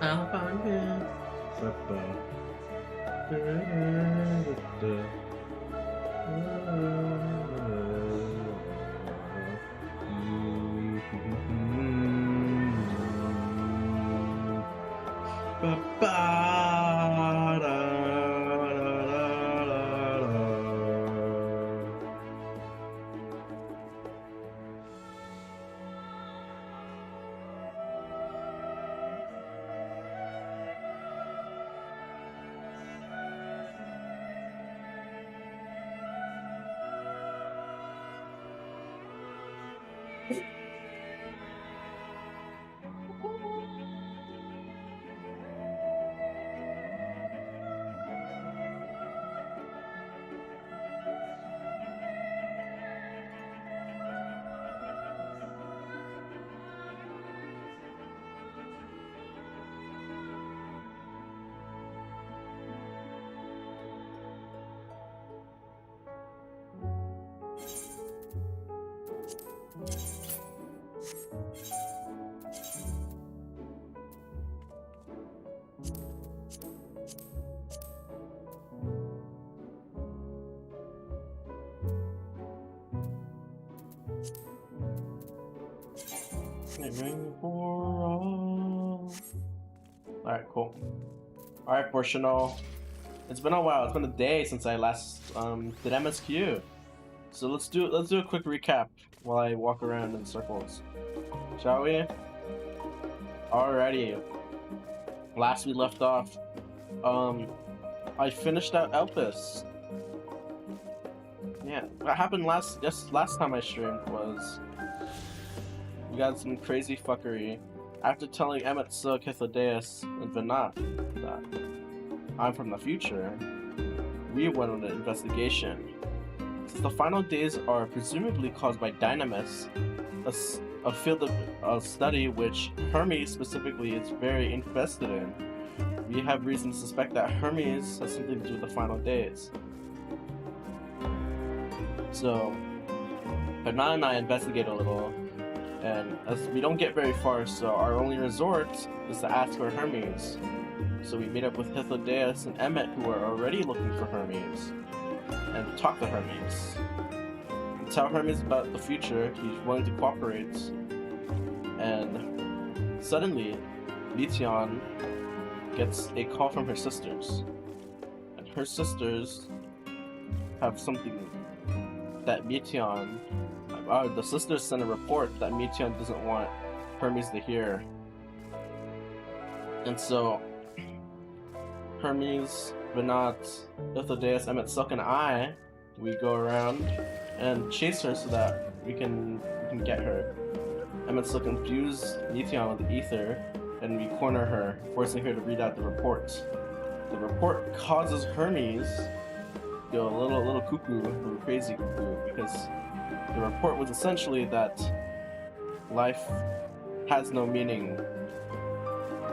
I'll find him. Alright, cool. Alright, Portional. It's been a while. It's been a day since I last did MSQ. So let's do a quick recap while I walk around in circles. Shall we? Alrighty. Last we left off, I finished out Elpis. Yeah, what happened last time I streamed was we got some crazy fuckery. After telling Emmett, Silk, Hythlodaeus, and Venat that I'm from the future, we went on an investigation. Since the final days are presumably caused by Dynamis, a field of study which Hermes specifically is very invested in, we have reason to suspect that Hermes has something to do with the final days. So, Venat and I investigate a little, and as we don't get very far, so our only resort is to ask for Hermes. So we meet up with Hythlodaeus and Emmet, who are already looking for Hermes, and talk to Hermes. We tell Hermes about the future, he's willing to cooperate, and suddenly, Letion gets a call from her sisters. And her sisters have something that Meteon, the sisters send a report that Meteon doesn't want Hermes to hear. And so, Hermes, Venat, Hythlodaeus, Emmet, Silk, and I, we go around and chase her so that we can get her. Emmet, Silk infuse Meteon with the ether, and we corner her, forcing her to read out the report. The report causes Hermes go a little cuckoo, a little crazy cuckoo, because the report was essentially that life has no meaning,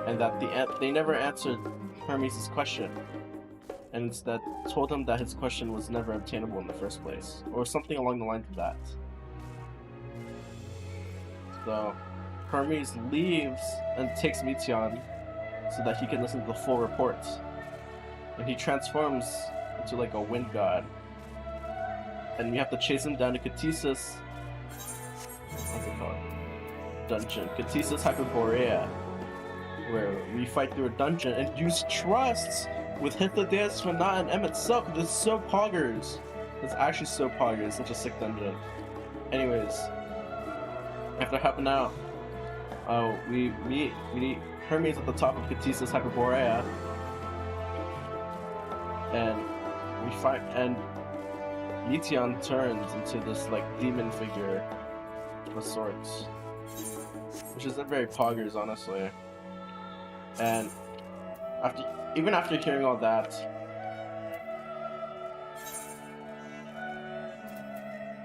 and that they never answered Hermes' question, and instead told him that his question was never obtainable in the first place, or something along the lines of that. So Hermes leaves and takes Meteon so that he can listen to the full report, and he transforms into like a wind god. And we have to chase him down to Catesis. What's it called? Dungeon. Catesis Hyperborea. Where we fight through a dungeon and use trusts with Hythlodaeus, Venat, and Emmet Silk. This is so poggers. It's actually so poggers. It's such a sick dungeon. Anyways, after helping out, we meet Hermes at the top of Catesis Hyperborea. And we fight, and Letion turns into this like demon figure of sorts, which isn't very poggers, honestly. And even after hearing all that,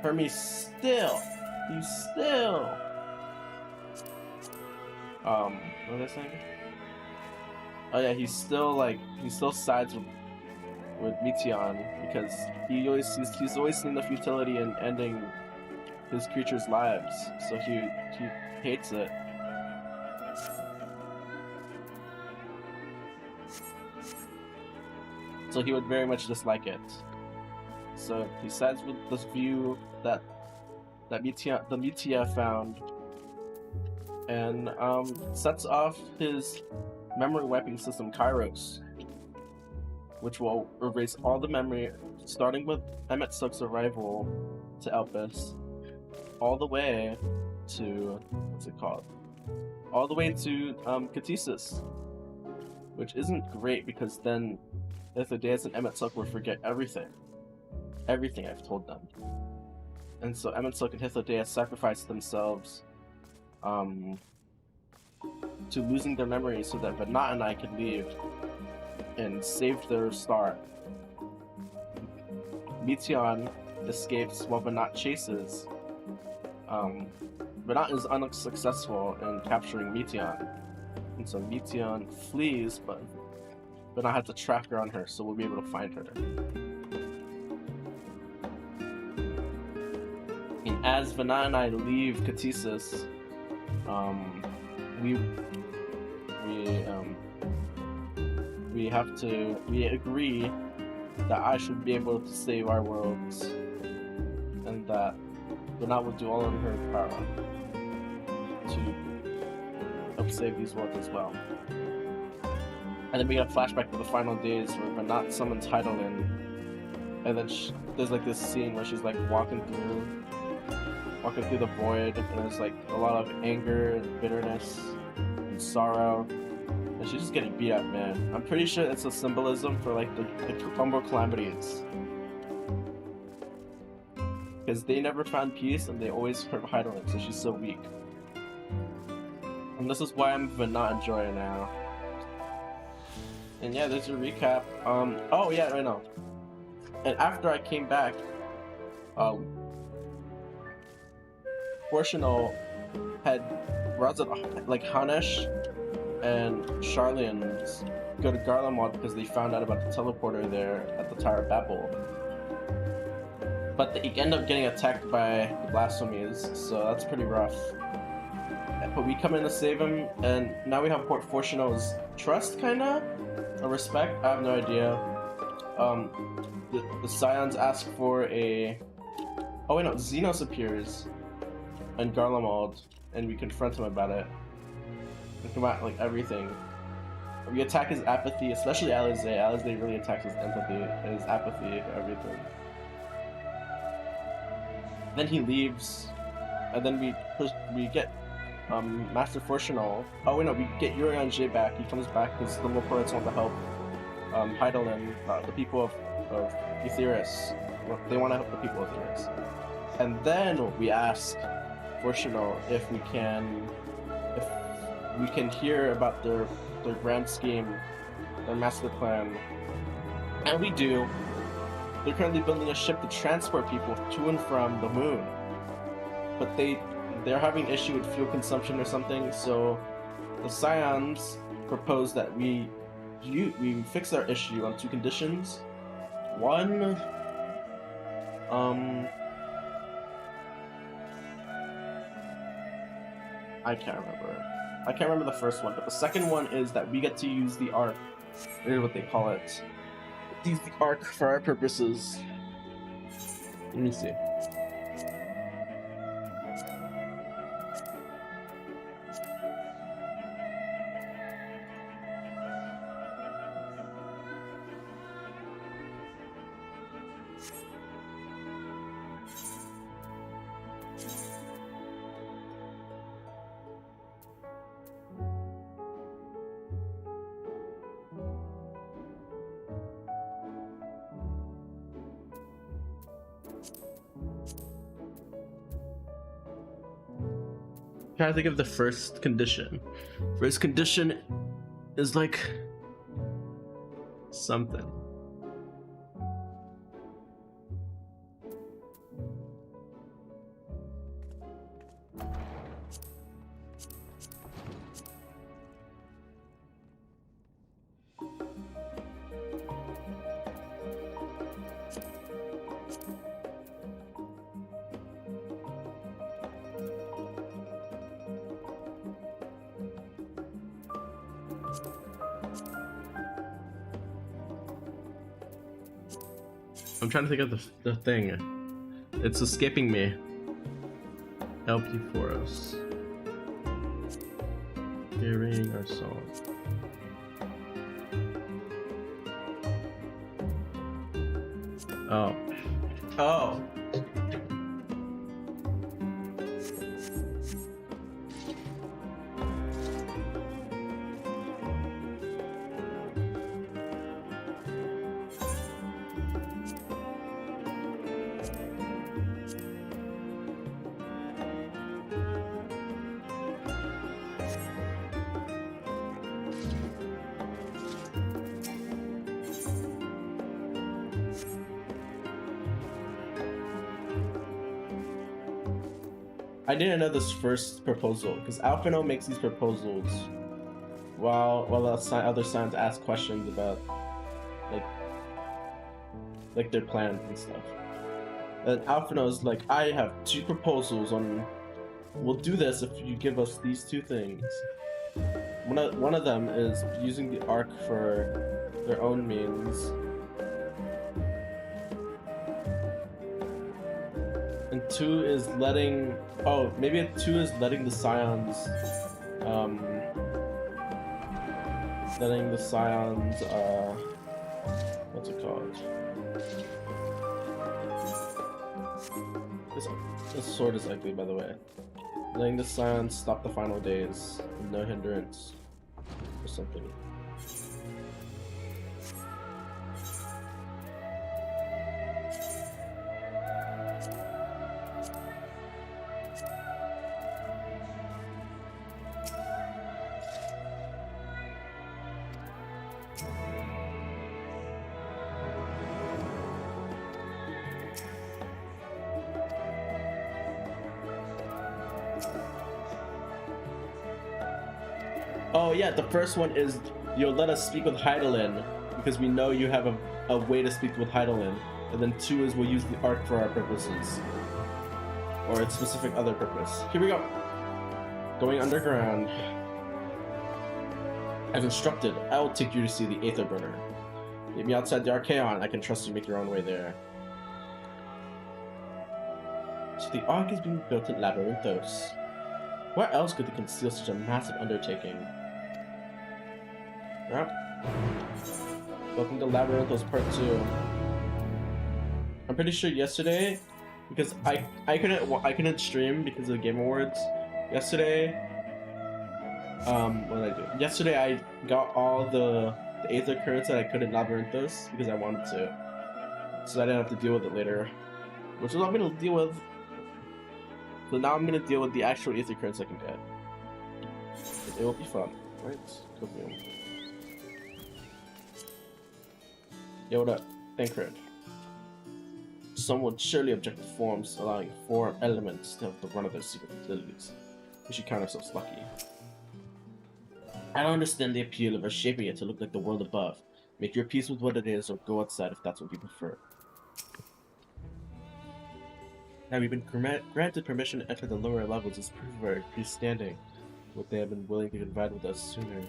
Hermes still he's still what was I saying? Oh yeah, he still sides with Meteion because he's always seen the futility in ending his creatures' lives, so he hates it. So he would very much dislike it. So he sides with this view that the Metia found, and sets off his memory wiping system, Kairos, which will erase all the memory, starting with Emetsuk's arrival to Elpis, all the way to all the way to Katisis, which isn't great because then Ithildaeus and Emetsuk will forget everything I've told them. And so Emetsuk and Ithildaeus sacrificed themselves to losing their memories so that Venat and I could leave and save their star. Meteion escapes while Venat chases. Venat is unsuccessful in capturing Meteion, and so Meteion flees, but Venat has a tracker on her, so we'll be able to find her. And as Venat and I leave Katisis, we agree that I should be able to save our worlds, and that Venat will do all in her power to help save these worlds as well. And then we get a flashback to the final days where Venat summons Heidelin, and then there's like this scene where she's like walking through the void, and there's like a lot of anger and bitterness and sorrow, and she's just getting beat up, man. I'm pretty sure it's a symbolism for like the Umbral Calamities, because they never found peace and they always hurt Heidelin, so she's so weak. And this is why I'm Venat and Joya now. And yeah, there's your recap. Oh yeah, I know. And after I came back, Fortunal had like Hanesh and Charlian go to Garlemald because they found out about the teleporter there at the Tower of Babel. But they end up getting attacked by the Blasphemies, so that's pretty rough. But we come in to save him, and now we have Fortunal's trust, kinda? Or respect? I have no idea. The Scions ask for a... Oh wait, no, Xenos appears in Garlemald, and we confront him about it. We combat like everything. We attack his apathy, especially Alize. Alize really attacks his empathy, his apathy for everything. Then he leaves, and then we get Master Fortunal. Oh wait, no, we get Urian J back. He comes back because the Loporets want to help Heidelin, the people of Etheirys. They want to help the people of Etheirys. And then we ask Fortunal if we can hear about their grand scheme, their master plan. And we do. They're currently building a ship to transport people to and from the moon. But they're having an issue with fuel consumption or something, so the Scions propose that we fix our issue on two conditions. One, I can't remember the first one, but the second one is that we get to use the Ark, or what they call it. Use the Ark for our purposes. Let me see. I'm trying to think of the first condition. First condition is like something. I'm trying to think of the thing. It's escaping me. LP for us. Hearing our song. Oh. Oh! I didn't know this first proposal, because Alphino makes these proposals while the other signs ask questions about like their plans and stuff. And Alphino's like, I have 2 proposals on. We'll do this if you give us these 2 things. One of them is using the Ark for their own means. And 2 is letting... Oh, maybe 2 is letting the Scions... what's it called? This sword is ugly, by the way. Letting the Scions stop the final days with no hindrance. Or something. Oh yeah, the first one is you'll let us speak with Heidelin because we know you have a way to speak with Heidelin. And then 2 is we'll use the Ark for our purposes. Or its specific other purpose. Here we go. Going underground. As instructed, I will take you to see the Aether Burner. Meet me outside the Archaeon. I can trust you to make your own way there. So the Ark is being built in Labyrinthos. Where else could they conceal such a massive undertaking? Yep. Welcome to Labyrinthos Part 2. I'm pretty sure yesterday, because I couldn't stream because of the Game Awards. Yesterday, what did I do? Yesterday I got all the Aether currents that I could in Labyrinthos because I wanted to, so I didn't have to deal with it later, which is what I'm gonna deal with. So now I'm gonna deal with the actual Aether currents I can get. It will be fun, right? Copium. Yo, what up? Thancred. Some would surely object to forms allowing 4 elements to have the run of their secret abilities. We should count ourselves lucky. I don't understand the appeal of us shaping it to look like the world above. Make your peace with what it is, or go outside if that's what you prefer. Now we've been granted permission to enter the lower levels as proof of our increased standing. Would they have been willing to divide with us sooner?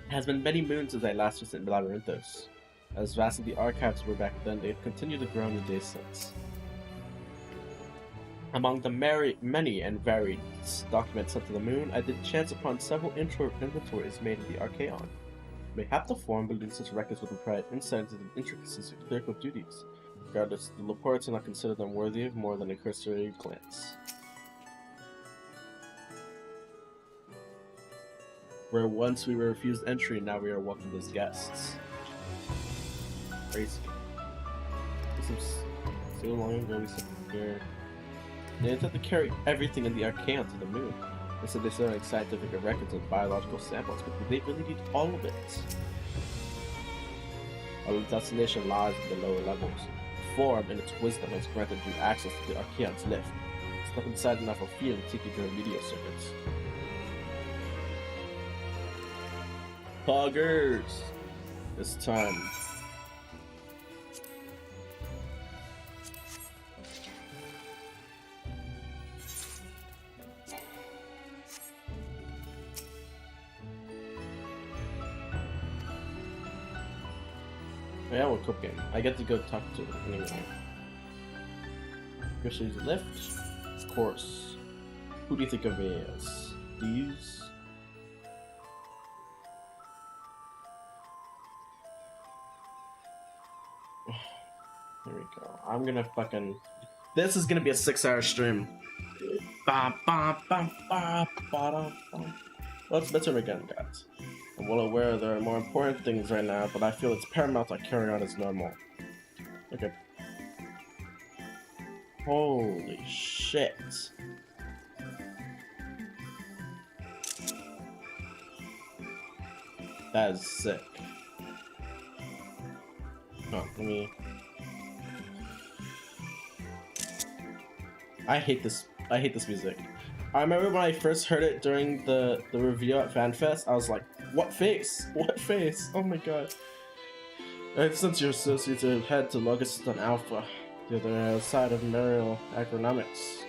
It has been many moons since I last was in Labyrinthos. As vast as the archives were back then, they have continued to grow in the days since. Among the many and varied documents sent to the moon, I did chance upon several inventories made in the Archaeon. Mayhap the form building such records would provide insight into the intricacies of clerical duties. Regardless, the reports do not consider them worthy of more than a cursory glance. Where once we were refused entry, now we are welcomed as guests. Crazy. So long ago we sat here. They intend to carry everything in the Archaeon to the moon. They said they still had scientific records and biological samples, but they really need all of it. While the destination lies in the lower levels, form in its wisdom has granted you access to the Archaeon's lift. Step inside enough of fear to take you to the meteor circuits. Poggers! It's time. Yeah, we're cooking. I get to go talk to him anyway. Groceries lift? Of course. Who do you think of me as? These? There we go. I'm gonna fucking... This is gonna be a 6-hour stream. Let's midterm again, guys. I'm well aware there are more important things right now, but I feel it's paramount I carry on as normal. Okay. Holy shit. That is sick. Oh, let me... I hate this music. I remember when I first heard it during the review at FanFest, I was like, what face? What face? Oh my god. And since your associates have head to log assistant alpha, the other side of Marial agronomics.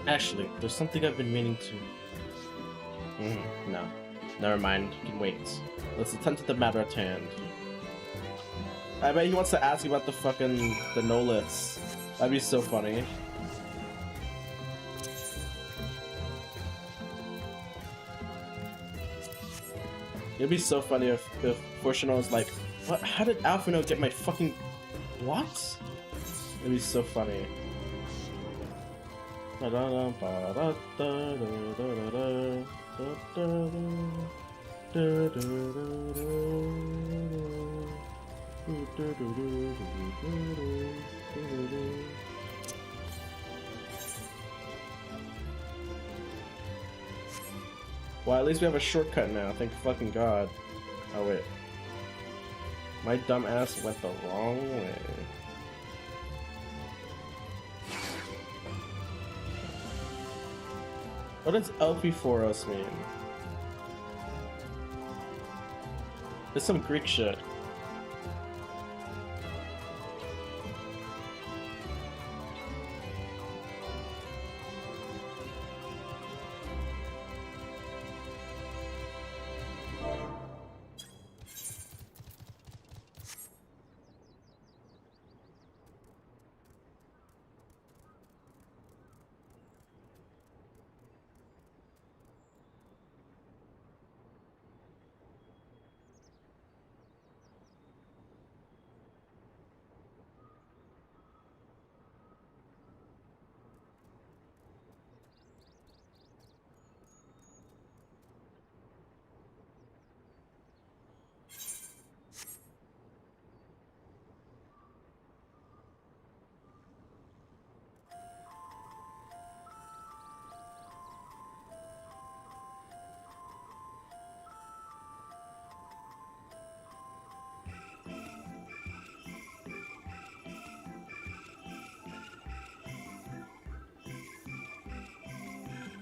Actually, there's something I've been meaning to... no. Never mind, you can wait. Let's attend to the matter at hand. I bet he wants to ask you about the no-lifts. That'd be so funny. It'd be so funny if Fortuno was like, what? How did Alphino get my fucking... What? It'd be so funny. Well, at least we have a shortcut now, thank fucking god. Oh wait. My dumb ass went the wrong way. What does LP4os mean? It's some Greek shit.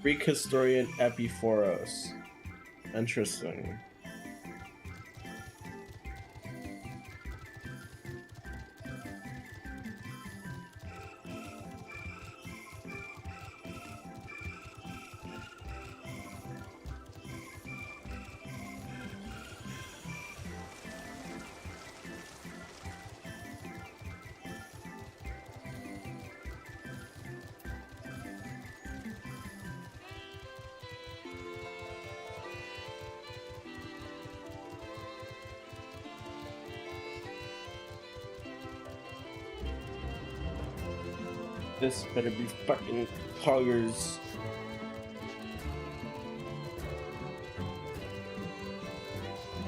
Greek historian Epiphoros. Interesting. This better be fucking poggers.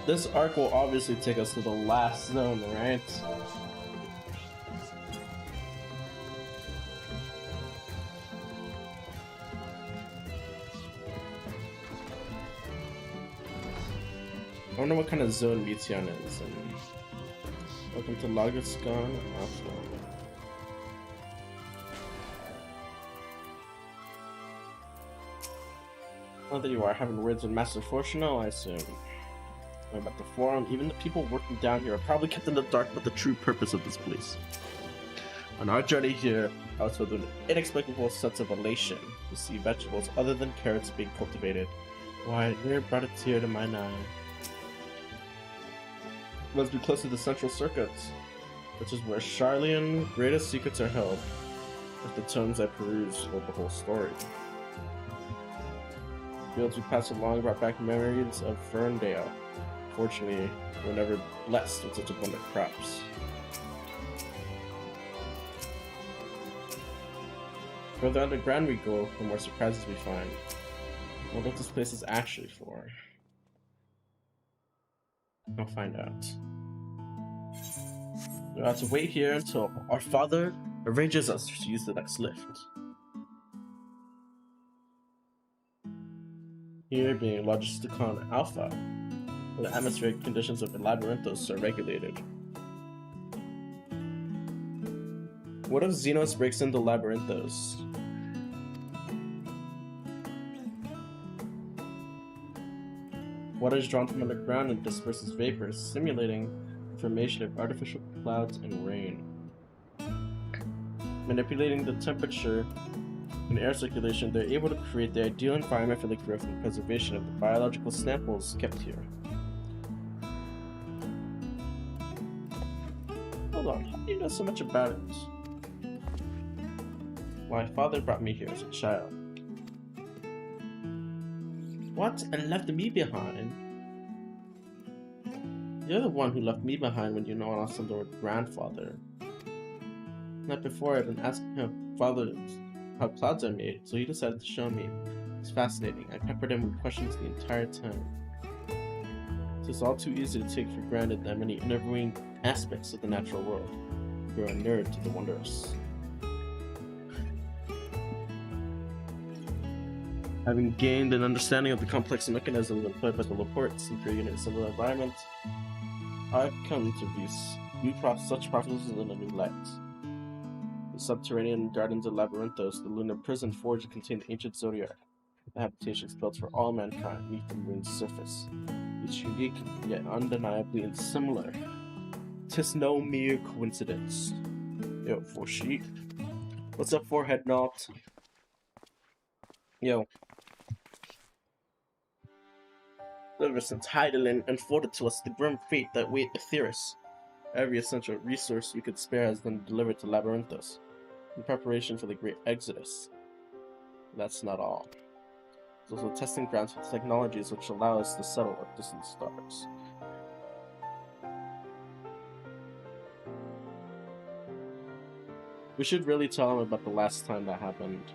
This arc will obviously take us to the last zone, right? I wonder what kind of zone Meteon is. And welcome to Lagascon Alpha. Now that you are having words with Master Fortuno, I assume. About the forum, even the people working down here are probably kept in the dark about the true purpose of this place. On our journey here, I was filled with an inexplicable sense of elation to see vegetables other than carrots being cultivated. Why, it nearly brought a tear to mine eye. Must be close to the central circuits, which is where Charlean greatest secrets are held. If the tomes I peruse hold the whole story. Fields we passed along brought back memories of Ferndale. Fortunately, we were never blessed with such abundant crops. The further underground we go, the more surprises we find. What this place is actually for? I'll find out. We'll have to wait here until our father arranges us to use the next lift. Here being Logisticon Alpha, where the atmospheric conditions of the Labyrinthos are regulated. What if Xenos breaks into Labyrinthos? Water is drawn from underground and disperses vapors, simulating the formation of artificial clouds and rain. Manipulating the temperature and air circulation, they're able to create the ideal environment for the growth and preservation of the biological samples kept here. Hold on, how do you know so much about it? My father brought me here as a child. What? And left me behind? You're the one who left me behind when you know I lost the word grandfather. Not before I've been asking him how clouds are made, so he decided to show me. It's fascinating. I peppered him with questions the entire time. It's all too easy to take for granted that many interviewing aspects of the natural world. You're a nerd to the wondrous. Having gained an understanding of the complex mechanisms employed by the Laportes in creating a similar environment, I've come to view such processes in a new light. The subterranean gardens of Labyrinthos, the lunar prison forged to contain the ancient zodiac, the habitations built for all mankind beneath the moon's surface, each unique yet undeniably similar. 'Tis no mere coincidence. Yo, for sheep. What's up, forehead knot? Yo. Ever since Heidelin unfolded to us the grim fate that wait Aetherius, every essential resource we could spare has been delivered to Labyrinthos, in preparation for the great exodus. That's not all. There's also testing grounds for technologies which allow us to settle at distant stars. We should really tell him about the last time that happened.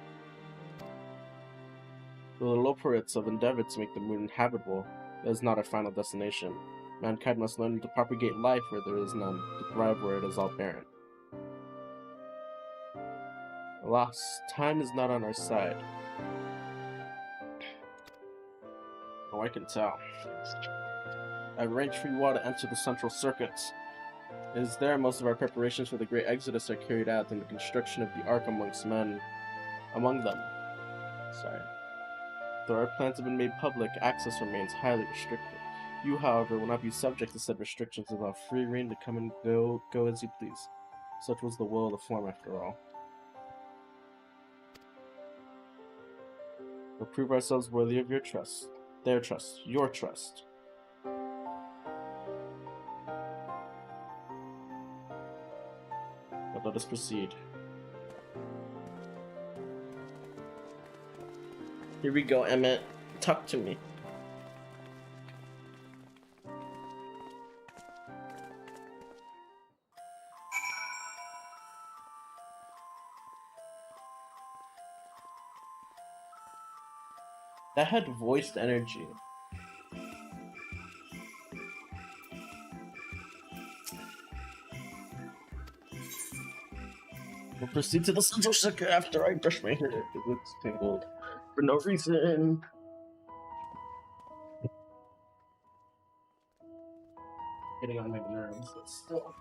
The Loporites have endeavored to make the moon inhabitable. That is not our final destination. Mankind must learn to propagate life where there is none, to thrive where it is all barren. Alas, time is not on our side. Oh, I can tell. I arranged for you all to enter the central circuits. It is there most of our preparations for the great exodus are carried out and the construction of the Ark among them. Though our plans have been made public, access remains highly restricted. You, however, will not be subject to said restrictions and will have free rein to come and go as you please. Such was the will of the Form, after all. We'll prove ourselves worthy of your trust. Their trust. Your trust. But let us proceed. Here we go, Emmett. Talk to me. That had voiced energy. We'll proceed to the central circuit after I brush my hair. It looks tangled for no reason. Getting on my nerves, but still.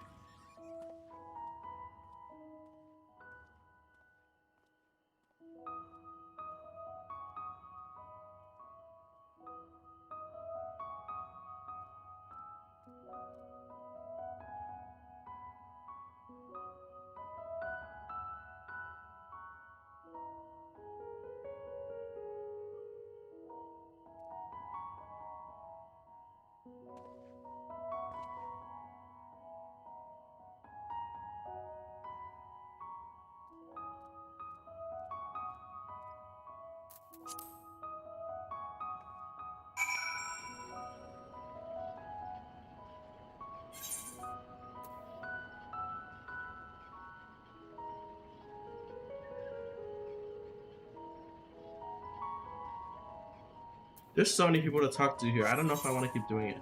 There's so many people to talk to here. I don't know if I want to keep doing it.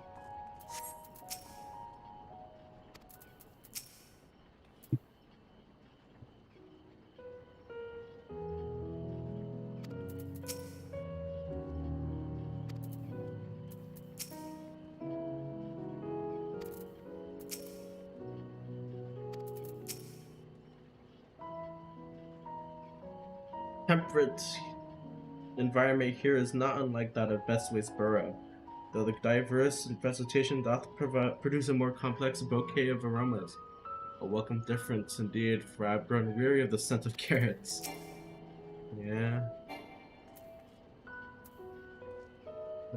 Temperate environment here is not unlike that of Bestways Borough, though the diverse vegetation doth produce a more complex bouquet of aromas. A welcome difference indeed, for I've grown weary of the scent of carrots. Yeah.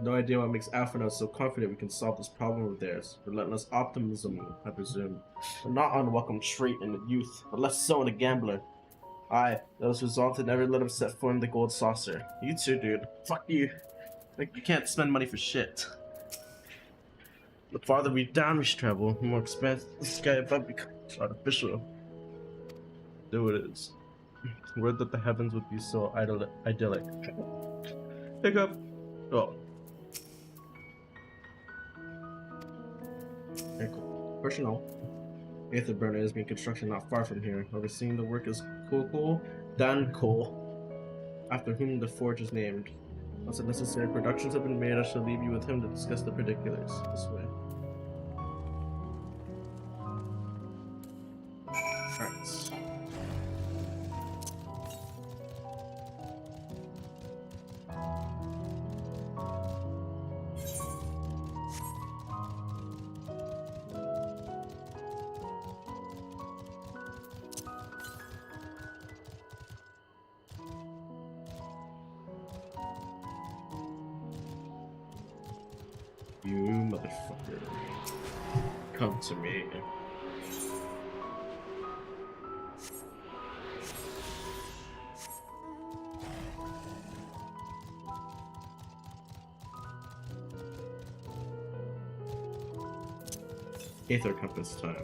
No idea what makes Alphinaud so confident we can solve this problem of theirs. Relentless optimism, I presume. A not unwelcome trait in the youth, but less so in a gambler. Aye, that was resolved to never let him set foot in the gold saucer. You too, dude. Fuck you. Like, you can't spend money for shit. The farther down we travel, the more expensive the sky above becomes artificial. Though it is. Word that the heavens would be so idyllic. Pick up. Oh. Very cool. Personal. Aether burner is being constructed not far from here. Overseeing the work is Dan Cole, after whom the forge is named. Once the necessary productions have been made, I shall leave you with him to discuss the particulars. This way. Alright. You motherfucker. Come to me. Aether compass time.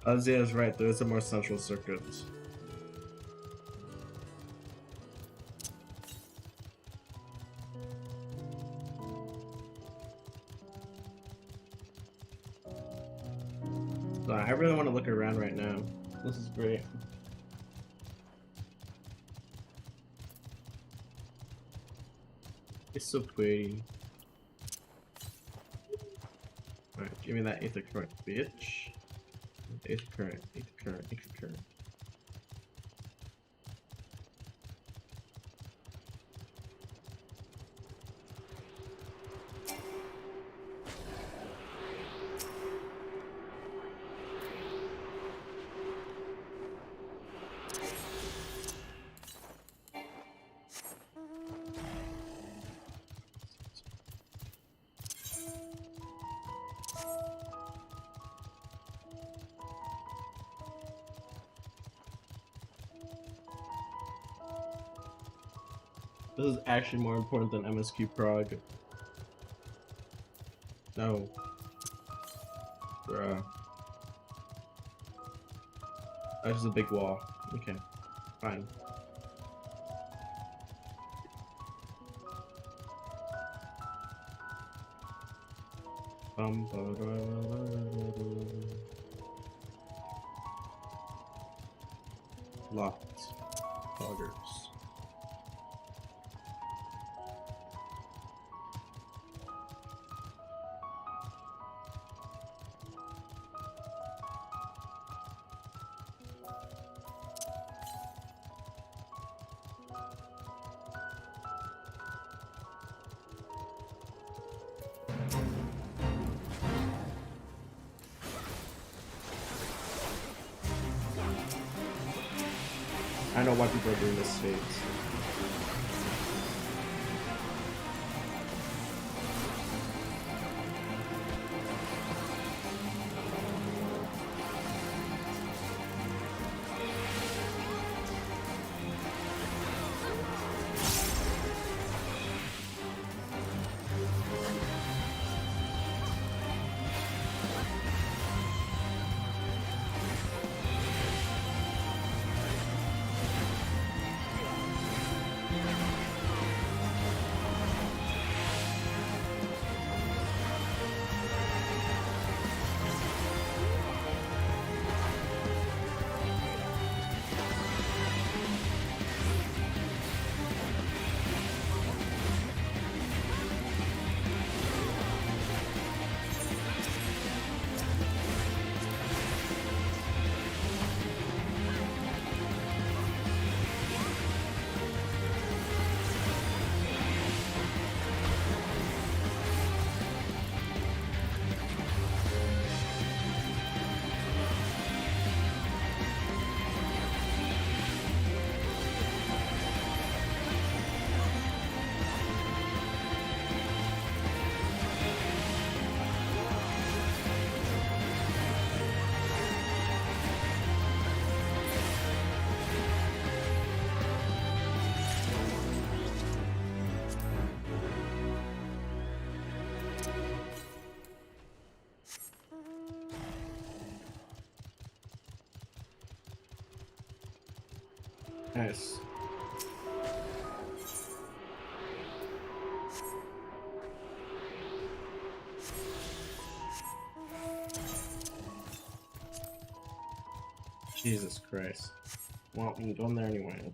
Isaiah is right, there is a more central circuit. So I really want to look around right now. This is great. It's so pretty. Alright, give me that aether current, bitch. Aether current, aether current, aether current. This is actually more important than MSQ Prague. No. Bruh. That's just a big wall. Okay. Fine. Locked. Poggers. I know why people are doing this phase. Nice. Jesus Christ. Well, I'm going there anyway.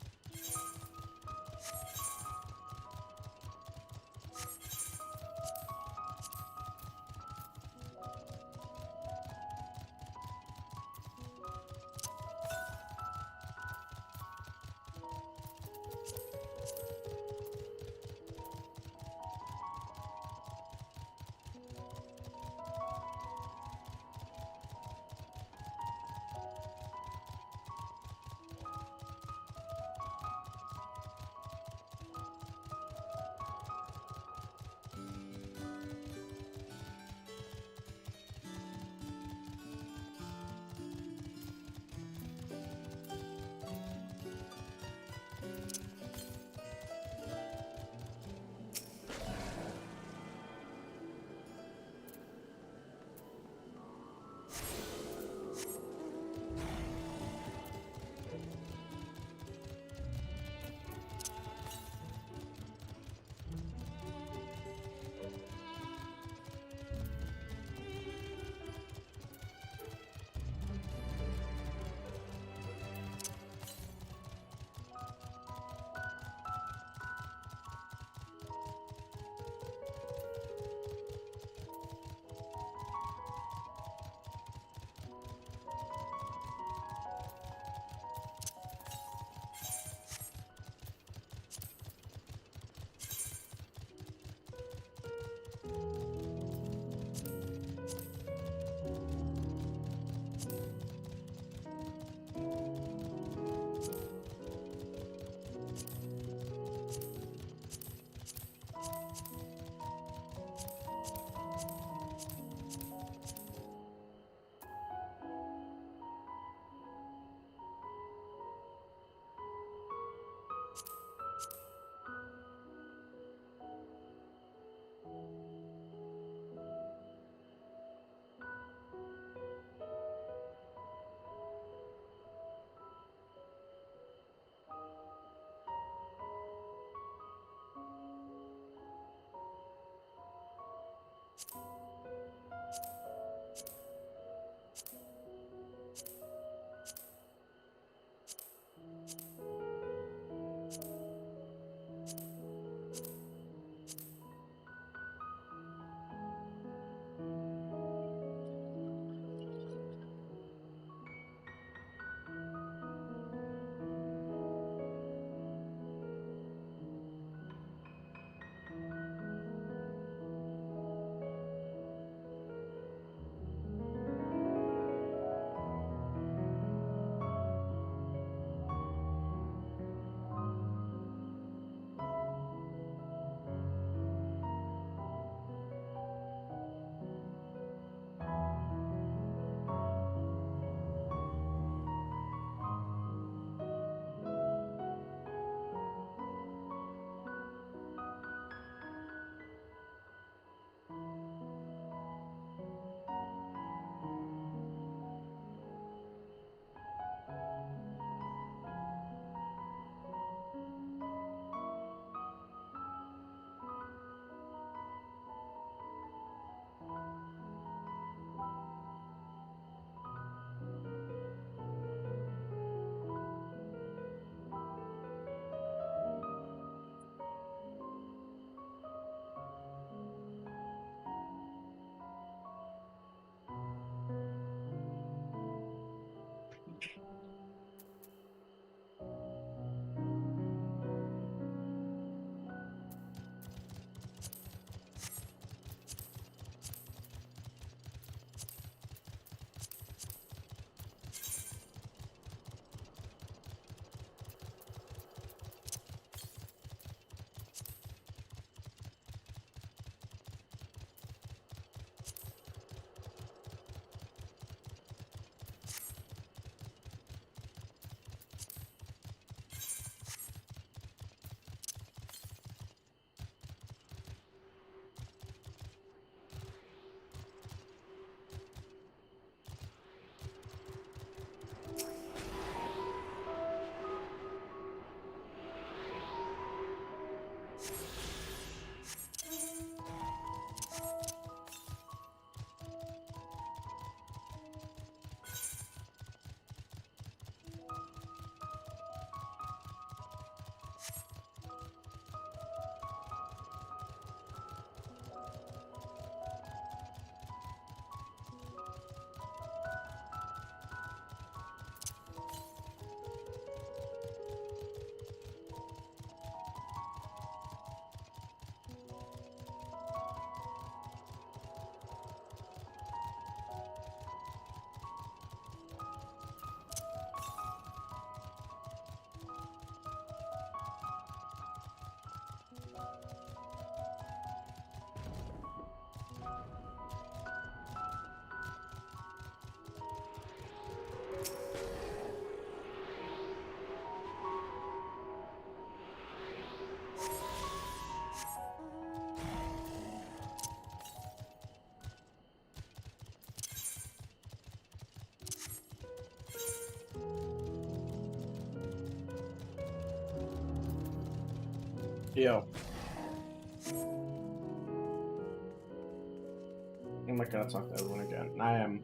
Yo. I'm not gonna talk to everyone again. I am.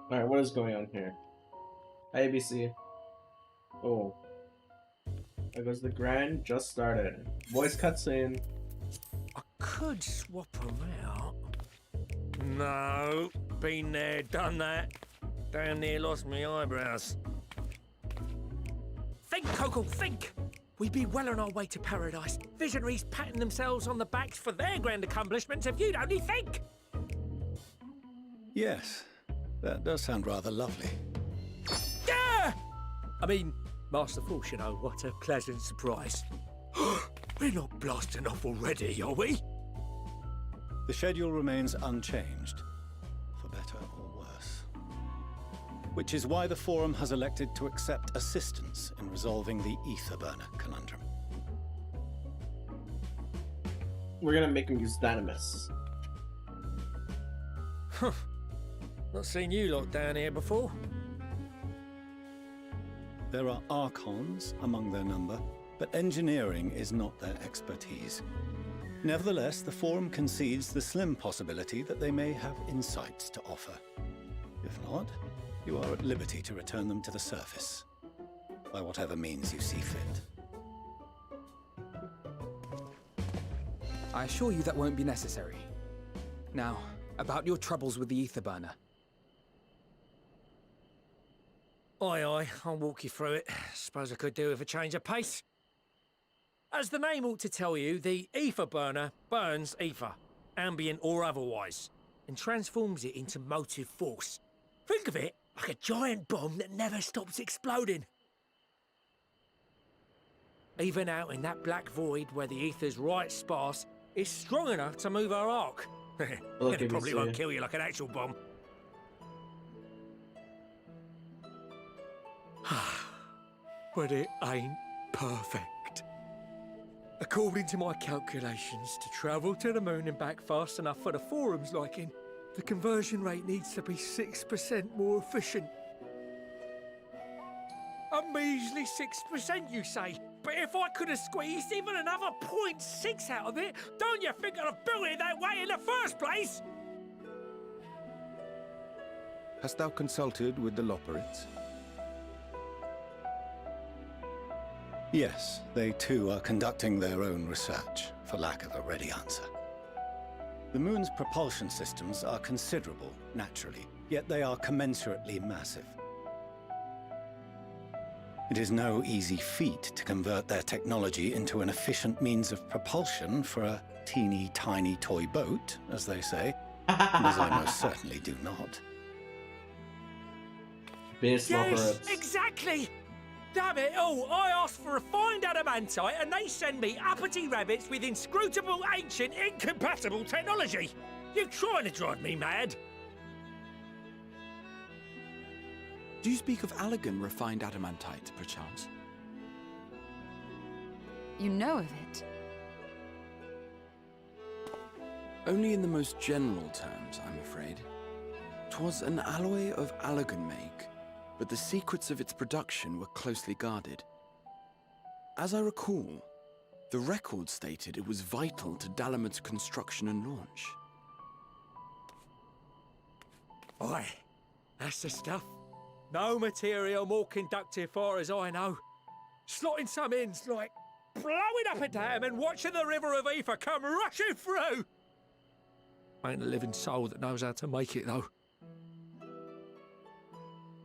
Alright, what is going on here? ABC. Oh. There goes the grind, just started. Voice cutscene. I could swap them out. No, been there, done that. Damn near lost my eyebrows. Think, Coco, think! We'd be well on our way to paradise. Visionaries patting themselves on the backs for their grand accomplishments if you'd only think! Yes, that does sound rather lovely. Yeah! I mean, Master Force, you know, what a pleasant surprise. We're not blasting off already, are we? The schedule remains unchanged, for better or worse. Which is why the Forum has elected to accept assistance in resolving the ether burner conundrum. We're gonna make him use Dynamis. Huh. Not seen you lot down here before. There are Archons among their number, but engineering is not their expertise. Nevertheless, the Forum concedes the slim possibility that they may have insights to offer. If not, you are at liberty to return them to the surface, by whatever means you see fit. I assure you that won't be necessary. Now, about your troubles with the ether burner. Aye, aye, I'll walk you through it. Suppose I could do with a change of pace. As the name ought to tell you, the ether burner burns ether, ambient or otherwise, and transforms it into motive force. Think of it like a giant bomb that never stops exploding. Even out in that black void where the ether's right sparse, it's strong enough to move our arc. It probably won't kill you like an actual bomb. But it ain't perfect. According to my calculations, to travel to the moon and back fast enough for the Forum's liking, the conversion rate needs to be 6% more efficient. A measly 6%, you say? But if I could have squeezed even another 0.6 out of it, don't you think I'd have built it that way in the first place? Hast thou consulted with the Loperids? Yes, they too are conducting their own research, for lack of a ready answer. The moon's propulsion systems are considerable, naturally, yet they are commensurately massive. It is no easy feat to convert their technology into an efficient means of propulsion for a teeny tiny toy boat, as they say, and as I most certainly do not. Base Yes, exactly! Damn it all, I asked for refined adamantite and they send me uppity rabbits with inscrutable, ancient, incompatible technology! You trying to drive me mad? Do you speak of Allegan refined adamantite, perchance? You know of it? Only in the most general terms, I'm afraid. 'Twas an alloy of Allegan make, but the secrets of its production were closely guarded. As I recall, the record stated it was vital to Dalamud's construction and launch. Aye, that's the stuff. No material more conductive far as I know. Slotting some in's like blowing up a dam and watching the river of ether come rushing through. Ain't a living soul that knows how to make it though.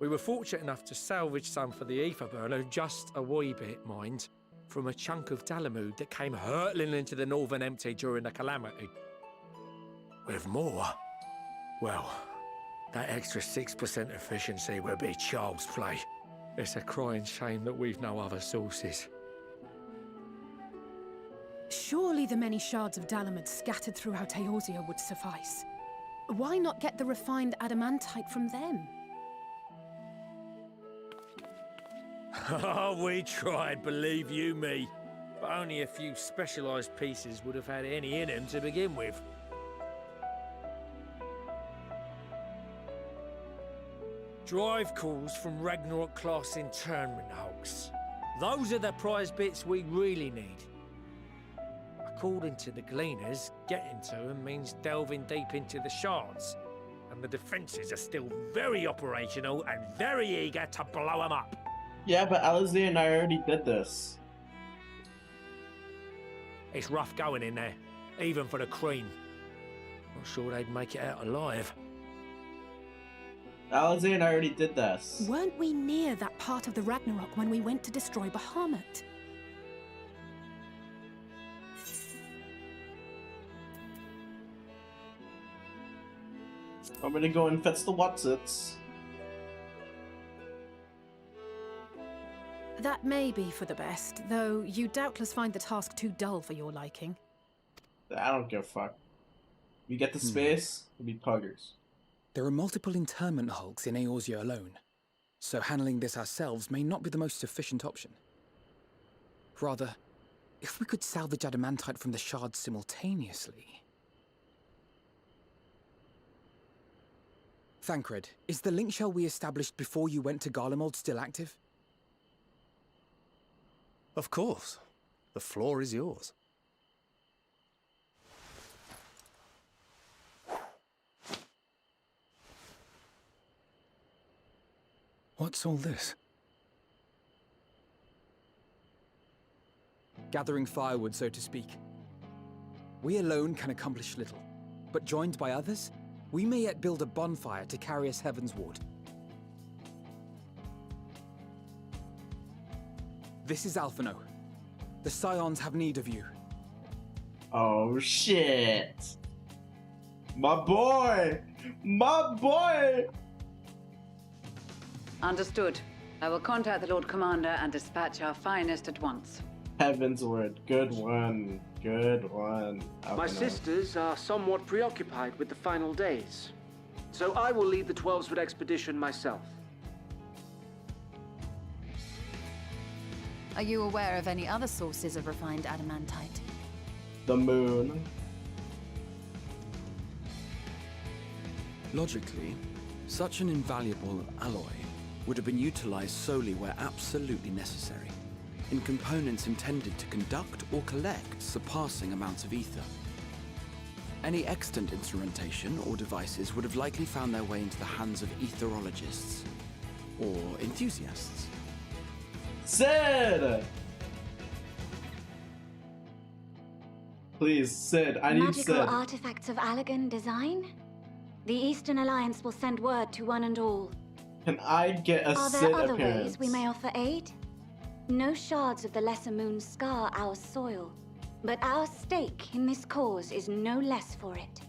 We were fortunate enough to salvage some for the ether burner, just a wee bit, mind, from a chunk of Dalamud that came hurtling into the Northern Empty during the calamity. With more, well, that extra 6% efficiency would be child's play. It's a crying shame that we've no other sources. Surely the many shards of Dalamud scattered throughout Eorzea would suffice. Why not get the refined adamantite from them? Oh, we tried, believe you me. But only a few specialised pieces would have had any in them to begin with. Drive calls from Ragnarok class internment hulks. Those are the prize bits we really need. According to the Gleaners, getting to them means delving deep into the shards. And the defences are still very operational and very eager to blow them up. Yeah, but Alizé and I already did this. It's rough going in there, even for the cream. Not sure they'd make it out alive. Alizé and I already did this. Weren't we near that part of the Ragnarok when we went to destroy Bahamut? I'm gonna go and fetch the Watsits. That may be for the best, though you doubtless find the task too dull for your liking. I don't give a fuck. We get the space, we'll be puggers. There are multiple internment hulks in Eorzea alone, so handling this ourselves may not be the most efficient option. Rather, if we could salvage adamantite from the shards simultaneously... Thancred, is the link shell we established before you went to Garlemald still active? Of course. The floor is yours. What's all this? Gathering firewood, so to speak. We alone can accomplish little, but joined by others, we may yet build a bonfire to carry us heavensward. This is Alphino. The Scions have need of you. Oh shit! My boy! My boy! Understood. I will contact the Lord Commander and dispatch our finest at once. Heaven's word. Good one. Good one. My sisters are somewhat preoccupied with the final days, so I will lead the 12-foot expedition myself. Are you aware of any other sources of refined adamantite? The moon. Logically, such an invaluable alloy would have been utilized solely where absolutely necessary, in components intended to conduct or collect surpassing amounts of ether. Any extant instrumentation or devices would have likely found their way into the hands of etherologists or enthusiasts. Sid! Please, Sid, I need Magical Sid. artifacts of Allagan design? The Eastern Alliance will send word to one and all. Can I get a Are Sid there other appearance? ways we may offer aid? No shards of the Lesser Moon scar our soil, but our stake in this cause is no less for it.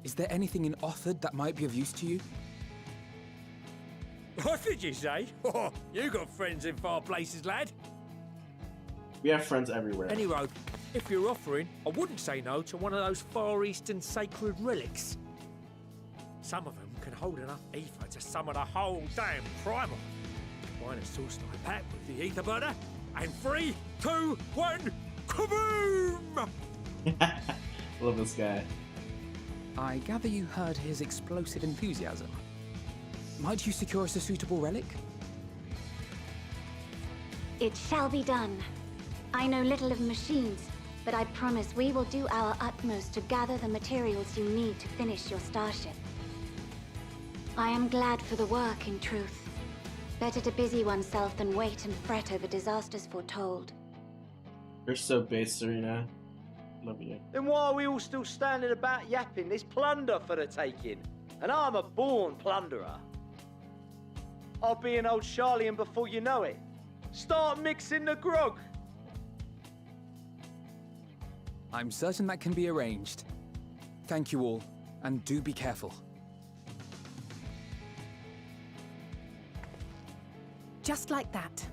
Is there anything in Othard that might be of use to you? What did you say? Oh, you got friends in far places, lad. We have friends everywhere. Any road, if you're offering, I wouldn't say no to one of those Far Eastern sacred relics. Some of them can hold enough ether to summon a whole damn primal. Combine a source like that with the ether burner, and 3, 2, 1, kaboom! Love this guy. I gather you heard his explosive enthusiasm. Might you secure us a suitable relic? It shall be done. I know little of machines, but I promise we will do our utmost to gather the materials you need to finish your starship. I am glad for the work, in truth. Better to busy oneself than wait and fret over disasters foretold. You're so base, Serena. Love you. Then why are we all still standing about yapping? There's plunder for the taking, and I'm a born plunderer. I'll be an old Charlian before you know it. Start mixing the grog. I'm certain that can be arranged. Thank you all, and do be careful. Just like that.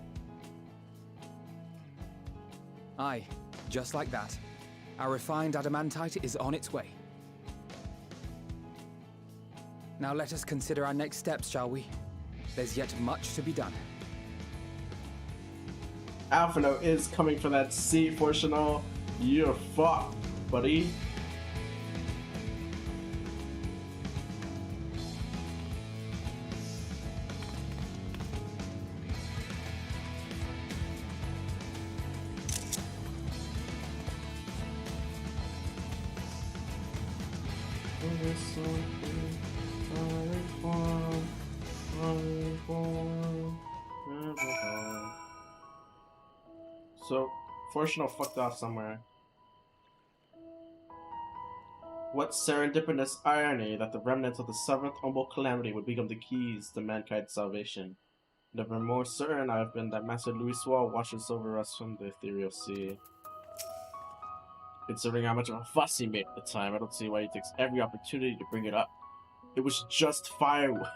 Aye, just like that. Our refined adamantite is on its way. Now let us consider our next steps, shall we? There's yet much to be done. Alphino is coming for that seat, Fortunal. You're fucked, buddy. So, Fortunal fucked off somewhere. What serendipitous irony that the remnants of the seventh humble calamity would become the keys to mankind's salvation. Never more certain I have been that Master Louis Swall watches over us from the ethereal sea. Considering how much of a fuss he made at the time, I don't see why he takes every opportunity to bring it up. It was just firewood.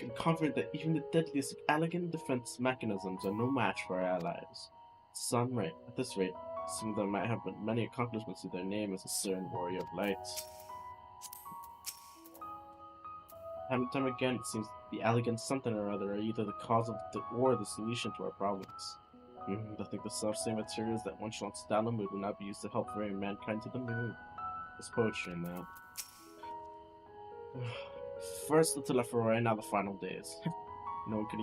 I'm confident that even the deadliest of elegant defense mechanisms are no match for our allies. At this rate, some of them might have many accomplishments to their name as a certain warrior of light. Time and time again, it seems the elegant something or other are either the cause of or the solution to our problems. To think the self-same materials that once launched Dalamud will now be used to help bring mankind to the moon. There's poetry in that. First the Telephoroi, now the final days. No one could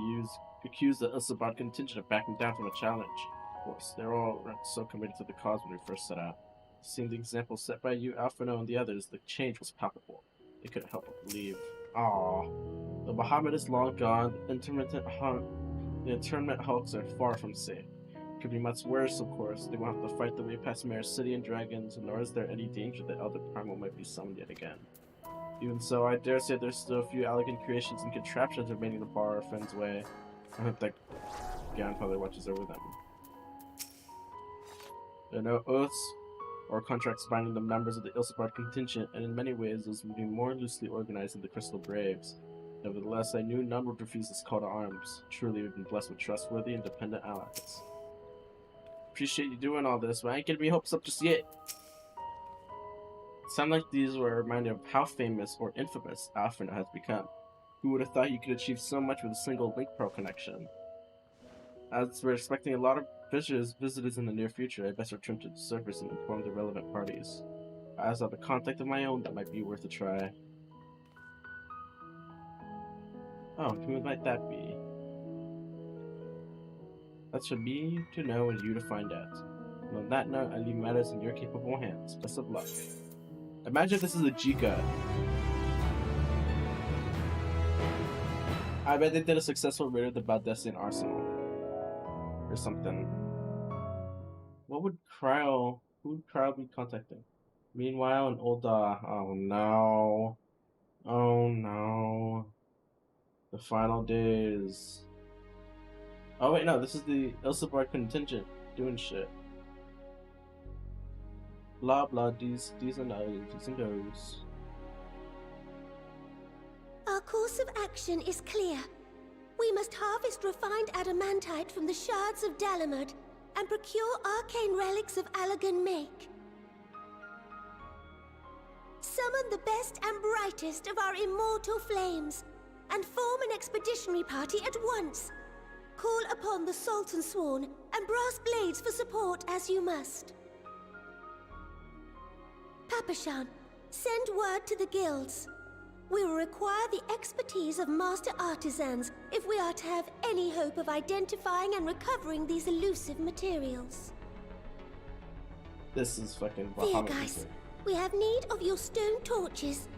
accuse the Usabard contingent of backing down from a challenge. Of course, they're all so committed to the cause when we first set out. Seeing the example set by you, Alphino, and the others, the change was palpable. They couldn't help but believe. Aww. The Bahamut is long gone, the internment hulks are far from safe. It could be much worse, of course. They won't have to fight their way past Mare City and dragons, nor is there any danger that Elder Primal might be summoned yet again. Even so, I dare say there's still a few elegant creations and contraptions remaining to bar our friend's way. I hope that grandfather watches over them. There are no oaths or contracts binding the members of the Ilsabard contingent, and in many ways those would be more loosely organized than the Crystal Braves. Nevertheless, I knew none would refuse this call to arms. Truly, we've been blessed with trustworthy and dependent allies. Appreciate you doing all this, but I ain't getting me hopes up just yet. Sound like these were a reminder of how famous or infamous Alphino has become. Who would have thought you could achieve so much with a single link pearl connection? As we're expecting a lot of visitors in the near future, I best return to the surface and inform the relevant parties. As I have a contact of my own that might be worth a try. Oh, who might that be? That's for me to know and you to find out. And on that note, I leave matters in your capable hands. Best of luck. Imagine if this is a G-Cut. I bet they did a successful raid of the Baldessian Arsenal. Or something. Who would Cryo be contacting? Meanwhile, an old, oh no. Oh no. The final days. Oh wait, no, this is the Ilsabard contingent doing shit. Blah blah, these and those. Our course of action is clear. We must harvest refined adamantite from the shards of Dalamud and procure arcane relics of Allagan make. Summon the best and brightest of our immortal flames and form an expeditionary party at once. Call upon the Sultan Sworn and Brass Blades for support as you must. Papashan, send word to the guilds. We will require the expertise of master artisans if we are to have any hope of identifying and recovering these elusive materials. This is fucking Dear guys, we have need of your stone torches.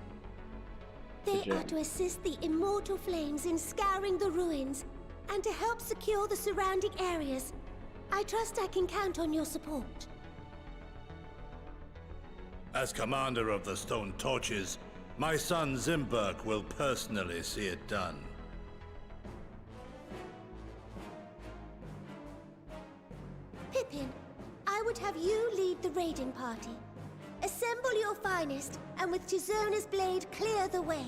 They are to assist the immortal flames in scouring the ruins and to help secure the surrounding areas. I trust I can count on your support. As commander of the Stone Torches, my son Zimberk will personally see it done. Pippin, I would have you lead the raiding party. Assemble your finest, and with Chizona's blade, clear the way.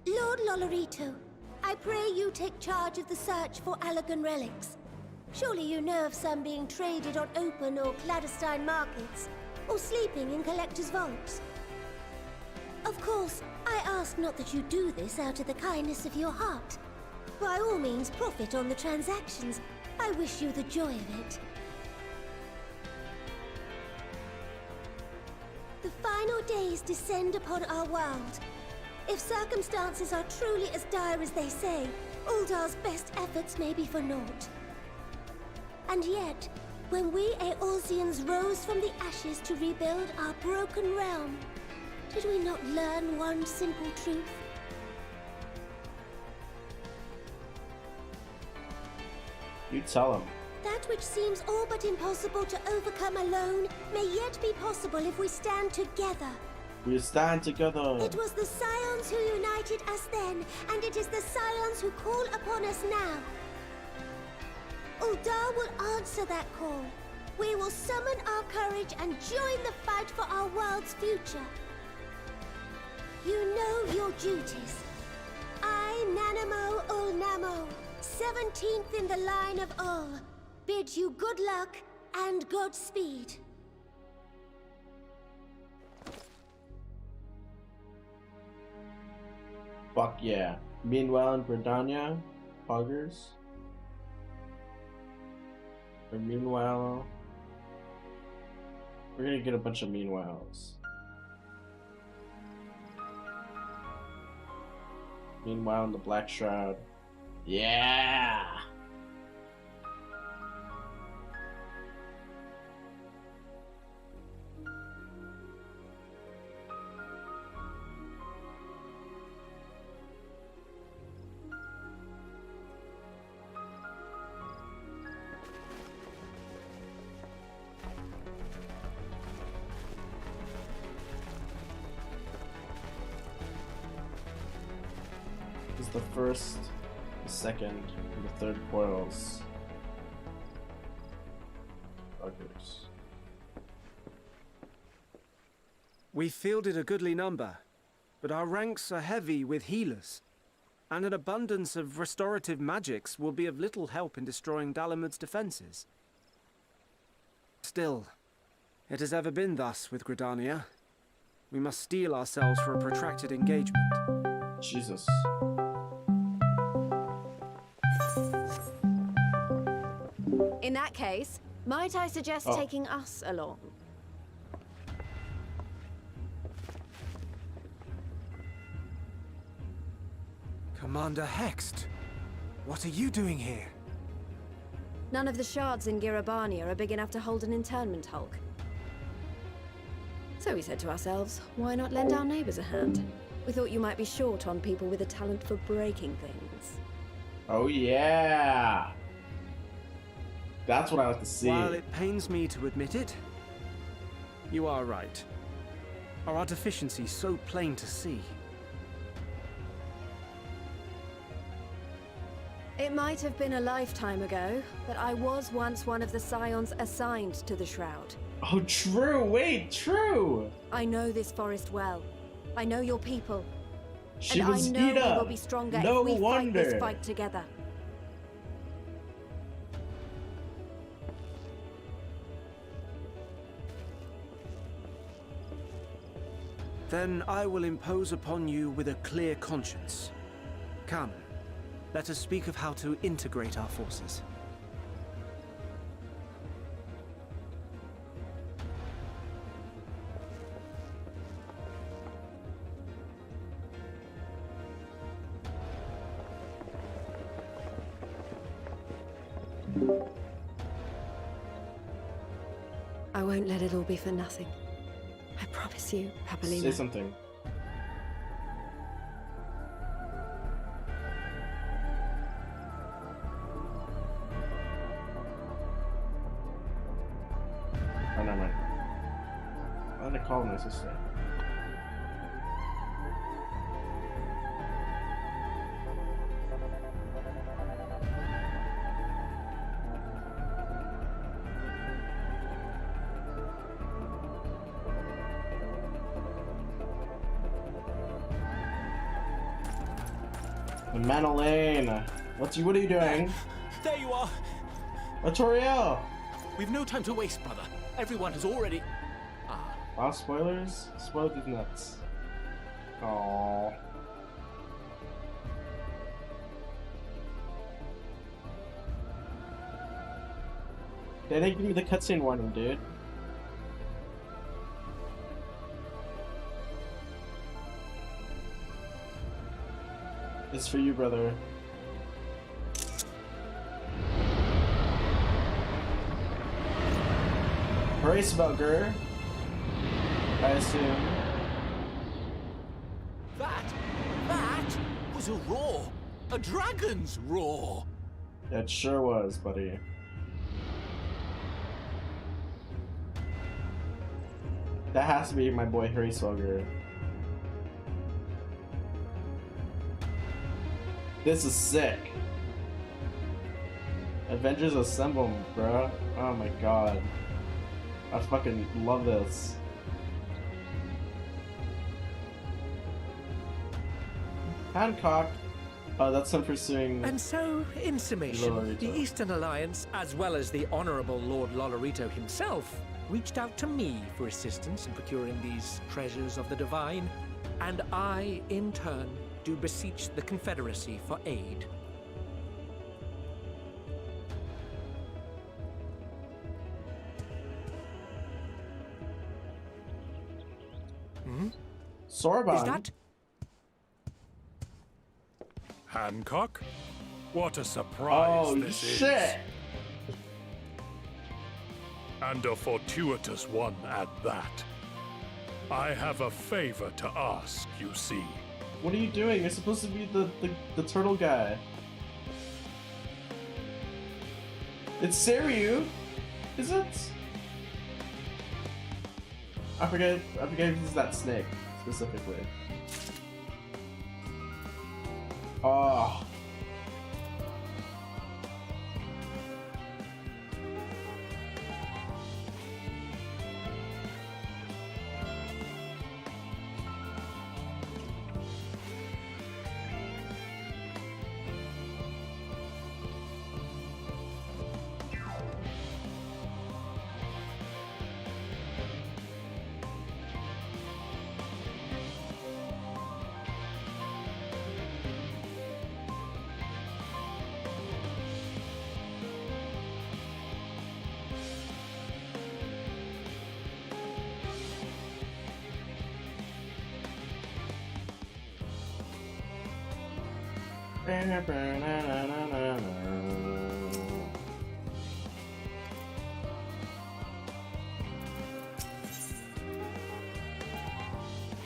Lord Lolorito, I I pray you take charge of the search for Allagan relics. Surely you know of some being traded on open or clandestine markets, or sleeping in collectors' vaults. Of course, I ask not that you do this out of the kindness of your heart. By all means, profit on the transactions. I wish you the joy of it. The final days descend upon our world. If circumstances are truly as dire as they say, Uldar's best efforts may be for naught. And yet, when we Eorzeans rose from the ashes to rebuild our broken realm, did we not learn one simple truth? You tell him. That which seems all but impossible to overcome alone may yet be possible if we stand together. We stand together. It was the Scions who united us then, and it is the Scions who call upon us now. Uldar will answer that call. We will summon our courage and join the fight for our world's future. You know your duties. I, Nanamo Ulnamo, 17th in the line of Ul, bid you good luck and Godspeed. Fuck yeah. Meanwhile in Gridania, Poggers. Or meanwhile... We're gonna get a bunch of meanwhiles. Meanwhile in the Black Shroud. Yeah! This is the first, the second, and the third coils. Buggers. We fielded a goodly number, but our ranks are heavy with healers, and an abundance of restorative magics will be of little help in destroying Dalamud's defenses. Still, it has ever been thus with Gridania. We must steel ourselves for a protracted engagement. Jesus. In that case, might I suggest taking us along? Commander Hext, what are you doing here? None of the shards in Girabania are big enough to hold an internment hulk. So we said to ourselves, why not lend our neighbors a hand? We thought you might be short on people with a talent for breaking things. Oh yeah! That's what I like to see. While it pains me to admit it, you are right. Are our deficiencies so plain to see? It might have been a lifetime ago, but I was once one of the Scions assigned to the Shroud. Oh, true! Wait, true! I know this forest well. I know your people. She and was I know Ida. we will be stronger No if we wonder. fight this fight together. Then I will impose upon you with a clear conscience. Come, let us speak of how to integrate our forces. I won't let it all be for nothing. I promise you, Papalina. Say something. Oh, never mind. Why did I call my sister? Manolane, what are you doing? There you are. Artoriel! We've no time to waste, brother. Everyone has already... Wow, spoilers? Spoiled these nuts. Aww. They didn't give me the cutscene warning, dude. It's for you, brother. Hooray, Smoker! I assume. That was a roar. A dragon's roar. It sure was, buddy. That has to be my boy Harry Swogger. This is sick. Avengers Assemble, bro. Oh my god. I fucking love this. Hancock. Oh, that's him pursuing. And so, in summation, Lolorito. the Eastern Alliance, as well as the Honorable Lord Lolorito himself, reached out to me for assistance in procuring these treasures of the divine, and I, in turn, do beseech the Confederacy for aid. Sorbonne. Is that... Hancock? What a surprise this shit. is. And a fortuitous one at that. I have a favor to ask, you see. What are you doing? You're supposed to be the turtle guy. It's Seiryu, is it? I forget if it's that snake specifically. Oh.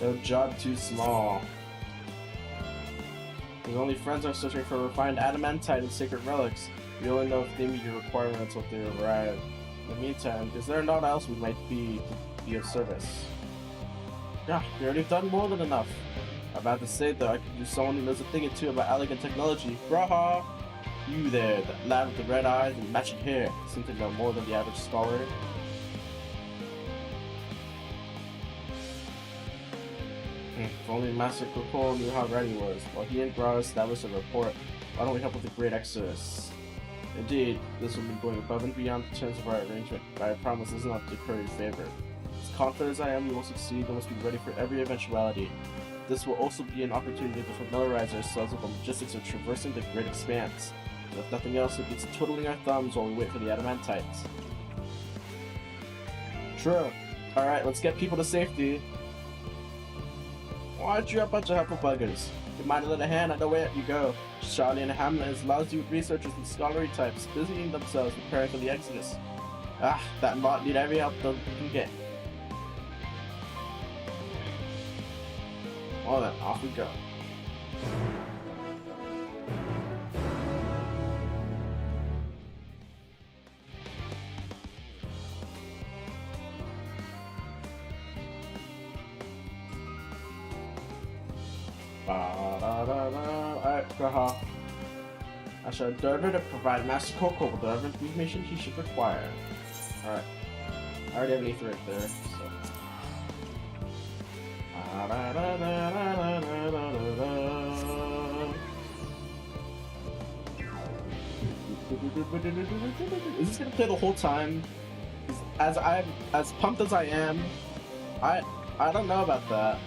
No job too small. His only friends are searching for refined adamantite and sacred relics. We only know if they meet your requirements when they arrive. In the meantime, is there not else we might be to be of service? Yeah, we already done more than enough. I'm about to say though, I could use someone who knows a thing or two about elegant technology. Braha! You there, that lad with the red eyes and matching hair, seem to know more than the average scholar. If only Master Kokoro knew how right he was. While he and Grau established a rapport, why don't we help with the great exodus? Indeed, this will be going above and beyond the terms of our arrangement, but I promise this is not to curry favor. As confident as I am we will succeed, we must be ready for every eventuality. This will also be an opportunity to familiarize ourselves with the logistics of traversing the great expanse. And if nothing else, it beats twiddling our thumbs while we wait for the adamantites. True. Alright, let's get people to safety. Why aren't you a bunch of helpful buggers? You might lend a hand, I know where you go. Charlie and Hamlet is lousy with researchers and scholarly types, busying themselves preparing for the exodus. Ah, that lot need every help they can get. Well then, off we go. Alright, Graha. I shall endeavor to provide Master Coco with whatever information he should require. Alright. I already have an ether right there, so. Is this gonna play the whole time? As pumped as I am, I don't know about that.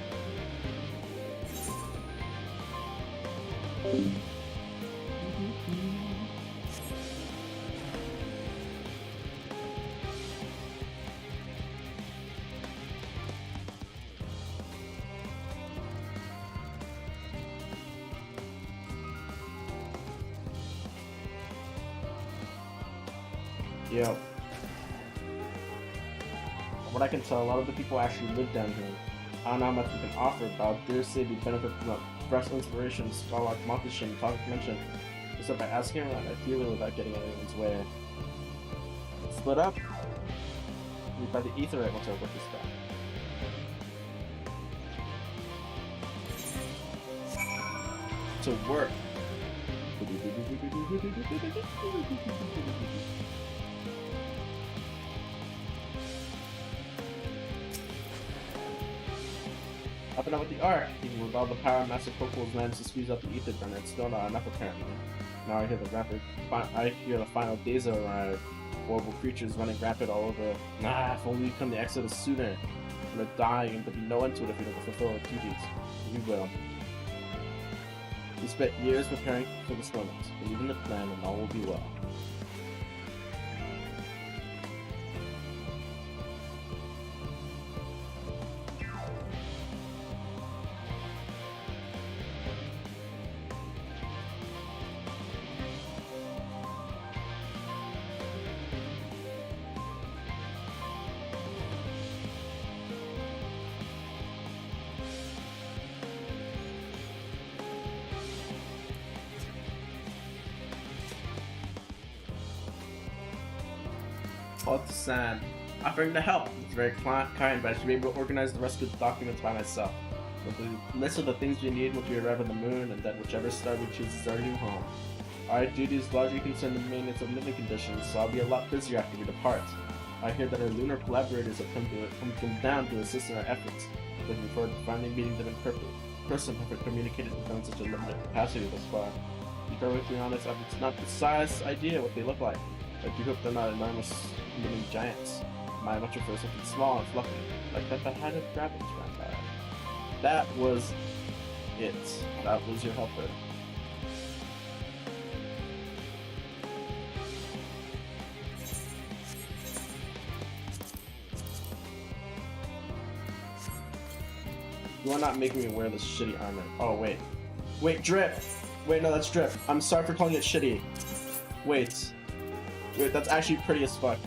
Yo. From what I can tell, a lot of the people actually live down here. I don't know how much we can offer, but I dare say we benefit from a fresh inspiration, scholar competition, topic mentioned. Except by asking around, ideally without getting in anyone's way. Split up. We buy the etherite once our work is done. To work. Up and up with the art. Even with all the power Master Pokel's managed to squeeze out the ether burner, it's still not enough apparently. Now I hear the final days have arrived. Horrible creatures running rapid all over. Nah, if only we come the exodus sooner. We're gonna die and there'll be no end to it if we don't fulfill our duties. We will. We spent years preparing for this moment. Believe in the plan and all will be well. To San, offering to help. It's very kind, but I should be able to organize the rest of the documents by myself. With the list of the things we need once we arrive on the moon, and then whichever star we choose is our new home. Our duties largely concern the maintenance of living conditions, so I'll be a lot busier after we depart. I hear that our lunar collaborators have come down to assist in our efforts. Looking forward to finally meeting them in person, having communicated with them in such a limited capacity thus far. To be perfectly honest, I've not the slightest idea what they look like. I do hope they're not enormous living giants. I much prefer something small and fluffy, like that had a rabbit ran by. That was it. That was your helper. You are not making me wear this shitty armor. Oh, wait. Wait, Drip! Wait, no, that's Drip. I'm sorry for calling it shitty. Wait. Wait, that's actually pretty as fuck.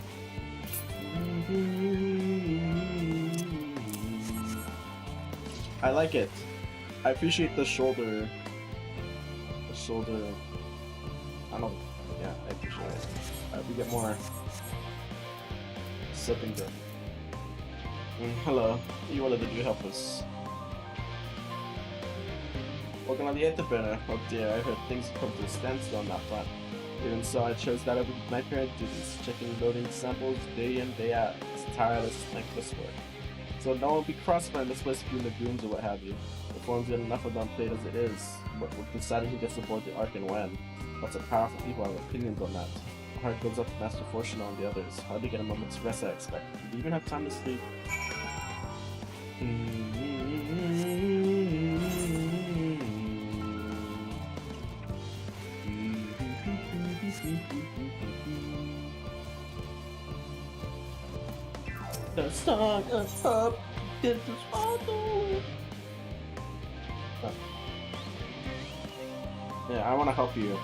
I like it. I appreciate the shoulder. The shoulder. I don't. Yeah, I appreciate it. We get more. Sipping good. Hello. You wanted to do help us. Working on the Etherburner. Oh dear, I heard things come to a standstill on that front. Even so, I chose that over my current duties, checking and loading samples day in, day out. It's tireless, thankless work. So no one will be crossed by misplaced lagoons or what have you. The form's got enough of them played as it is, but we're deciding who gets aboard the Ark and when. Lots of powerful people have opinions on that. My heart goes up to Master Fortune and the others. Hardly get a moment's rest, I expect. Do you even have time to sleep? The song of up, this is all the Yeah, I want to help you.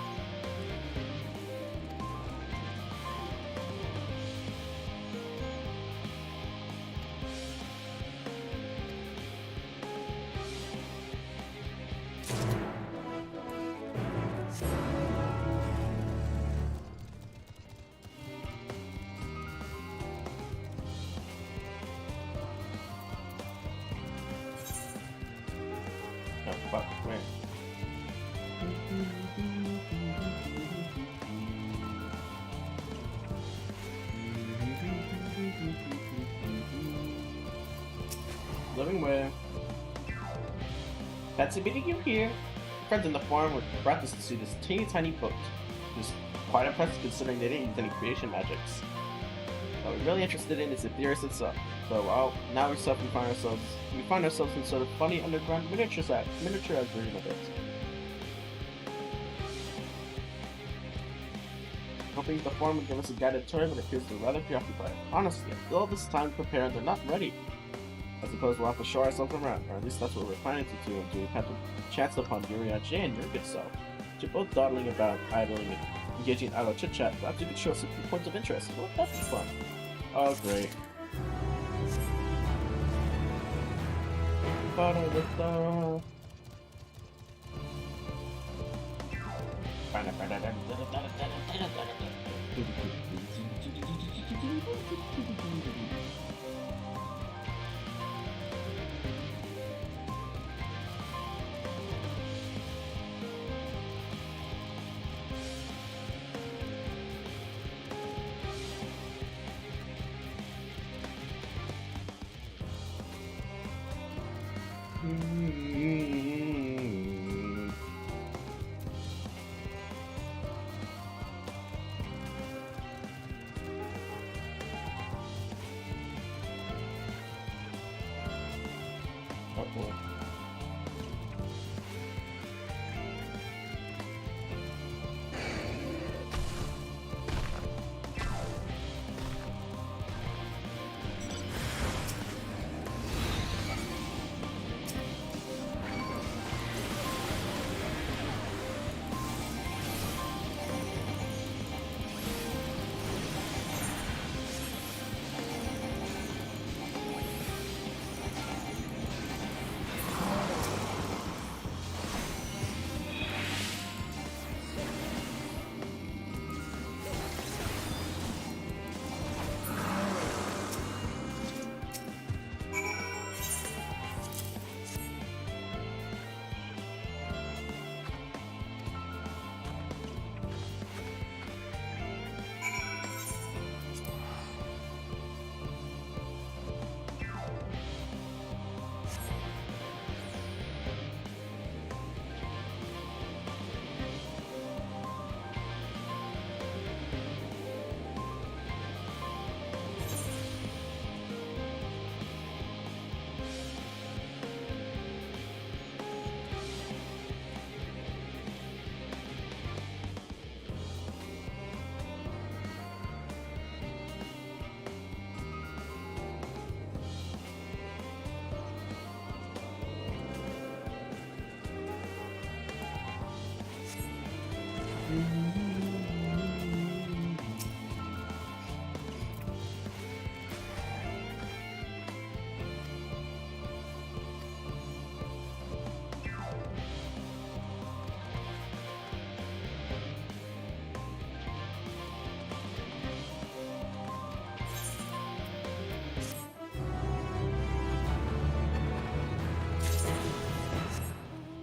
Living way. Fancy meeting you here. Friends in the farm were brought us to see this teeny tiny boat. is quite impressive considering they didn't use any creation magics. What we're really interested in is the Theorist itself. So, well, now we find ourselves in sort of funny underground miniaturized version of it. Hoping the forum would give us a guided tour, but it appears they're rather preoccupied. Honestly, after all this time to prepare and they're not ready. I suppose we'll have to show ourselves around, or at least that's what we're planning to do until we've had a chance upon Urianger and your good self. You're both dawdling about, idling, and engaging in idle chit-chat, perhaps you could show us a few points of interest. Well, that'd be fun. Oh, great.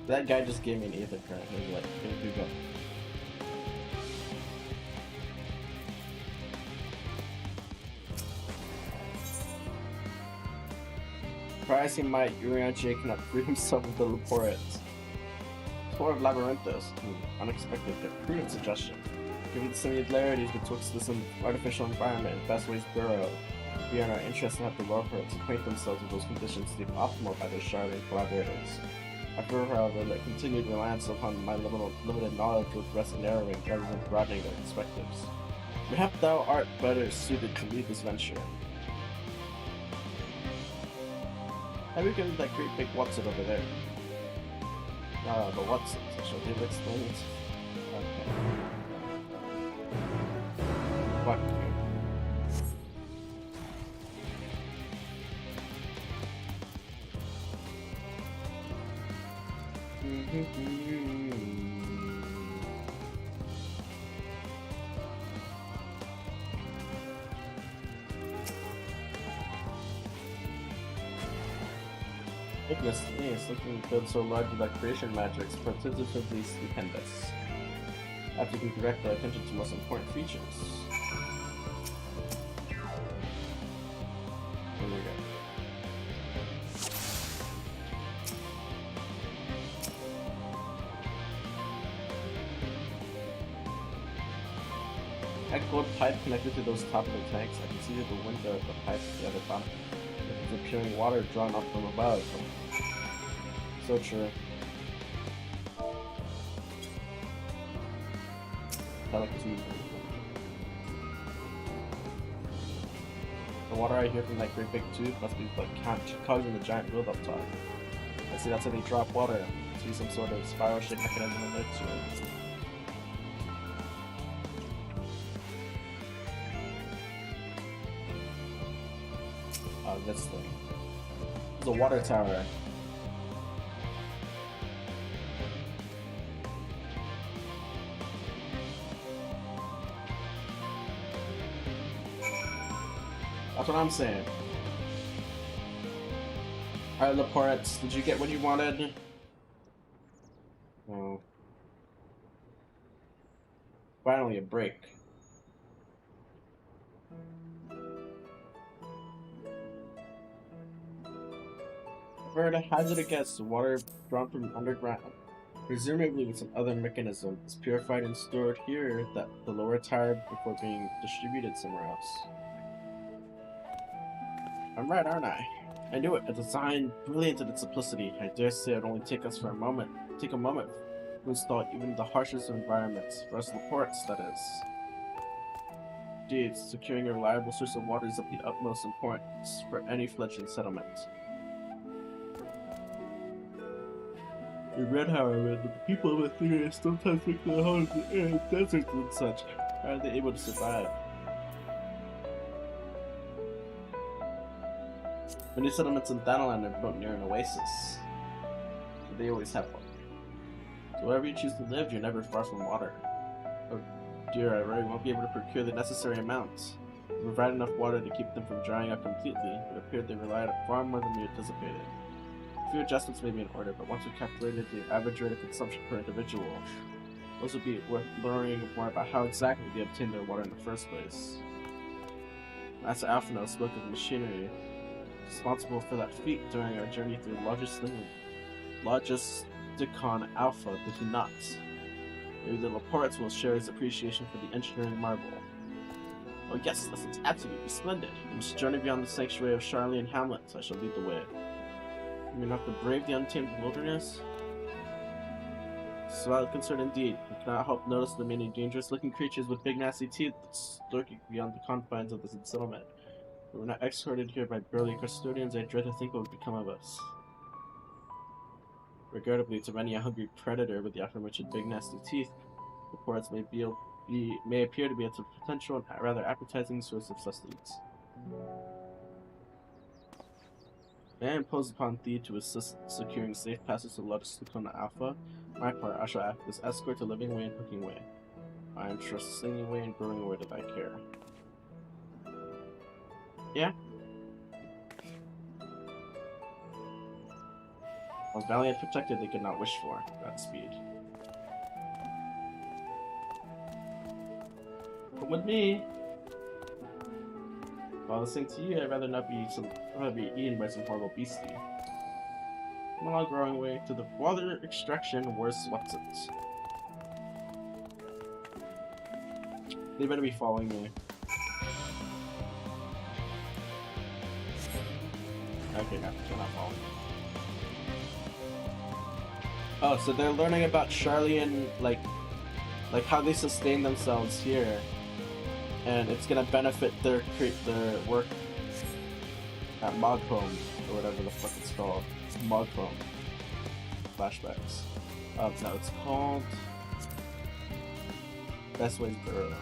That guy just gave me an ether current. He was like, here we go. Surprising my Urianger cannot free himself of the Laborate. Tour of Labyrinthos. Unexpected but prudent suggestion. Given the similarities betwixt this artificial environment and Bestway's burrow, we are in our interest to have the Labyrinths acquaint themselves with those conditions deemed optimal by their Charlatan collaborators. I fear, however, that continued reliance upon my limited knowledge would rest narrowing rather than broadening their perspectives. Mayhap thou art better suited to lead this venture. Have you given that great big what's-it over there? The what's-it? Shall we explain it? Okay. What? Goodness me, it's looking to build so large that creation magics particularly stupendous. After we direct our attention to most important features. Here we go. a gold pipe connected to those top of the tanks. I can see the window of the pipe at the other bottom. It's appearing water drawn up from above. So true. The water I hear from that great big tube must be like causing the giant build up top. I see that's how they drop water. I see some sort of spiral shaped mechanism in there too. This thing. It's a water tower. That's what I'm saying. Alright, Laporte, did you get what you wanted? No. Finally, a break. I've hazard against water drawn from underground, presumably with some other mechanism, is purified and stored here that the lower tire before being distributed somewhere else. I'm right, aren't I? I knew it. A design brilliant in its simplicity. I dare say it'd only take a moment to install even the harshest of environments, for us Laportes, that is. Indeed, securing a reliable source of water is of the utmost importance for any fledgling settlement. We read, however, that the people of Etheria sometimes make their homes in arid deserts and such. How are they able to survive? Many settlements in Thanalan are built near an oasis. So they always have one. So wherever you choose to live, you're never far from water. Oh dear, I really won't be able to procure the necessary amounts. To provide enough water to keep them from drying up completely, it appeared they relied on far more than we anticipated. A few adjustments may be in order, but once we calculated the average rate of consumption per individual, those would be worth learning more about how exactly they obtained their water in the first place. Master Alphino spoke of machinery responsible for that feat during our journey through Logisticon Alpha, did he not? Maybe the Laportes will share his appreciation for the engineering marvel. Oh yes, this is absolutely splendid. We must journey beyond the sanctuary of Charlie and Hamlet. I shall lead the way. You mean not to brave the untamed wilderness? So out of concern indeed. I cannot help notice the many dangerous-looking creatures with big nasty teeth lurking beyond the confines of this settlement. If we were not escorted here by burly custodians, I dread to think what would become of us. Regrettably, to many a hungry predator with the aforementioned big nasty teeth, the ports may appear to be a potential and rather appetizing source of sustenance. May I impose upon thee to assist in securing safe passage to Logisticon Alpha? For my part, I shall act as escort to living way and cooking way. I am sure slinging way and brewing way to thy care. Yeah? Most valiant protector they could not wish for. Godspeed. Come with me. While listening to you, I'd rather not be eaten by some horrible beastie. Come along, growing way to the water extraction. Where's what's it? They better be following me. Okay, no, they're not following me. Oh, so they're learning about Charlie and like how they sustain themselves here, and it's gonna benefit their work at Mogchrome or whatever the fuck it's called. Mogchrome flashbacks. No, it's called Best Ways Burrow.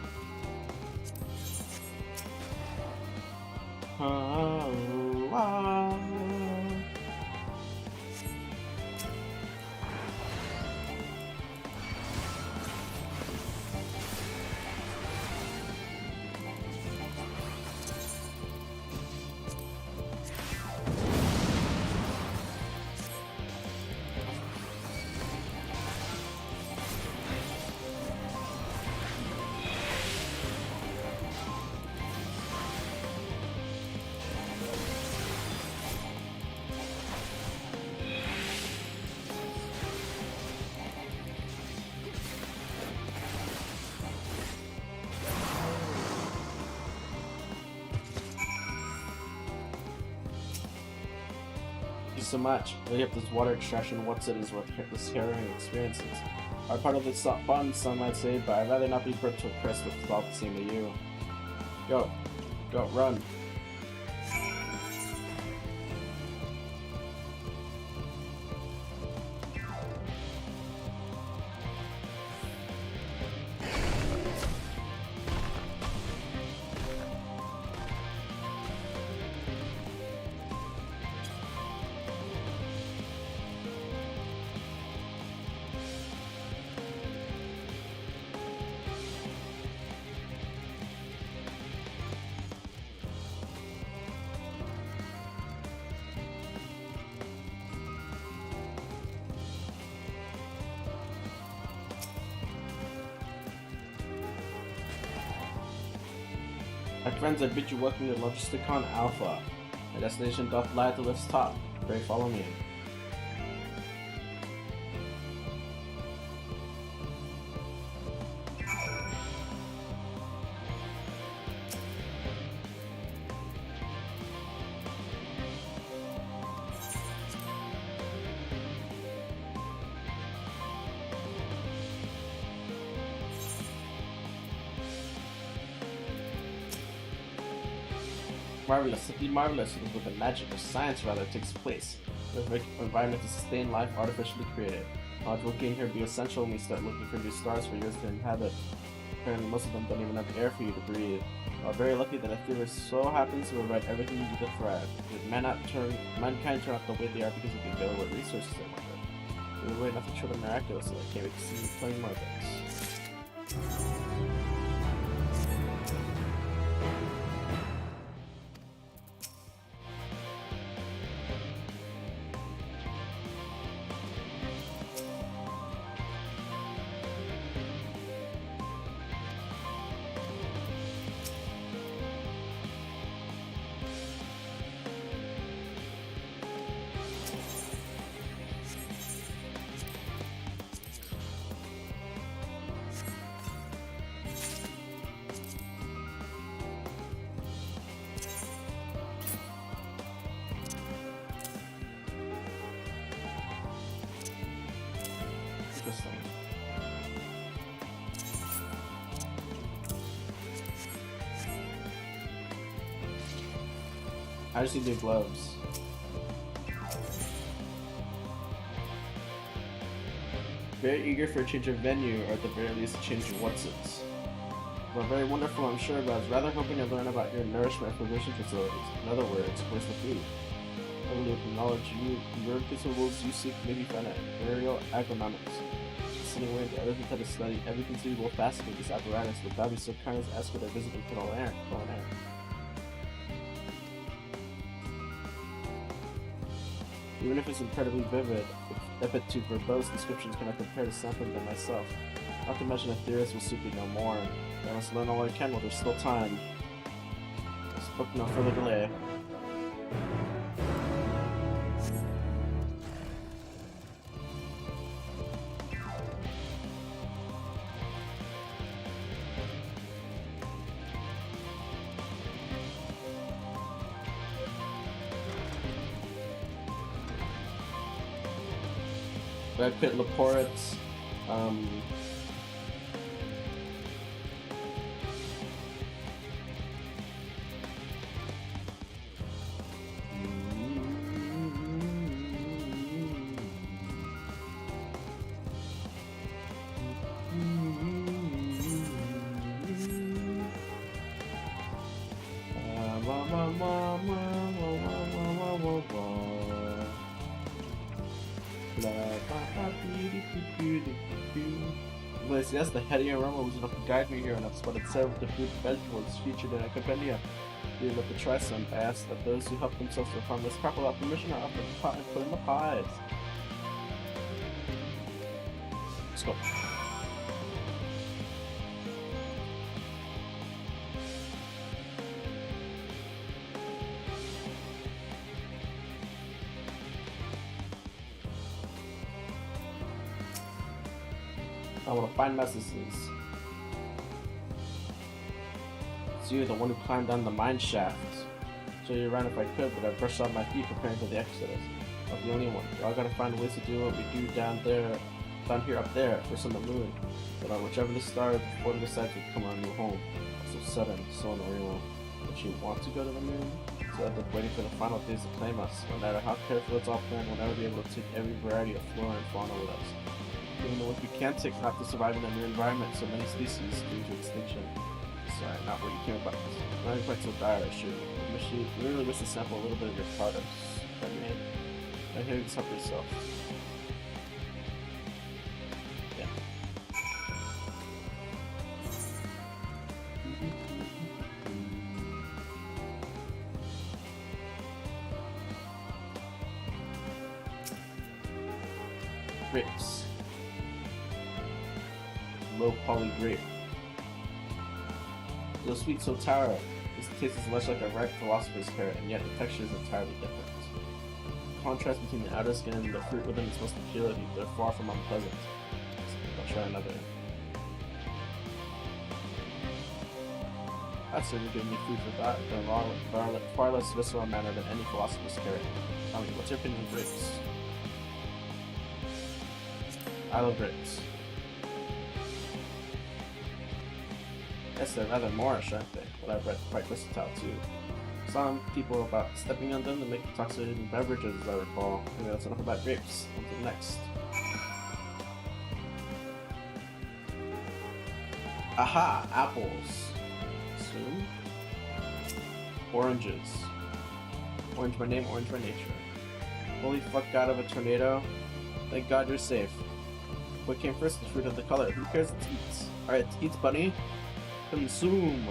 so much. Really hope this water extraction what's it is worth this harrowing experiences. Are part of this fun, some might say, but I'd rather not be burnt to a crisp with all the same to you. Go. Go, run. My friends, I bid you welcome to Logisticon Alpha. My destination doth lie at the lift's top. Pray follow me. Marvelous, simply marvelous. It is where the magic of science rather takes place. The perfect environment to sustain life artificially created. Knowledge will gain here be essential when we start looking for new stars for yours to inhabit. Apparently most of them don't even have air for you to breathe. We're very lucky that Aetherius so happens to provide everything you need to thrive. Did mankind turn out the way they are because of the available resources they wonder? They were way nothing short of miraculous, so I can't wait to see you playing more of this. I just need new gloves. Very eager for a change of venue, or at the very least a change of what's-its. Well, very wonderful, I'm sure, but I was rather hoping to learn about your nourishment and provision facilities. In other words, where's the food? I will acknowledge your consumables you seek may be found at aerial agronomics. Sitting away the others had to study every conceivable facet of this apparatus, would thou be so kind as ask for their visit in Colonel Air. Even if it's incredibly vivid, epithet to verbose descriptions cannot compare to something than myself. Not to mention Aetherius will suit me no more. I must learn all I can while there's still time. I spoke no further delay. Red Pit Laporte, yes, the heady aroma was enough to guide me here, and I've spotted several of the fruit and vegetables featured in a compendium. We would love to try some. I asked that those who help themselves to a harmless crop without permission are offered the pot and put in the pies. Let's go. I want to find messages. It's you, the one who climbed down the mine shaft. Show you around if I could, but I brushed off my feet preparing for the exodus. not the only one. We all gotta find ways to do what we do down here up there, first on the moon. But on whichever the star before we decide to become our new home. So sudden, so unreal. But you want to go to the moon? So end up waiting for the final days to claim us. No matter how careful it's all planned, we'll never be able to take every variety of flora and fauna with us. Even the ones we can take have to survive in a new environment, so many species due to extinction. Sorry, not what you care about. Not quite so dire, I assure you. We really wish to sample a little bit of your products. I mean, I hear you help yourself. Yeah. Grapes. Low poly grape. So sweet, so taro. This tastes as much like a ripe philosopher's carrot, and yet the texture is entirely different. The contrast between the outer skin and the fruit within its most peculiarity, they're far from unpleasant. I'll try another. That certainly gave me food for thought in a far less visceral manner than any philosopher's carrot. Tell me, what's your opinion of grapes? I love grapes. Yes, they're rather moorish, aren't they? But I've read quite versatile too. Some people about stepping on them to make intoxicating beverages, as I recall. Maybe that's enough about grapes. On to the next. Aha! Apples. Soon. Oranges. Orange by name, orange by nature. Holy fuck, god of a tornado. Thank god you're safe. What came first? The fruit of the color. Who cares? It eats. Alright, it eats, bunny. Consume.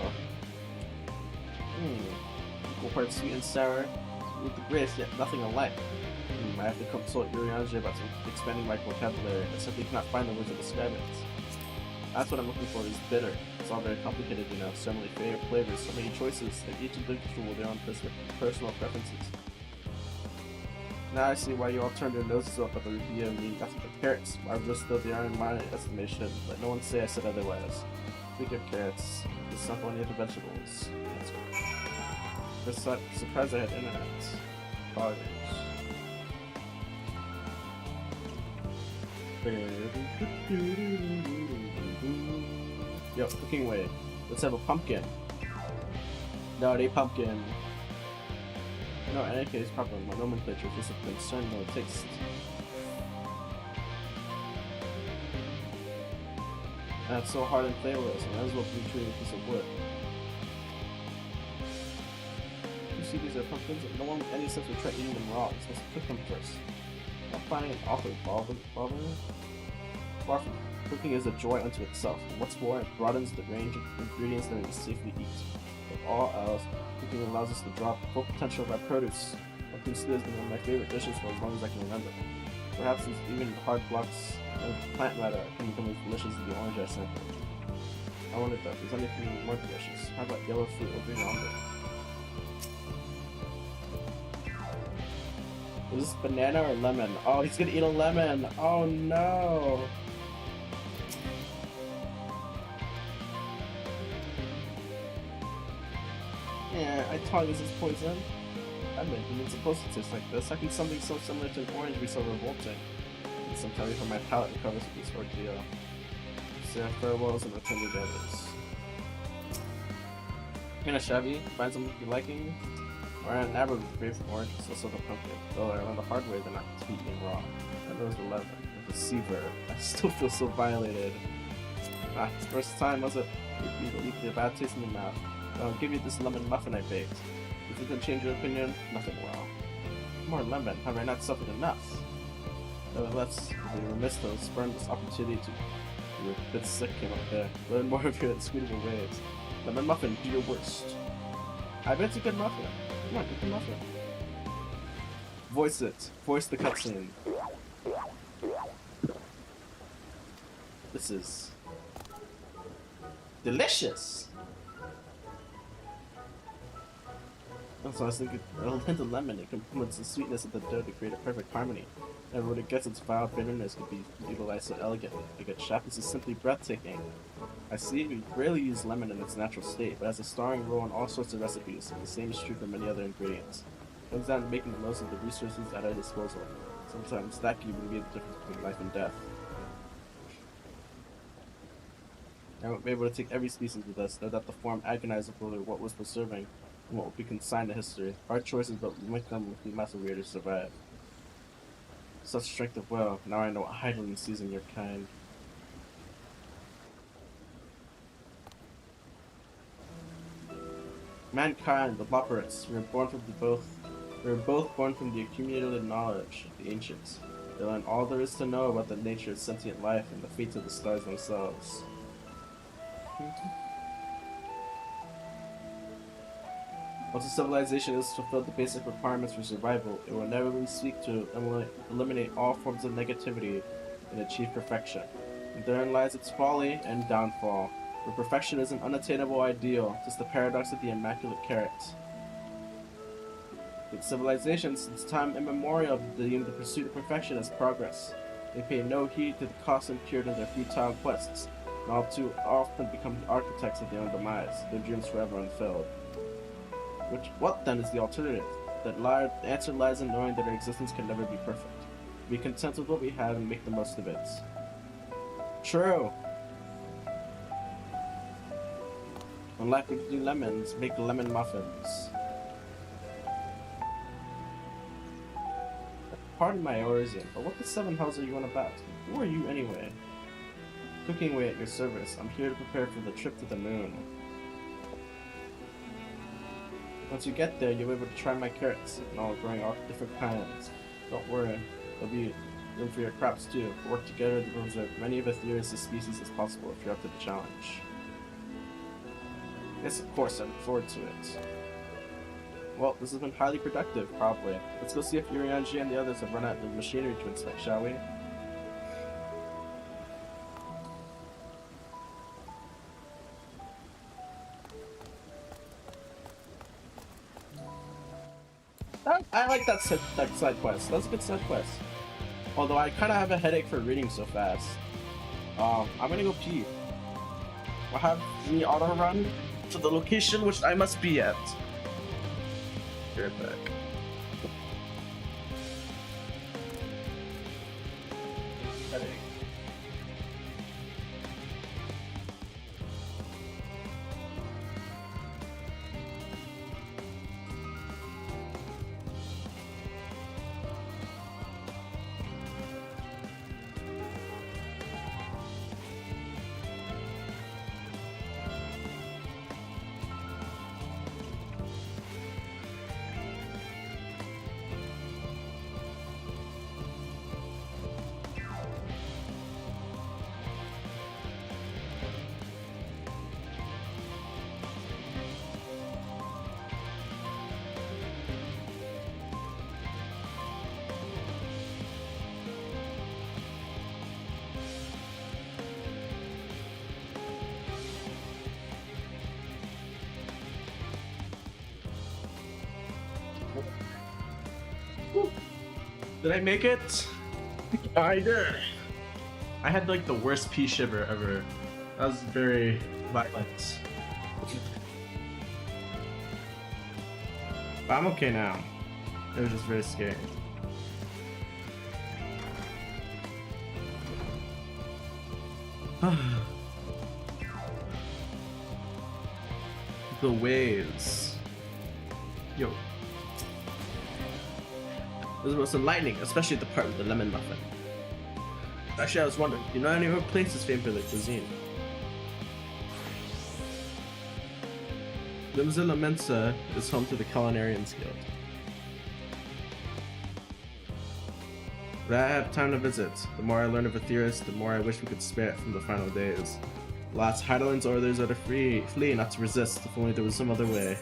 Equal parts sweet and sour. With the grapes, yet nothing alike. I have to consult Urianji about expanding my vocabulary. I simply cannot find the words to describe it. That's what I'm looking for, is bitter. It's all very complicated, you know. So many flavors, so many choices, and each individual with their own personal preferences. Now I see why you all turned your noses up at the review of me after the carrots. Marvelous though they are in my estimation. Let no one say I said otherwise. Speaking of carrots, just sample any of the vegetables. That's good. Surprised I had internet. Apologies. Yo, cooking way. Let's have a pumpkin. No, a pumpkin. No, in any case, proper nomenclature is a concern, no taste. And it's so hard and flavorless, and might as well be treated a piece of wood. You see, these are pumpkins, and no one with any sense would try eating them raw. You're supposed to cook them first. I'm finding it awfully bothering. Far from cooking is a joy unto itself, and what's more, it broadens the range of ingredients that we can safely eat. Of all else, cooking allows us to draw the full potential of our produce. Pumpkin stew has been one of my favorite dishes for as long as I can remember. Perhaps since even hard blocks of plant matter can become as delicious as the orange I sent. I wonder though, if there's anything more delicious. How about yellow fruit over yonder? Is this banana or lemon? Oh, he's gonna eat a lemon! Oh no! Yeah, I taught this is poison. I meant it's supposed to taste like this. How can something so similar to an orange be so revolting? And sometimes from my palate recovers with this ordeal. Say our farewells and return to the others. In a Chevy, find something you're liking? Or an average brave orange is also the pumpkin. Though I learned the hard way, they're not to be eaten raw. And there was the lemon, the deceiver. I still feel so violated. Ah, it's the first time, was it? You leave the bad taste in your mouth. I'll give you this lemon muffin I baked. If it can change your opinion, nothing will. More lemon, have I not suffered enough? Nevertheless, the remiss to spurn this opportunity to... You're a bit sick came up there. Learn more of your inscrutable ways. Lemon muffin, do your worst. I bet it's a good muffin. Come on, get the muffin. Voice it. Voice the cutscene. This is... delicious! Also, I was thinking, a hint of lemon, it complements the sweetness of the dough to create a perfect harmony. And when it gets its vile bitterness, could be utilized so elegantly. A good chef, this is simply breathtaking. I see we rarely use lemon in its natural state, but as a starring role in all sorts of recipes, and the same is true for many other ingredients. comes down to making the most of the resources at our disposal. Sometimes that can even be the difference between life and death. I won't be able to take every species with us, know that the form agonizes over what was preserving and what will be consigned to history. Our choices, but we make them with the massive way to survive. Such strength of will, now I know what Heidelin sees in your kind. Mankind, the Lopperites, we were both born from the accumulated knowledge of the ancients. They learn all there is to know about the nature of sentient life and the fates of the stars themselves. Once a civilization has fulfilled the basic requirements for survival, it will inevitably seek to eliminate all forms of negativity and achieve perfection. And therein lies its folly and downfall, where perfection is an unattainable ideal, just the paradox of the immaculate carrot. With civilizations, since time immemorial, deem the pursuit of perfection as progress. They pay no heed to the cost incurred in their futile quests, and all too often become the architects of their own demise, their dreams forever unfulfilled. What then is the alternative? The answer lies in knowing that our existence can never be perfect. Be content with what we have and make the most of it. True! Unlike the lemons, make lemon muffins. Pardon my origin, but what the seven hells are you on about? Who are you anyway? Cooking away at your service, I'm here to prepare for the trip to the moon. Once you get there, you'll be able to try my carrots, and all growing all different kinds. Don't worry, there'll be room for your crops too. We'll work together to preserve many of Aetherius' species as possible if you're up to the challenge. Yes, of course, I look forward to it. Well, this has been highly productive, probably. Let's go see if Urianji and the others have run out of machinery to inspect, shall we? I like that side quest. That's a good side quest. Although I kind of have a headache for reading so fast. I'm gonna go pee. I'll have the auto run to the location which I must be at. Be right back. Headache. Did I make it? I did. I had like the worst pee shiver ever. That was very violent. But I'm okay now. It was just very scary. The waves. Yo. It was most enlightening, especially the part with the lemon muffin. Actually, I was wondering, do you know any other places famous for their cuisine? Limzilla Mensa is home to the Culinarians Guild. But I have time to visit. The more I learn of Aetherius, the more I wish we could spare it from the final days. Alas, Heidelin's orders are to flee, not to resist, if only there was some other way.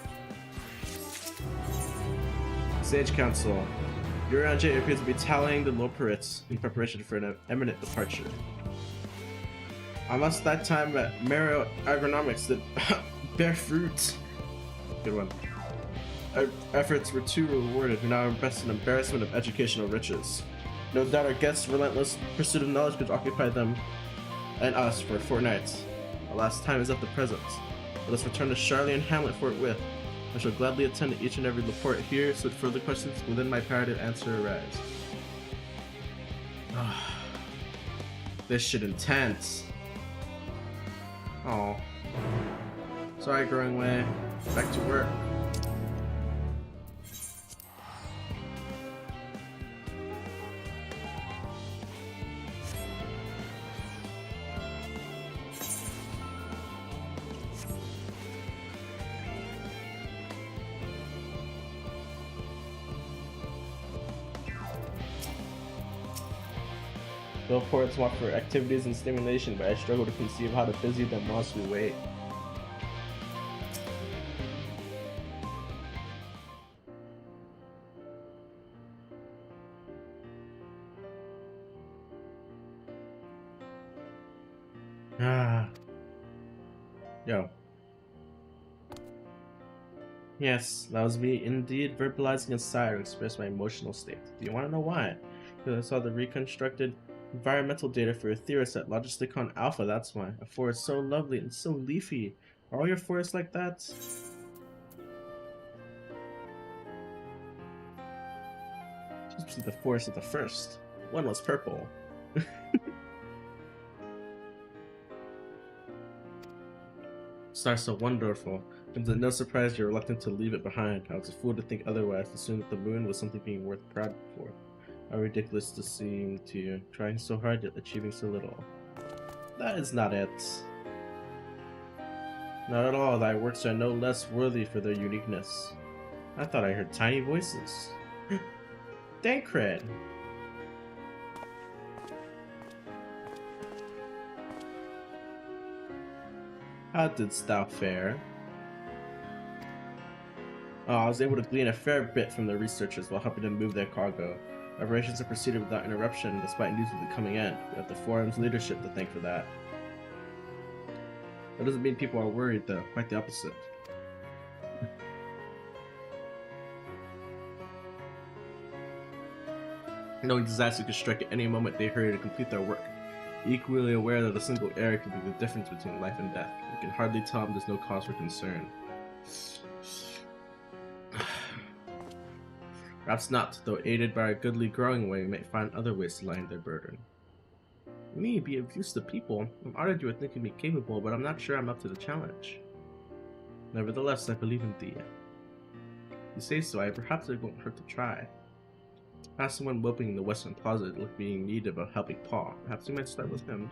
Sage Council. Urianji appears to be tallying the Lopperites in preparation for an imminent departure. I must that time at Mero Agronomics that bear fruit. Good one. Our efforts were too rewarded. We now invest in embarrassment of educational riches. No doubt our guests' relentless pursuit of knowledge could occupy them and us for a fortnight. Alas, time is of the present. Let us return to Charlie and Hamlet forthwith. I shall gladly attend to each and every report here, so further questions within my power to answer arise. This shit intense. Oh. Sorry, growing way. Back to work. The reports want for activities and stimulation, but I struggle to conceive how to busy them whilst we wait. Yo. Yes, that was me indeed verbalizing a sigh to express my emotional state. Do you want to know why? Because I saw the reconstructed environmental data for a theorist at Logisticon Alpha, that's why. A forest so lovely and so leafy. Are all your forests like that? Just see the forest of the first. One was purple. Stars so wonderful. It was no surprise you're reluctant to leave it behind. I was a fool to think otherwise, assuming that the moon was something being worth proud for. How ridiculous to seem to you, trying so hard yet achieving so little. That is not it. Not at all, thy works are no less worthy for their uniqueness. I thought I heard tiny voices. Dankred! How didst thou fare? Oh, I was able to glean a fair bit from the researchers while helping them move their cargo. Operations have proceeded without interruption, despite news of the coming end. We have the forum's leadership to thank for that. That doesn't mean people are worried, though. Quite the opposite. Knowing disaster could strike at any moment, they hurry to complete their work. Equally aware that a single error could be the difference between life and death. You can hardly tell them there's no cause for concern. Perhaps not, though aided by a goodly growing way, we might find other ways to lighten their burden. Me, be of use to people. I'm honored you are thinking me capable, but I'm not sure I'm up to the challenge. Nevertheless, I believe in thee. You say so, perhaps it won't hurt to try. Past someone moping in the western closet looked being in need of a helping paw. Perhaps we might start with him.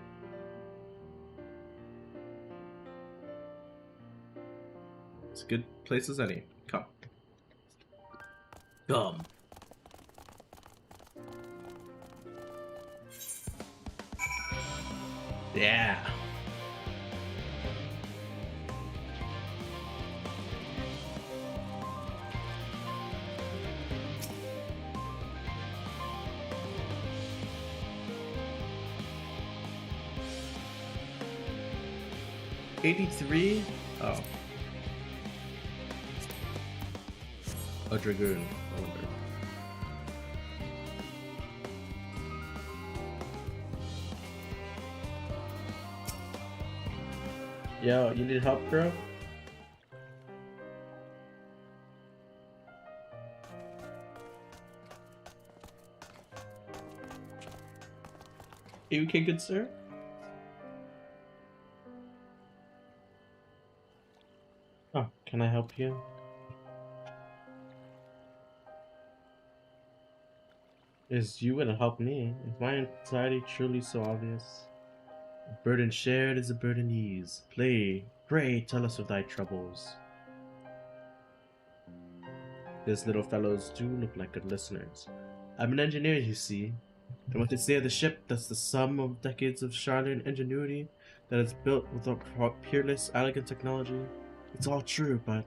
It's a good place as any. Come. Come. Yeah. $83? Oh. A dragoon, I wonder. Yo, you need help, bro? You okay, good sir? Oh, can I help you? Is you gonna help me? Is my anxiety truly so obvious? A burden shared is a burden eased. Pray, tell us of thy troubles. These little fellows do look like good listeners. I'm an engineer, you see. And what they say of the ship, that's the sum of decades of Charlian ingenuity that is built with a peerless, elegant technology. It's all true, but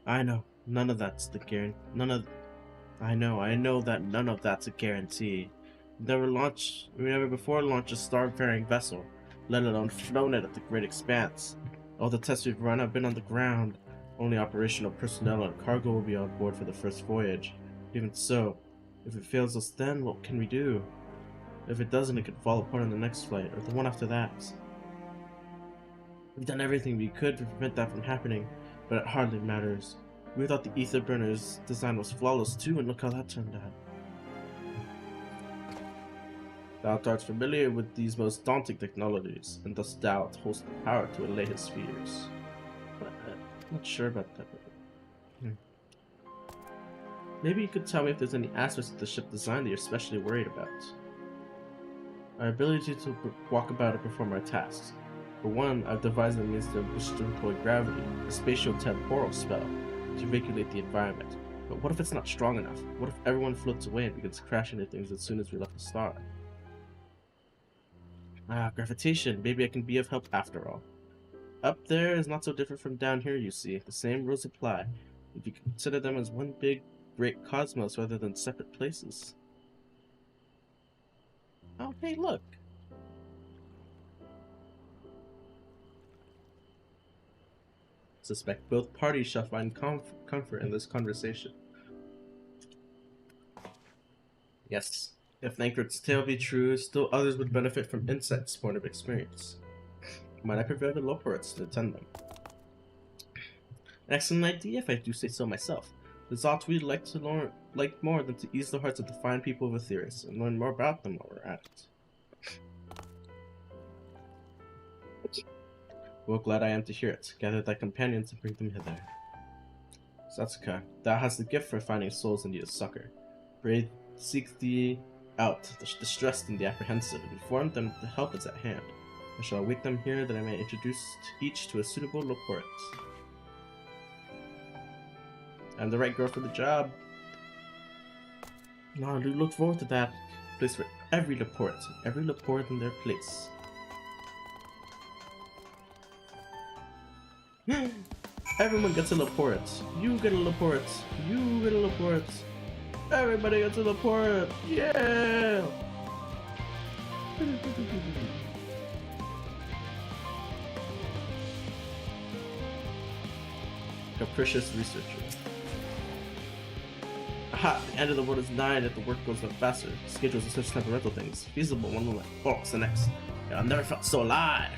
I know none of that's the guarantee. I know that none of that's a guarantee. We never before launched a starfaring vessel, let alone flown it at the great expanse. All the tests we've run have been on the ground. Only operational personnel and cargo will be on board for the first voyage. Even so, if it fails us then, what can we do? If it doesn't, it could fall apart on the next flight, or the one after that. We've done everything we could to prevent that from happening. But it hardly matters. We thought the ether burner's design was flawless too, and look how that turned out. Thou art familiar with these most daunting technologies, and thus thou holds the power to allay his fears. But I'm not sure about that. Maybe you could tell me if there's any aspects of the ship design that you're especially worried about. Our ability to walk about and perform our tasks. For one, I've devised a means to employ gravity, a spatial temporal spell, to regulate the environment. But what if it's not strong enough? What if everyone floats away and begins crashing into things as soon as we left the star? Gravitation. Maybe I can be of help after all. Up there is not so different from down here, you see. The same rules apply. If you consider them as one big, great cosmos rather than separate places. Oh, hey, look. Suspect both parties shall find comfort in this conversation. Yes, if Thancred's tale be true, still others would benefit from insight's point of experience. Might I prepare the Loporits to attend them? An excellent idea if I do say so myself. There's aught we'd like to learn, more than to ease the hearts of the fine people of Aetherius, and learn more about them while we're at it. Well, glad I am to hear it. Gather thy companions and bring them hither. Satsuka, thou hast the gift for finding souls in need of succor. Pray, seek thee out, the distressed and the apprehensive, and inform them that the help is at hand. I shall await them here that I may introduce each to a suitable Loporit. I'm the right girl for the job. No, I do look forward to that. Place for every Loporit in their place. Everyone gets a Loporit. You get a Loporit. You get a Loporit. Everybody gets a Loporit. Yeah! Capricious researcher. Aha! The end of the world is nigh, that the work goes up faster. Schedules are such temperamental things. Feasible one moment, false the next. Yeah, I've never felt so alive!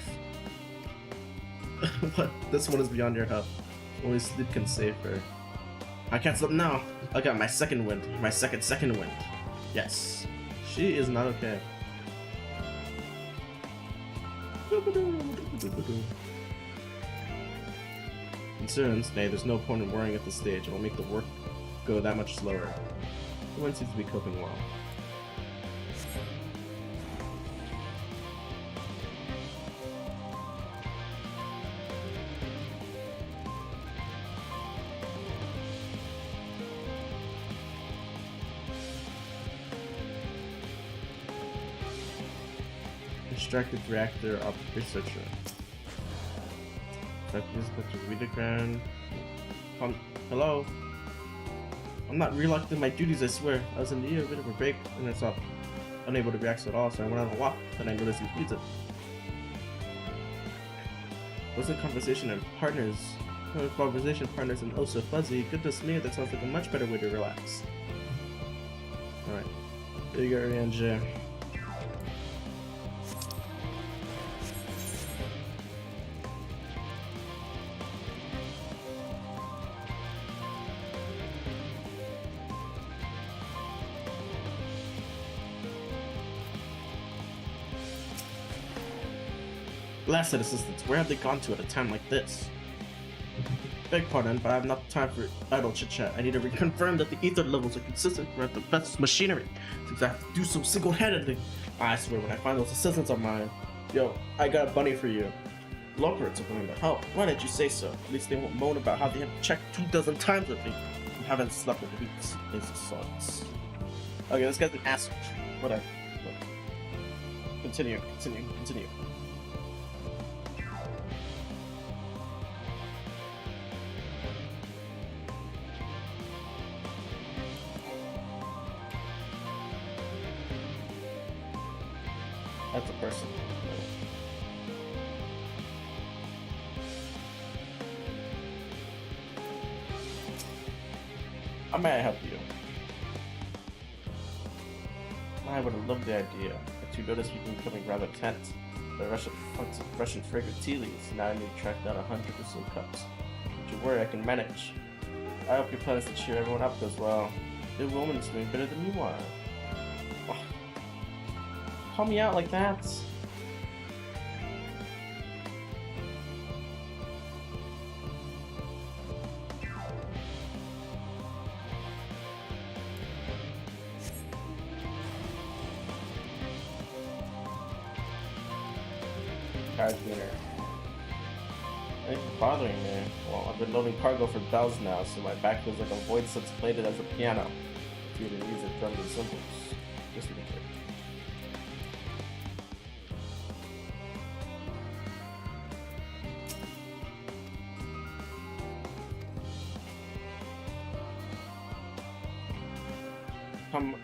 But this one is beyond your help. Only sleep can save her. I can't sleep now. I got my second wind. My second wind. Yes. She is not okay. Concerns? Nay, there's no point in worrying at this stage. It will make the work go that much slower. The wind seems to be coping well. Extracted reactor of researcher. Hello? I'm not reluctant my duties, I swear. I was in need of a bit of a break, and I saw unable to react at all, so I went on a walk, then I noticed you feeds it. Wasn't conversation partners and oh so fuzzy. Goodness me, that sounds like a much better way to relax. Alright. Here you go, Rianjay. Blasted assistants, where have they gone to at a time like this? Beg pardon, but I have not time for idle chit-chat. I need to reconfirm that the ether levels are consistent with the best machinery, since I have to do so single-handedly. I swear, when I find those assistants of mine, yo, I got a bunny for you. Loporits are willing to help. Why didn't you say so? At least they won't moan about how they have to check 24 times with me and haven't slept in weeks. It's assaults. Okay, this guy's an asshole. Whatever. Continue. That's a person. How may I help you? I would have loved the idea, but you notice you've been becoming rather tense. The Russian fragrant tea leaves. Now I need to track down 100 or so cups. Don't you worry, I can manage. I hope your plans to cheer everyone up goes well. The woman's doing better than you are. Oh. Call me out like that. Carriage meter. Anything bothering me? Well, I've been loading cargo for bells now, so my back feels like a void that's plated as a piano. Due to music, drums, and cymbals. Just to be clear.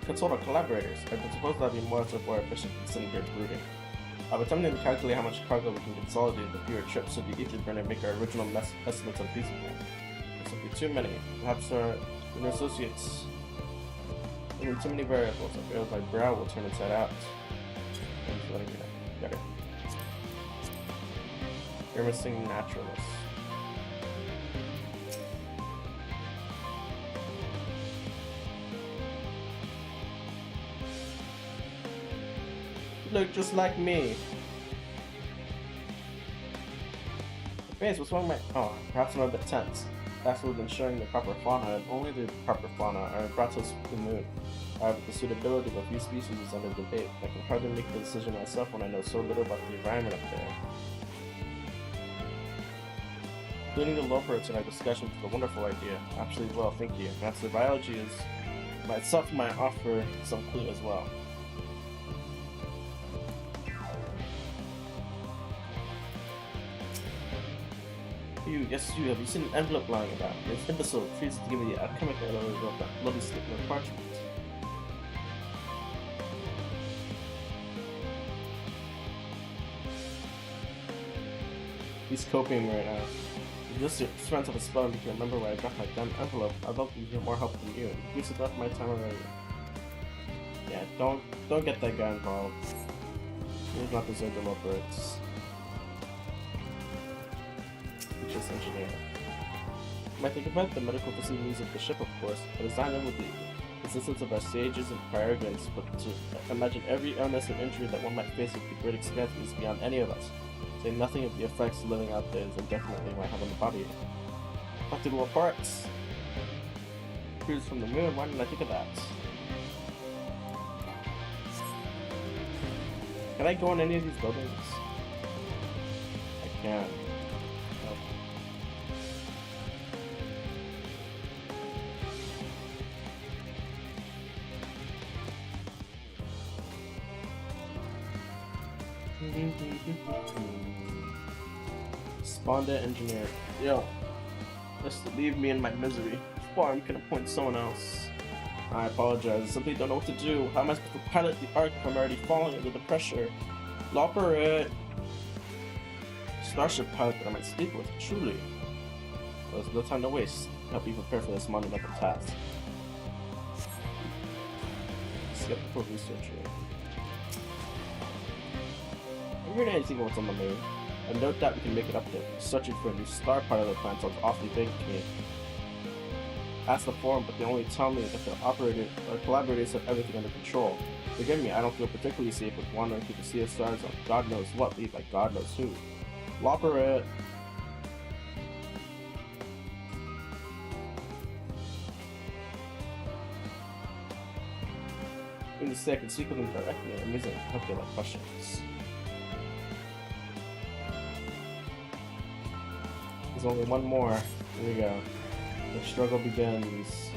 Consult our collaborators. I've been supposed to be more efficient than sitting here brooding. I've attempted to calculate how much cargo we can consolidate with fewer trips so the ether burner make our original estimates unfeasible. There's simply too many. Perhaps our inner associates. There will be too many variables. I feel my brow will turn inside out. Thanks for letting me know. Got it. You're missing naturalist. Look just like me. Face, what's wrong with my... Oh, perhaps I'm a bit tense. After we've been showing the proper fauna, and only the proper fauna, are brought to the moon. However, the suitability of a few species is under debate. I can hardly make the decision myself when I know so little about the environment up there. Including the lowperts in our discussion is a wonderful idea. Actually, well, thank you. Master Biology is... myself might offer some clue as well. Yes, you have. You seen an envelope lying about? This imbecile refuses to give me the alchemical of that bloody slip of parchment. He's coping right now. Just spent up a spell and you can remember where I dropped my damn envelope. I'd love to get more help from you. You wasted enough of my time already. Yeah, don't get that guy involved. He does not deserve the love birds. Just engineer. You might think about the medical facilities of the ship, of course, but design them with the assistance of our sages and priorgans, but to imagine every illness and injury that one might face with the great expanse is beyond any of us. Say nothing of the effects living out there is indefinitely might have on the body. Practical parts. Cruise from the moon, why didn't I think of that? Can I go in any of these buildings? I can. Respondent engineer. Yo, just leave me in my misery. Farm can appoint someone else. I apologize. I simply don't know what to do. How am I supposed to pilot the Ark if I'm already falling under the pressure? Operate. Starship pilot that I might sleep with. Truly. Well, there's no time to waste. Help you prepare for this monumental task. Skeptical researcher. Have you heard anything about what's on the moon? I note that we can make it up there. Searching for a new star pilot plan sounds awfully vague to me. Ask the forum, but they only tell me that the collaborators have everything under control. Forgive me, I don't feel particularly safe with wandering through the sea of stars on God knows what, lead by God knows who. Lopper it. In the say I can speak with them directly. Amazing. I hope they like questions. There's only one more. Here we go. The struggle begins.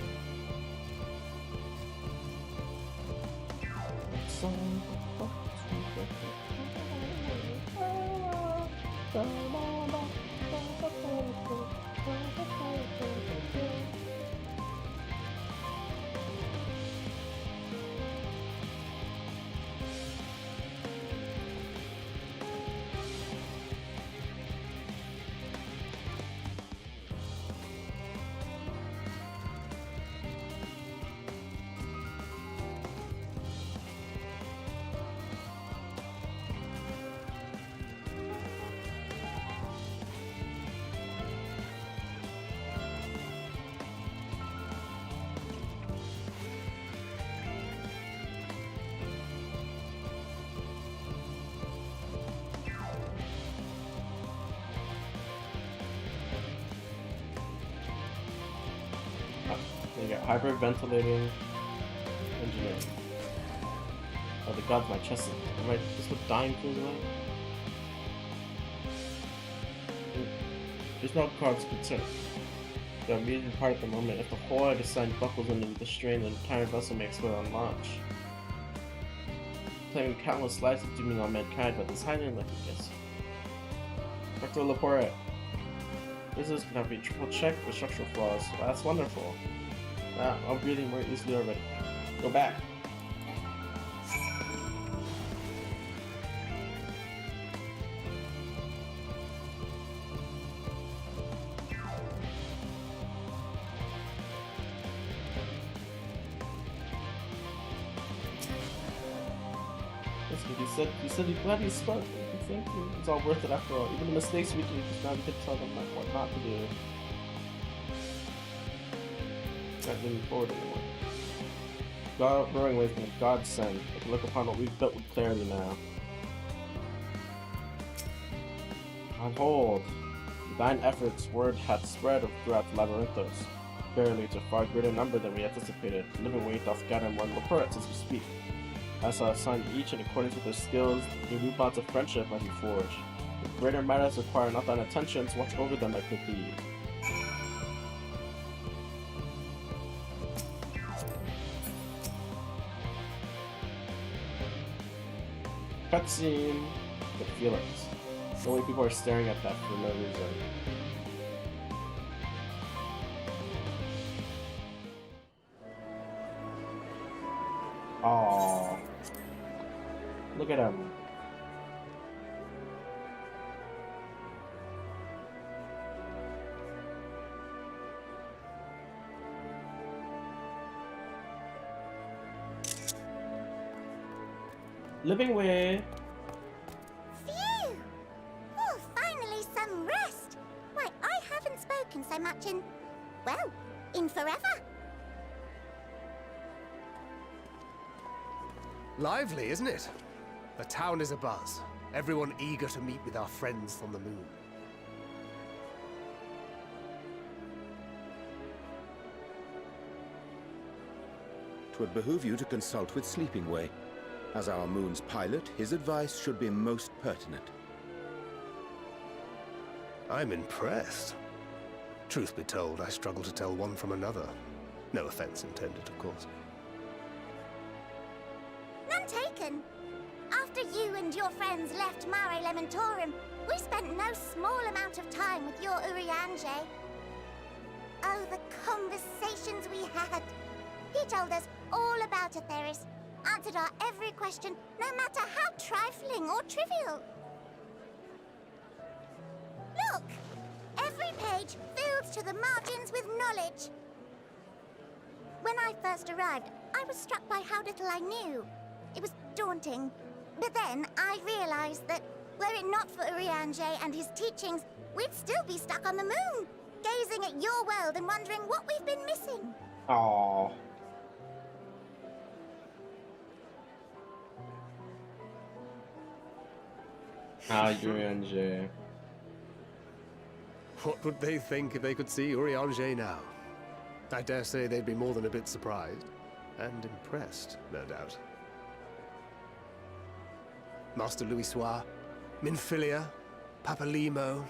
hyperventilating engineering. Oh, the gods, my chest is right. This what dying feels like. There's no cause concern. The immediate part at the moment, if the whole other side buckles under the strain, the entire vessel may explode on launch. Claiming countless lives of dooming on mankind, but this hiding like a guess. Dr. Laporte. Business cannot be triple checked for structural flaws. Wow, that's wonderful. Wow, I'm breathing more easily already. Go back. He said he's glad he spoke. Thank you. It's all worth it after all. Even the mistakes we do, because now we can tell them what not to do. Not moving forward anymore. God, growing ways from a godsend. I can look upon what we've built with clarity now. On hold. Thine efforts, word hath spread throughout the labyrinthos. Verily, to a far greater number than we anticipated. Living weight doth gather more reports as we speak. I shall assign each in accordance with their skills, new bonds of friendship might be forged. If greater matters require not thine attentions, watch over them like good deed. Cutscene with Felix. So many people are staring at that for no reason. Aww. Look at him. Living way. Phew! Oh, finally some rest. Why, I haven't spoken so much in, well, in forever. Lively, isn't it? The town is abuzz. Everyone eager to meet with our friends on the moon. Twould behoove you to consult with Sleeping Way. As our moon's pilot, his advice should be most pertinent. I'm impressed. Truth be told, I struggle to tell one from another. No offense intended, of course. None taken. After you and your friends left Mare Elementorum, we spent no small amount of time with your Urianger. Oh, the conversations we had. He told us all about Atheris, answered our every question, no matter how trifling or trivial. Look! Every page filled to the margins with knowledge. When I first arrived, I was struck by how little I knew. It was daunting. But then I realized that, were it not for Urianger and his teachings, we'd still be stuck on the moon, gazing at your world and wondering what we've been missing. Aww. Urianger. What would they think if they could see Urianger now? I dare say they'd be more than a bit surprised. And impressed, no doubt. Master Louisoix, Minfilia, Papalimo,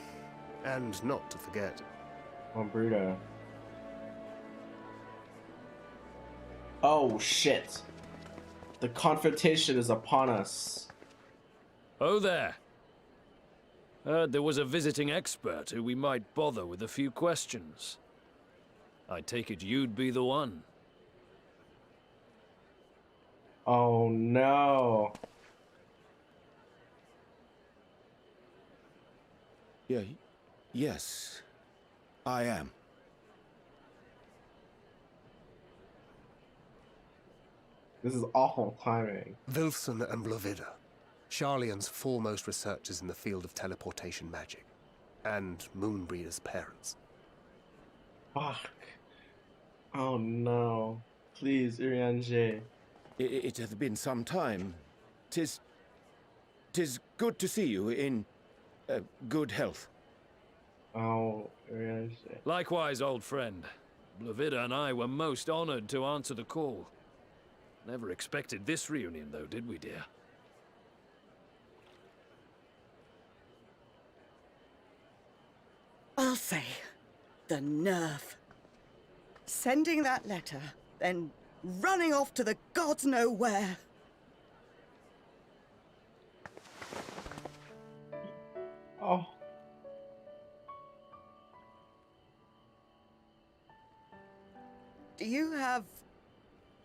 and not to forget... Bruto. Oh shit! The confrontation is upon us. Oh there. Heard there was a visiting expert who we might bother with a few questions. I take it you'd be the one. Oh no. Yes, I am. This is awful timing. Wilson and Blovida, Sharlayan's foremost researchers in the field of teleportation magic, and Moonbreeder's parents. Fuck. Oh no. Please, Urianger. It hath been some time. 'Tis good to see you in good health. Oh, Urianger. Likewise, old friend. Blavida and I were most honored to answer the call. Never expected this reunion, though, did we, dear? I'll say, the nerve. Sending that letter, then running off to the gods know where. Oh. Do you have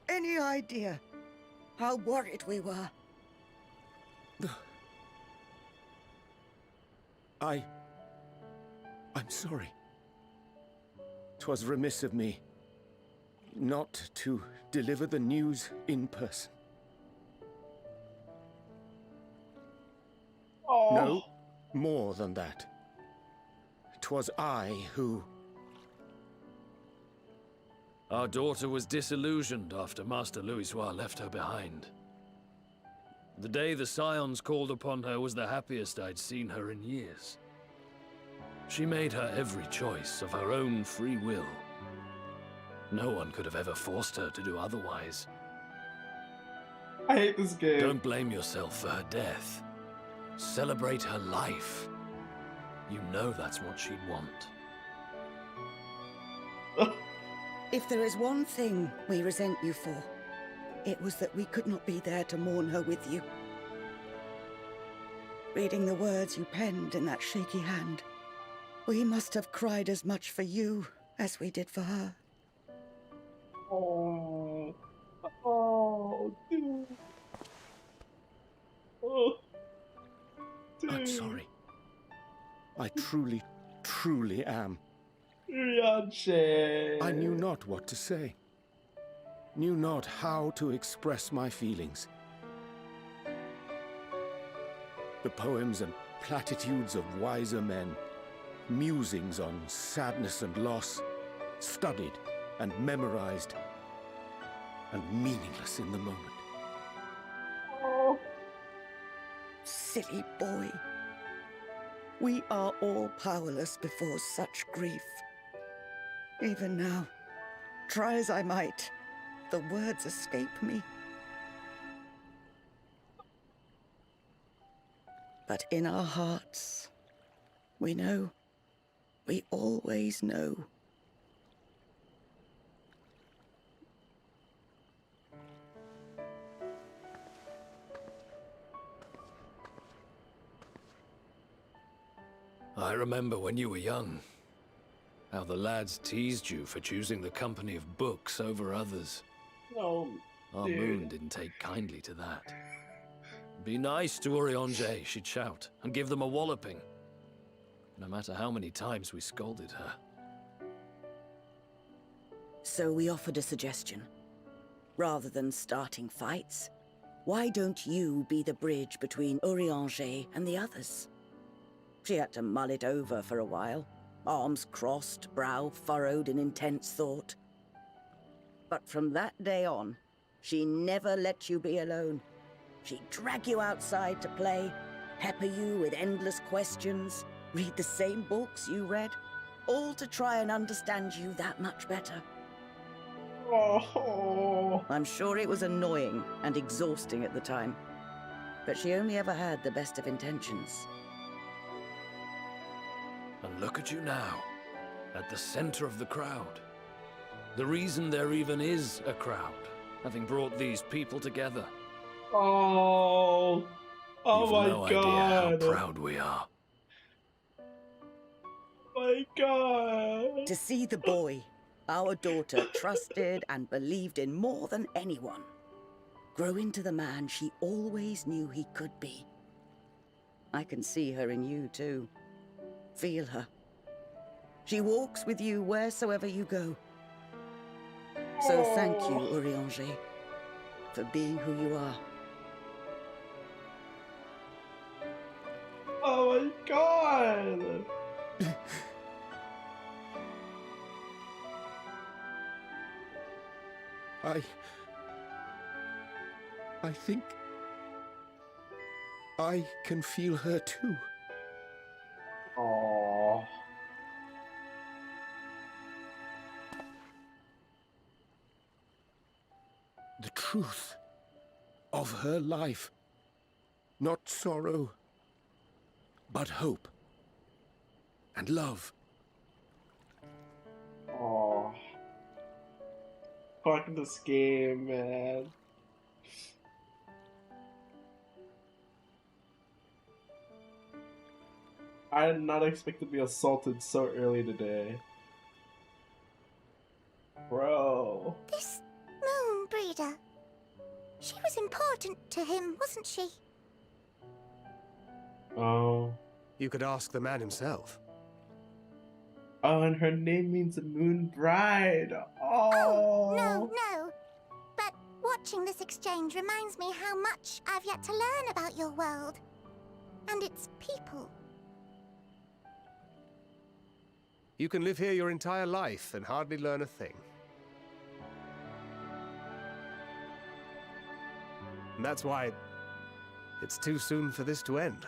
any idea how worried we were? I'm sorry. 'Twas remiss of me not to deliver the news in person. Oh. No, more than that. 'Twas I who... Our daughter was disillusioned after Master Louisoix left her behind. The day the Scions called upon her was the happiest I'd seen her in years. She made her every choice of her own free will. No one could have ever forced her to do otherwise. I hate this game. Don't blame yourself for her death. Celebrate her life. You know that's what she'd want. If there is one thing we resent you for, it was that we could not be there to mourn her with you. Reading the words you penned in that shaky hand, we must have cried as much for you as we did for her. Oh. Oh, dude. Oh. Dude. I'm sorry. I truly, truly am. Rianche. I knew not what to say. Knew not how to express my feelings. The poems and platitudes of wiser men, musings on sadness and loss, studied and memorized, and meaningless in the moment. Oh. Silly boy. We are all powerless before such grief. Even now, try as I might, the words escape me. But in our hearts, we know, we always know. I remember when you were young, how the lads teased you for choosing the company of books over others. No, Our dude. moon didn't take kindly to that. Be nice to Urianger, she'd shout, and give them a walloping. No matter how many times we scolded her. So we offered a suggestion. Rather than starting fights, why don't you be the bridge between Urianger and the others? She had to mull it over for a while, arms crossed, brow furrowed in intense thought. But from that day on, she never let you be alone. She'd drag you outside to play, pepper you with endless questions, read the same books you read, all to try and understand you that much better. Oh. I'm sure it was annoying and exhausting at the time, but she only ever had the best of intentions. And look at you now, at the center of the crowd. The reason there even is a crowd, having brought these people together. Oh. Oh You've my no god. idea how proud we are. My god. To see the boy our daughter trusted and believed in more than anyone grow into the man she always knew he could be. I can see her in you too. Feel her. She walks with you wheresoever you go. So thank you, Urianger, for being who you are. Oh my god. I think I can feel her too. Oh. the truth of her life. Not sorrow, but hope and love. Oh, fuck this game, man. I did not expect to be assaulted so early today. Bro. This moon breeder. She was important to him, wasn't she? Oh. You could ask the man himself. Oh, and her name means Moon Bride. Oh. No. But watching this exchange reminds me how much I've yet to learn about your world. And its people. You can live here your entire life and hardly learn a thing. And that's why it's too soon for this to end.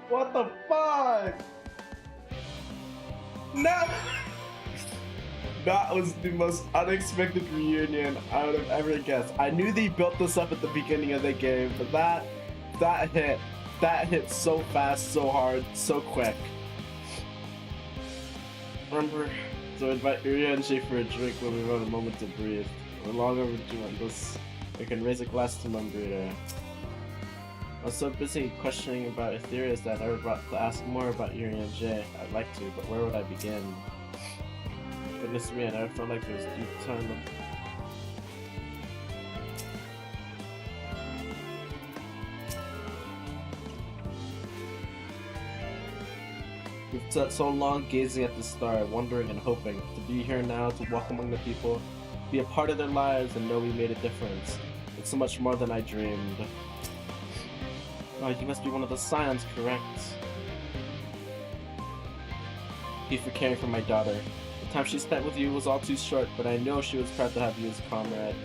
What the fuck? No! That was the most unexpected reunion I would have ever guessed. I knew they built this up at the beginning of the game, but that hit so fast, so hard, so quick. Remember to invite Uri and Shay for a drink when we have a moment to breathe. We're long overdue on this. We can raise a glass to Mumbrita. I was so busy questioning about Ethereus that I never brought to ask more about Yuri and Jay. I'd like to, but where would I begin? Goodness me, I never felt like there was deep time. We've sat so long gazing at the star, wondering and hoping to be here now, to walk among the people, be a part of their lives, and know we made a difference. It's so much more than I dreamed. Oh, you must be one of the Scions, correct? Thank you for caring for my daughter. The time she spent with you was all too short, but I know she was proud to have you as a comrade.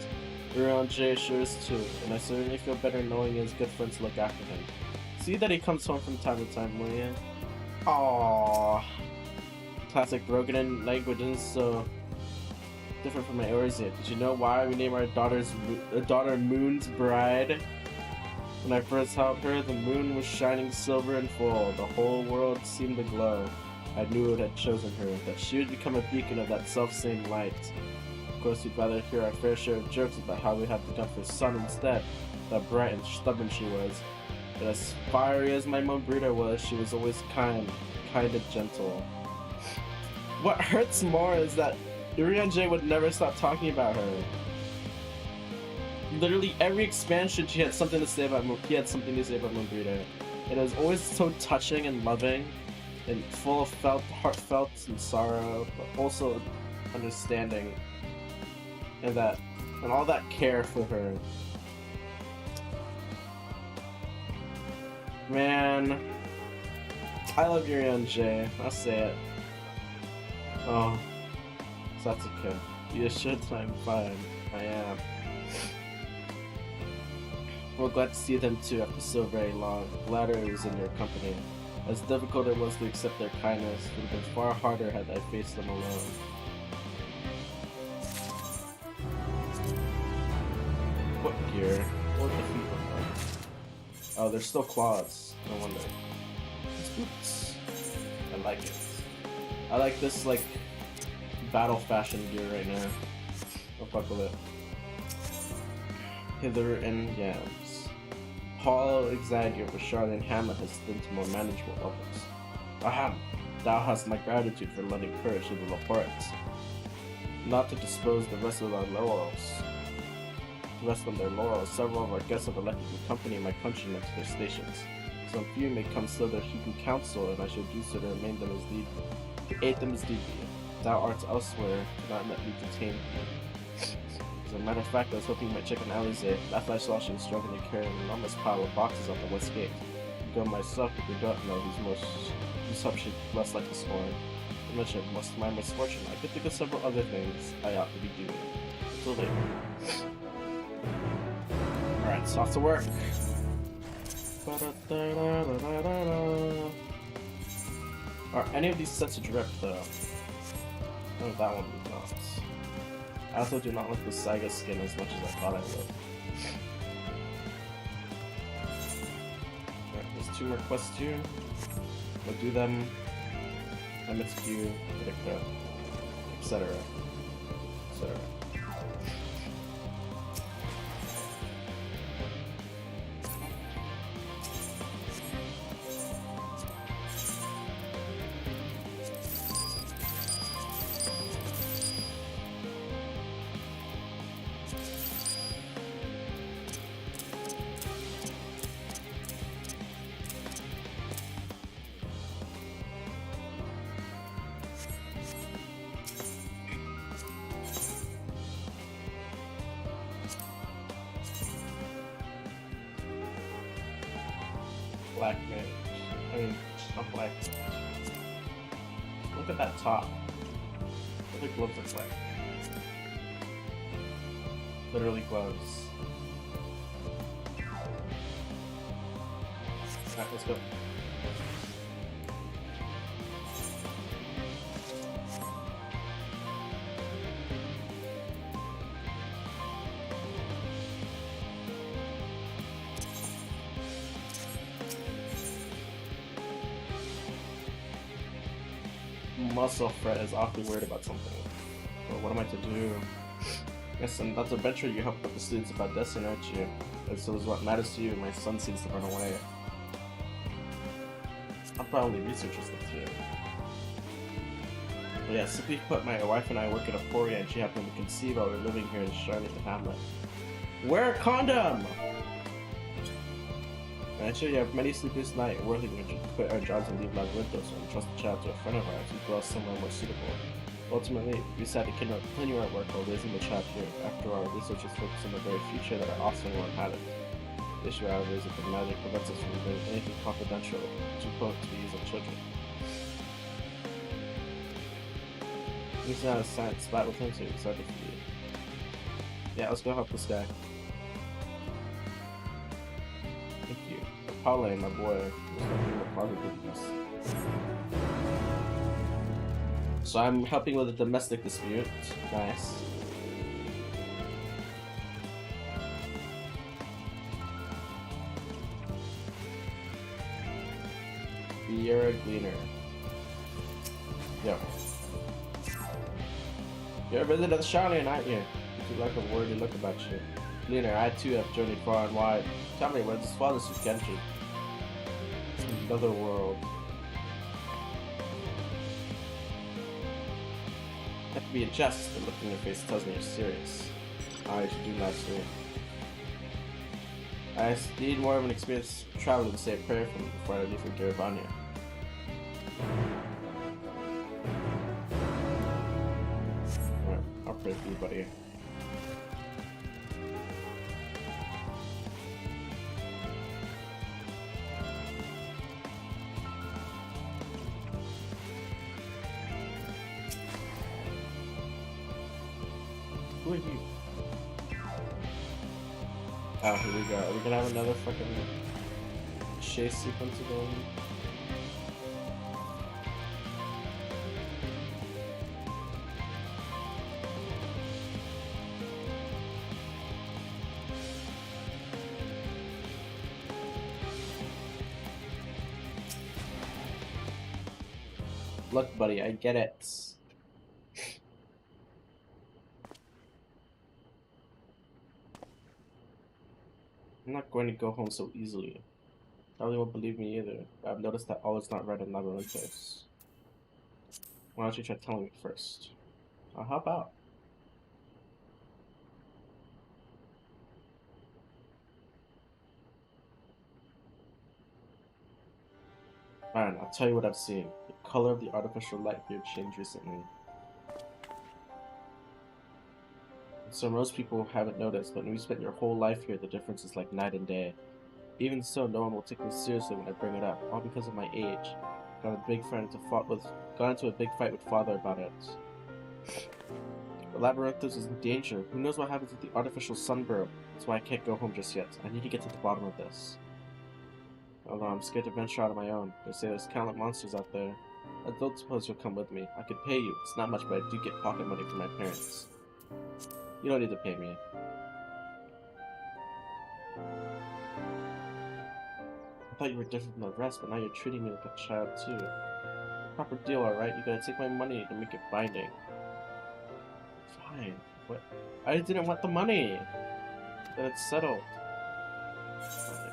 Urion J sure is too, and I certainly feel better knowing he has good friends to look after him. See that he comes home from time to time, will you? Aww. Classic Rogadan language isn't so different from my Eorzea. Did you know why we named our daughter Moon's Bride? When I first helped her, the moon was shining silver and full. The whole world seemed to glow. I knew it had chosen her, that she would become a beacon of that self-same light. Of course, we'd rather hear our fair share of jokes about how we had become her son instead, how bright and stubborn she was. But as fiery as my Mumbrita was, she was always kind and gentle. What hurts more is that Urian J would never stop talking about her. Literally every expansion, he had something to say about Mumbrita. It was always so touching and loving, and full of heartfelt and sorrow, but also understanding, and all that care for her. Man, I love Urian J. I'll say it. Oh, Satsuka, you should. I'm fine. I am. We're glad to see them too after so very long. Glad I was in your company. As difficult it was to accept their kindness, it would have been far harder had I faced them alone. What gear? What the feet look like? Oh, they're still claws. No wonder. It's boots. I like it. I like this, like, battle fashion gear right now. I'll fuck with it. Hither and yams. Paul Exagier for Charlene Hamlet has slid to more manageable levels. Ahem! Thou hast my gratitude for lending courage to the Laportes. Not to dispose the rest of our laurels. The rest of their laurels, several of our guests have elected to accompany my countrymen to their stations. Some few may come so that he can counsel, and I shall do so to remain them as need be. To aid them as need be. Thou art elsewhere, do not let me detain thee. As a matter of fact, I was hoping you might check on Alize. After I saw she was struggling to carry an enormous pile of boxes up the west gate. Go myself, if you don't know whose hope should less like the scorn. To mention my misfortune, I could think of several other things I ought to be doing. Until later. Alright, so off to work. Are any of these sets to drip though? Oh, that one is not. I also do not like the Saiga skin as much as I thought I would. Alright, there's 2 more quests here. We'll do them. MSQ, etc. etc. Black mage. I mean, not black mage. Look at that top. What the gloves look like? Literally gloves. Alright, let's go. Muscle Fred is awfully worried about something. Well, what am I to do? Yes, and that's a venture you help with the students about Destiny, aren't you? And so is what matters to you. My son seems to run away. I'll probably researchers live here. But yeah, simply put, my wife and I work at a Emporia and she happened to conceive while we're living here in Charlotte Hamlet. Wear a condom! And actually, you have many sleepless nights working when we quit our jobs and leave Labyrinthos and trust the child to a friend of ours who dwells somewhere more suitable. Ultimately, we decided to continue our work while raising the child here. After all, our research is focused on the very future that our offspring will inhabit. The issue, however, is that the magic prevents us from doing anything confidential, too potent to be used on children. He's not a science spot with him, so we decided to leave. Yeah, let's go help this guy. Thank you. Paule, my boy, is helping with positiveness. So I'm helping with a domestic dispute. Nice. You're a gleaner. Yo. You're a visitor to Charlene, aren't you? You do like a wordy look about you. Gleaner, I too have journeyed far and wide. Tell me, where does father suit Genji? Another world. That could be a jest, but look in your face tells me you're serious. I should do nicely. I need more of an experienced traveler to say a prayer for me before I leave for Garabania. Alright, I'll pray for you, buddy. Who are you? Oh, here we go. Are we gonna have another fucking chase sequence again? Look, buddy, I get it. I'm not going to go home so easily. Probably won't believe me either, but I've noticed that all is not right in Labyrinthos. Why don't you try telling me first? I'll help out. Fine, I'll tell you what I've seen. The color of the artificial light here changed recently. So most people haven't noticed, but when you spent your whole life here, the difference is like night and day. Even so, no one will take me seriously when I bring it up, all because of my age. Got into a big fight with father about it. The Labyrinthos is in danger. Who knows what happens with the artificial sunburn? That's why I can't go home just yet. I need to get to the bottom of this. Although I'm scared to venture out on my own. They say there's countless monsters out there. I don't suppose you'll come with me. I could pay you. It's not much, but I do get pocket money from my parents. You don't need to pay me. I thought you were different from the rest, but now you're treating me like a child too. Proper deal, alright? You gotta take my money and make it binding. Fine. What? I didn't want the money! Then it's settled. Fine.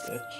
Bitch.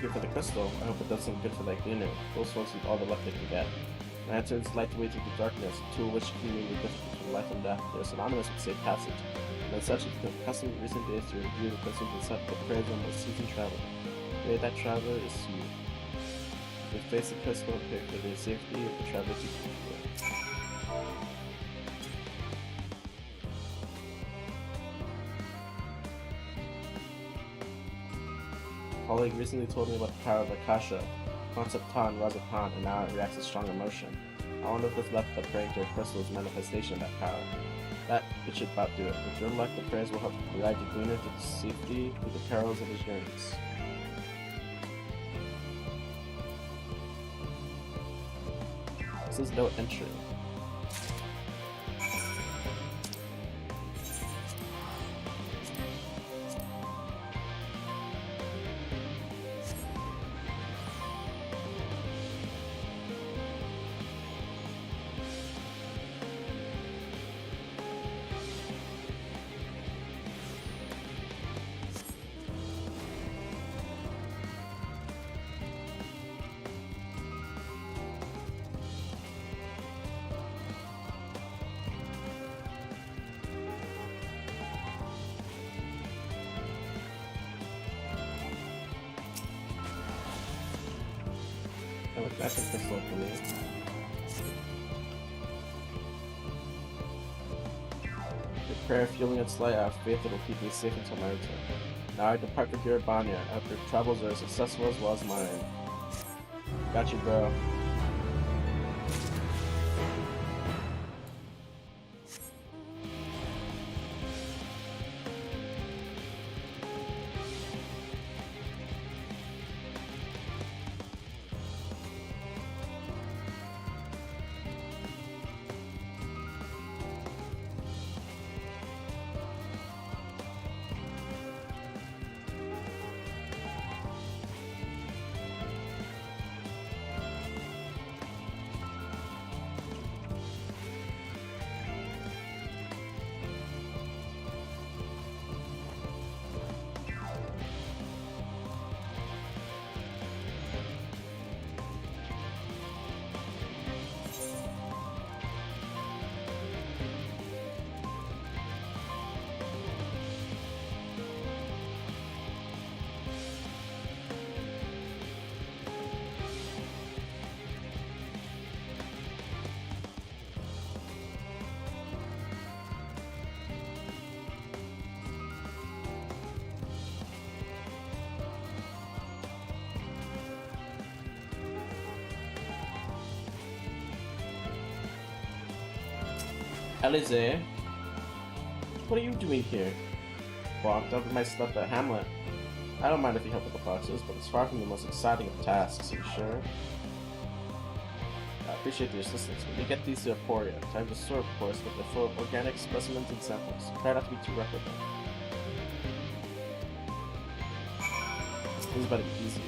Good for the crystal. I hope it does some good for that gleaner. Those folks need all the luck they can get. An answer is light away through the darkness, a tool which can mean the difference between life and death. They are synonymous with safe passage, and as such, it's been custom in recent days to review the crystals inside the prayers of a seasoned traveler. Today, that traveler is you. They face the crystal and pray for their safety of the traveler to keep you. Colleague recently told me about the power of Akasha, concept Ta and Razatan, and now it reacts with strong emotion. I wonder if this left the praying to a crystal is a manifestation of that power. That, it should about do it. With your luck, the prayers will help guide the gleaner to the safety through the perils of his journeys. This is no entry. That's a crystal for me. Your prayer fueling its light, I have faith it will keep me safe until my return. Now I depart for Giribania. I hope your travels are as successful as well as mine. Got you, bro. Alize, what are you doing here? Well, I'm dumping my stuff at Hamlet. I don't mind if you help with the boxes, but it's far from the most exciting of tasks, are you sure? I appreciate the assistance. When you get these to Emporia, time to sort, of course, but they're full of organic specimens and samples. Try not to be too rough with them. This is about to be easy.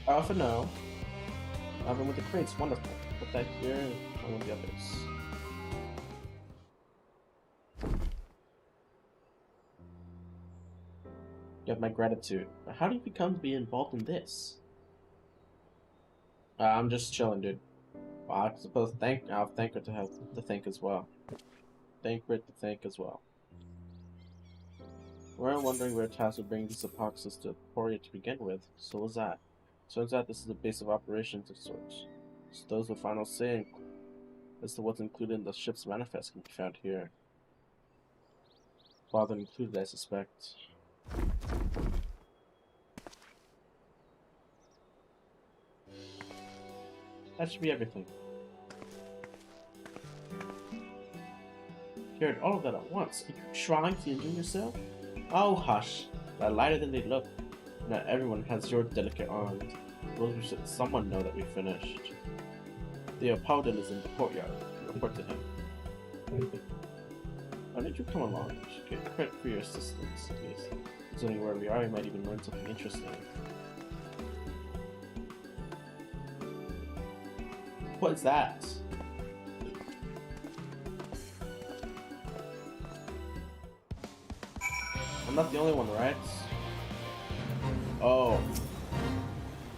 I often know. I've been with the crates, wonderful. Put that here and with the others. You have my gratitude. But how do you become to be involved in this? I'm just chilling, dude. Well, I suppose I'll thank her to have to thank as well. Thank her to thank as well. We're wondering where tasked with bringing these epoxies to Emporia to begin with. So was that. Turns out this is the base of operations of sorts. So those with final say as to what's included in the ship's manifest can be found here. Father included, I suspect. That should be everything. Heard all of that at once. Are you trying to injure yourself? Oh, hush. They're lighter than they look. Not everyone has your delicate arms. Will you should someone know that we finished? The Apolden is in the courtyard. Report to him. Why don't you come along? You should get credit for your assistance, please. Considering where we are, you might even learn something interesting. What is that? I'm not the only one, right? Oh.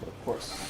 But of course.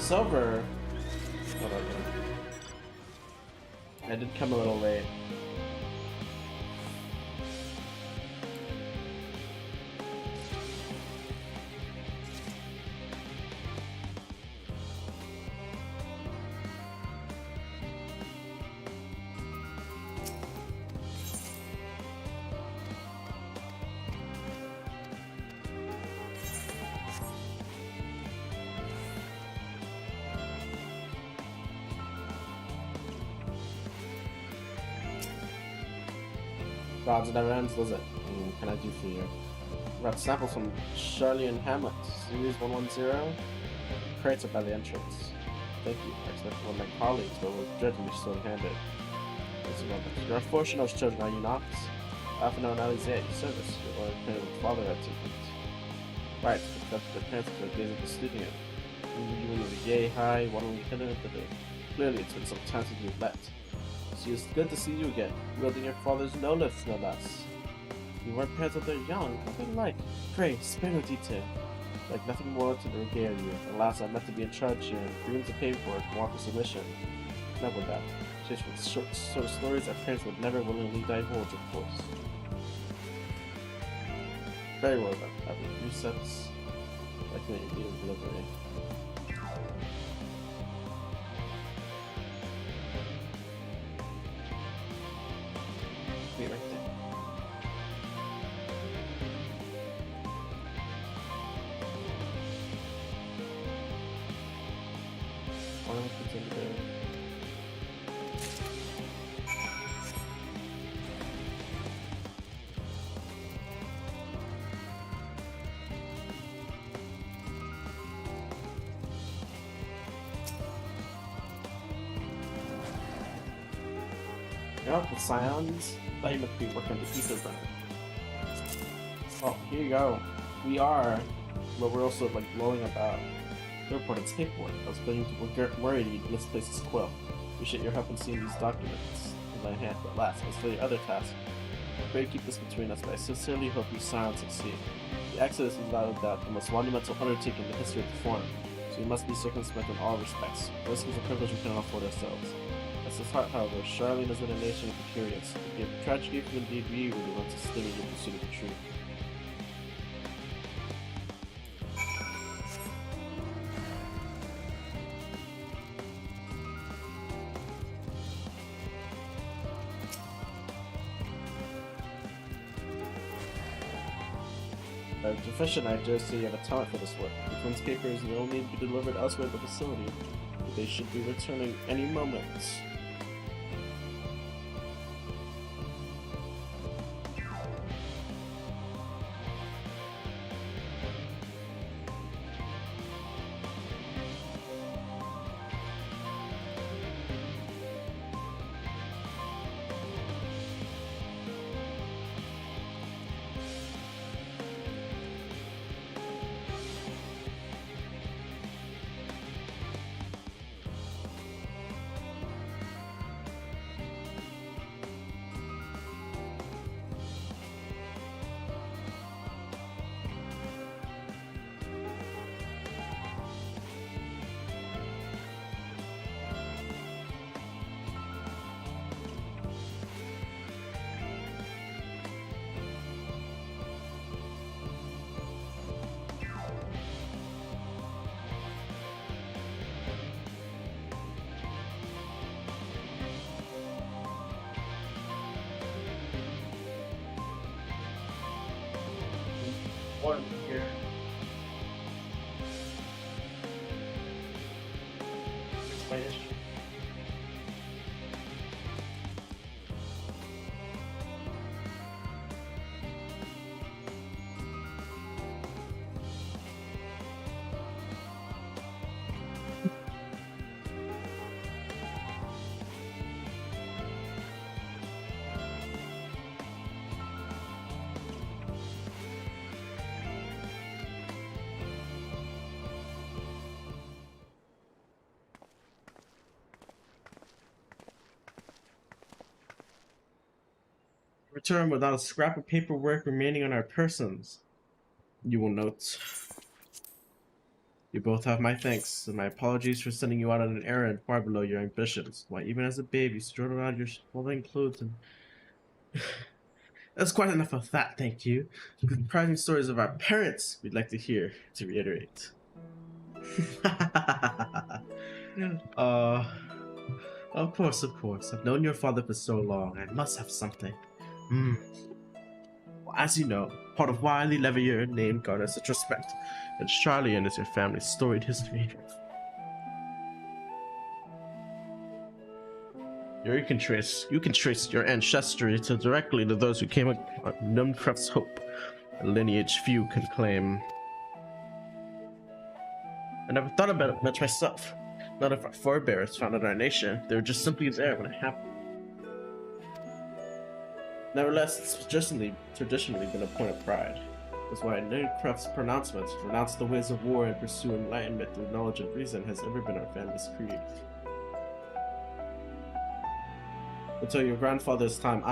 Silver. Whatever. I did come a little late. Gods, it never ends, does it? What can I do for you? Got samples from Charlie and Hamlet, Series 110. Crates are by the entrance. Thank you. I expect one of my colleagues, but will dreadfully short-handed. You're unfortunate those children, are you not? I often know an Alize at your service. Your lawyer playing with father at secret. Right, but the parents for days at the studio. You and the yay high, one only hidden at the day. Clearly, it's been some time since you've met. So it's good to see you again, wielding your father's no lifts, no less. You weren't parents when they're young, nothing like. Pray, spare no detail. Like nothing more to regale you. Alas, I'm meant to be in charge here, reams of paperwork, want for submission. Enough with that. Just with sort of stories that parents would never willingly divulge, of course. Very well then. I have a few sets. I can need a delivery. Wait right there. Why don't we continue there? Yep, the Scions. Thought you must be working on the ether burner. Oh, here you go. We are, but we're also like blowing about. The report its paperwork. I was beginning to get worried you'd misplace this quill. Appreciate your help in seeing these documents in my hand. But last, as for the other task, I pray to keep this between us, but I sincerely hope you Scions succeed. The Exodus is without a doubt the most monumental undertaking in the history of the Forum, so we must be circumspect in all respects. This is a privilege we cannot afford ourselves. At his heart, however, Charlene is in a nation of the curious. It would be a tragedy if indeed we were the ones to slay in the pursuit of the truth. Deficient, I dare say you have a talent for this work. The twins' papers will need to be delivered elsewhere at the facility, but they should be returning any moment. One here. Spanish. Return without a scrap of paperwork remaining on our persons. You will note. You both have my thanks, and my apologies for sending you out on an errand far below your ambitions. Why, even as a babe, you strode around your swaddling clothes and... That's quite enough of that, thank you. The surprising stories of our parents we'd like to hear, to reiterate. Of course, of course. I've known your father for so long. I must have something. Well, as you know, part of why Lee Levier named garners such respect, and Charlian is your family's storied history. You can trace your ancestry directly to those who came on Numcraft's hope, a lineage few can claim. I never thought about it much myself. None of our forebears founded our nation. They were just simply there when it happened. Nevertheless, it's traditionally been a point of pride. That's why Numcraft's pronouncements to renounce the ways of war and pursue enlightenment through knowledge and reason has ever been our family's creed. Until your grandfather's time,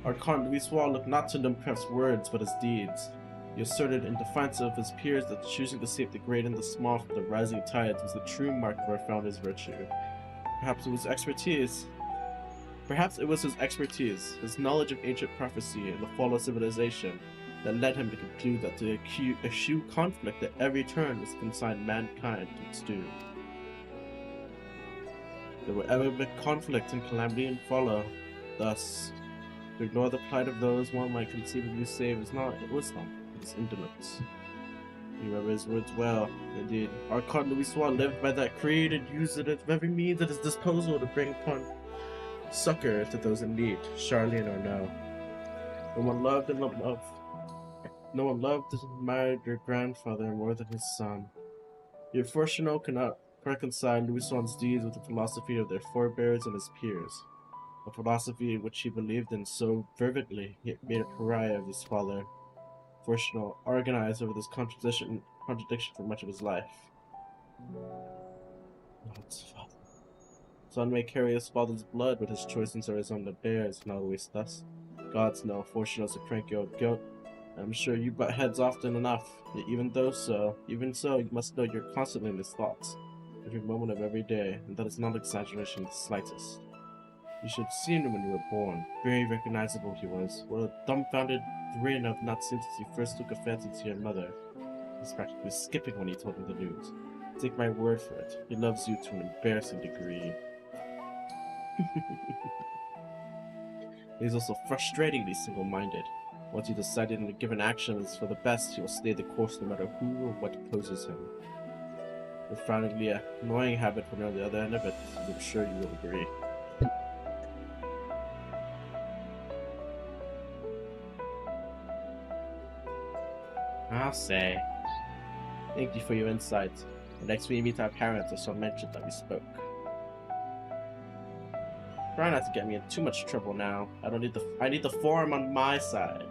our Count Louisois, looked not to Numcraft's words but his deeds. He asserted in defiance of his peers that choosing to save the great and the small from the rising tides was the true mark of our founder's virtue. Perhaps it was his expertise, his knowledge of ancient prophecy and the fall of civilization, that led him to conclude that to eschew conflict at every turn was to consign mankind to its doom. There will ever be conflict and calamity and follow. Thus, to ignore the plight of those one might conceivably save is not wisdom, it is indolence. You remember his words well. Indeed, our Count Louisois lived by that creed and used it as every means at his disposal to bring upon succor to those in need, Charlene or no. No one loved and admired your grandfather more than his son. Yet Fortunato cannot reconcile Louis Swan's deeds with the philosophy of their forebears and his peers, a philosophy which he believed in so fervently he made a pariah of his father. Fortunato organized over this contradiction for much of his life. Son may carry his father's blood, but his choices are his own that bears, not always thus. Gods know Fortunato's a cranky old goat. I'm sure you butt heads often enough, yet even so, you must know you're constantly in his thoughts, every moment of every day, and that is not exaggeration in the slightest. You should have seen him when you were born. Very recognizable he was. What a dumbfounded grin of not seen since you first took a fancy to your mother. He was practically skipping when he told me the news. Take my word for it, he loves you to an embarrassing degree. He's also frustratingly single-minded. Once he decided in a given action is for the best, he will stay the course no matter who or what opposes him. A frowningly annoying habit when you're on the other end of it, as I'm sure you will agree. I'll say. Thank you for your insight. The next we meet our parents, I shall mention that we spoke. Try not to get me in too much trouble now. I need the forum on my side.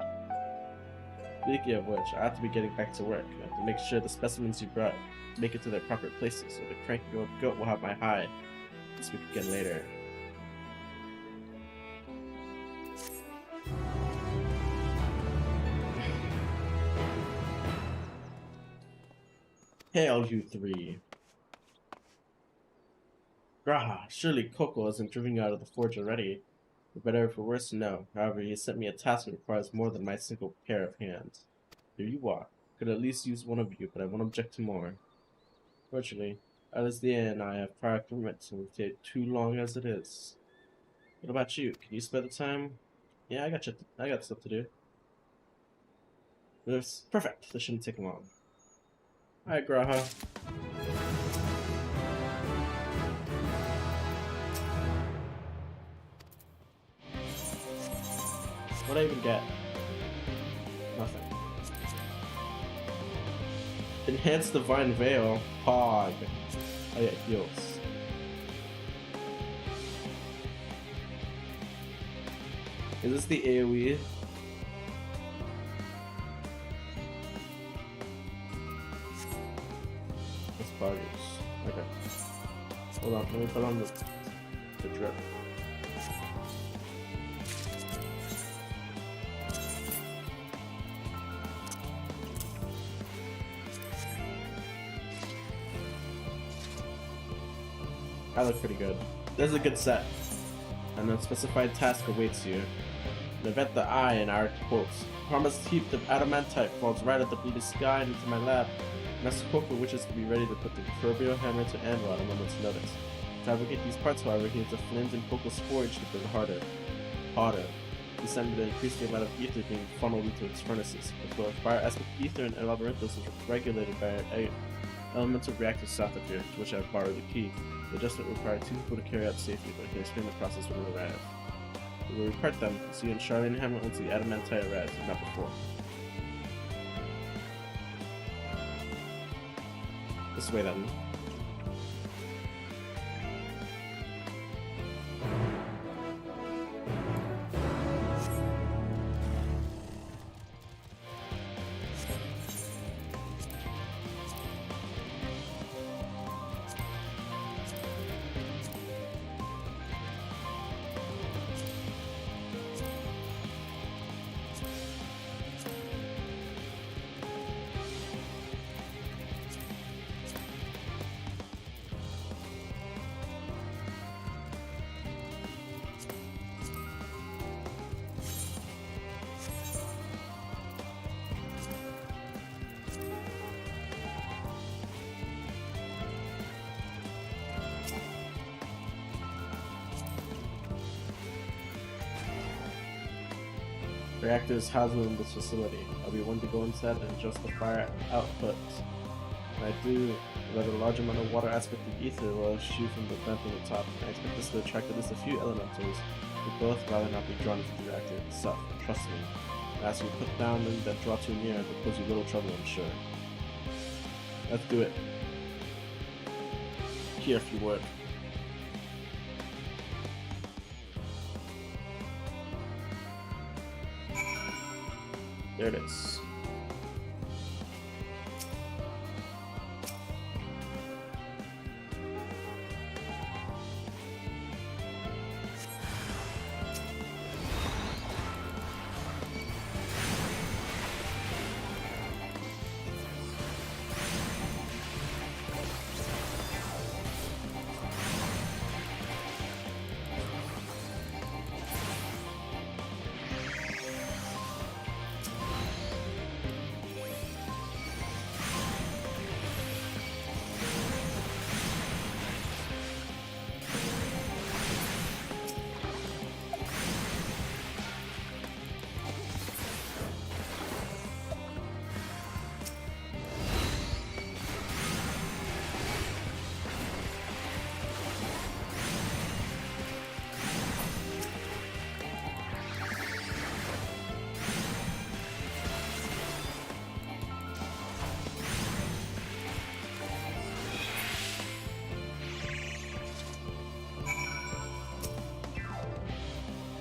Speaking of which, I have to be getting back to work. I have to make sure the specimens you brought make it to their proper places, so the cranky old goat will have my hide. Let's speak again later. Hail, you three. Grah, surely Coco isn't driven you out of the forge already. For better or for worse, no. However, he has sent me a task that requires more than my single pair of hands. Here you are. Could at least use one of you, but I won't object to more. Fortunately, as the inn, I have prior permits, and we've taken too long as it is. What about you? Can you spare the time? Yeah, I got stuff to do. That's perfect. This shouldn't take long. Hi, Graha. What'd I even get? Nothing. Enhanced Divine Veil. Pog. Oh yeah, heals. Is this the AoE? That's Poggers. Okay. Hold on, let me put on the drip. That looked pretty good. This is a good set. An unspecified task awaits you. An event that I, in our quotes, promised heap of adamantite falls right at the blue sky and into my lab. Master Coco wishes to be ready to put the proverbial hammer to anvil at a moment's notice. To fabricate these parts, however, he needs the flames in Coco's forge to burn hotter. This time to increase the amount of ether being funneled into its furnaces. The flow of fire aspect ether in El Labyrinthos is regulated by an elemental reactor south of here, to which I have borrowed the key. The adjustment will require 2 people to carry out safely, but I can explain the process when we arrive. We will repart them, so you and Charlene hammer onto the adamantite arrives, if not before. This way then. Reactors housed within this facility. I'll be one to go inside and adjust the fire output. When I do, A rather large amount of water aspect of ether will issue from the vent on the top. I expect this to attract at least a few elementals who both rather not be drawn into the reactor itself. Trust me. As you put down and then draw too near, it will cause you little trouble, I'm sure. Let's do it. Here, if you would. There it is.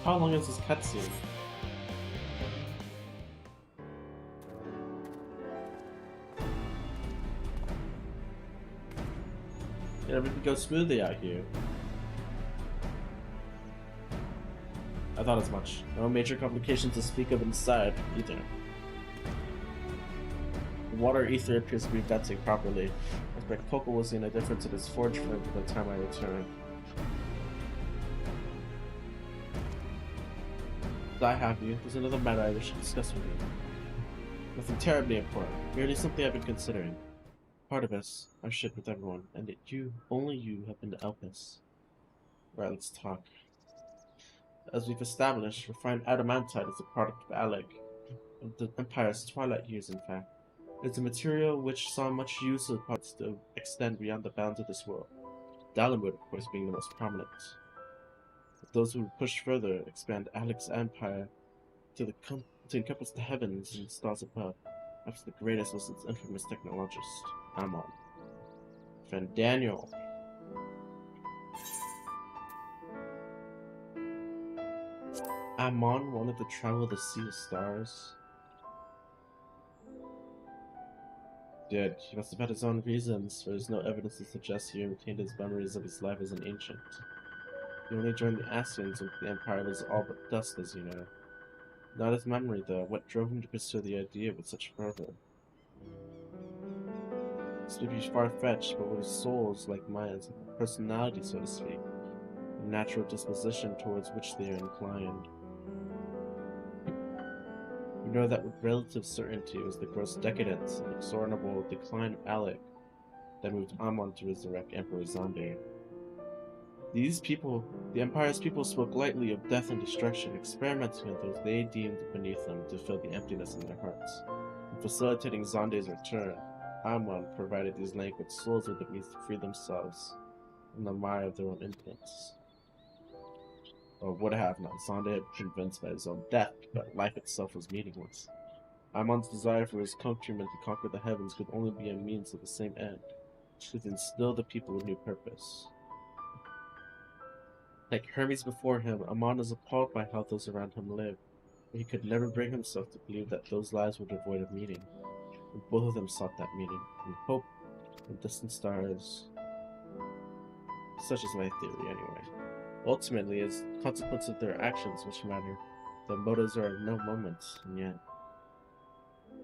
How long is this cutscene? Yeah, everything goes smoothly out here. I thought as much. No major complications to speak of inside, either. The water ether appears to be venting properly. I expect Coco will see a difference in his forge flame by the time I return. I have you. There's another matter I wish to discuss with you. Nothing terribly important, merely something I've been considering. Part of us, our ship with everyone, and yet you, only you, have been to Elpis. Right, let's talk. As we've established, refined adamantite is a product of Alec, of the Empire's twilight years, in fact. It's a material which saw much use of parts to extend beyond the bounds of this world. Dalamud, of course, being the most prominent. Those who push further expand Alec's empire to encompass the heavens and stars above. Perhaps the greatest was its infamous technologist, Amon. Friend Daniel. Amon wanted to travel the sea of stars. Good. He must have had his own reasons, for there's no evidence to suggest he retained his memories of his life as an ancient. He only joined the Ascians when the Empire was all but dust, as you know. Not his memory, though. What drove him to pursue the idea with such fervor? This may be far-fetched, but with his souls, like mine, have a personality, so to speak, a natural disposition towards which they are inclined. We know that with relative certainty it was the gross decadence and inexorable decline of Alec that moved Amon to resurrect Emperor Zonde. These people, the Empire's people, spoke lightly of death and destruction, experimenting with those they deemed beneath them to fill the emptiness in their hearts. In facilitating Zonde's return, Amon provided these languid souls with the means to free themselves from the mire of their own impotence. Or would have not. Zonde had been convinced by his own death, but life itself was meaningless. Amon's desire for his countrymen to conquer the heavens could only be a means to the same end, to instill the people with new purpose. Like Hermes before him, Amon is appalled by how those around him live, but he could never bring himself to believe that those lives were devoid of meaning. And both of them sought that meaning, in hope, in distant stars. Such is my theory, anyway. Ultimately, it's the consequence of their actions which matter. Their motives are of no moment, and yet.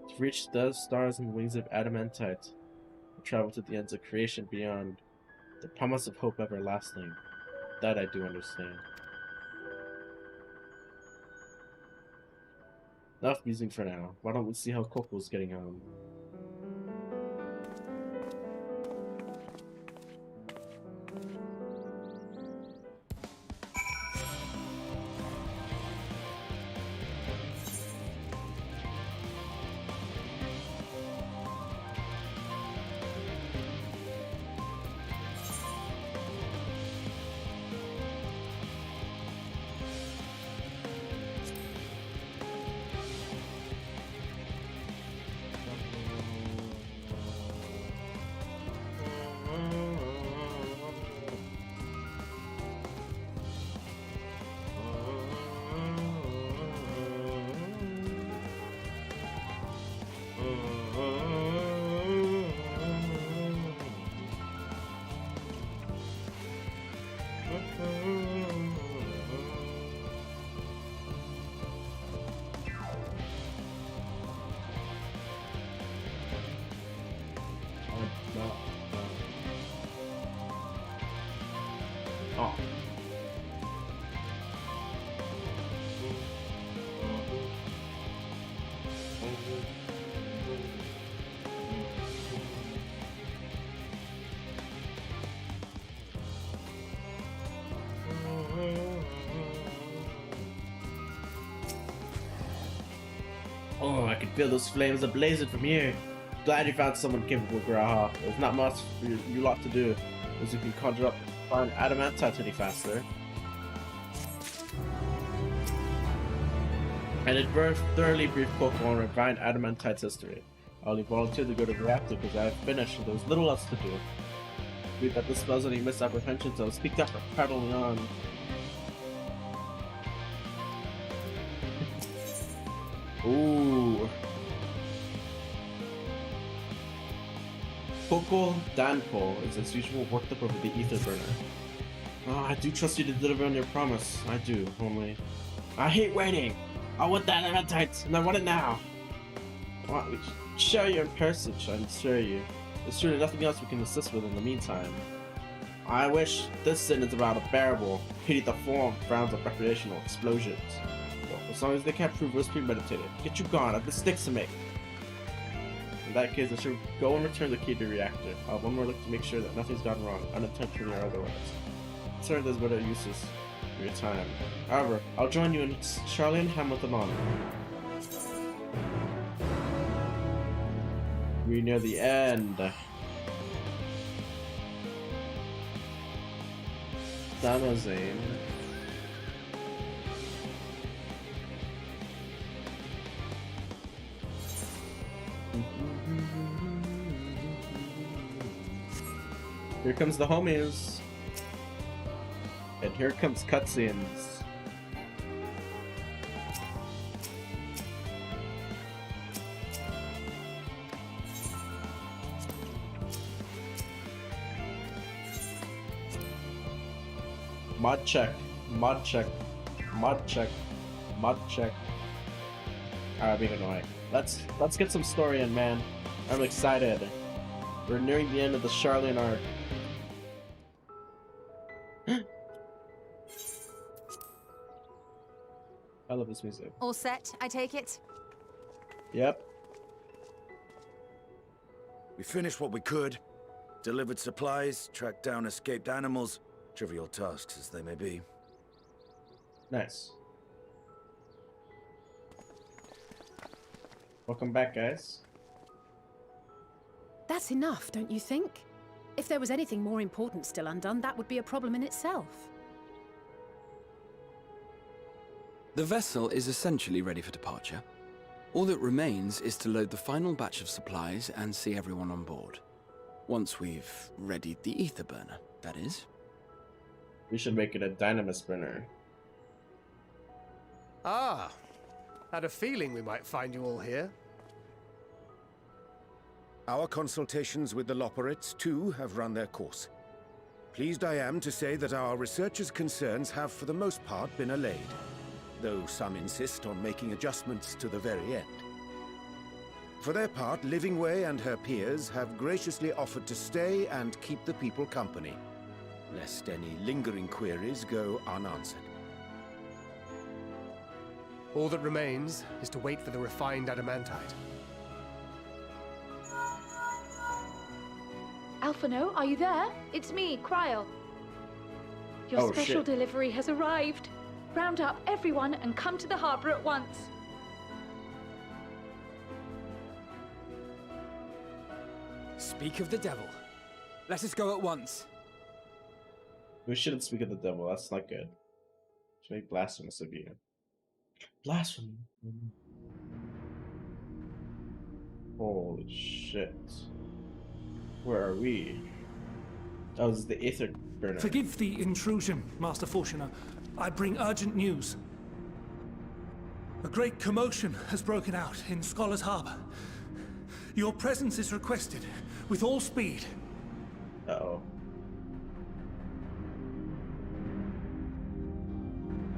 To reach those stars and wings of adamantite, to travel to the ends of creation beyond, the promise of hope everlasting. That I do understand. Enough musing for now. Why don't we see how Coco's getting on? Oh. Oh, I can feel those flames ablazing from here. Glad you found someone capable, Graha. There's not much for you lot to do, as you can conjure up find adamantite any faster. And it thoroughly brief Coco on refined adamantite's history. I only volunteered to go to the reactor because I had finished and there was little else to do. Read that dispels any misapprehensions, I was picked up for prattling on. Ooh. Coco Danpo is as usual worked up over the ether burner. Oh, I do trust you to deliver on your promise. I do, only I hate waiting. I want that adamantite, and I want it now. Well, we share your passage, I assure you. There's surely nothing else we can assist with in the meantime. I wish this sin is about unbearable. Pity the form frowns of recreational explosions. Well, as long as they can't prove it was premeditated, get you gone. I've the sticks to make. In that case, I should go and return the key to the reactor. I'll have one more look to make sure that nothing's gone wrong, unintentionally or otherwise. Sorry, there's better uses for your time. However, I'll join you in Charlie and Hamilton on. We're near the end. Damazane. Here comes the homies. And here comes cutscenes. Mod check, mod check, mod check, mod check. I'm being annoying. Let's get some story in, man. I'm excited. We're nearing the end of the Charlian arc. I love this music. All set, I take it? Yep. We finished what we could. Delivered supplies, tracked down escaped animals. Trivial tasks as they may be. Nice. Welcome back, guys. That's enough, don't you think? If there was anything more important still undone, that would be a problem in itself. The vessel is essentially ready for departure. All that remains is to load the final batch of supplies and see everyone on board. Once we've readied the ether burner, that is. We should make it a dynamis burner. Ah, had a feeling we might find you all here. Our consultations with the Loperites, too, have run their course. Pleased I am to say that our researchers' concerns have for the most part been allayed, though some insist on making adjustments to the very end. For their part, Livingway and her peers have graciously offered to stay and keep the people company, lest any lingering queries go unanswered. All that remains is to wait for the refined adamantite. Alphino, are you there? It's me, Cryle. Your special delivery has arrived. Round up everyone and come to the harbor at once. Speak of the devil. Let us go at once. We shouldn't speak of the devil, that's not good. Should make blasphemous of you. Blasphemy. Holy shit. Where are we? Oh, this is the ether burner. Forgive the intrusion, Master Fortuner. I bring urgent news. A great commotion has broken out in Scholar's Harbor. Your presence is requested, with all speed. Uh-oh.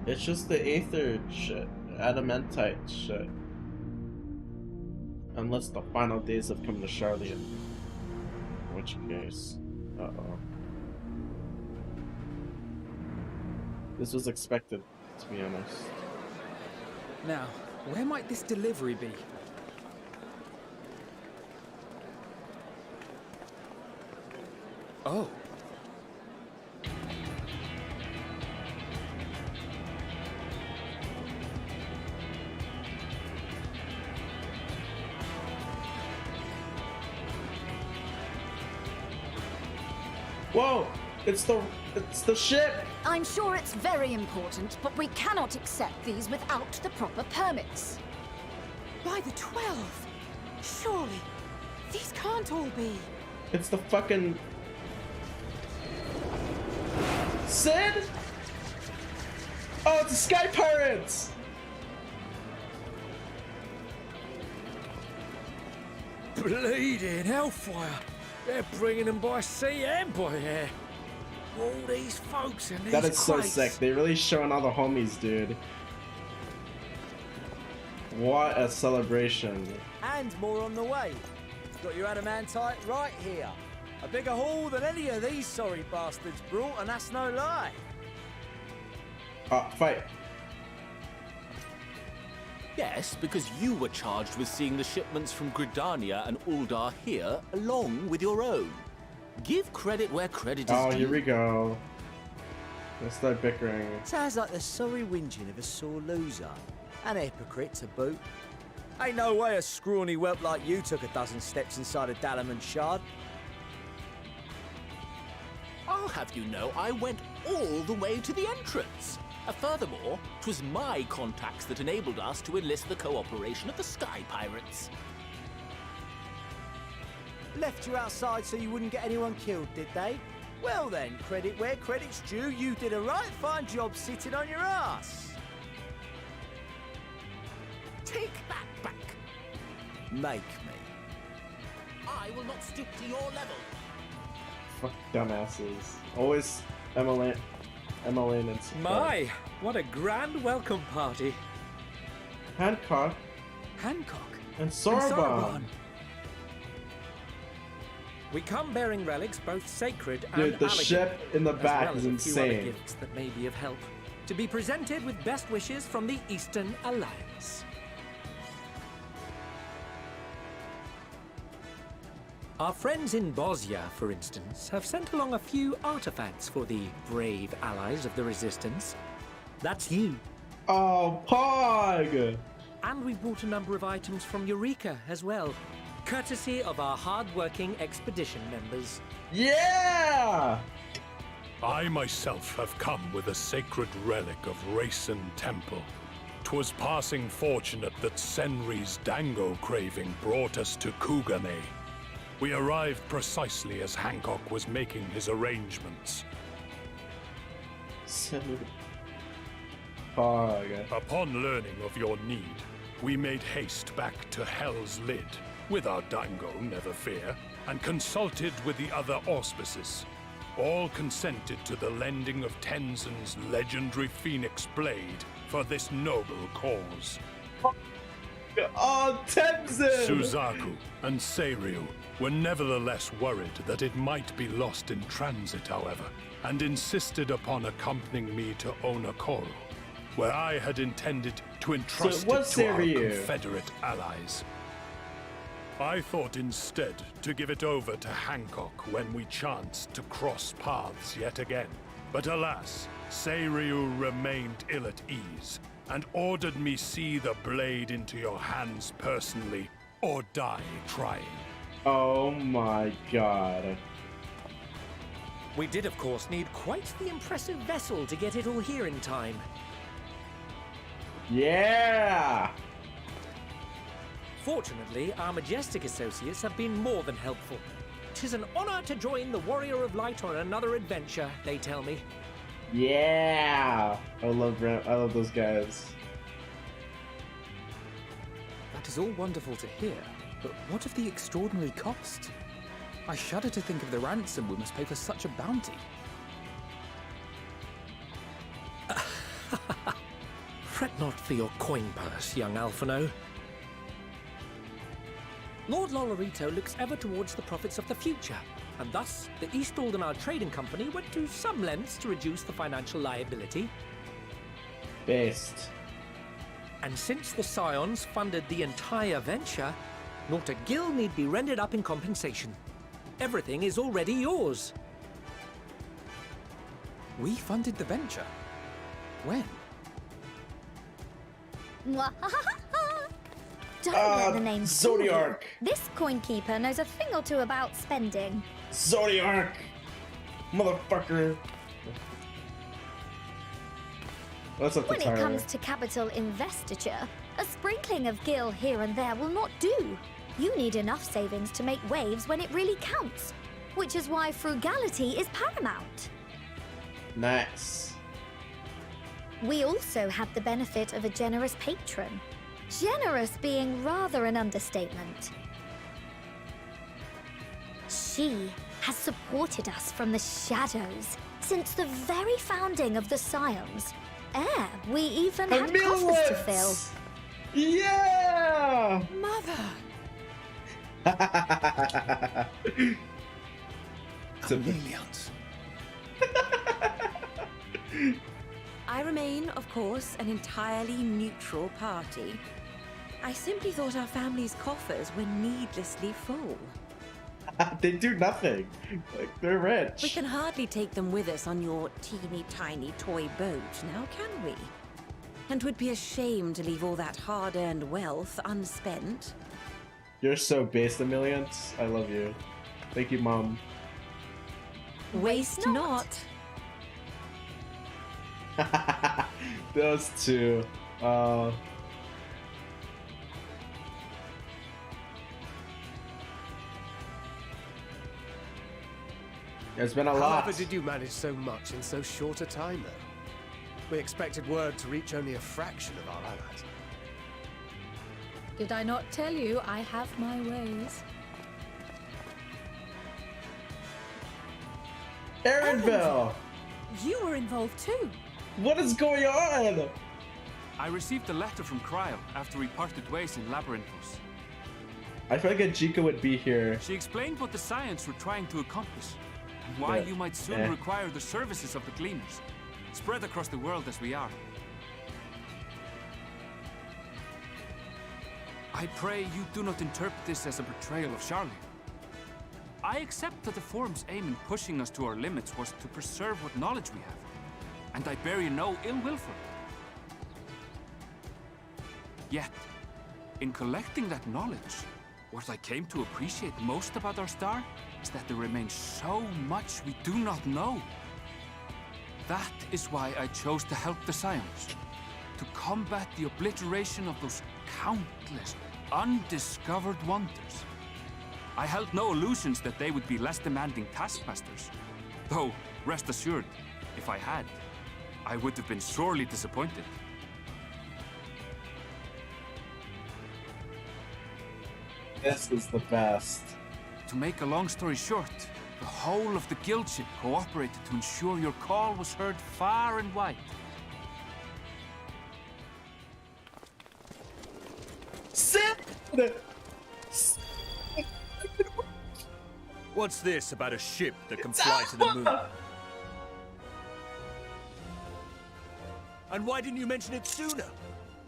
It's just the aether shit, adamantite shit. Unless the final days have come to Charlian. In which case, uh-oh. This was expected, to be honest. Now, where might this delivery be? Oh. Whoa! It's the ship! I'm sure it's very important, but we cannot accept these without the proper permits. By the 12! Surely, these can't all be. It's the fucking... Sid? Oh, it's the Sky Pirates! Bleeding hellfire! They're bringing them by sea and by air. All these folks and these That is so crates. sick. They're really showing all the homies, dude. What a celebration. And more on the way. Got your adamantite right here. A bigger haul than any of these sorry bastards brought, and that's no lie. Fight. Yes, because you were charged with seeing the shipments from Gridania and Uldar here, along with your own. Give credit where credit is due. Oh, here we go. Let's start bickering. Sounds like the sorry whinging of a sore loser. An hypocrite to boot. Ain't no way a scrawny whelp like you took a dozen steps inside a Dalaman shard. I'll have you know I went all the way to the entrance. Furthermore, 'twas my contacts that enabled us to enlist the cooperation of the Sky Pirates. Left you outside so you wouldn't get anyone killed, did they? Well then, credit where credit's due, you did a right fine job sitting on your ass. Take that back. Make me. I will not stoop to your level. Fuck dumbasses. Always Emily and My, what a grand welcome party. Hancock Hancock? and Sorbonne. We come bearing relics both sacred and Dude, the elegant, ship in the as back well is as a few other insane. gifts that may be of help, to be presented with best wishes from the Eastern Alliance. Our friends in Bosnia, for instance, have sent along a few artifacts for the brave allies of the Resistance. That's you. Oh, Pog! And we brought a number of items from Eureka as well, courtesy of our hard-working expedition members. Yeah! I myself have come with a sacred relic of Racen Temple. 'Twas passing fortunate that Senri's dango craving brought us to Kugane. We arrived precisely as Hancock was making his arrangements. Pog. Upon learning of your need, we made haste back to Hell's Lid, with our dango, never fear, and consulted with the other auspices. All consented to the lending of Tenzin's legendary Phoenix Blade for this noble cause. Oh, Tenzin! Suzaku and Seiryu were nevertheless worried that it might be lost in transit, however, and insisted upon accompanying me to Onokoro, where I had intended to entrust it to our Confederate allies. I thought instead to give it over to Hancock when we chanced to cross paths yet again. But alas, Seiryu remained ill at ease, and ordered me see the blade into your hands personally, or die trying. Oh my god. We did, of course, need quite the impressive vessel to get it all here in time. Yeah! Fortunately, our majestic associates have been more than helpful. 'Tis an honor to join the Warrior of Light on another adventure, they tell me. Yeah! I love those guys. That is all wonderful to hear, but what of the extraordinary cost? I shudder to think of the ransom we must pay for such a bounty. Fret not for your coin purse, young Alphino. Lord Lolorito looks ever towards the profits of the future, and thus the East Aldenard Trading Company went to some lengths to reduce the financial liability. Based. And since the Scions funded the entire venture, not a gil need be rendered up in compensation. Everything is already yours. We funded the venture? When? Don't let the name fool you. Zodiark. This coin keeper knows a thing or two about spending. Zodiark. Motherfucker. What's up, When it comes to capital investiture, a sprinkling of gil here and there will not do. You need enough savings to make waves when it really counts, which is why frugality is paramount. Nice. We also have the benefit of a generous patron. Generous being rather an understatement. She has supported us from the shadows since the very founding of the Scions. We even had coffers to fill. Yeah! Mother! Chameleons. I remain, of course, an entirely neutral party. I simply thought our family's coffers were needlessly full. They do nothing. Like, they're rich. We can hardly take them with us on your teeny tiny toy boat, now can we? And would be a shame to leave all that hard-earned wealth unspent. You're so based, a millions. I love you. Thank you, Mom. Waste not. Those two. It's been a lot. However did you manage so much in so short a time, though? We expected word to reach only a fraction of our allies. Did I not tell you I have my ways? Aaronville! You were involved too. What is going on? I received a letter from Cryo after we parted ways in Labyrinthos. I feel like Ajika would be here. She explained what the Scions were trying to accomplish, and why you might soon require the services of the Gleaners, spread across the world as we are. I pray you do not interpret this as a betrayal of Charlie. I accept that the Forum's aim in pushing us to our limits was to preserve what knowledge we have, and I bear you no ill will for it. Yet, in collecting that knowledge, what I came to appreciate most about our star is that there remains so much we do not know. That is why I chose to help the Scions, to combat the obliteration of those countless, undiscovered wonders. I held no illusions that they would be less demanding taskmasters, though, rest assured, if I had, I would have been sorely disappointed. This is the best. To make a long story short, the whole of the guildship cooperated to ensure your call was heard far and wide. What's this about a ship that can fly to the moon? And why didn't you mention it sooner?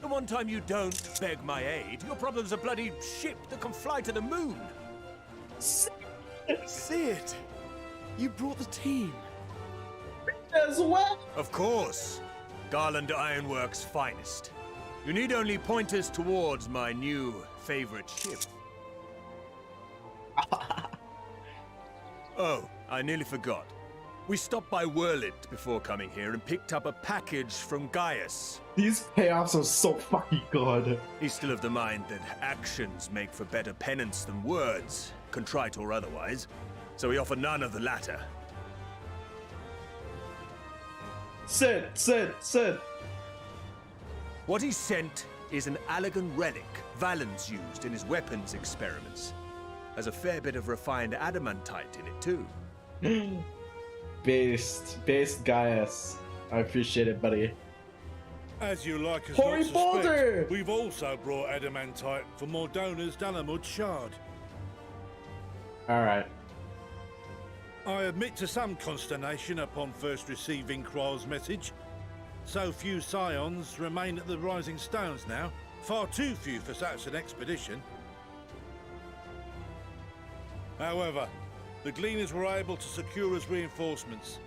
The one time you don't beg my aid, your problem's a bloody ship that can fly to the moon. Sid, you brought the team. As well. Of course. Garland Ironworks' finest. You need only point us towards my new favorite ship. Oh, I nearly forgot. We stopped by Whirlit before coming here and picked up a package from Gaius. These payoffs are so fucking good. He's still of the mind that actions make for better penance than words, contrite or otherwise, so we offer none of the latter. Sid. What he sent is an Allegan relic Valens used in his weapons experiments. Has a fair bit of refined adamantite in it too. Based Gaius. I appreciate it, buddy. As you like us Hoary not suspect, Boulder! we've also brought adamantite for Mordona's Dalamud shard. Alright. I admit to some consternation upon first receiving Kroll's message. So few scions remain at the Rising Stones now. Far too few for such an expedition. However, the Gleaners were able to secure us reinforcements.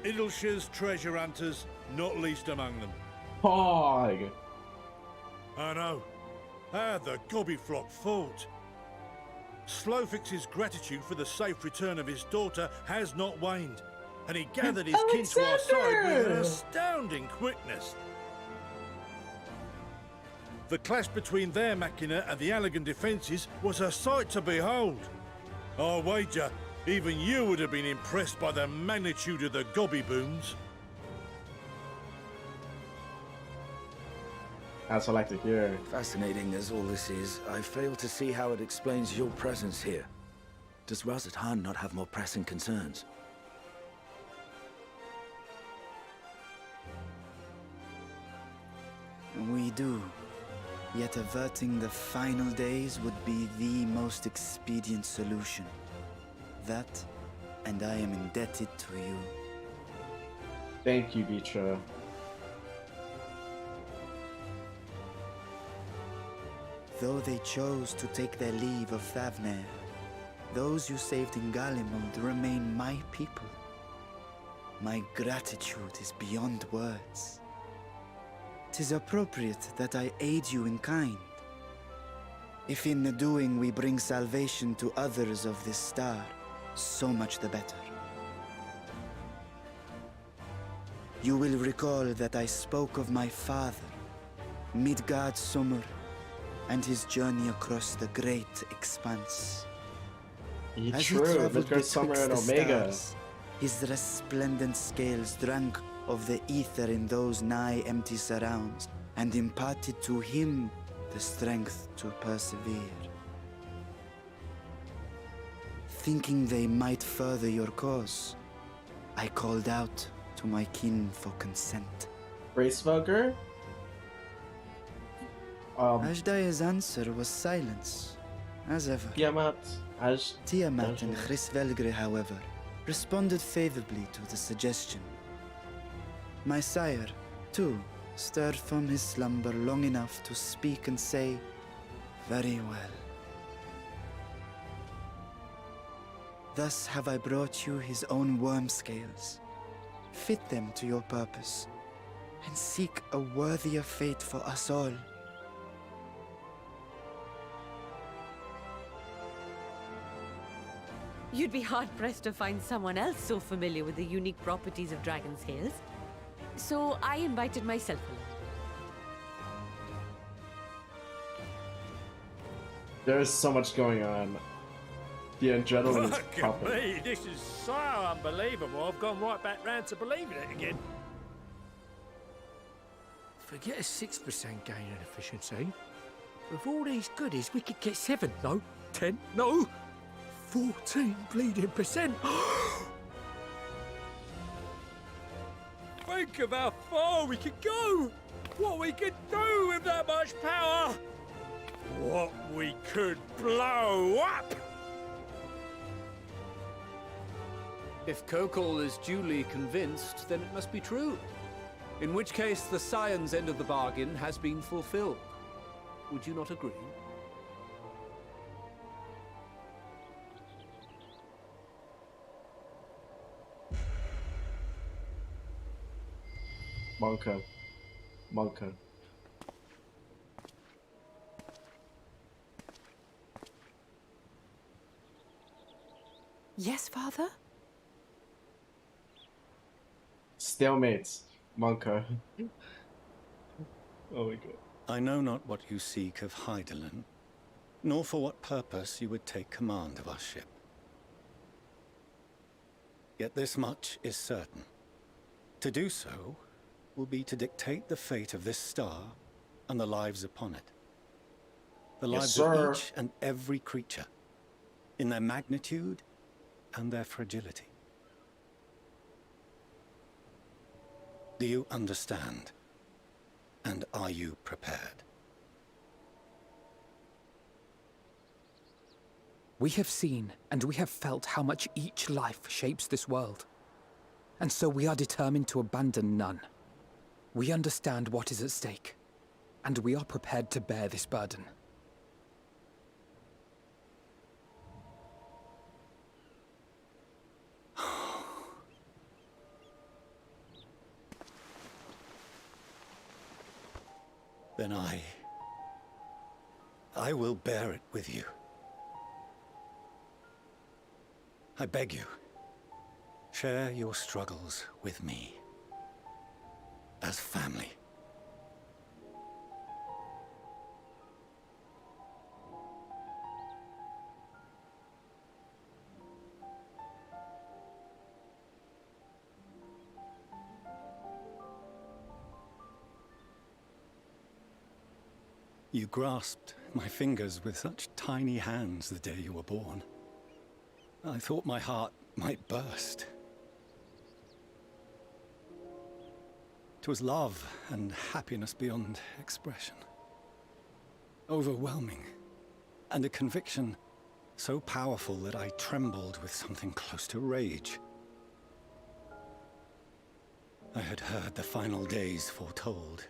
Idleshire's treasure hunters, not least among them. Pog! I know. How the Gobbyflock fought. Slowfix's gratitude for the safe return of his daughter has not waned, and he gathered his kin to our side with an astounding quickness. The clash between their machina and the Allagan defences was a sight to behold. I wager even you would have been impressed by the magnitude of the Gobby booms. That's what I like to hear. Fascinating as all this is, I fail to see how it explains your presence here. Does Razat-Han not have more pressing concerns? We do. Yet averting the final days would be the most expedient solution. That, and I am indebted to you. Thank you, Vitra. Though they chose to take their leave of Thavnair, those you saved in Galimond remain my people. My gratitude is beyond words. 'Tis appropriate that I aid you in kind. If in the doing we bring salvation to others of this star, so much the better. You will recall that I spoke of my father, Midgard Summer, and his journey across the great expanse. As he True, traveled Midgard Summer and betwixt the Omega. stars, his resplendent scales drank of the ether in those nigh empty surrounds, and imparted to him the strength to persevere. Thinking they might further your cause, I called out to my kin for consent. Bracevoger? Ashdaya's answer was silence, as ever. Tiamat and Hrisvelgre, however, responded favorably to the suggestion. My sire, too, stirred from his slumber long enough to speak and say, "Very well." Thus have I brought you his own worm scales. Fit them to your purpose, and seek a worthier fate for us all. You'd be hard-pressed to find someone else so familiar with the unique properties of dragon scales. So I invited myself along. There's so much going on. The adrenaline is Fucking pumping. me, this is so unbelievable. I've gone right back round to believing it again. Forget a 6% gain in efficiency. With all these goodies, we could get 7, no, 10, no, 14 bleeding percent. Think of how far we could go. What we could do with that much power. What we could blow up. If Kokol is duly convinced, then it must be true. In which case, the Scion's end of the bargain has been fulfilled. Would you not agree? Monka. Yes, father? Stalemates, Monka. Oh my god. I know not what you seek of Hydaelyn, nor for what purpose you would take command of our ship. Yet this much is certain. To do so will be to dictate the fate of this star and the lives upon it. The lives of each and every creature, in their magnitude and their fragility. Do you understand? And are you prepared? We have seen and we have felt how much each life shapes this world. And so we are determined to abandon none. We understand what is at stake, and we are prepared to bear this burden. Then I will bear it with you. I beg you, share your struggles with me. As family. You grasped my fingers with such tiny hands the day you were born. I thought my heart might burst. 'Twas love and happiness beyond expression. Overwhelming, and a conviction so powerful that I trembled with something close to rage. I had heard the final days foretold.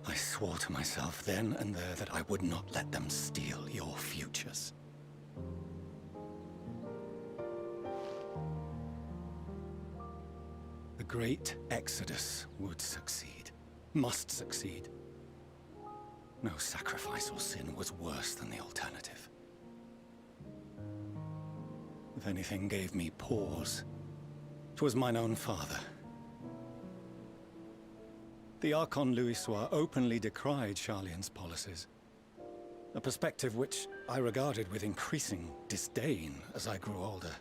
I swore to myself then and there that I would not let them steal your futures. The great exodus would succeed, must succeed. No sacrifice or sin was worse than the alternative. If anything gave me pause, 'twas mine own father. The Archon Louisoix openly decried Charlian's policies, a perspective which I regarded with increasing disdain as I grew older.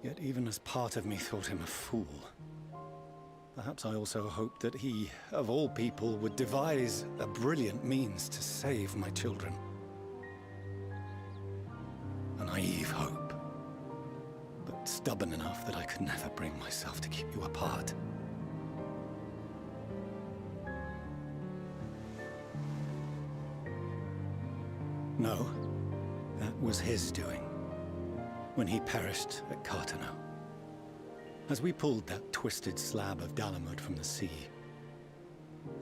Yet even as part of me thought him a fool, perhaps I also hoped that he, of all people, would devise a brilliant means to save my children. A naive hope, but stubborn enough that I could never bring myself to keep you apart. No, that was his doing, when he perished at Carteneau. As we pulled that twisted slab of Dalamud from the sea,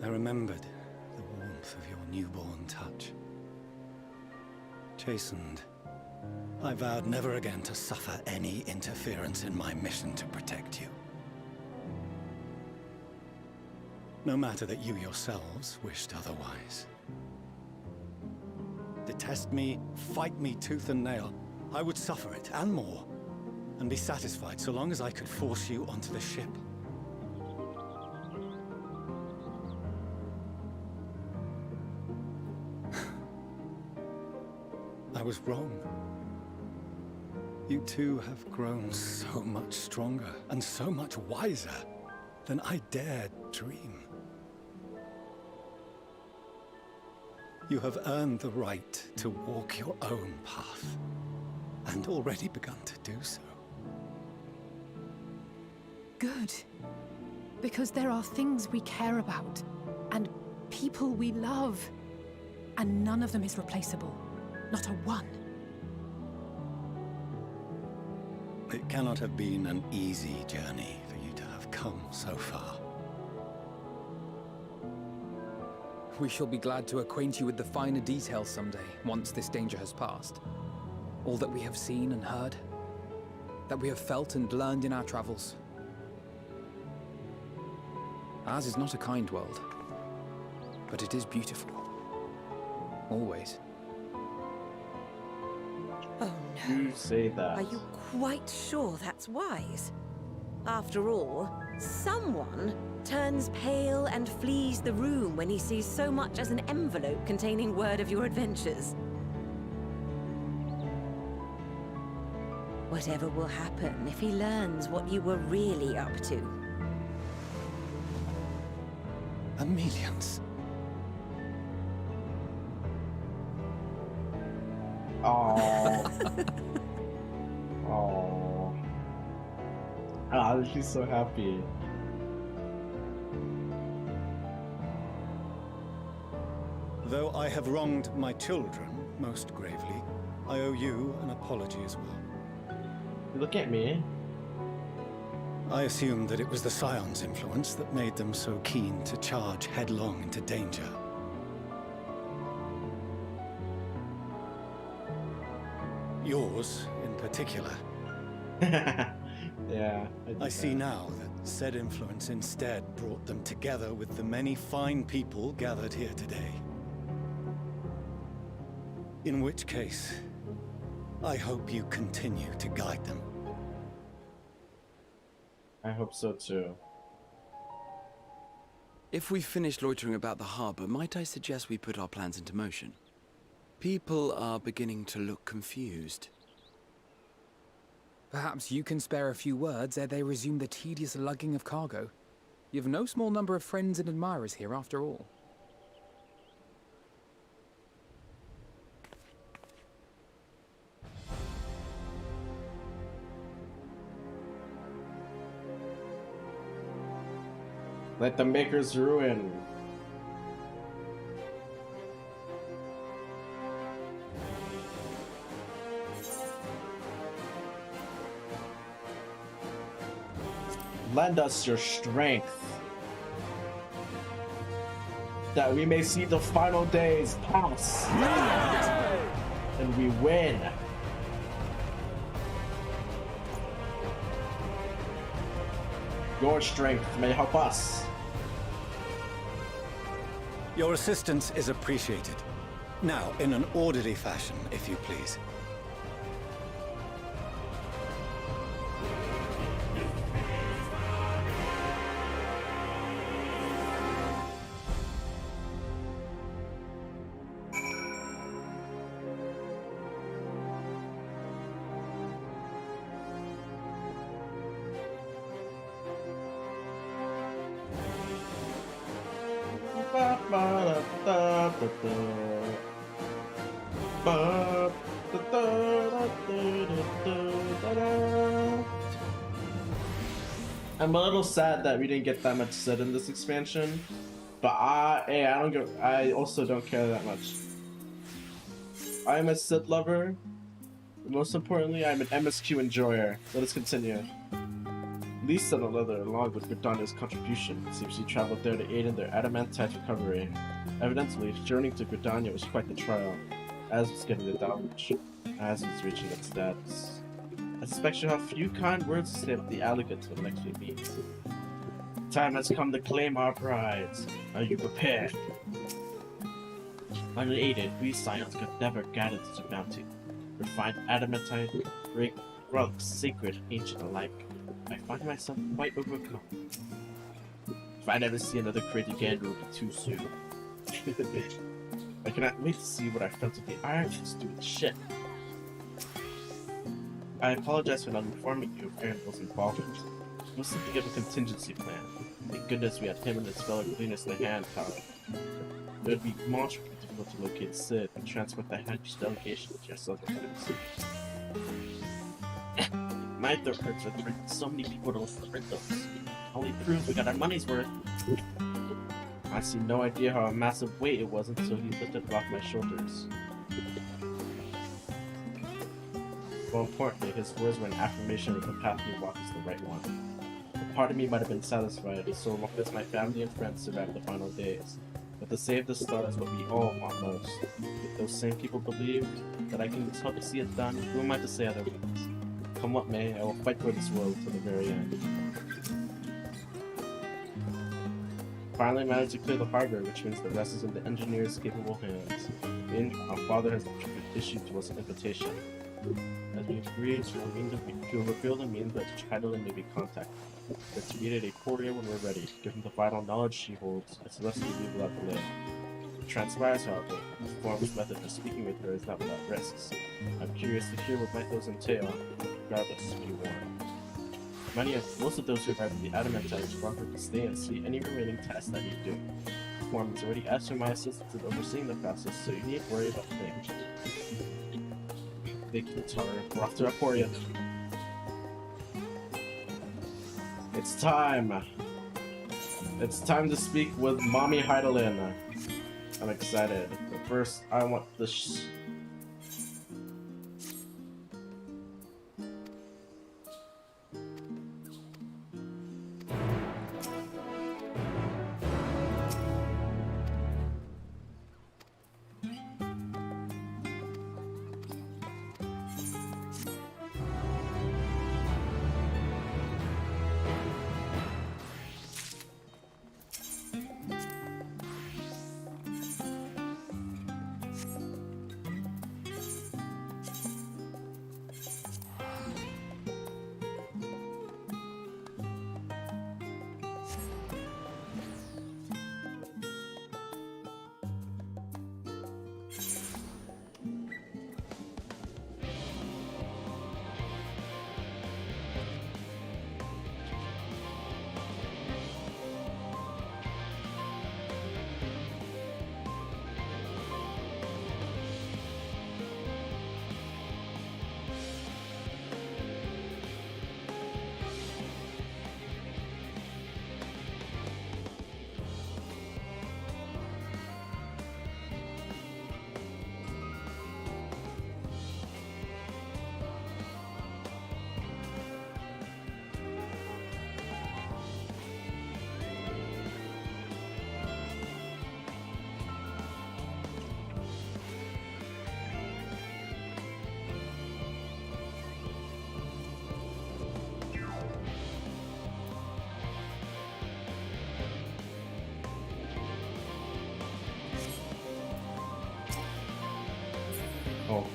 I remembered the warmth of your newborn touch. Chastened, I vowed never again to suffer any interference in my mission to protect you. No matter that you yourselves wished otherwise. Detest me, fight me tooth and nail, I would suffer it, and more, and be satisfied so long as I could force you onto the ship. I was wrong. You two have grown so much stronger and so much wiser than I dared dream. You have earned the right to walk your own path, and already begun to do so. Good. Because there are things we care about, and people we love, and none of them is replaceable. Not a one. It cannot have been an easy journey for you to have come so far. We shall be glad to acquaint you with the finer details someday, once this danger has passed. All that we have seen and heard, that we have felt and learned in our travels. Ours is not a kind world, but it is beautiful. Always. Oh no. You say that. Are you quite sure that's wise? After all, someone turns pale and flees the room when he sees so much as an envelope containing word of your adventures. Whatever will happen if he learns what you were really up to? Amelians. Oh. Oh. Ah, she's so happy. Though I have wronged my children most gravely, I owe you an apology as well. Look at me. I assumed that it was the Scion's influence that made them so keen to charge headlong into danger. Yours, in particular. Yeah. I see now that said influence instead brought them together with the many fine people gathered here today. In which case, I hope you continue to guide them. I hope so too. If we've finished loitering about the harbor, might I suggest we put our plans into motion? People are beginning to look confused. Perhaps you can spare a few words ere they resume the tedious lugging of cargo. You've no small number of friends and admirers here after all. Let the makers ruin. Lend us your strength, that we may see the final days pass, and we win. Your strength may help us. Your assistance is appreciated. Now, in an orderly fashion, if you please. I'm a little sad that we didn't get that much said in this expansion, but I also don't care that much. I'm a Sith lover. Most importantly, I'm an MSQ enjoyer. Let us continue. Least on another, along with Gridania's contribution, it seems she traveled there to aid in their adamantite recovery. Evidently, journeying to Gridania was quite the trial, as was getting the downward, as was reaching its status. I suspect she'll have few kind words to say about the alligator when next we meet. Time has come to claim our prize. Are you prepared? Unaided, we Scions could never gather such a bounty. Refined adamantite, relics, sacred, ancient alike. I find myself quite overcome. If I never see another crate again, it will be too soon. I cannot wait to see what I felt of the Iron Fist do with shit. I apologize for not informing you of Aaronville's involvement. It was something of a contingency plan. Thank goodness we had him and his fellow cleaners in the hand power. It would be much more difficult to locate Sid and transport the Hankish delegation to your southern place. My throat hurts with bringing so many people to listen to Rhythms. Only proves we got our money's worth. I see no idea how a massive weight it was until he lifted it off my shoulders. More importantly, his words were an affirmation that the path we walk is the right one. A part of me might have been satisfied so long as my family and friends survived the final days. But to save the star is what we all want most. If those same people believe that I can help see it done, who am I to say otherwise? Come what may, I will fight for this world to the very end. Finally managed to clear the harbor, which means the rest is in the engineer's capable hands. Our father has issued to us an invitation. As we agreed, to reveal the means by which Heidelin may be contacted. We're to meet at Aporia when we're ready. Given the vital knowledge she holds, it's less to leave without delay. It transpires, however, the form's method for speaking with her is not without risks. I'm curious to hear what might those entail, regardless, be warned. Most of those who arrive at the Adamantite are offered to stay and see any remaining tasks that need doing. The form has already asked for my assistance in overseeing the process, so you needn't worry about things. Thank you, Tara. We're off to Aporia. It's time! It's time to speak with Mommy Heidelin. I'm excited. But first, I want the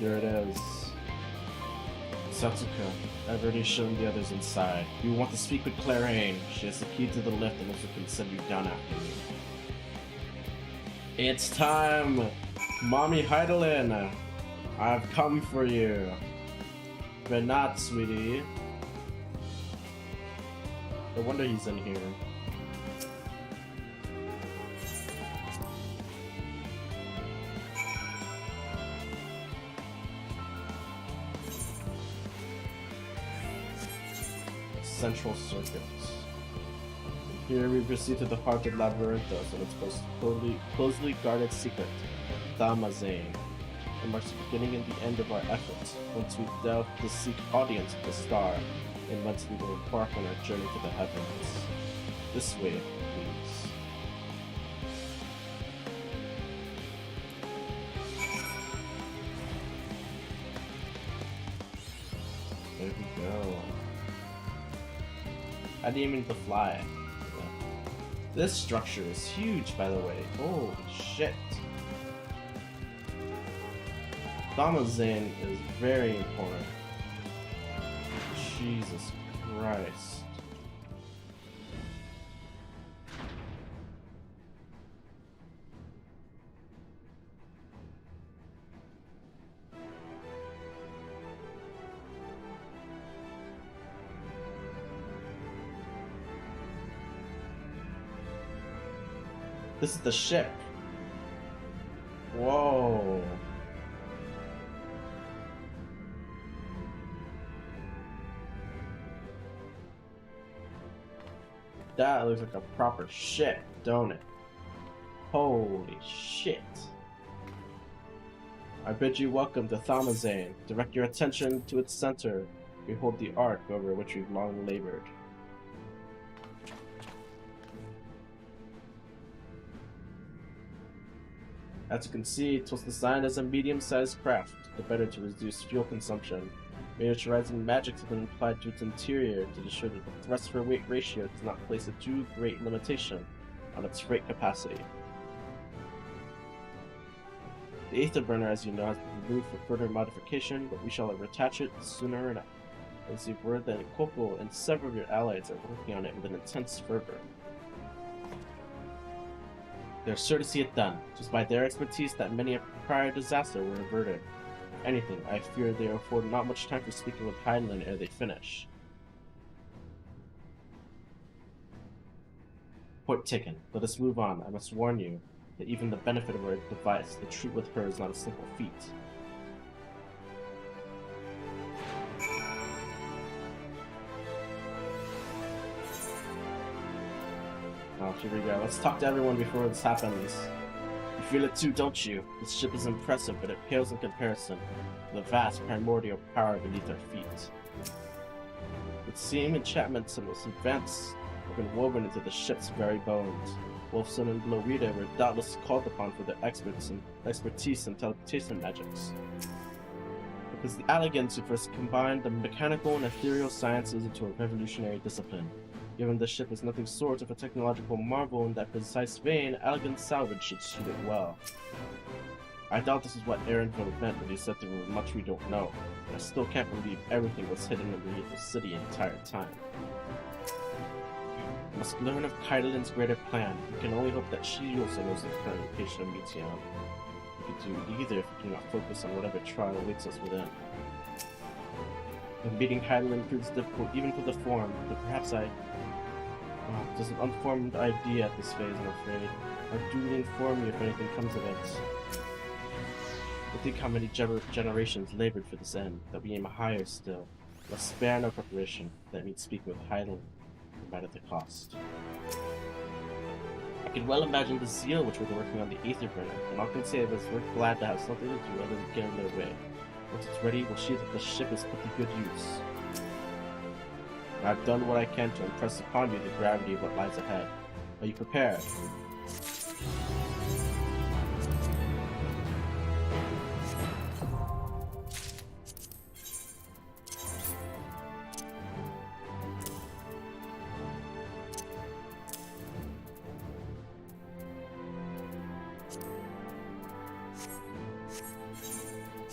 Here it is. Satsuka, I've already shown the others inside. You want to speak with Claraine. She has the key to the lift and also can send you down after me. It's time! Mommy Heidelin! I've come for you. But not, sweetie. No wonder he's in here. Central circuit. Here we proceed to the heart of Labyrinthos and its most closely guarded secret, Damazane. It marks the beginning and the end of our efforts. Once we delve to seek audience with the star, and once we will embark on our journey to the heavens. This way, please. There we go. I didn't even need to fly. Yeah. This structure is huge, by the way. Holy shit. Damazane is very important. Jesus Christ. This is the ship. Whoa. That looks like a proper ship, don't it? Holy shit. I bid you welcome to Thamazane. Direct your attention to its center. Behold the ark over which we've long labored. As you can see, it was designed as a medium-sized craft, the better to reduce fuel consumption. Miniaturizing magic has been applied to its interior to ensure that the thrust for weight ratio does not place a too great limitation on its freight capacity. The Aether Burner, as you know, has been removed for further modification, but we shall retach it sooner enough. I received word that Koko and several of your allies are working on it with an intense fervor. They are sure to see it done. It was by their expertise that many a prior disaster were averted. If anything, I fear they afford not much time for speaking with Heinlein ere they finish. Point taken. Let us move on. I must warn you that even the benefit of our device, the treat with her is not a simple feat. Oh, here we go. Let's talk to everyone before this happens. You feel it too, don't you? This ship is impressive, but it pales in comparison to the vast primordial power beneath our feet. It seems enchantments and most advanced have been woven into the ship's very bones. Wolfson and Blowita were doubtless called upon for their expertise in teleportation magics. It was the Alligans who first combined the mechanical and ethereal sciences into a revolutionary discipline. Given the ship is nothing short of a technological marvel in that precise vein, Alligan salvage should suit it well. I doubt this is what Aaronville meant when he said there was much we don't know, but I still can't believe everything was hidden underneath the city the entire time. We must learn of Kaidalin's greater plan. We can only hope that she also knows the current location of Meteon. We could do either if we do not focus on whatever trial awaits us within. If meeting Kaidelin proves difficult even for the form, then perhaps there's an unformed idea at this phase, I'm afraid. I'll duly inform you if anything comes of it. But think how many generations labored for this end, that we aim higher still. Let's spare no preparation. That means speaking with Heidelin, no matter the cost. I can well imagine the zeal which we're working on the Aether Burner, and all can say is we're glad to have something to do other than get in their way. Once it's ready, we'll see that the ship is put to good use. I've done what I can to impress upon you the gravity of what lies ahead. Are you prepared?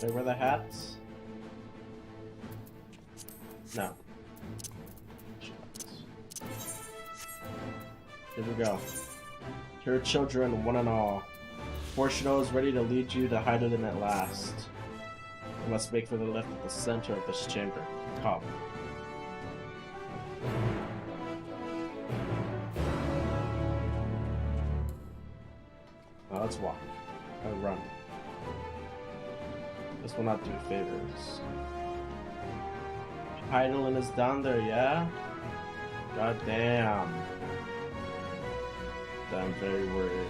They wear the hats? No. Here we go. Here, children, one and all. Fortuno is ready to lead you to Hydaelyn at last. You must make for the left at the center of this chamber. Come. Now let's walk. Or run. This will not do favors. Hydaelyn is down there, yeah? God damn. I'm very worried.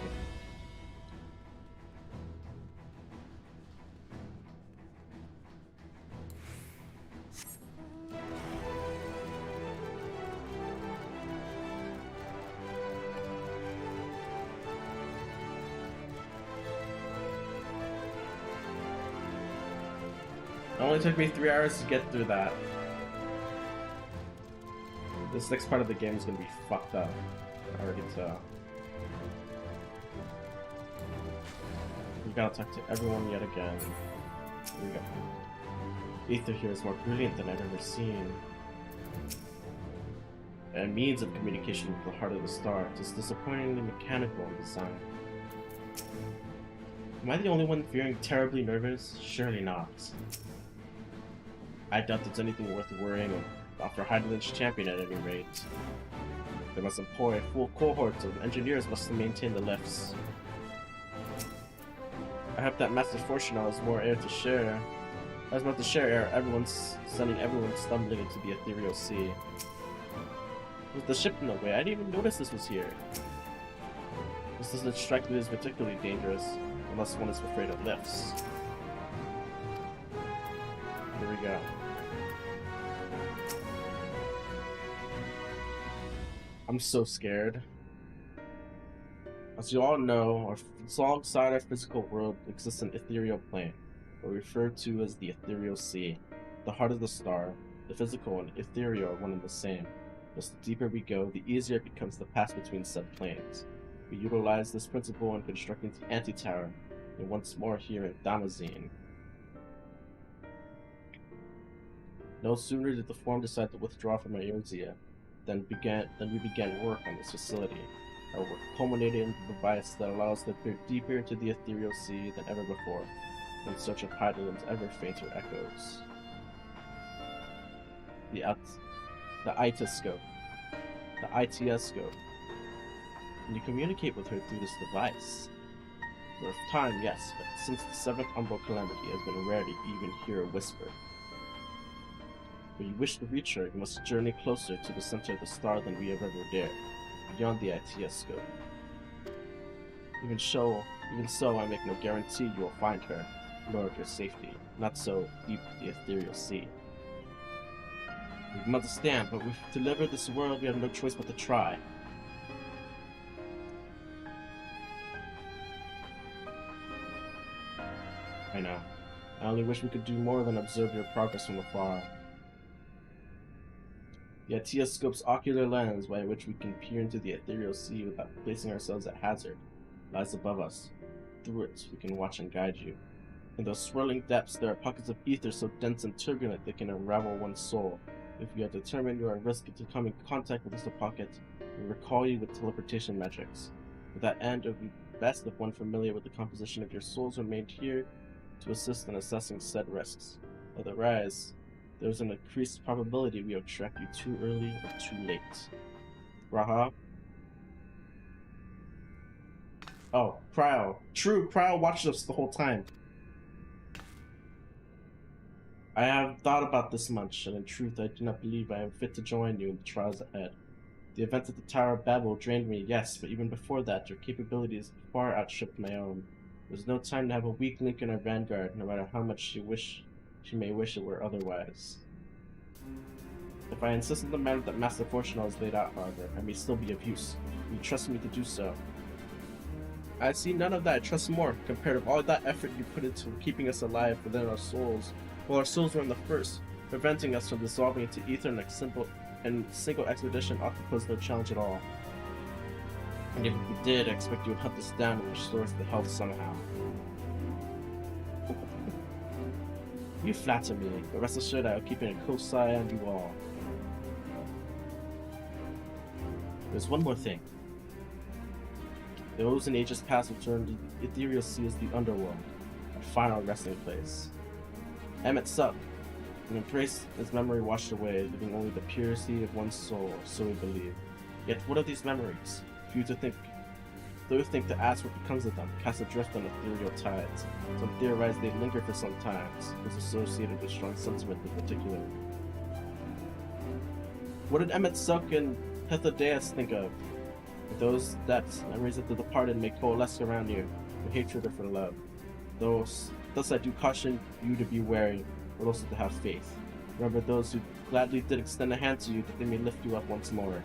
It only took me 3 hours to get through that. This next part of the game is gonna be fucked up. I already tell. We gotta talk to everyone yet again. Here we go. Ether here is more brilliant than I've ever seen. And means of communication with the heart of the star. It is disappointingly mechanical in design. Am I the only one feeling terribly nervous? Surely not. I doubt there's anything worth worrying about for Hydaelyn's champion at any rate. They must employ full cohorts of engineers must maintain the lifts. I hope that Master Fortuno has more air to share. As about to share air, sending everyone stumbling into the ethereal sea. With the ship in the way, I didn't even notice this was here. This doesn't strike me as particularly dangerous, unless one is afraid of lifts. Here we go. I'm so scared. As you all know, alongside our physical world exists an ethereal plane, what we refer to as the ethereal sea. The heart of the star, the physical and ethereal are one and the same. Thus, the deeper we go, the easier it becomes to pass between said planes. We utilize this principle in constructing the anti-tower, and once more here in Damascene. No sooner did the Forum decide to withdraw from Eorzea than we began work on this facility. Our work culminated in the device that allows us to peer deeper into the ethereal sea than ever before, in search of Hydaelyn's ever fainter echoes. The ITS scope. And you communicate with her through this device. For a time, yes, but since the 7th Umbral Calamity, it has been rare to even hear a whisper. When you wish to reach her, you must journey closer to the center of the star than we have ever dared, beyond the ITS scope. Even so, I make no guarantee you will find her, nor of your safety, not so deep the ethereal sea. You can understand, but to deliver this world, we have no choice but to try. I know. I only wish we could do more than observe your progress from afar. The ITS scope's ocular lens, by which we can peer into the ethereal sea without placing ourselves at hazard, lies above us. Through it, we can watch and guide you. In those swirling depths, there are pockets of ether so dense and turbulent they can unravel one's soul. If you are determined you are at risk to come in contact with such a pocket, we recall you with teleportation magics. To that end, it would be best if one familiar with the composition of your souls remained here to assist in assessing said risks. Otherwise, there is an increased probability we will track you too early or too late. Raha? Oh, Cryo. True, Cryo watched us the whole time. I have thought about this much, and in truth I do not believe I am fit to join you in the trials ahead. The event at the Tower of Babel drained me, yes, but even before that, your capabilities far outstripped my own. There's no time to have a weak link in our vanguard, no matter how much she may wish it were otherwise. If I insist on the manner that Master Fortuno has laid out, however, I may still be of use. Will you trust me to do so? I see none of that. I trust more, compared to all that effort you put into keeping us alive within our souls, while our souls were in the first, preventing us from dissolving into ether in a single expedition ought to pose no challenge at all. And if we did, I expect you would hunt us down and restore us to health somehow. You flatter me, but rest assured I will keep a close eye on you all. There's one more thing. Those in ages past returned to the ethereal sea as the underworld, a final resting place. Emmett sucked, and embraced his memory washed away, leaving only the purity of one's soul, so we believe. Yet what are these memories? Few to think. Those think to ask what becomes of them, cast adrift on ethereal tides. Some theorize they linger for some times, was associated with strong sentiment in particular. What did Emmett Suck and Hethodeus think of? With those depths, memories of the departed may coalesce around you, for hatred or for love. Thus I do caution you to be wary, but also to have faith. Remember those who gladly did extend a hand to you, that they may lift you up once more.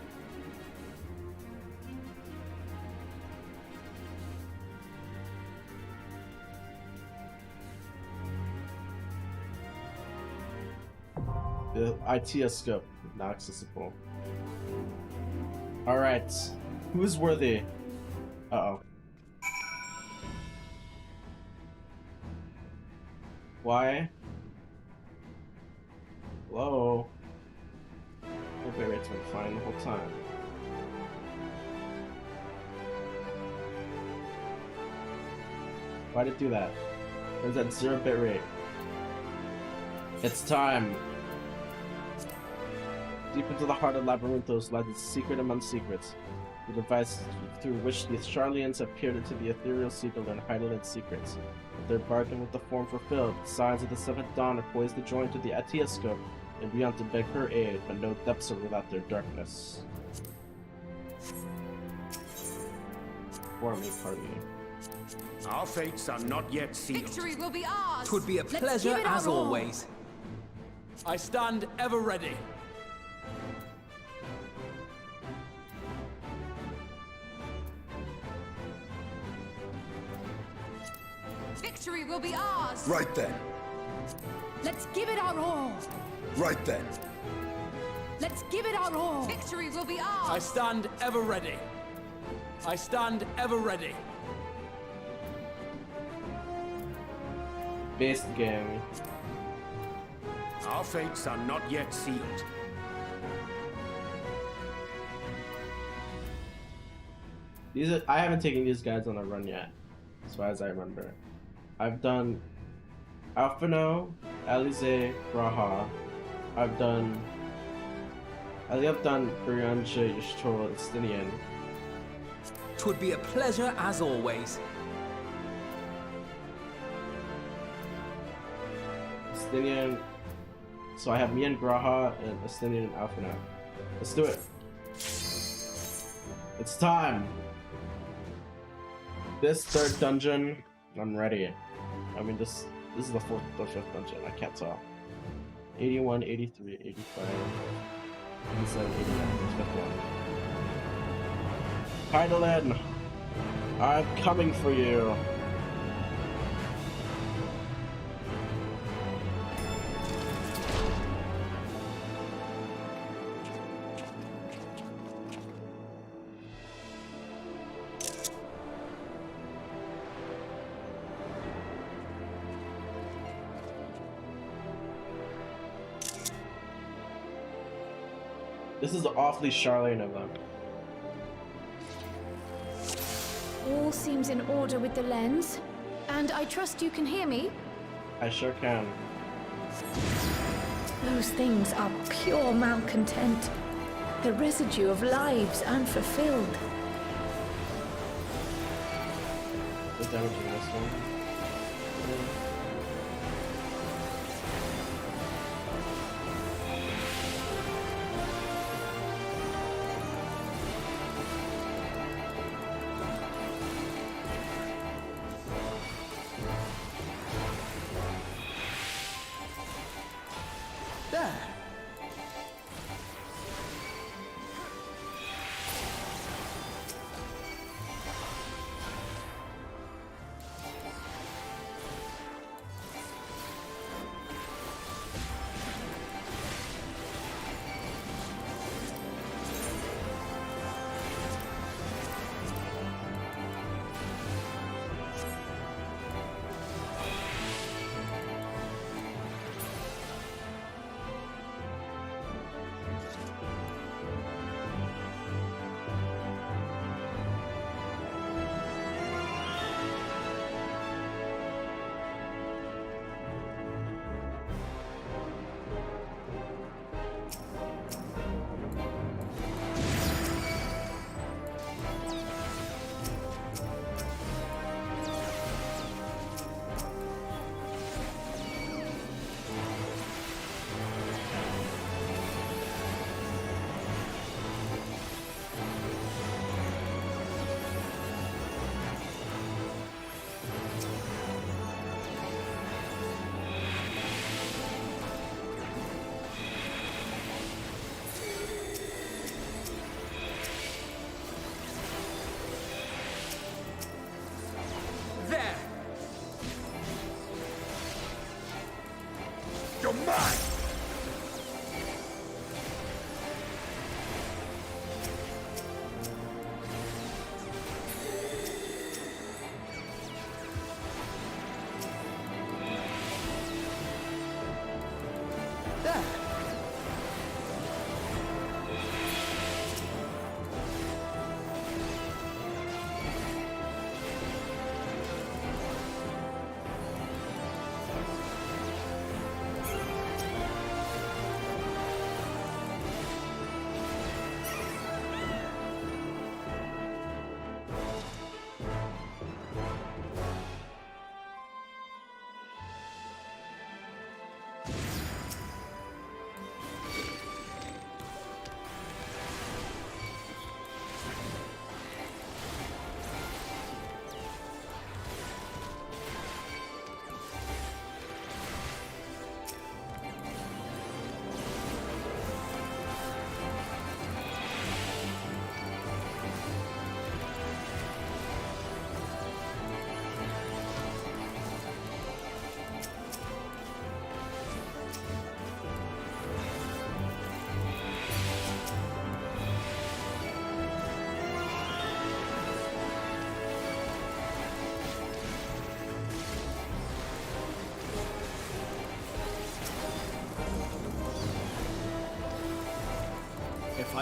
The ITScope, now accessible. Alright, who's worthy? Uh-oh. Why? Hello? The bit rate's been fine the whole time. Why'd it do that? There's that 0 bit rate. It's time! Deep into the heart of Labyrinthos lies the secret among secrets, the device through which the Charlians have peered into the ethereal sea to learn Hydaelyn's secrets. With their bargain with the form fulfilled, the signs of the seventh dawn are poised to join to the Atiascope and beyond to beg her aid, but no depths are without their darkness. For me, party. Our fates are not yet sealed. Victory will be ours! 'Twould be a pleasure as always. I stand ever ready. Victory will be ours! Right then. Let's give it our all! Right then. Let's give it our all! Victory will be ours! I stand ever ready. I stand ever ready. Best game. Our fates are not yet sealed. I haven't taken these guys on a run yet, as far as I remember. I've done Alphino, Alize, Raha. I have done Urianger, Yishtol, Estinian. 'Twould be a pleasure as always. Estinian. So I have me and Graha and Estinian and Alphino. Let's do it. It's time. This third dungeon, I'm ready. I mean, this is the fourth or fifth dungeon. I can't tell. 81, 83, 85, 87, 89. This fifth one. Hydaelyn, I'm coming for you. This is awfully Charlene of them. All seems in order with the lens. And I trust you can hear me? I sure can. Those things are pure malcontent. The residue of lives unfulfilled. The damage in this one.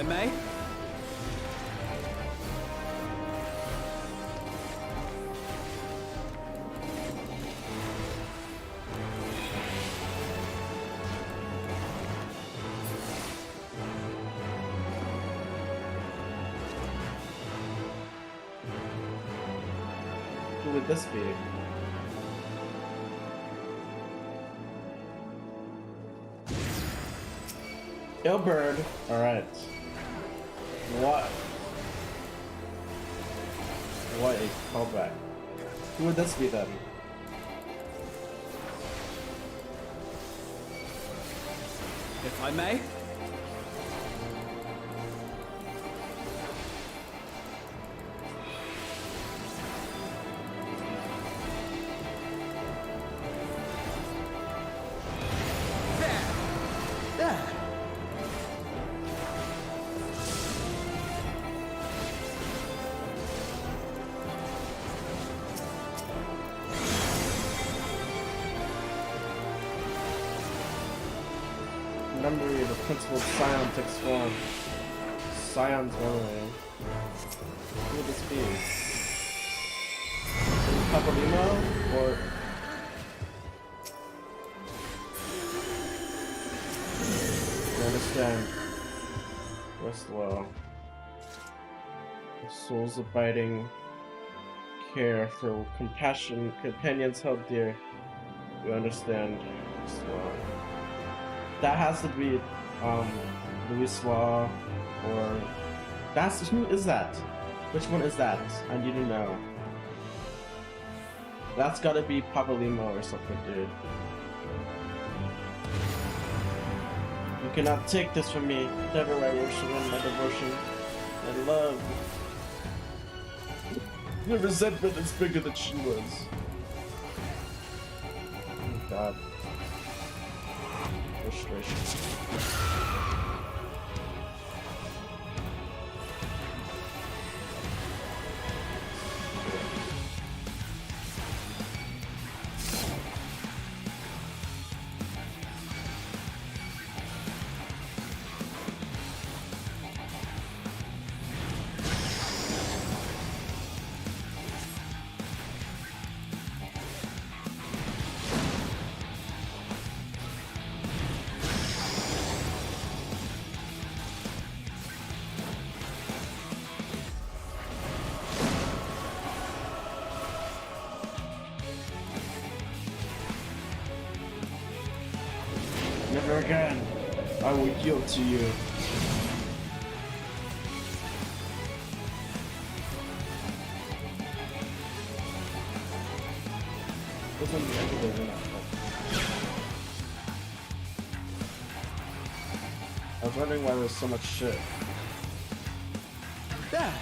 I may. Who would this be? Ilbird. Alright. What? What a callback. Who would this be then? If I may. Memory of the principal Scion takes form. Scion's memory. Who would this be? Papadino? Or... I understand. Rest well. Souls abiding care for compassion, companions held dear. You understand. Rest well. That has to be Louis or that's who is that? Which one is that? I need to know. That's gotta be Papalimo or something, dude. You cannot take this from me. Never my worship and my devotion. My love. The resentment is bigger than she was. Oh god. Frustration. Never again. I will yield to you. I was wondering why there was so much shit. There.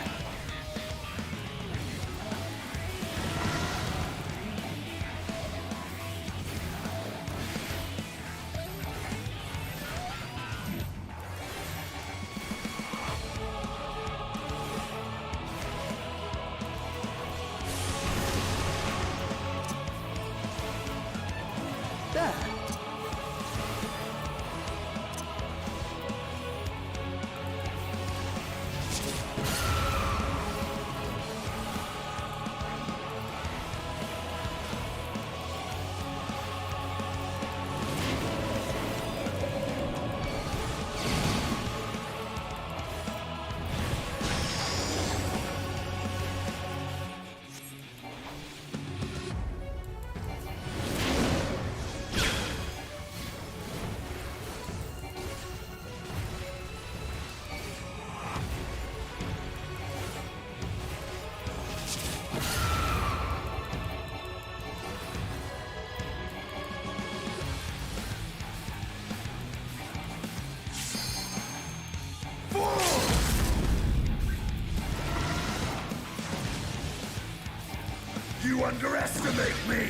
You underestimate me!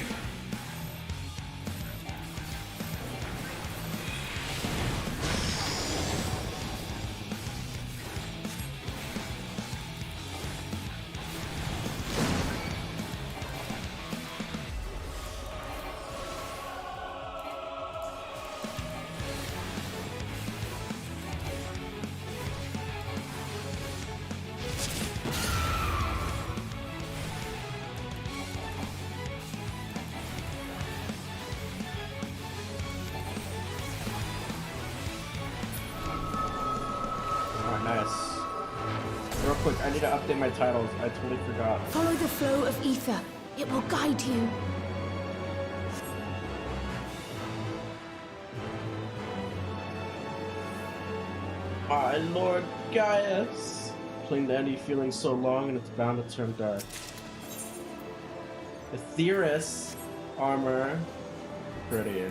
quick, I need to update my titles. I totally forgot. Follow the flow of ether. It will guide you. My Lord Gaius. Cling to any feeling so long and it's bound to turn dark. Aetheris armor. Pretty.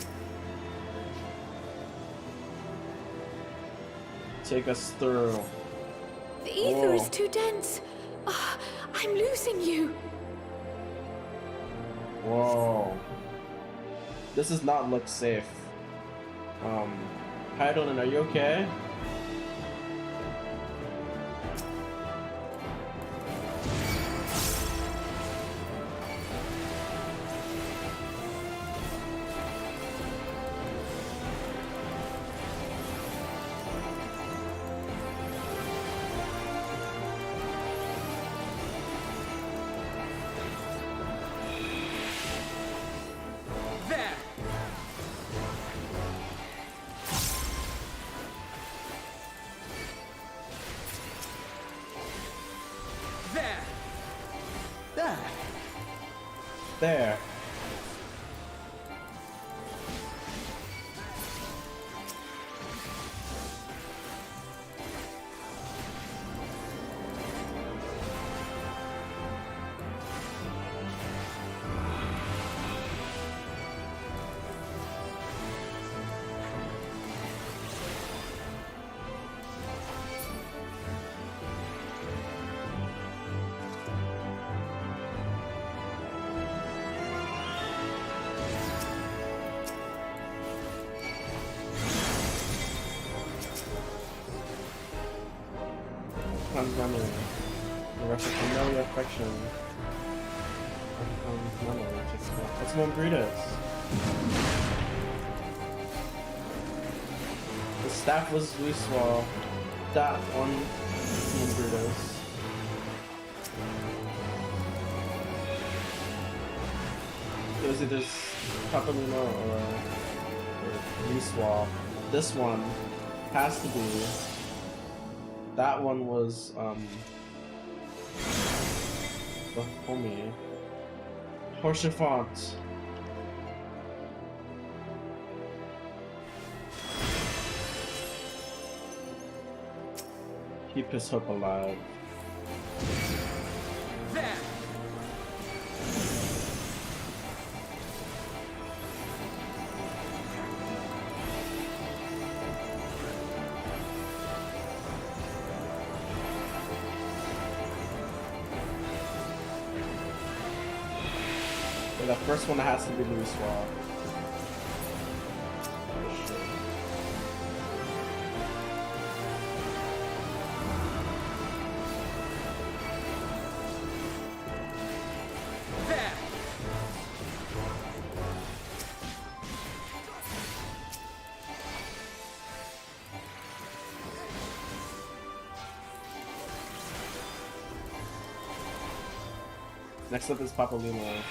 Take us through. The ether is too dense. Ah, I'm losing you. Whoa. This does not look safe. Heidelin, are you okay? There. Memory. The rest of familiar affection. Memory. Let's Moonbreeders. The staff was Luswall. That one Moonbreeders. It was either Papalino or Luswall. This one has to be. That one was, the homie. Horsefant. Keep his hope alive. The first one has to be Louis Swab. Next up is Papalino.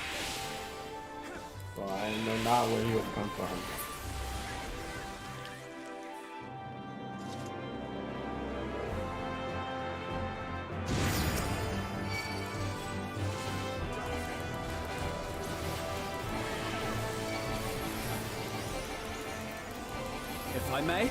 Well, I know not where he would come from. If I may.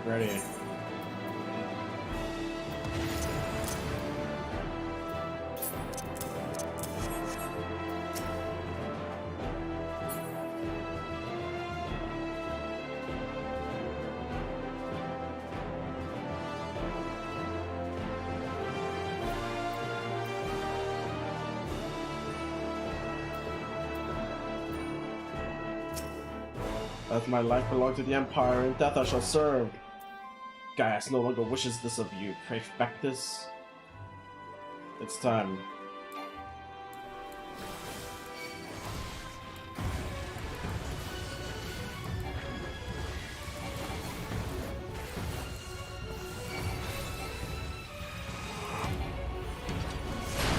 Ready. As my life belongs to the Empire, in death I shall serve. Gaius no longer wishes this of you, Praefectus. It's time.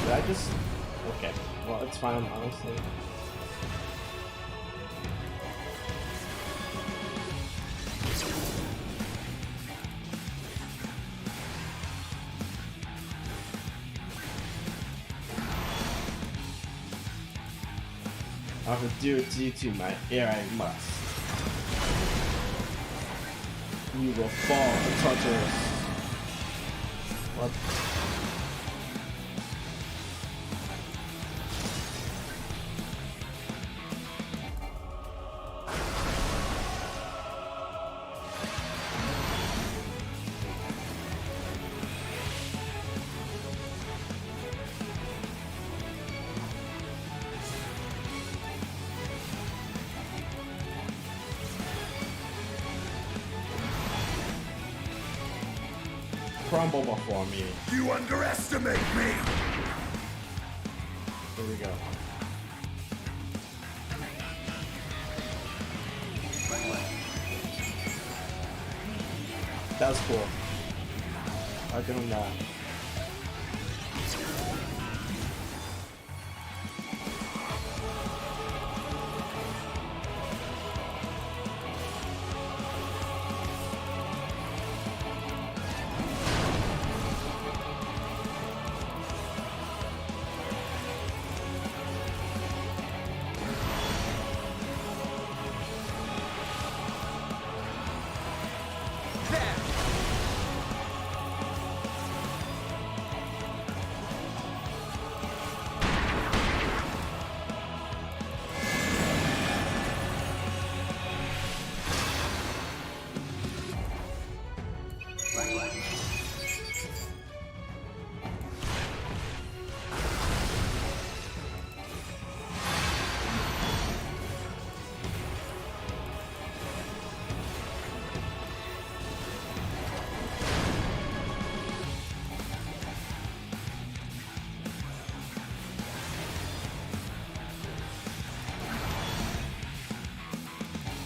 Did I just... Okay, well, it's fine, honestly. Of a duty to my heir I must. You will fall, Tartarus. What? Crumble before me. You underestimate me! Here we go. That was cool. I'll give him that.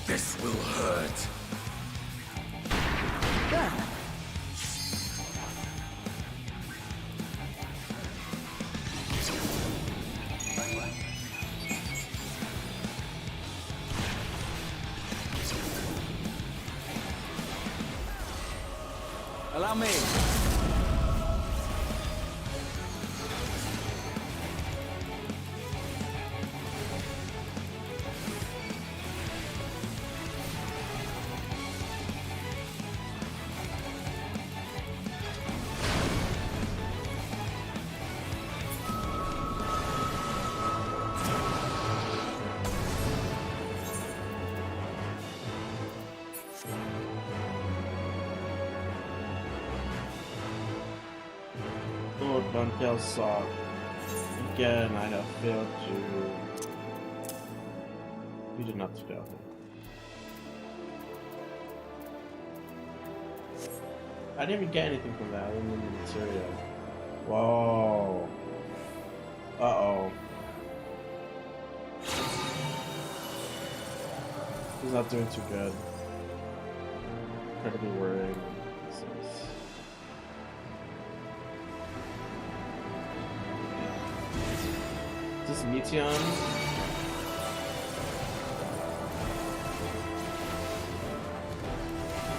This will hurt. Allow me. Lord Von Delsog. Again, I have failed you. You did not fail him. I didn't even get anything from that other than the material. Whoa. Uh-oh. He's not doing too good. Incredibly worrying. Is this Meteon?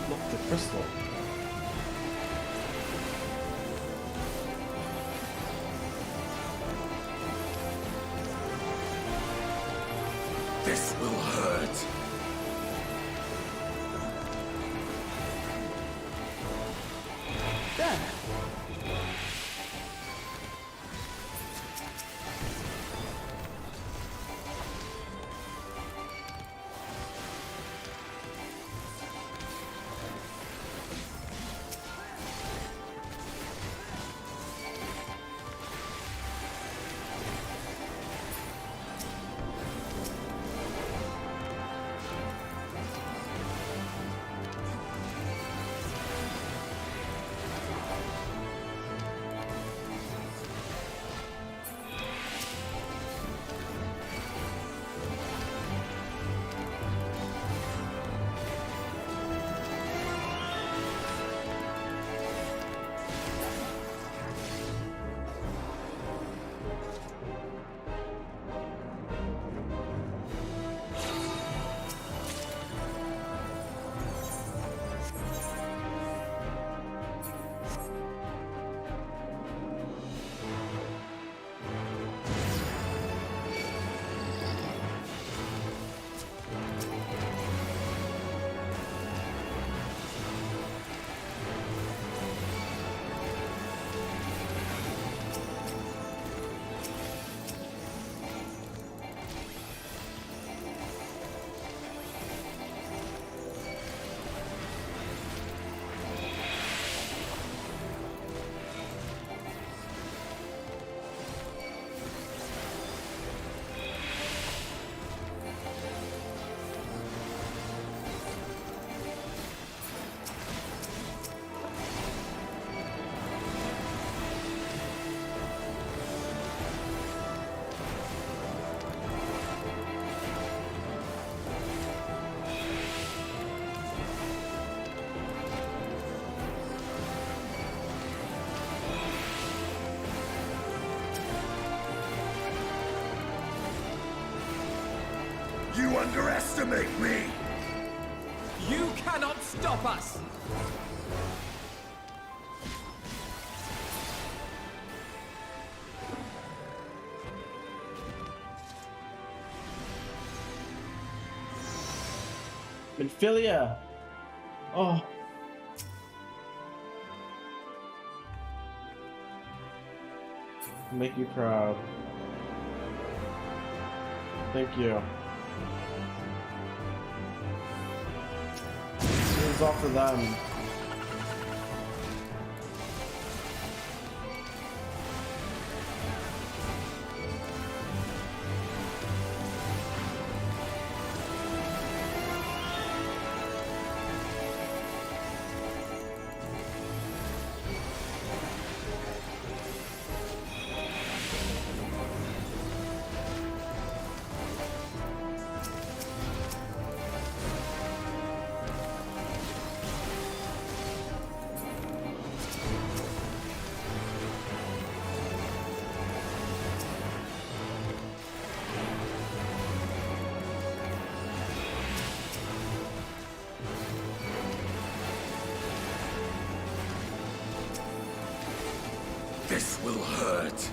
Look, the crystal. This will hurt. There! You underestimate me! You cannot stop us! Minfilia! Oh. Make you proud. Thank you. This is all for them. This will hurt.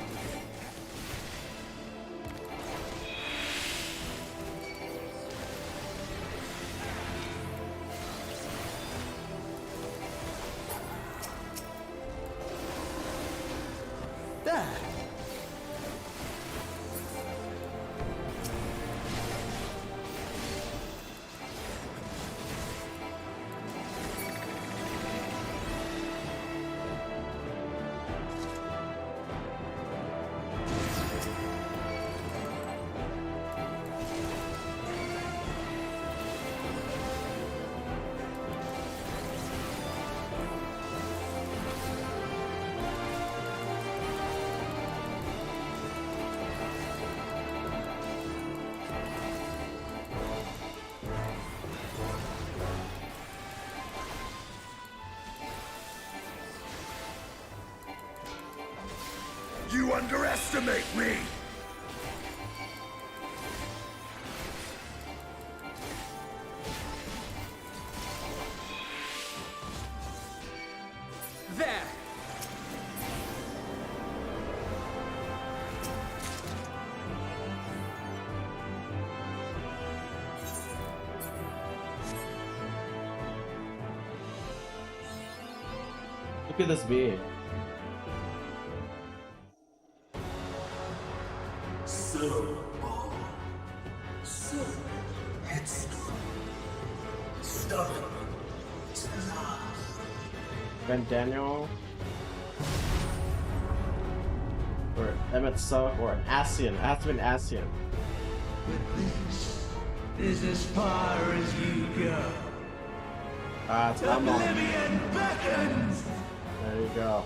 There! You underestimate me! There! could this be? So bold, so headstrong, stubborn to the last. Ben Daniel, or Emmett Suck, or an Asian. It has to be an Asian. But this is as far as you go. It's Amon. Oblivion beckons! There you go.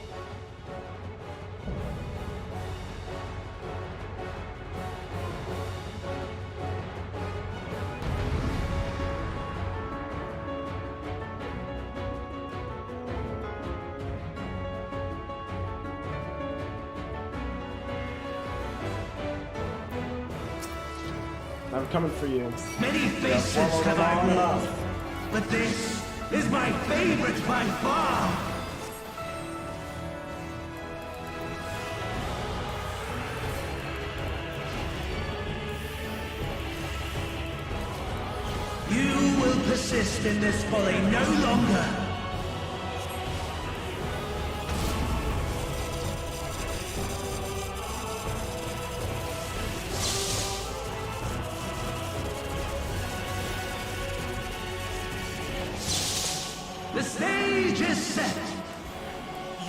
I'm coming for you. Many faces have I loved, but this is my favorite by far. You will persist in this folly no longer. The stage is set.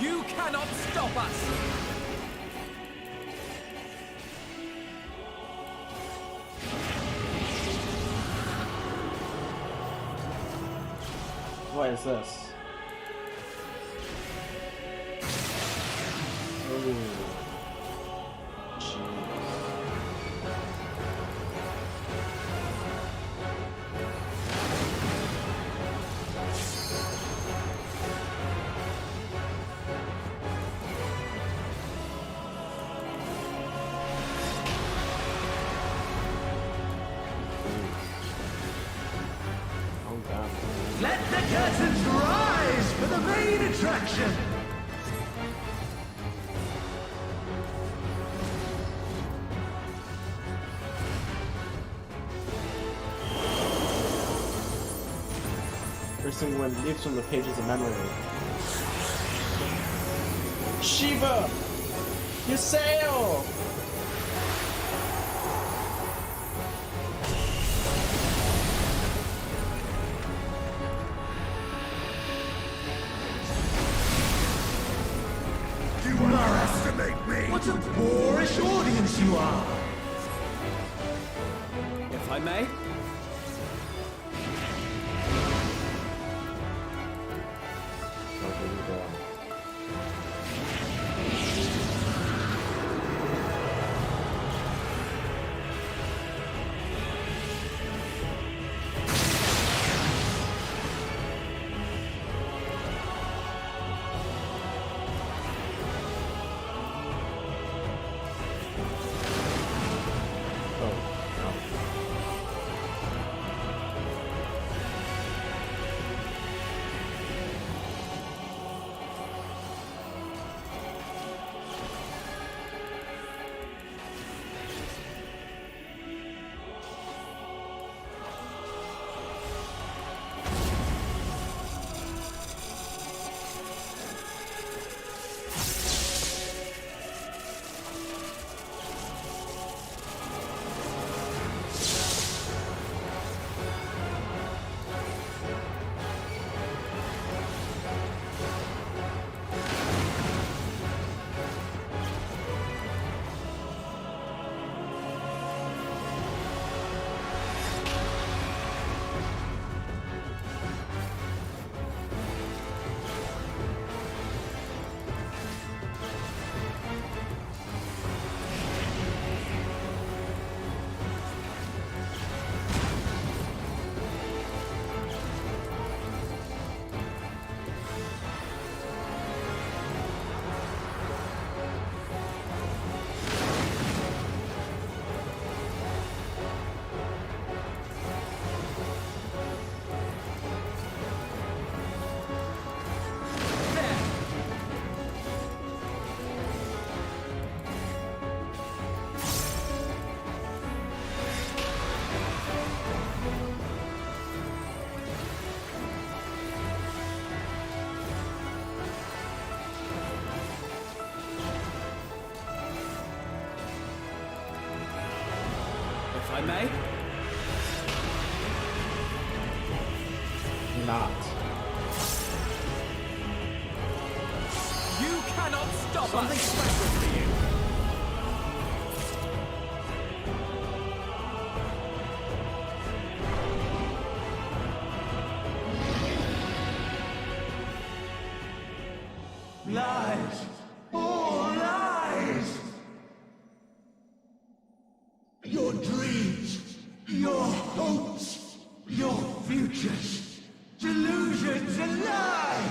You cannot stop us! What is this? Ooh. Jeez. Let the curtains rise for the main attraction. First thing when leaps from the pages of memory. Shiva! You sail! You underestimate me! What a boorish audience you are! If I may? may. Not. You cannot stop Something us! special for you. Lies! All lies! Your dreams, your hopes, your futures, delusions and lies!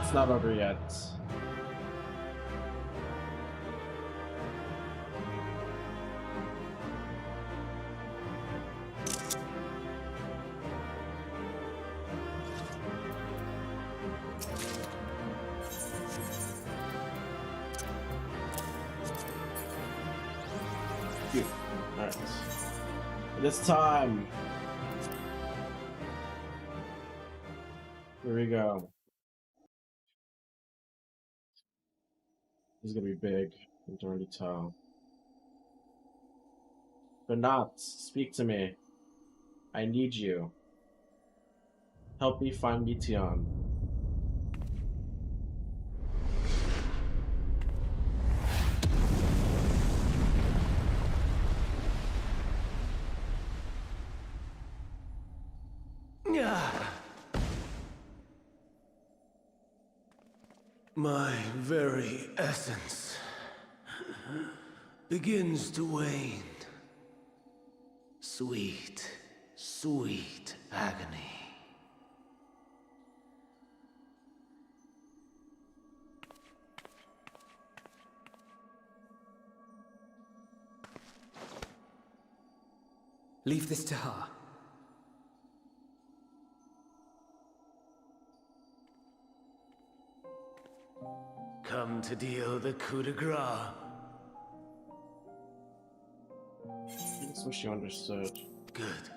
It's not over yet. Alright. It is time. Here we go. This is gonna be big. I can already tell. But not. Speak to me. I need you. Help me find Meteon. My very essence begins to wane. Sweet, sweet agony. Leave this to her. Come to deal the coup de grace. I just wish you understood. Good.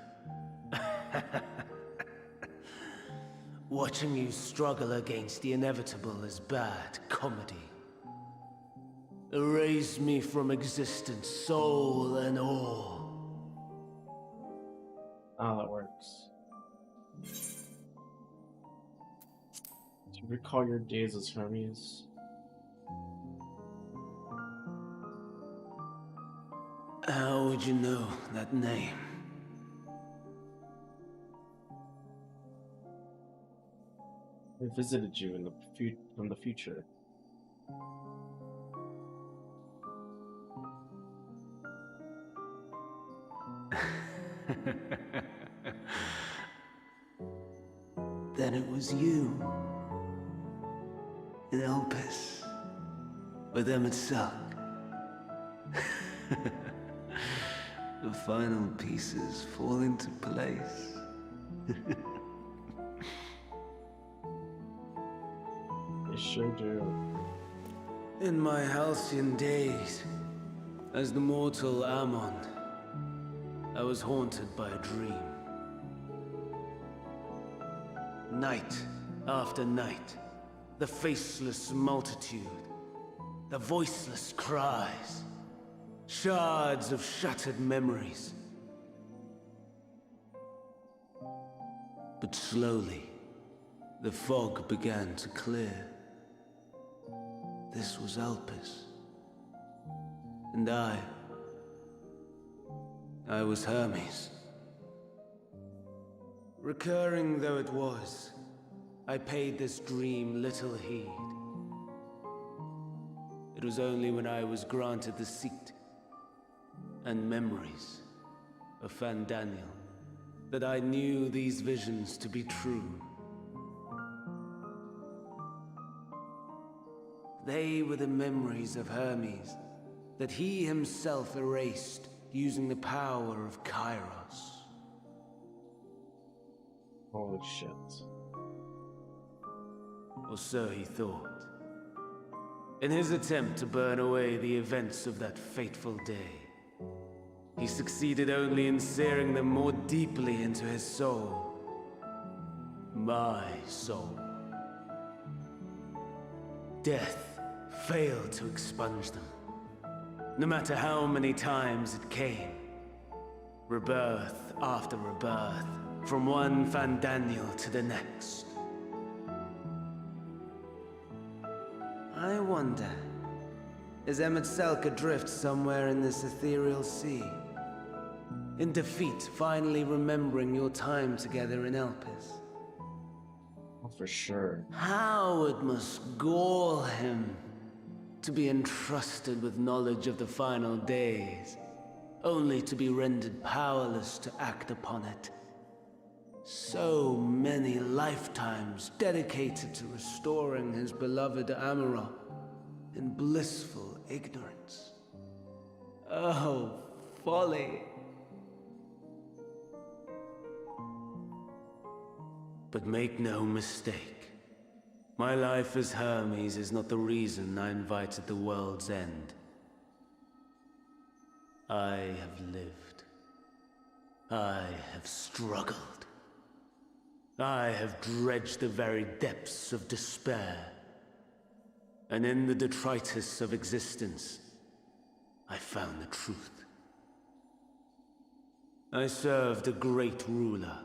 Watching you struggle against the inevitable is bad comedy. Erase me from existence, soul and all. Ah, that works. Do you recall your days as Hermes? How would you know that name? I visited you in from the future. Then it was you. In Elpis. With Emmett Suck. The final pieces fall into place. They sure do. In my halcyon days, as the mortal Ammon, I was haunted by a dream. Night after night, the faceless multitude, the voiceless cries, shards of shattered memories. But slowly, the fog began to clear. This was Elpis. And I was Hermes. Recurring though it was, I paid this dream little heed. It was only when I was granted the seat and memories of Fandaniel that I knew these visions to be true. They were the memories of Hermes that he himself erased using the power of Kairos. Holy shit. Or so he thought. In his attempt to burn away the events of that fateful day, he succeeded only in searing them more deeply into his soul. My soul. Death failed to expunge them. No matter how many times it came. Rebirth after rebirth, from one Fandaniel to the next. I wonder, is Emet adrift somewhere in this ethereal sea? In defeat, finally remembering your time together in Elpis? Oh, for sure. How it must gall him to be entrusted with knowledge of the final days, only to be rendered powerless to act upon it. So many lifetimes dedicated to restoring his beloved Amarok in blissful ignorance. Oh, folly! But make no mistake, my life as Hermes is not the reason I invited the world's end. I have lived. I have struggled. I have dredged the very depths of despair. And in the detritus of existence, I found the truth. I served a great ruler,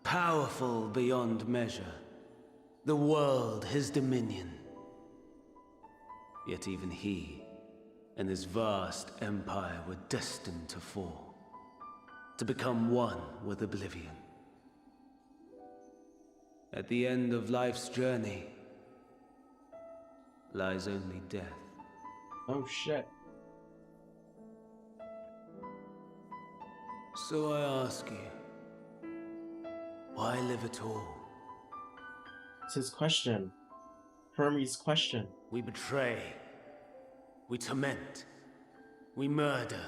powerful beyond measure. The world his dominion. Yet even he and his vast empire were destined to fall, to become one with oblivion. At the end of life's journey lies only death. Oh shit. So I ask you, why live at all? It's his question. Hermes' question. We betray. We torment. We murder.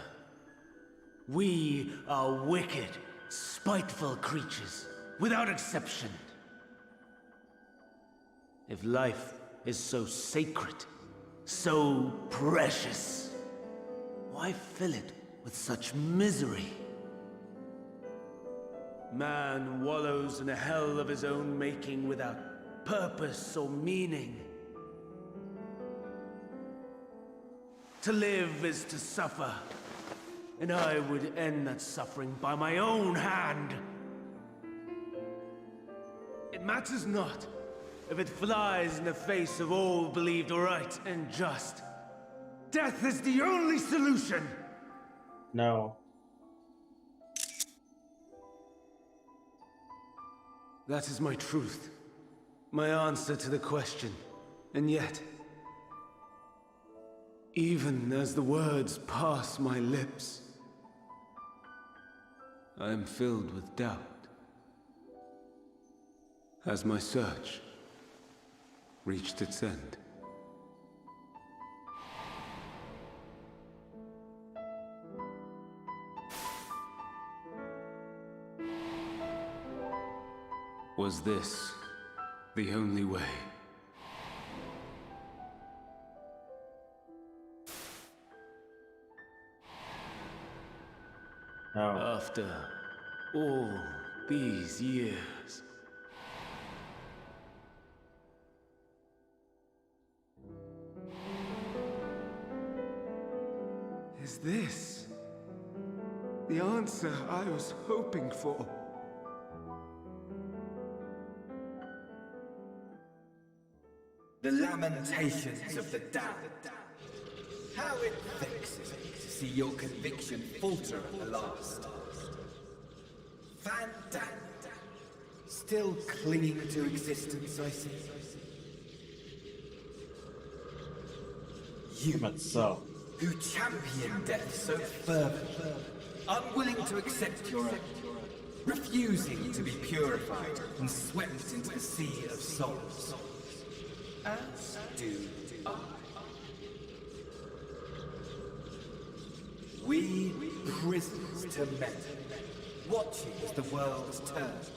We are wicked, spiteful creatures, without exception. If life is so sacred, so precious, why fill it with such misery? Man wallows in a hell of his own making without purpose or meaning. To live is to suffer, and I would end that suffering by my own hand. It matters not if it flies in the face of all believed right and just. Death is the only solution! No. That is my truth. My answer to the question. And yet, even as the words pass my lips, I am filled with doubt. Has my search reached its end? Was this the only way? No. After all these years. Is this the answer I was hoping for? The lamentations of the damned. How it vexes me to see your conviction falter at the last. Fandaniel, still clinging to existence, I see. You, who champion death so fervently, unwilling to accept your own, refusing to be purified and swept into the sea of souls. As do I. We prisoners to men, watching as the world turns.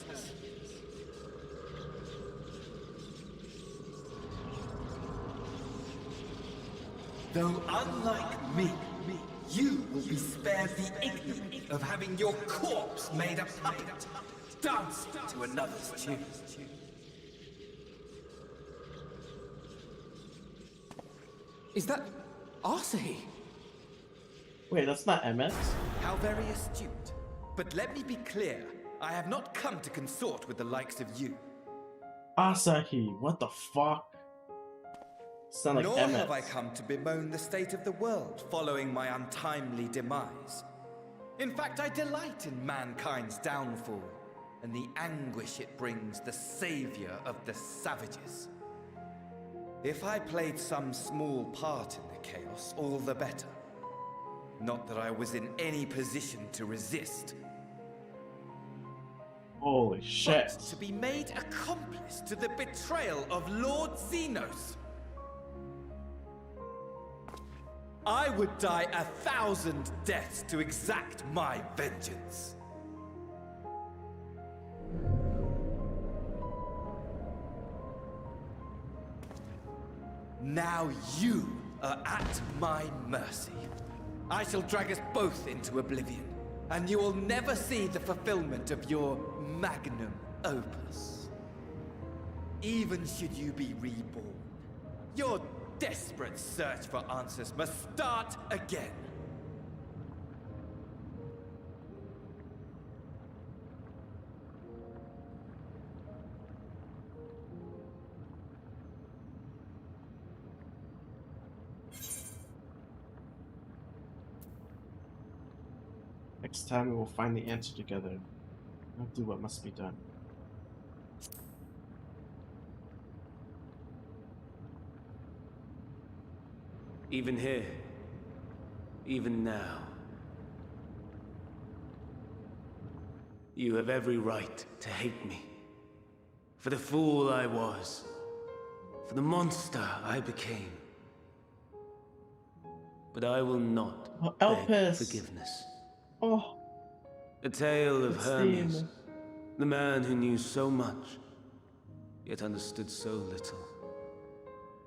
Though unlike me, you will be spared the ignominy of having your corpse made a puppet, dancing to another's tune. Is that Asahi? Wait, that's not MX? How very astute. But let me be clear, I have not come to consort with the likes of you. Asahi, what the fuck? Sound like Nor MX. have I come to bemoan the state of the world following my untimely demise. In fact, I delight in mankind's downfall and the anguish it brings the savior of the savages. If I played some small part in the chaos, all the better. Not that I was in any position to resist. Holy shit. But to be made accomplice to the betrayal of Lord Xenos. I would die 1,000 deaths to exact my vengeance. Now you are at my mercy. I shall drag us both into oblivion, and you will never see the fulfillment of your magnum opus. Even should you be reborn, your desperate search for answers must start again. Next time we will find the answer together. I'll do what must be done. Even here, even now, you have every right to hate me. For the fool I was, for the monster I became. But I will not beg forgiveness. Oh. The tale of It's Hermes, him. the man who knew so much, yet understood so little,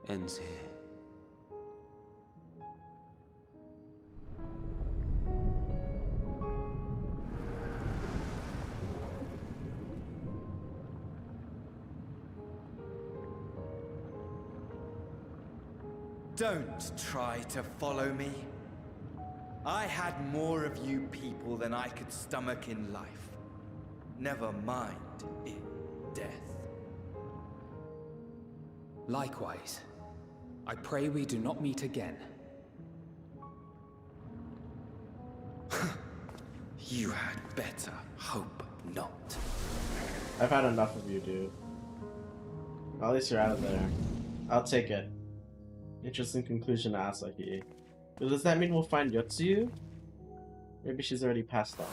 ends here. Don't try to follow me. I had more of you people than I could stomach in life. Never mind in death. Likewise. I pray we do not meet again. You had better hope not. I've had enough of you, dude. At least you're out of there. I'll take it. Interesting conclusion to Asahi. But does that mean we'll find Yotsuyu? Maybe she's already passed on.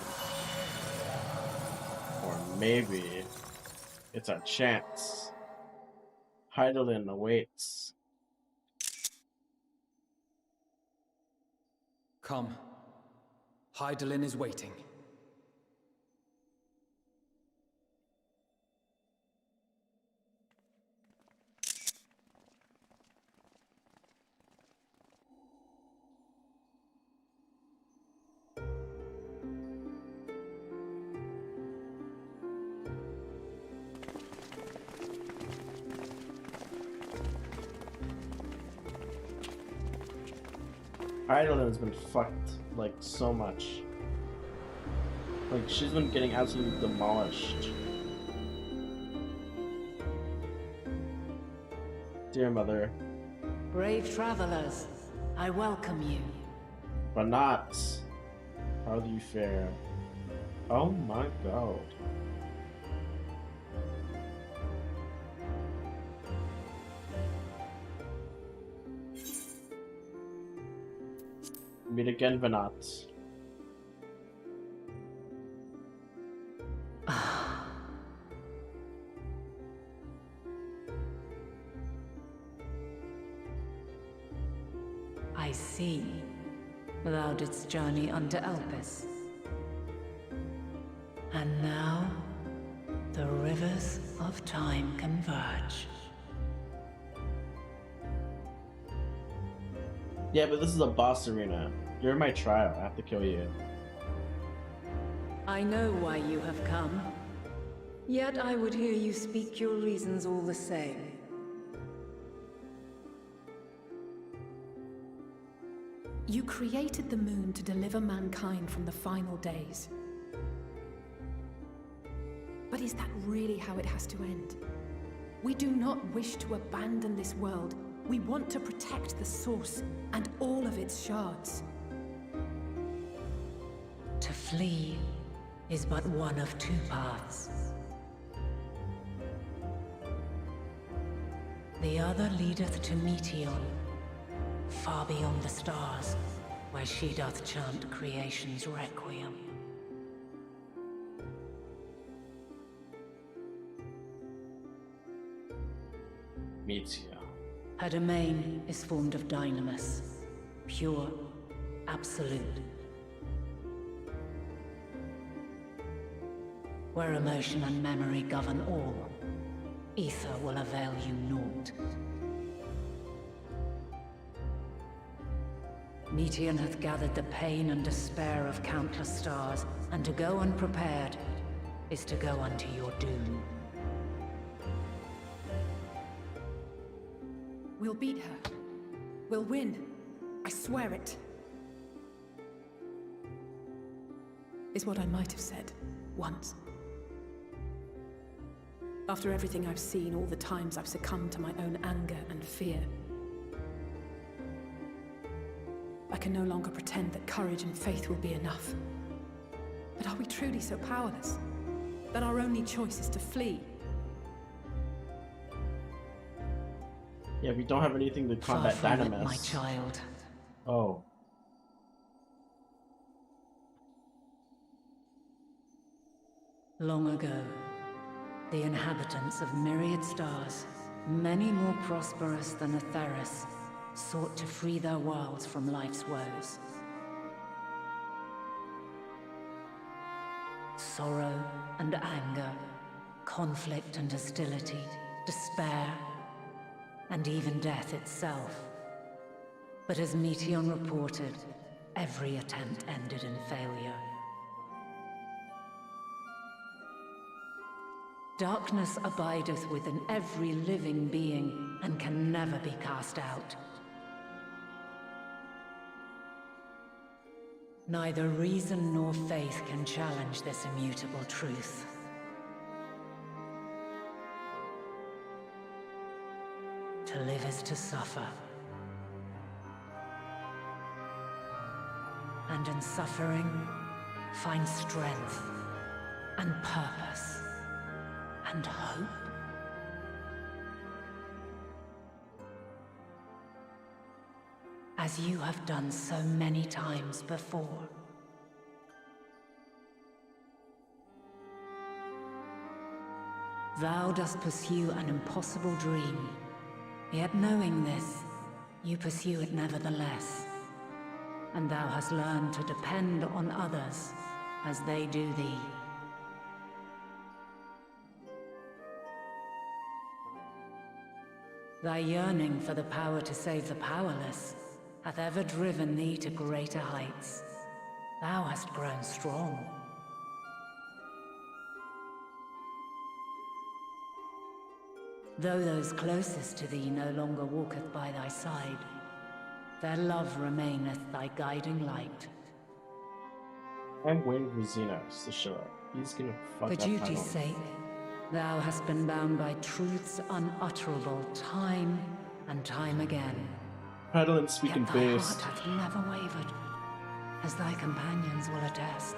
Or maybe it's our chance. Heidelin awaits. Come. Heidelin is waiting. Heidelin has been fucked, like, so much. Like, she's been getting absolutely demolished. Dear mother. Brave travelers, I welcome you. But not. How do you fare? Oh my god. Meet again, Venat. I see. Thou didst journey unto Elpis. And now, the rivers of time converge. Yeah, but this is a boss arena. You're my trial. I have to kill you. I know why you have come. Yet I would hear you speak your reasons all the same. You created the moon to deliver mankind from the final days. But is that really how it has to end? We do not wish to abandon this world. We want to protect the source and all of its shards. To flee is but one of two paths. The other leadeth to Meteon, far beyond the stars, where she doth chant creation's requiem. Meteor. Her domain is formed of dynamis, pure, absolute. Where emotion and memory govern all, ether will avail you naught. Meteon hath gathered the pain and despair of countless stars, and to go unprepared is to go unto your doom. We'll beat her. We'll win. I swear it. Is what I might have said once. After everything I've seen, all the times I've succumbed to my own anger and fear. I can no longer pretend that courage and faith will be enough. But are we truly so powerless? That our only choice is to flee? Yeah, we don't have anything to combat Far from it, dynamis. my child. Oh. Long ago, the inhabitants of myriad stars, many more prosperous than Atheris, sought to free their worlds from life's woes. Sorrow and anger, conflict and hostility, despair, and even death itself. But as Meteon reported, every attempt ended in failure. Darkness abideth within every living being and can never be cast out. Neither reason nor faith can challenge this immutable truth. To live is to suffer. And in suffering, find strength and purpose and hope. As you have done so many times before. Thou dost pursue an impossible dream, yet knowing this, you pursue it nevertheless. And thou hast learned to depend on others as they do thee. Thy yearning for the power to save the powerless hath ever driven thee to greater heights. Thou hast grown strong. Though those closest to thee no longer walketh by thy side, their love remaineth thy guiding light. I'm waiting for Xenos to show up. He's gonna fuck For up duty's my sake, thou hast been bound by truths unutterable time and time again. Paddling speaking Yet thy bass. heart hath never wavered, as thy companions will attest.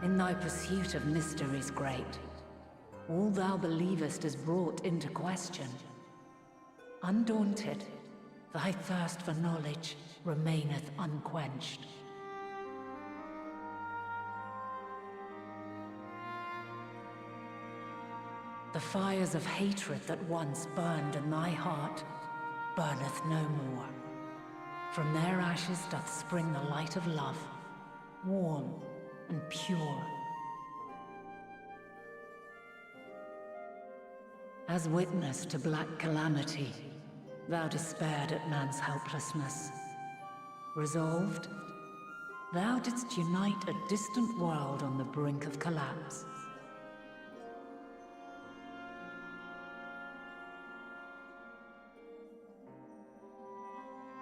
In thy pursuit of mysteries great, all thou believest is brought into question. Undaunted, thy thirst for knowledge remaineth unquenched. The fires of hatred that once burned in thy heart burneth no more. From their ashes doth spring the light of love, warm and pure. As witness to black calamity, thou despaired at man's helplessness. Resolved, thou didst unite a distant world on the brink of collapse.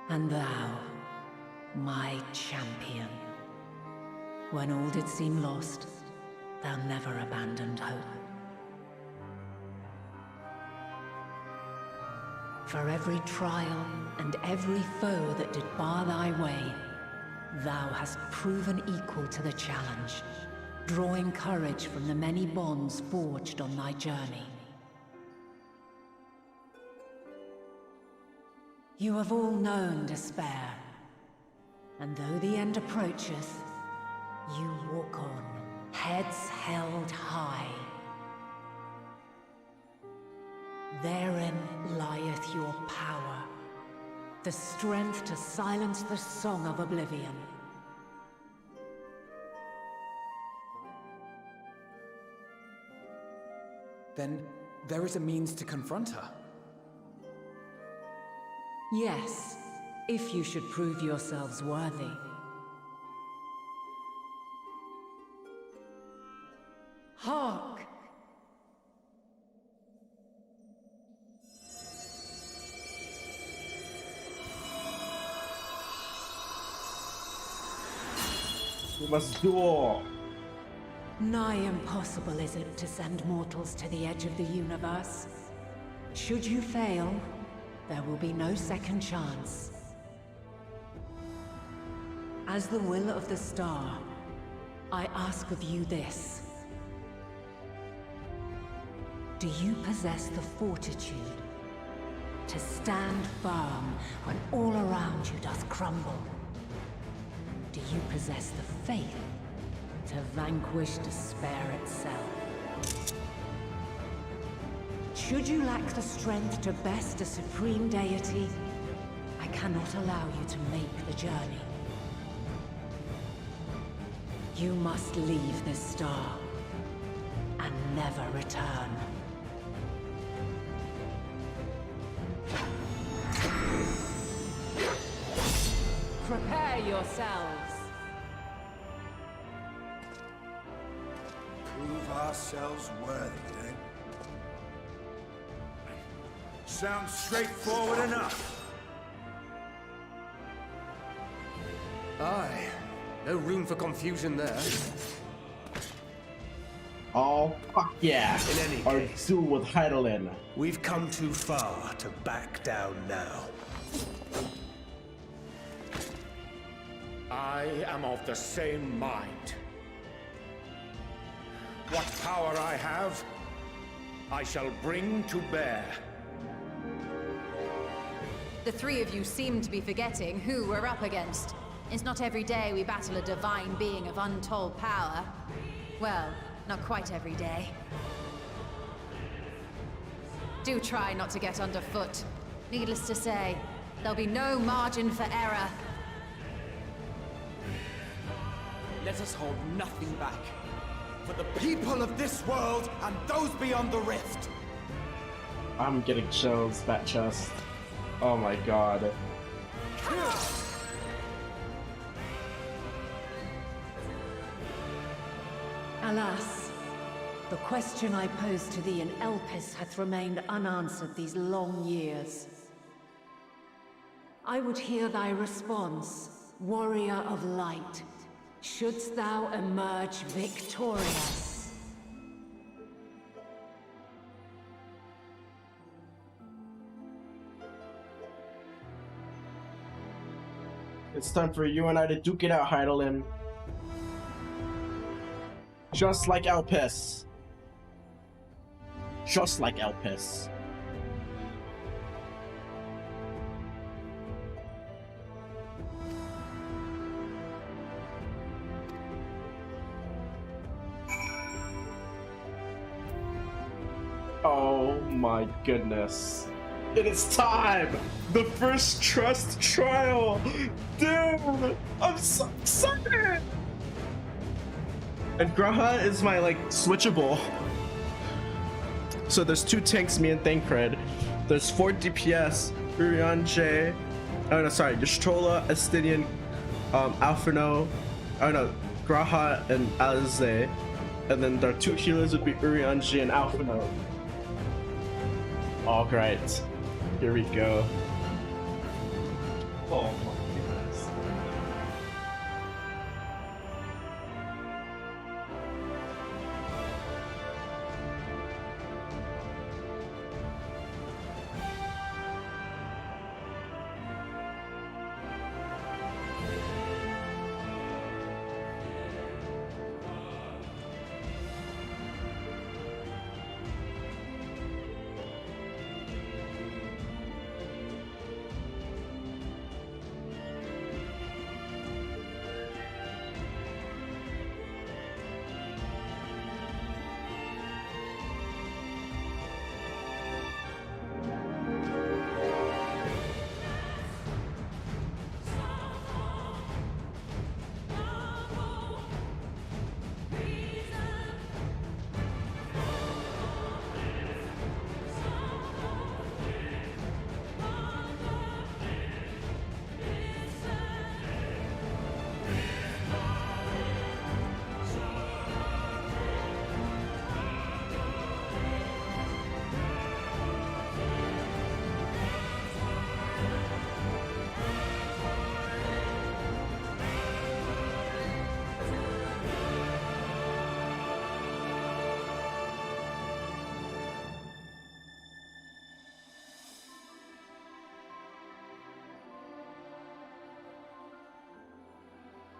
And thou, my champion. When all did seem lost, thou never abandoned hope. For every trial and every foe that did bar thy way, thou hast proven equal to the challenge, drawing courage from the many bonds forged on thy journey. You have all known despair, and though the end approacheth, you walk on, heads held high. Therein lieth your power, the strength to silence the song of oblivion. Then there is a means to confront her. Yes, if you should prove yourselves worthy. Hark! We must duel. Nigh impossible is it to send mortals to the edge of the universe. Should you fail, there will be no second chance. As the will of the star, I ask of you this. Do you possess the fortitude to stand firm when all around you doth crumble? Do you possess the faith to vanquish despair itself? Should you lack the strength to best a supreme deity, I cannot allow you to make the journey. You must leave this star and never return. Prepare yourselves. Prove ourselves worthy, eh? Sounds straightforward enough. Aye. No room for confusion there. Oh, fuck yeah. In any Our case, duel with Heidelin. We've come too far to back down now. I am of the same mind. What power I have, I shall bring to bear. The three of you seem to be forgetting who we're up against. It's not every day we battle a divine being of untold power. Well, not quite every day. Do try not to get underfoot. Needless to say, there'll be no margin for error. Let us hold nothing back. For the people of this world and those beyond the rift. I'm getting chills, that chest. Oh my god. Alas, the question I posed to thee in Elpis hath remained unanswered these long years. I would hear thy response, warrior of light. Shouldst thou emerge victorious? It's time for you and I to duke it out, Heidelin. Just like Elpis. Just like Elpis. Oh my goodness. It is time! The first trust trial! Dude! I'm so excited! And Graha is my, like, switchable. So there's two tanks, me and Thancred. There's 4 DPS, Urianger, oh no, sorry, Yashtrola, Estinian, Alphino, oh no, Graha and Alize. And then their 2 healers would be Urianger and Alphino. Alright, here we go. Oh my goodness.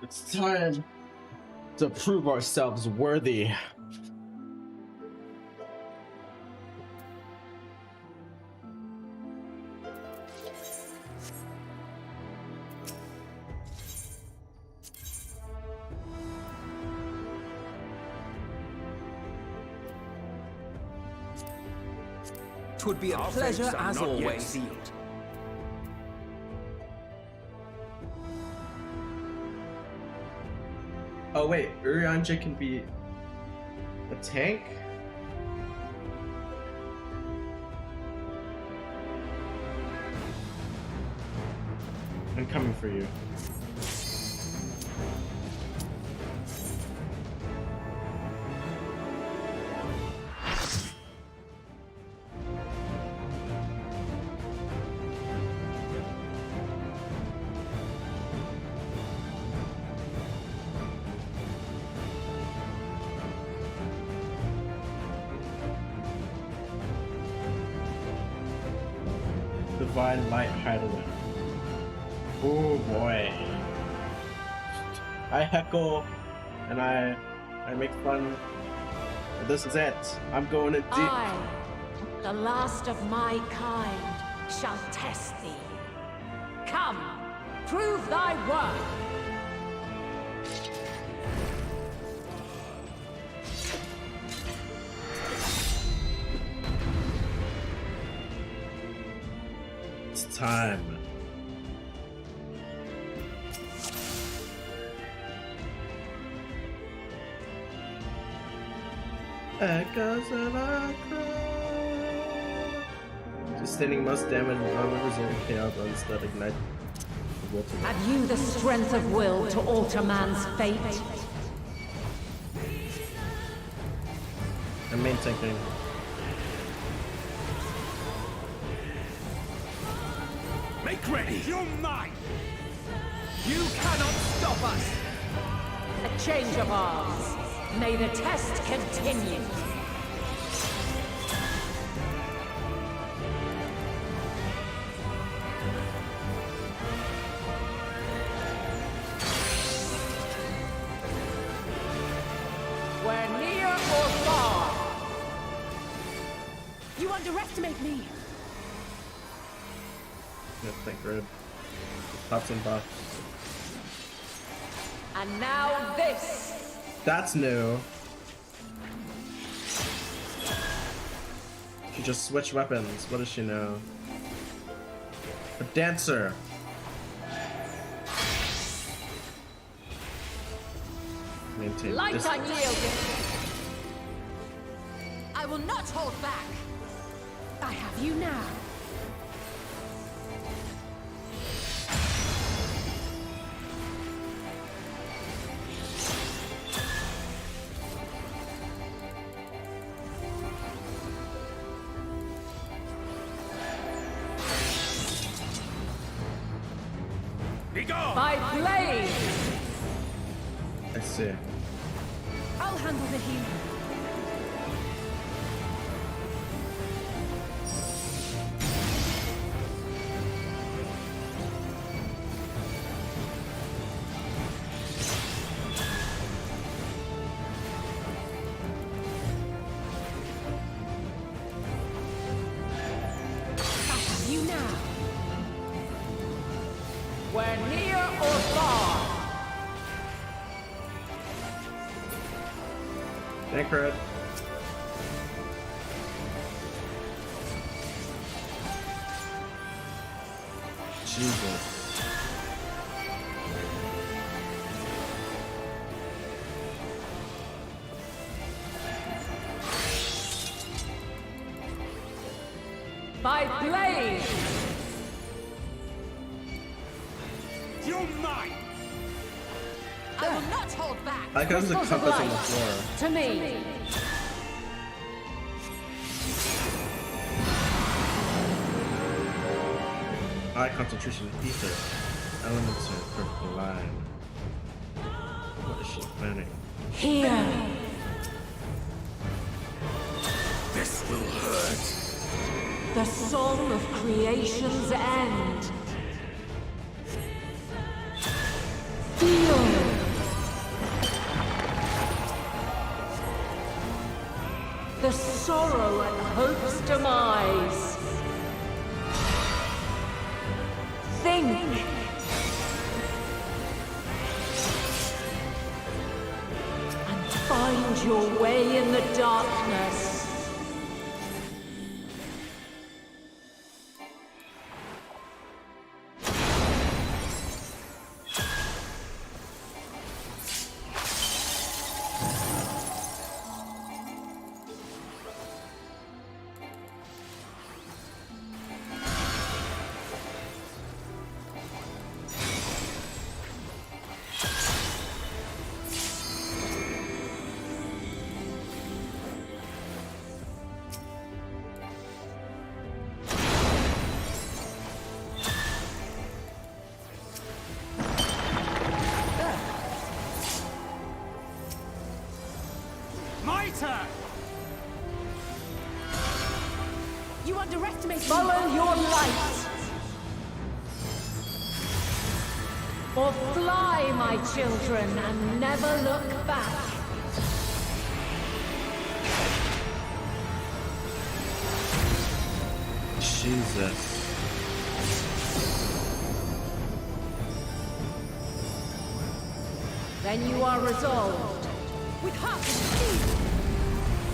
It's time to prove ourselves worthy. Twould be a Our pleasure fates are as not yet always. sealed. Oh wait, Urianger can be a tank? I'm coming for you. Divine Light Hideaway. Oh boy. I heckle and I make fun. But this is it. I'm going in deep. I, the last of my kind, shall test thee. Come, prove thy worth. It's time. Echoes of our cry. Sustaining most damage with unresolved chaos runs that ignite the will to live. Have you the strength of will to alter man's fate? I'm main tanking. Make ready! You're mine! You cannot stop us! A change of arms. May the test continue. We're near or far. You underestimate me. Yeah, thank grid. Pops and buffs. And now this. That's new. She just switched weapons. What does she know? A dancer. Maintain Light distance. unyielding. I will not hold back. I have you now. By blade! I see. I'll handle the healing. You now. We're near or far. Thank Red. Jesus. By blade! You're mine! I will not hold back! I got the Crystals of compass on the light. floor. To me! High concentration ether. Elements are in perfect line. What is she planning? Here! This will hurt. The song of creation's end. Feel! The sorrow at hope's demise. Think! And find your way in the darkness. My turn! You underestimate me. Follow your light! Or fly, my children, and never look back. Jesus. Then you are resolved. With heart and speed.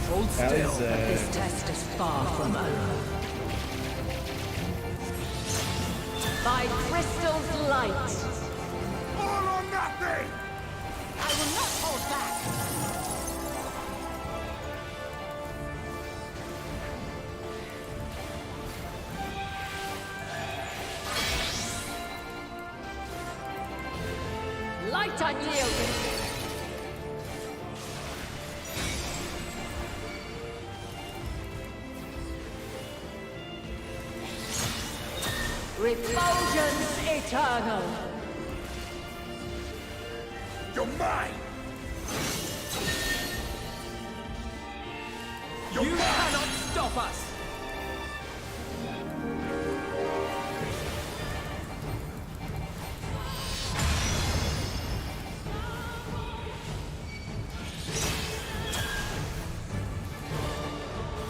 Hold That still. is, This test is far from over. By crystal's light. All or nothing! I will not hold back! Light unyielding. Refulgence eternal. You're mine! You cannot stop us!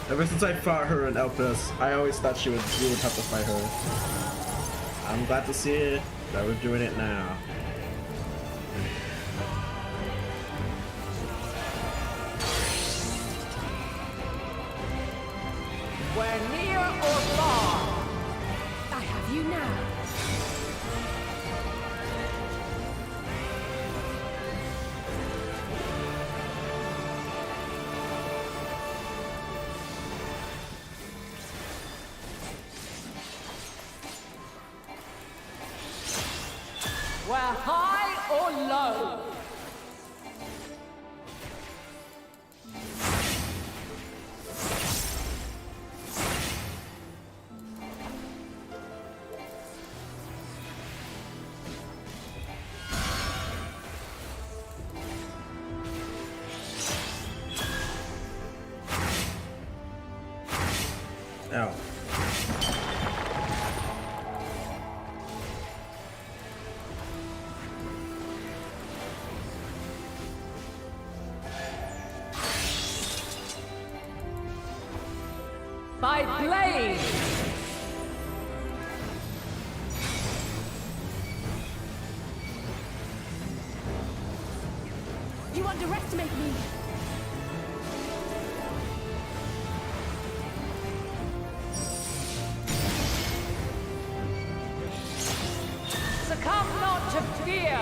Ever since I fought her in Elpis, I always thought we would have to fight her. I'm glad to see that we're doing it now. We're near or far. I have you now. We're high or low. By blade! You underestimate me! Succumb not to fear!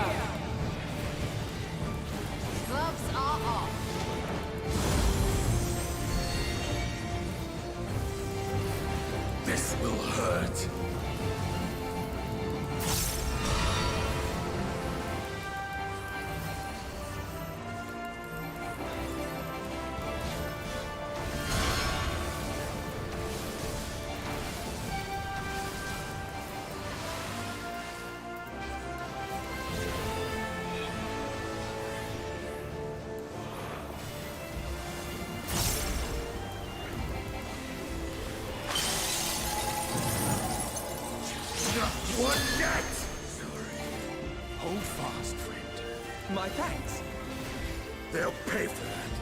Gloves are off. This will hurt. One yet! Sorry. Hold fast, friend. My thanks. They'll pay for that.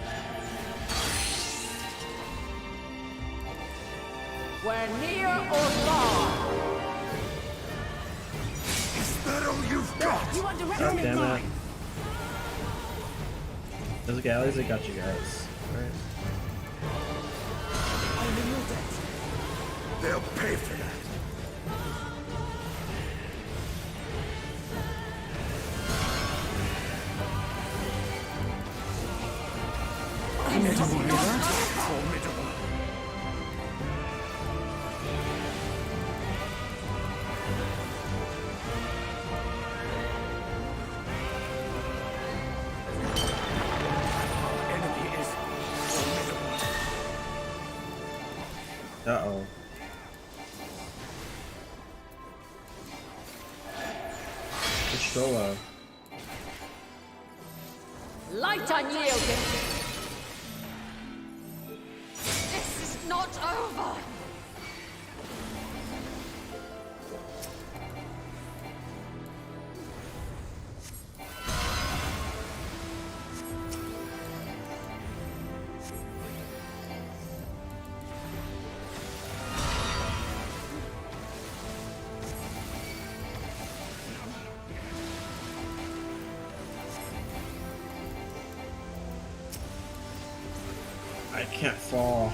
Where near or far! Is that all you've got? You underestimate damn me! it. Those galleys that got you guys. Alright. I'm in your debt. They'll pay for that. Formidable. Enemy is formidable. Uh-oh. Destroy. Light unyielding! This is not over. I can't fall.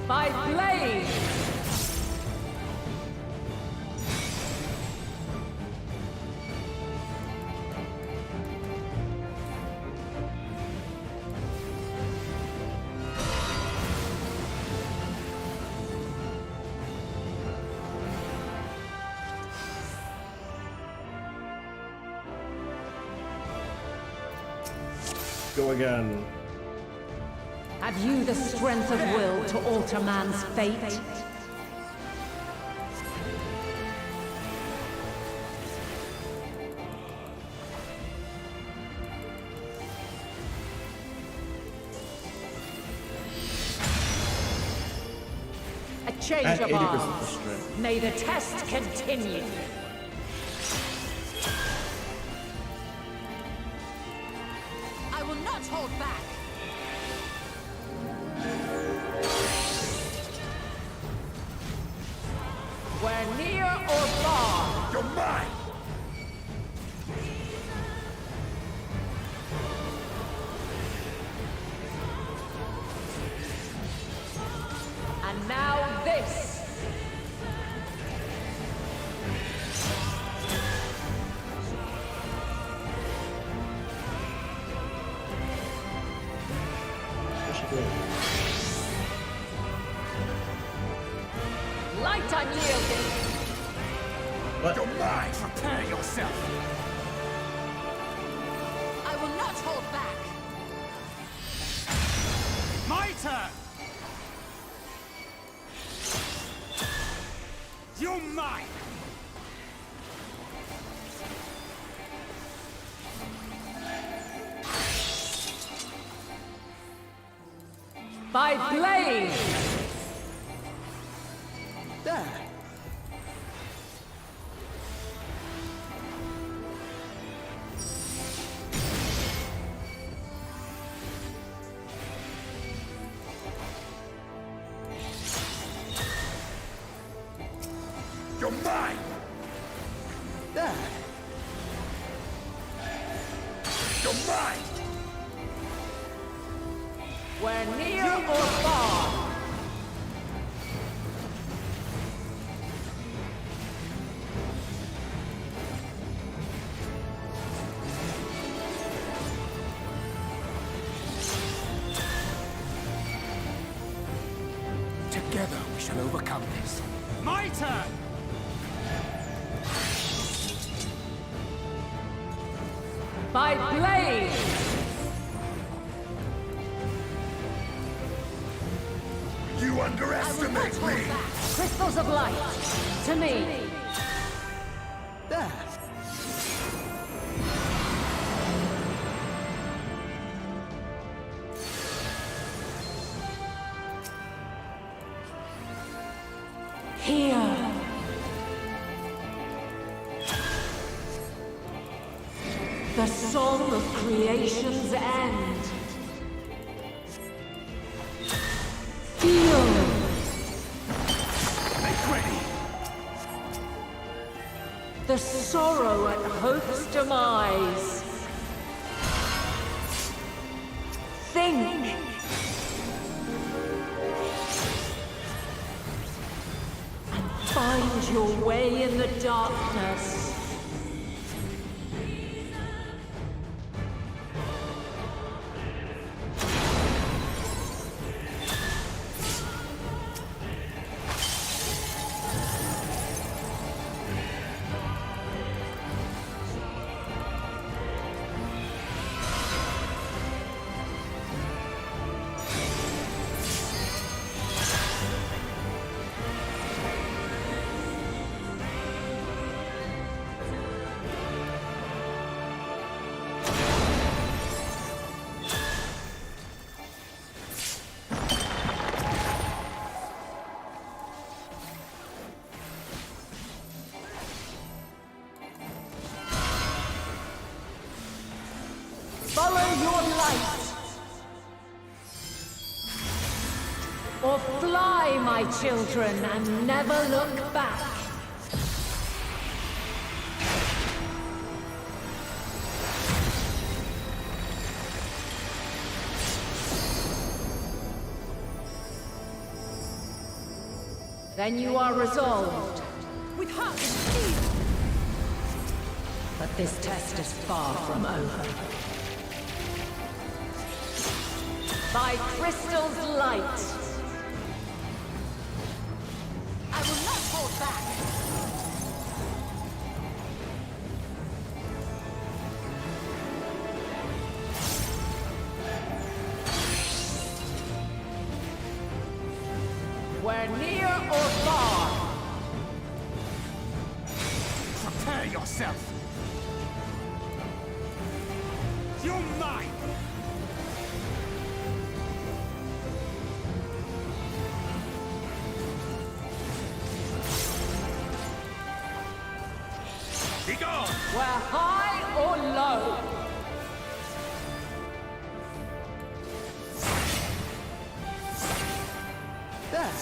By blade! Go again. Have you the strength of will to alter man's fate? A change At of 80% arms. strength. May the test continue. I will not hold back. Where near or far. You're mine! And now this. Light unyielding. What? You're mine! Prepare yourself! I will not hold back. My turn! You're mine! By blade! There. You're mine! There. You're mine! We're near or far. Together we shall overcome this. My turn! By blade! You underestimate me! Crystals of light, to me! There. Here! The song of creation's end. Feel! Make ready! The sorrow at hope's demise. Think! And find your way in the darkness. Follow your light! Or fly, my children, and never look back! Then you are resolved. With heart and steel! But this test is far from over. By crystal's light. I will not hold back! We're near or far. Prepare yourself! You're mine! Be gone! We're high or low. There.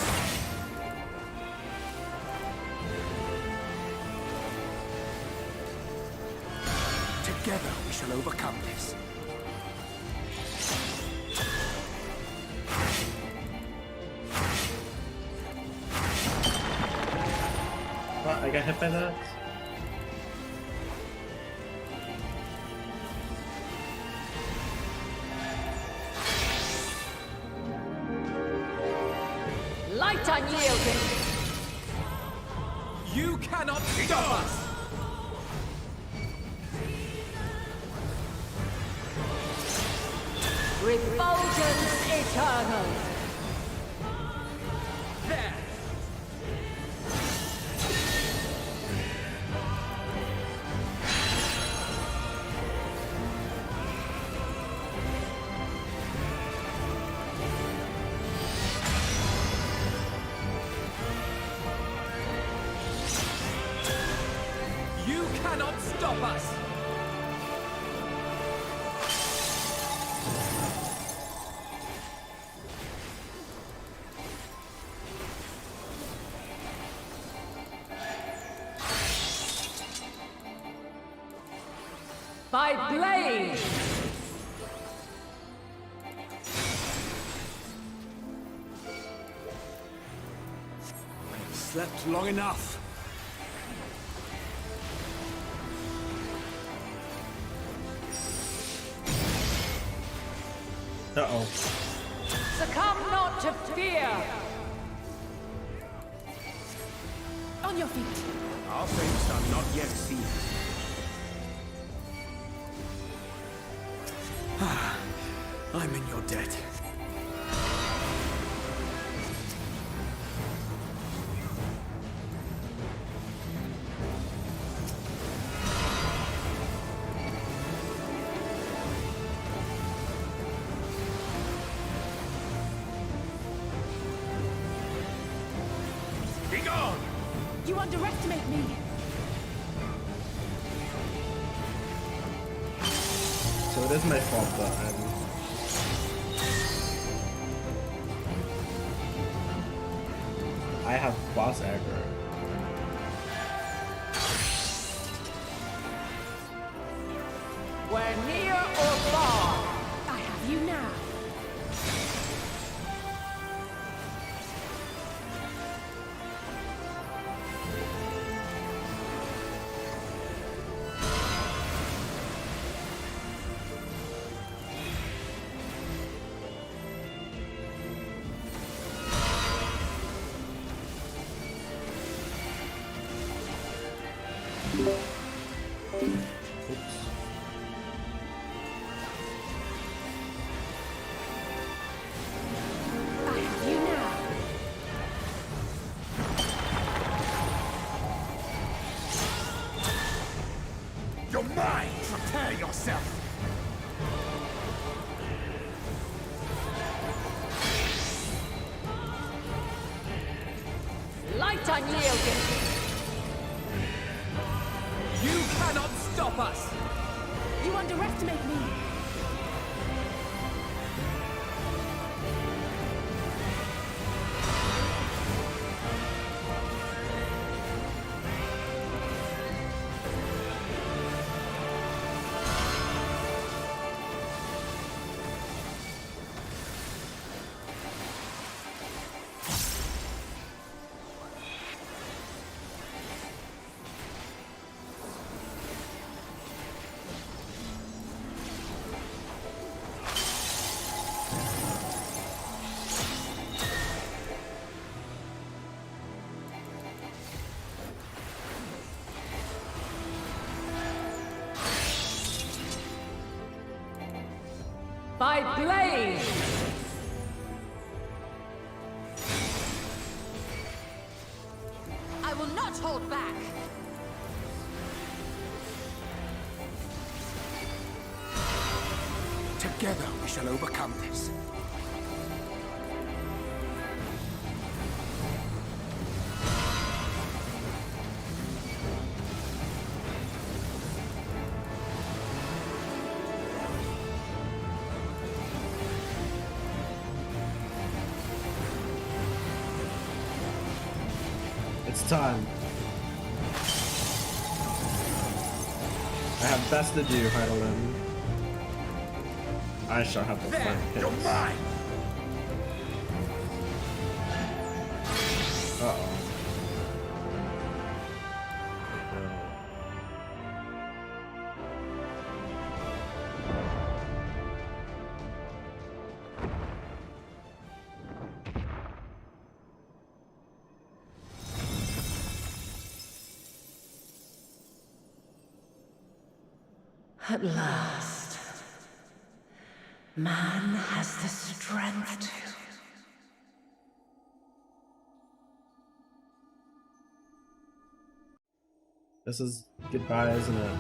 Together we shall overcome this. What? I got hit by that? Light unyielding. You cannot stop us! Refulgence eternal. There! cannot stop us! By blade! I've slept long enough. Uh-oh. Succumb not to fear! On your feet. Our fates are not yet seen. I'm in your debt. Be gone! You underestimate me. So it is my fault that I have boss aggro. Where near or far, I have you now. I have you now. You're mine! Prepare yourself! light unyielding! You cannot stop us! You underestimate me. By blade! I will not hold back! Together we shall overcome this. It's time. I have best to do, Heidelin. I shall have the fun You're pits. mine! Uh-oh. At last, man has the strength to. This is goodbye, isn't it?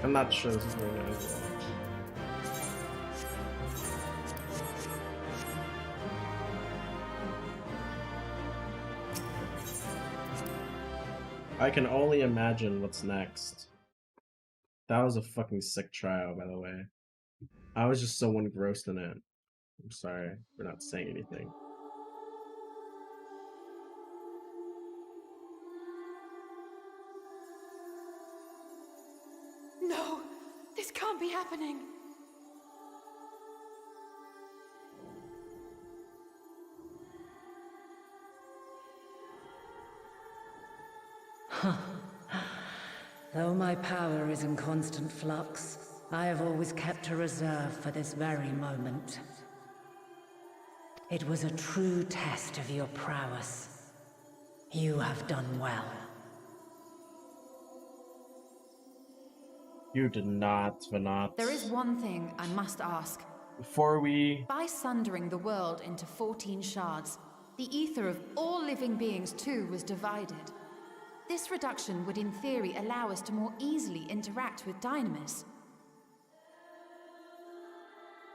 I'm not sure this is going to end well. I can only imagine what's next. That was a fucking sick trial, by the way. I was just so engrossed in it. I'm sorry for not saying anything. No! This can't be happening! Though my power is in constant flux, I have always kept a reserve for this very moment. It was a true test of your prowess. You have done well. You did not, Venat. There is one thing I must ask. Before we... By sundering the world into 14 shards, the ether of all living beings too was divided. This reduction would in theory allow us to more easily interact with Dynamis.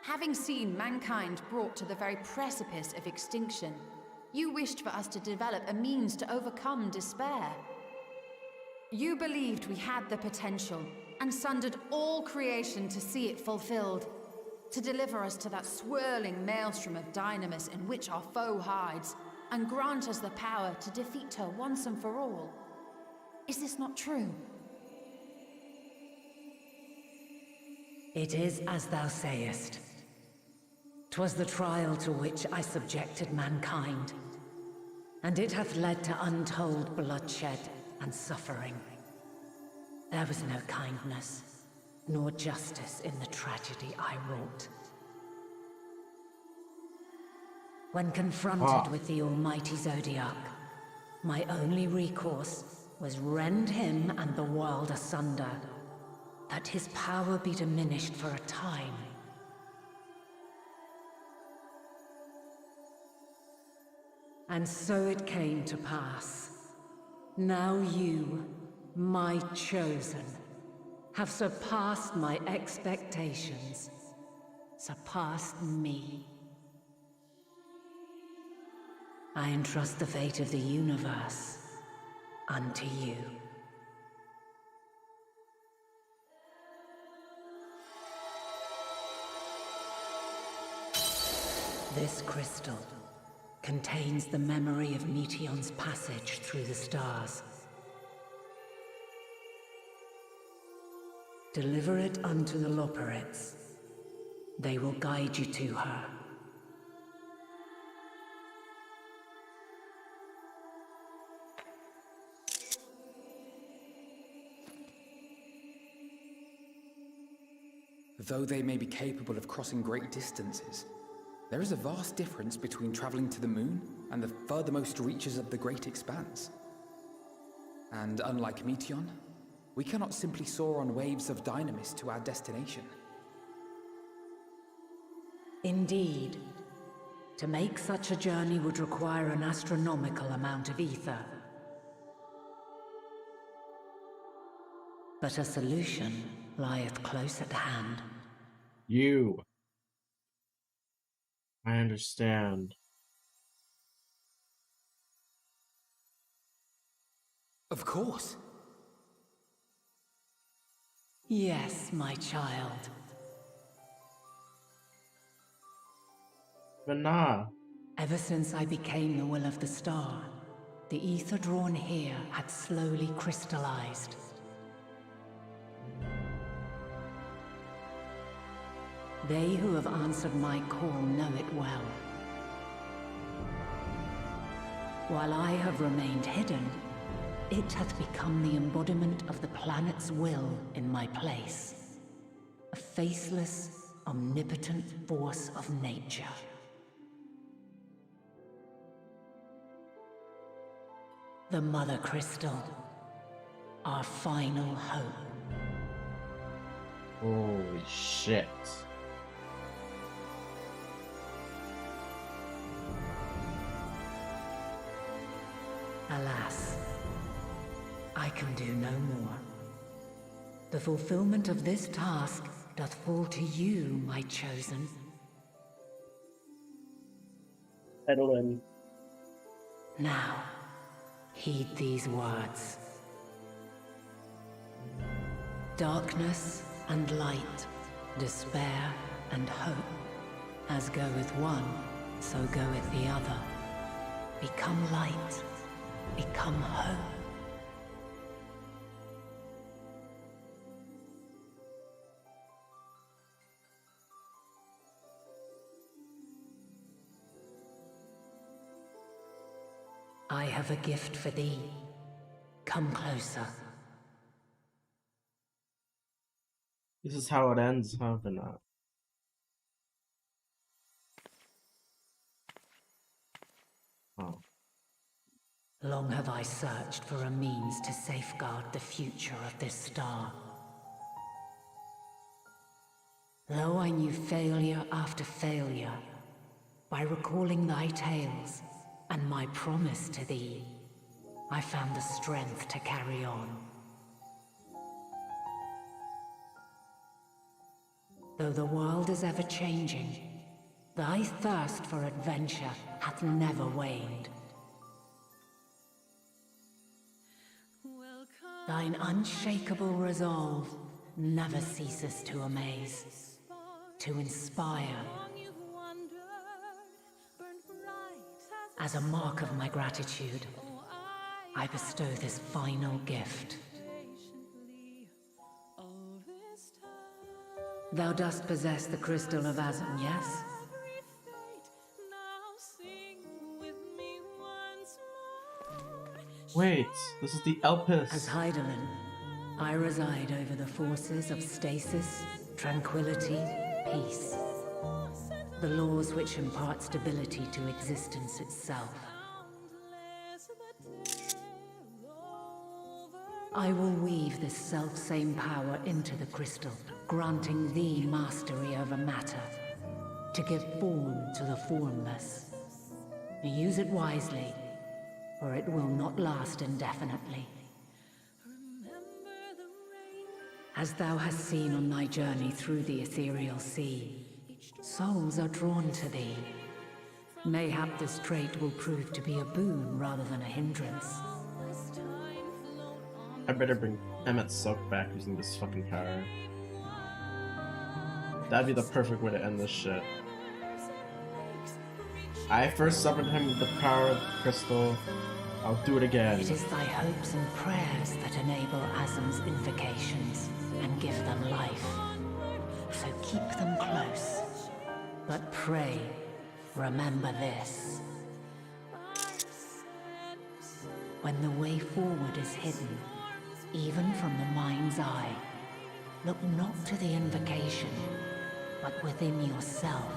Having seen mankind brought to the very precipice of extinction, you wished for us to develop a means to overcome despair. You believed we had the potential, and sundered all creation to see it fulfilled, to deliver us to that swirling maelstrom of Dynamis in which our foe hides, and grant us the power to defeat her once and for all. Is this not true? It is as thou sayest. 'Twas the trial to which I subjected mankind, and it hath led to untold bloodshed and suffering. There was no kindness, nor justice in the tragedy I wrought. When confronted with the almighty Zodiac, my only recourse was rend him and the world asunder, that his power be diminished for a time. And so it came to pass. Now you, my chosen, have surpassed my expectations, surpassed me. I entrust the fate of the universe unto you. This crystal contains the memory of Meteion's passage through the stars. Deliver it unto the Loporrits. They will guide you to her. Though they may be capable of crossing great distances, there is a vast difference between traveling to the moon and the furthermost reaches of the great expanse. And unlike Meteion, we cannot simply soar on waves of Dynamis to our destination. Indeed. To make such a journey would require an astronomical amount of ether. But a solution lieth close at hand. You. I understand. Of course. Yes, my child. But nah. Ever since I became the will of the star, the ether drawn here had slowly crystallized. They who have answered my call know it well. While I have remained hidden, it hath become the embodiment of the planet's will in my place. A faceless, omnipotent force of nature. The Mother Crystal, our final hope. Holy shit. Alas, I can do no more. The fulfillment of this task doth fall to you, my chosen. Edwin. Now, heed these words. Darkness and light, despair and hope. As goeth one, so goeth the other. Become light, become hope. I have a gift for thee. Come closer. This is how it ends, huh, Vinod? Oh. Long have I searched for a means to safeguard the future of this star. Though I knew failure after failure, by recalling thy tales and my promise to thee, I found the strength to carry on. Though the world is ever changing, thy thirst for adventure hath never waned. Thine unshakable resolve never ceases to amaze, to inspire. As a mark of my gratitude, I bestow this final gift. Thou dost possess the crystal of Azum, yes? Wait, this is the Elpis. As Hydaelyn, I reside over the forces of stasis, tranquility, peace. The laws which impart stability to existence itself. I will weave this self-same power into the crystal, granting thee mastery over matter, to give form to the formless. Use it wisely, or it will not last indefinitely. As thou hast seen on thy journey through the ethereal sea, souls are drawn to thee. Mayhap this trait will prove to be a boon rather than a hindrance. I better bring Emmett Soak back using this fucking power. That'd be the perfect way to end this shit. I first summoned him with the power of the crystal. I'll do it again. It is thy hopes and prayers that enable Azum's invocations and give them life. So keep them close. But pray, remember this. When the way forward is hidden, even from the mind's eye, look not to the invocation, but within yourself.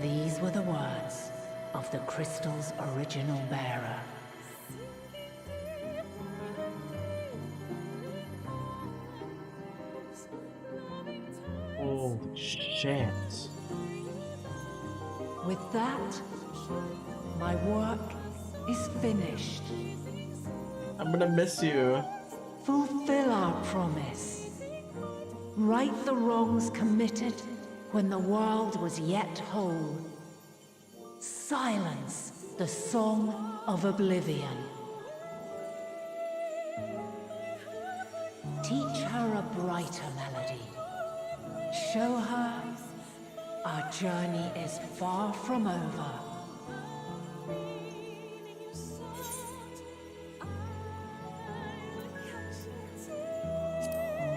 These were the words of the crystal's original bearer. Holy shit. With that, my work is finished. I'm gonna miss you. Fulfill our promise. Right the wrongs committed when the world was yet whole. Silence the song of oblivion. Teach her a brighter melody. Show her our journey is far from over.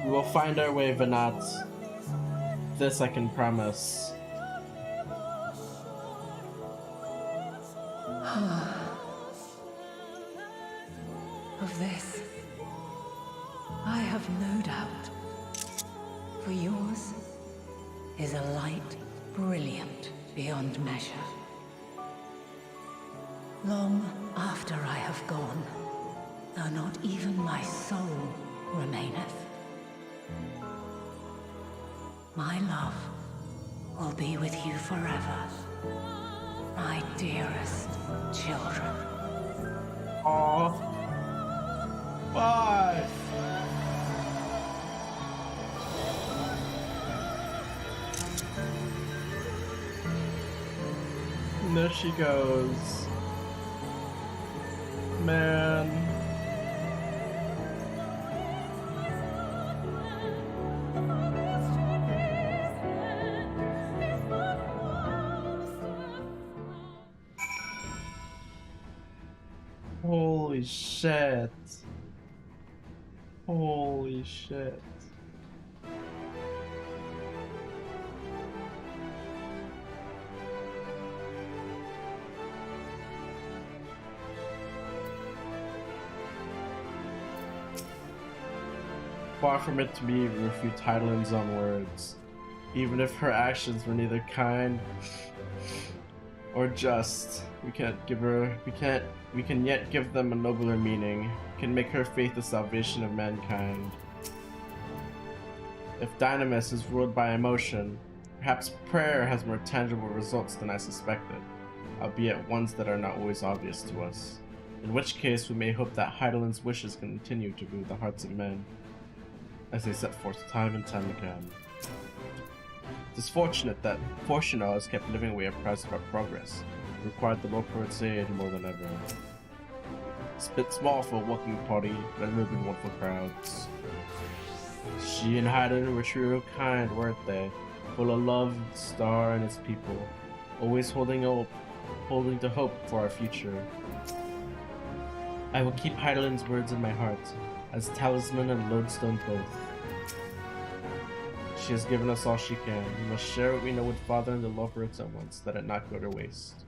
We will find our way, Vinod. This I can promise. Of this, I have no doubt. For yours is a light brilliant beyond measure. Long after I have gone, though not even my soul remaineth, my love will be with you forever, my dearest children. Aww. Why? And there she goes. Man. Holy shit. Holy shit. Far from it to me to refute Heidelin's own words, even if her actions were neither kind or just. We can yet give them a nobler meaning. We can make her faith the salvation of mankind. If Dynamis is ruled by emotion, perhaps prayer has more tangible results than I suspected, albeit ones that are not always obvious to us. In which case, we may hope that Heidelin's wishes continue to rule the hearts of men, as they set forth time and time again. It is fortunate that Fortunal has kept living away apprised of our progress. It required the Lord's aid more than ever. It's a bit small for a walking party, but moving one for crowds. She and Haydn were true of kind, weren't they? Full of love, the star and its people, always holding to hope for our future. I will keep Heidelin's words in my heart, as talisman and lodestone both. She has given us all she can. We must share what we know with Father and the Lockerets at once, that it not go to waste.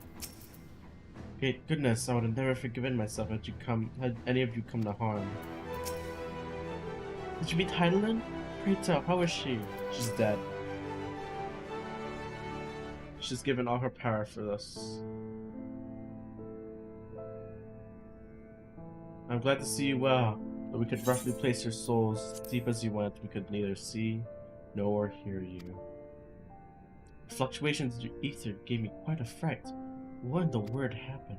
Great goodness, I would have never forgiven myself had any of you come to harm. Did you meet Heidelin? Pray tell, how is she? She's dead. She's given all her power for this. I'm glad to see you well, but we could roughly place your souls. Deep as you went, we could neither see nor hear you. The fluctuations in your ether gave me quite a fright. What in the word happened?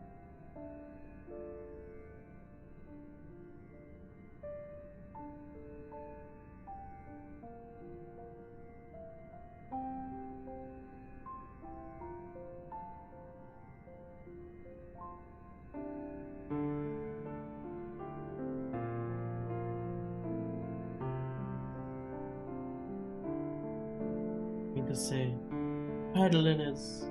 To say, Heidelin is...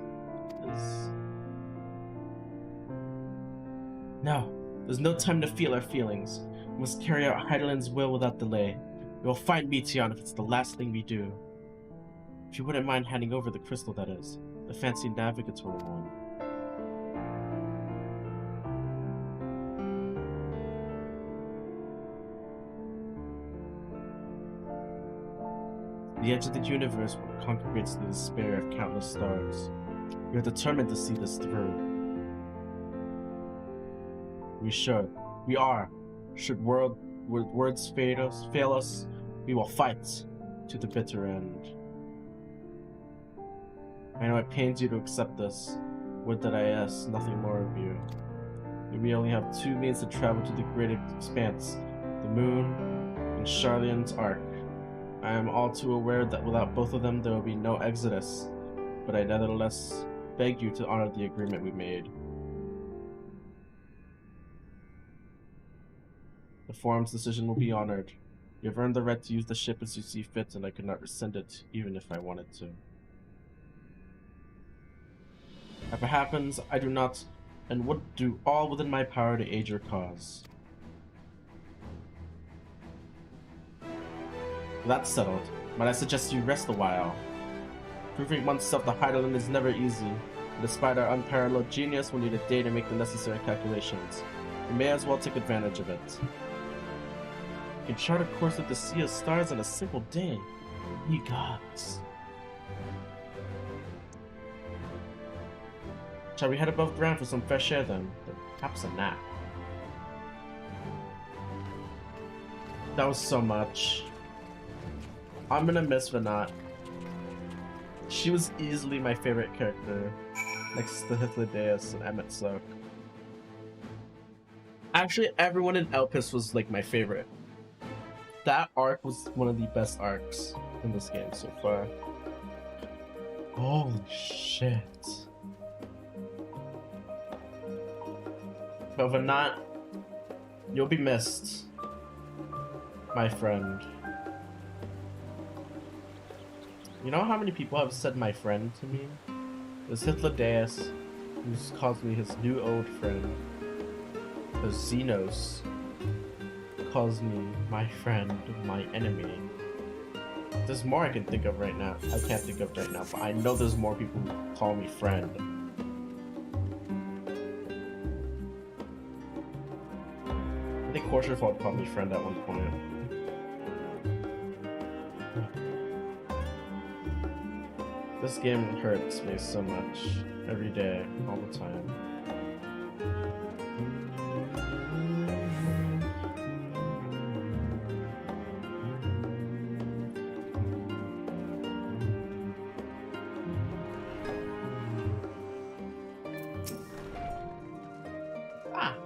No, there's no time to feel our feelings. We must carry out Heidelin's will without delay. We will find Meteion if it's the last thing we do. If you wouldn't mind handing over the crystal, that is. The fancy navigatory one. The edge of the universe where congregates the despair of countless stars. We are determined to see this through. We should. We are. Should words fail us, we will fight to the bitter end. I know it pains you to accept this. Would that I ask nothing more of you. We only have two means to travel to the great expanse, the moon and Charlian's Ark. I am all too aware that without both of them there will be no exodus, but I nevertheless beg you to honor the agreement we made. The Forum's decision will be honored. You have earned the right to use the ship as you see fit, and I could not rescind it, even if I wanted to. If it happens, I do not, and would do all within my power to aid your cause. That's settled. Might I suggest you rest a while? Proving oneself the Heidelin is never easy, and despite our unparalleled genius, we'll need a day to make the necessary calculations. We may as well take advantage of it. You can chart a course of the sea of stars in a single day. Ye gods. Shall we head above ground for some fresh air then? Perhaps a nap. That was so much. I'm gonna miss Venat. She was easily my favorite character, next to Hythlodaeus and Emmett Soak. Actually, everyone in Elpis was like my favorite. That arc was one of the best arcs in this game so far. Holy shit. Covenant, you'll be missed, my friend. You know how many people have said my friend to me? There's Hitler Deus, who's calls me his new old friend. There's Xenos, calls me my friend, my enemy. There's more I can think of right now. I can't think of right now, but I know there's more people who call me friend. I think Horsefeld called me friend at one point. This game hurts me so much. Every day, all the time.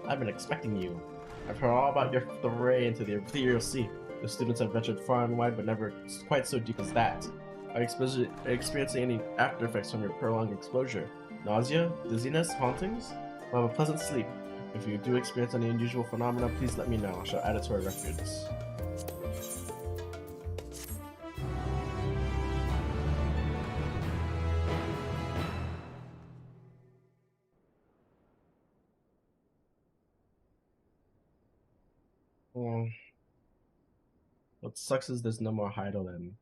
I've been expecting you. I've heard all about your foray into the ethereal sea. The students have ventured far and wide, but never quite so deep as that. Are you experiencing any after effects from your prolonged exposure? Nausea? Dizziness? Hauntings? Well, have a pleasant sleep. If you do experience any unusual phenomena, please let me know. I shall add it to our records. Well, what sucks is there's no more Heidelin.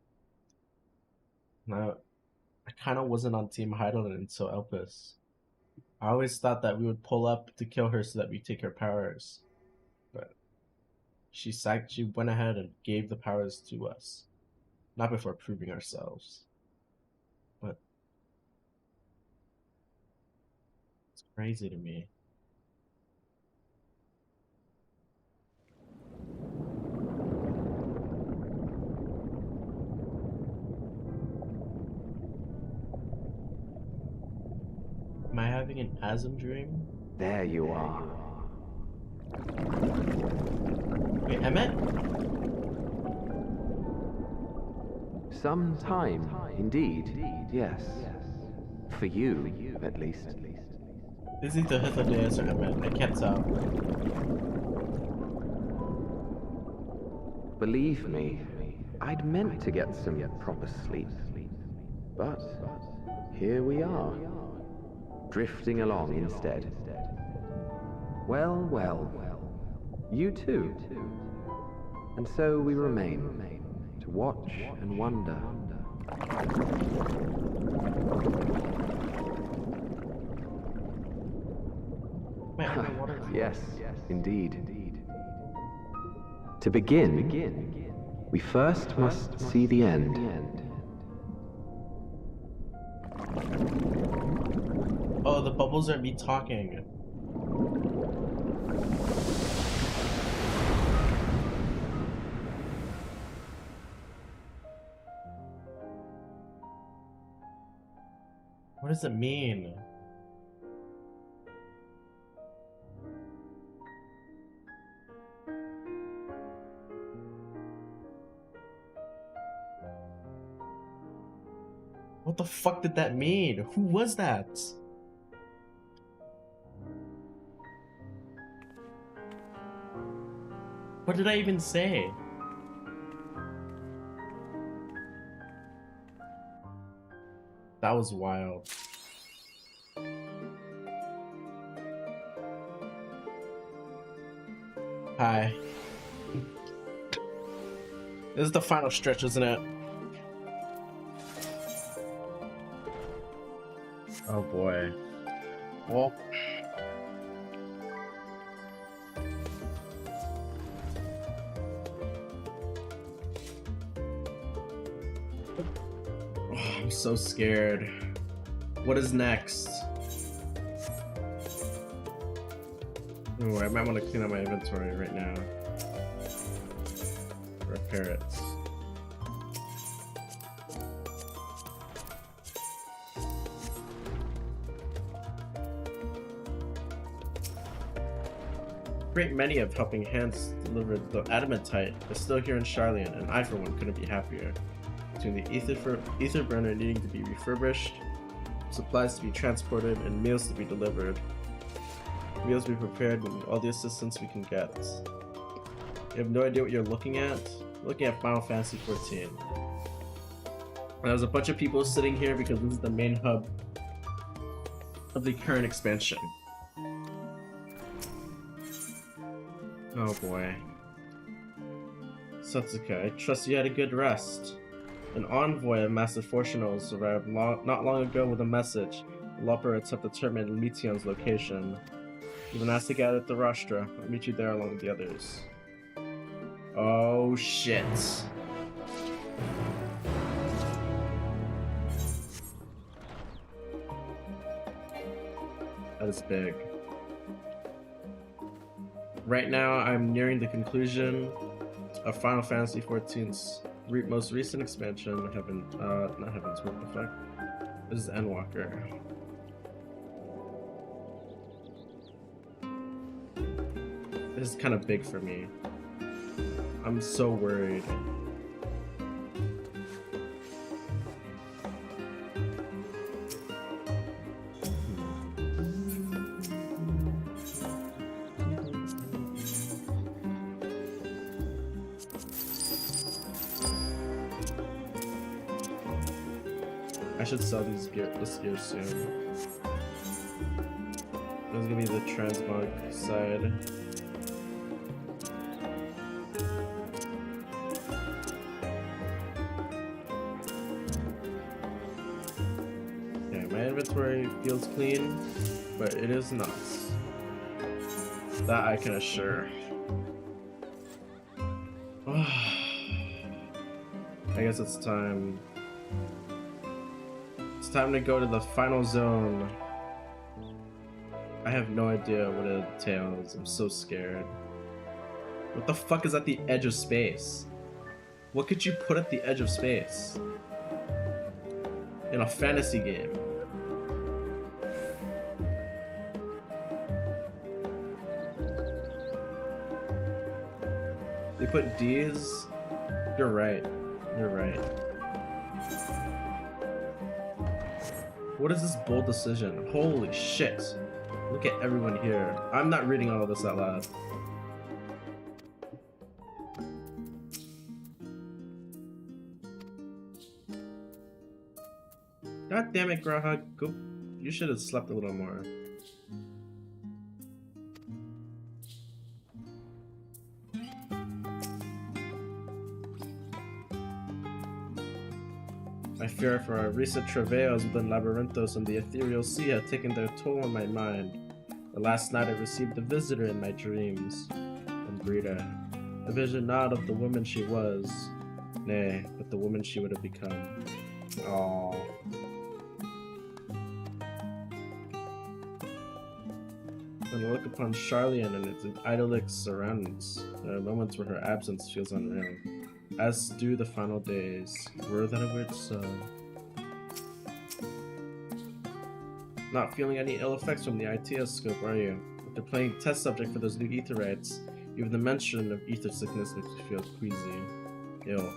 Now, I kind of wasn't on Team Heidelin until Elpis. I always thought that we would pull up to kill her so that we take her powers. But she went ahead and gave the powers to us. Not before proving ourselves. But it's crazy to me. Am I having an Asm dream? There you are. Wait, Emmett? Some time, indeed, yes. For you, at least. Is it the Hitler Deus or Emmett? I can't tell. Believe me, I'd meant to get some proper sleep. But here we are, drifting along instead. Well, well, you too. And so we remain, to watch and wonder. Yes, indeed. To begin, we first must see the end. Oh, the bubbles are me talking. What does it mean? What the fuck did that mean? Who was that? What did I even say? That was wild. Hi. This is the final stretch, isn't it? Oh boy. Well. Oh, I'm so scared. What is next? Oh, I might want to clean up my inventory right now. Repair it. great many of helping hands deliver the adamantite is still here in Charlian, and I for one couldn't be happier. Between the ether burner needing to be refurbished, supplies to be transported, and meals to be delivered. Meals be prepared and all the assistance we can get. You have no idea what you're looking at? Looking at Final Fantasy XIV. There's a bunch of people sitting here because this is the main hub of the current expansion. Oh boy. Satsuka, I trust you had a good rest. An envoy of Master Fortunals arrived not long ago with a message. The Loporits have determined Metion's location. You've been asked to gather at the Rostra. I'll meet you there along with the others. Oh shit. That is big. Right now, I'm nearing the conclusion of Final Fantasy XIV's most recent expansion, not Heaven's Work, the fuck? This is Endwalker. This is kind of big for me. I'm so worried. I should sell this gear soon. There's gonna be the transmog side. Okay, my inventory feels clean, but it is not. That I can assure. I guess it's time. It's time to go to the final zone. I have no idea what it entails. I'm so scared. What the fuck is at the edge of space? What could you put at the edge of space? In a fantasy game. They put D's? You're right. You're right. What is this bold decision? Holy shit. Look at everyone here. I'm not reading all of this out loud. God damn it, Groundhog. Go. You should have slept a little more. I fear for our recent travails within Labyrinthos and the Ethereal Sea have taken their toll on my mind. The last night I received a visitor in my dreams. Umbrita. A vision not of the woman she was, nay, but the woman she would have become. Aww. When I look upon Charlian and its idyllic surroundings, there are moments where her absence feels unreal. As do the final days. Were that a weird song? Not feeling any ill effects from the ITS scope, are you? After playing test subject for those new Aetherites, even the mention of ether sickness makes me feel queasy. Ill.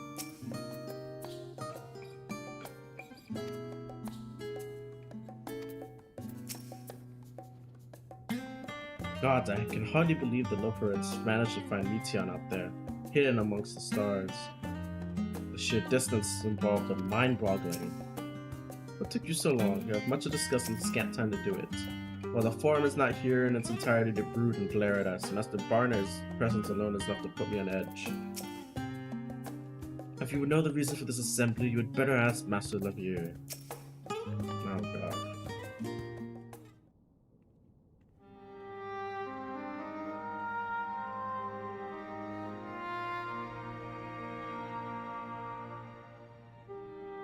God, I can hardly believe the Loporits managed to find Metion out there, hidden amongst the stars. The sheer distance involved are mind-boggling. What took you so long? You have much to discuss and scant time to do it. While the forum is not here in its entirety to brood and glare at us, Master Barner's presence alone is enough to put me on edge. If you would know the reason for this assembly, you had better ask Master Lavier. Oh god.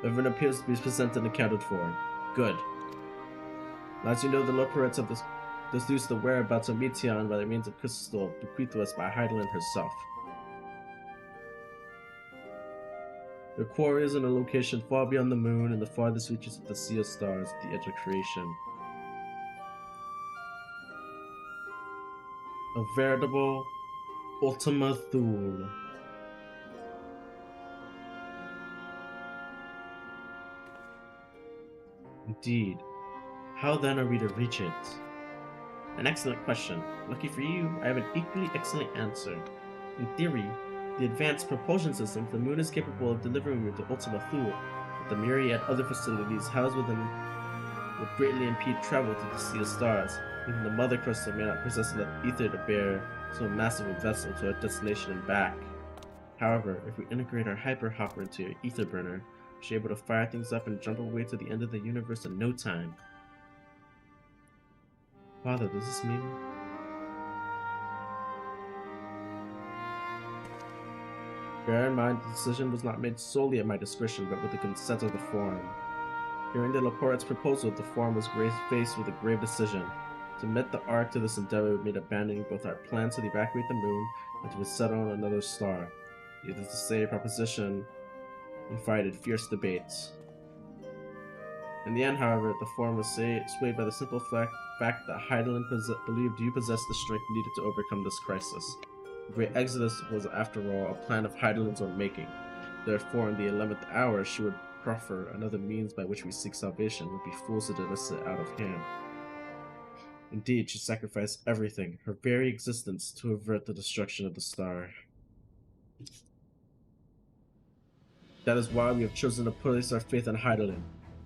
Everyone appears to be presented and accounted for. Good. Now, as you know, the Loporits have deduced the whereabouts of Metion by the means of crystal bequeathed to us by Heidelin herself. Their quarry is in a location far beyond the moon and the farthest reaches of the Sea of Stars at the edge of creation. A veritable Ultima Thule. Indeed. How then are we to reach it? An excellent question. Lucky for you, I have an equally excellent answer. In theory, the advanced propulsion system of the moon is capable of delivering you to Ultima Thule, but the myriad other facilities housed within would greatly impede travel through the sea of stars. Even the mother crystal may not possess enough ether to bear so massive a vessel to our destination and back. However, if we integrate our hyper hopper into your ether burner, we should be able to fire things up and jump away to the end of the universe in no time. Father, does this mean? Bear in mind, the decision was not made solely at my discretion, but with the consent of the Forum. Hearing the Laporte's proposal, the Forum was faced with a grave decision. To admit the Ark to this endeavor would mean abandoning both our plans to evacuate the moon and to settle on another star. Needless to say, proposition invited fierce debates. In the end, however, the Forum was swayed by the simple fact that Heidelin believed you possessed the strength needed to overcome this crisis. The Great Exodus was, after all, a plan of Heidelin's own making. Therefore, in the 11th hour, she would proffer another means by which we seek salvation would be fools to dismiss it out of hand. Indeed, she sacrificed everything, her very existence, to avert the destruction of the star. That is why we have chosen to place our faith in Heidelin,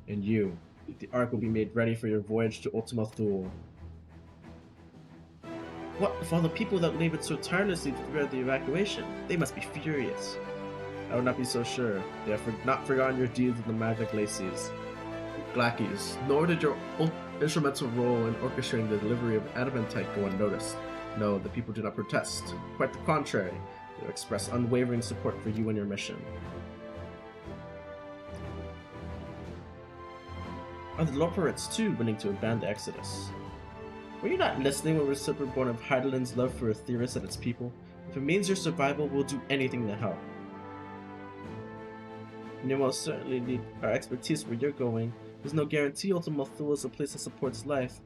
and you. The Ark will be made ready for your voyage to Ultima Thule. What if all the people that labored so tirelessly to prepare the evacuation? They must be furious. I would not be so sure. They have not forgotten your deeds with the magic glacies, nor did your instrumental role in orchestrating the delivery of adamantite go unnoticed. No, the people do not protest. Quite the contrary. They express unwavering support for you and your mission. Are the Loperites too willing to abandon the Exodus? Were you not listening when we were born of Heidelin's love for Aetheris and its people? If it means your survival, we'll do anything to help. And you most certainly need our expertise where you're going. There's no guarantee Ultima Thule is a place that supports life.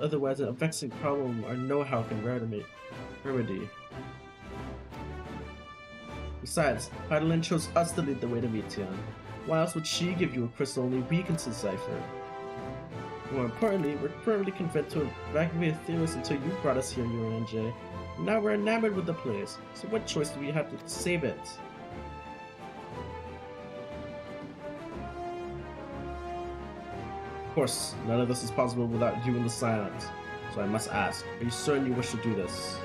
Otherwise, a vexing problem our know-how can remedy. Besides, Heidelin chose us to lead the way to Meteon. Why else would she give you a crystal only we can decipher? More importantly, we're firmly convinced to evacuate Aetheris until you brought us here, UNJ. Now we're enamored with the place, so what choice do we have to save it? Of course, none of this is possible without you in the silence, so I must ask, are you certain you wish to do this?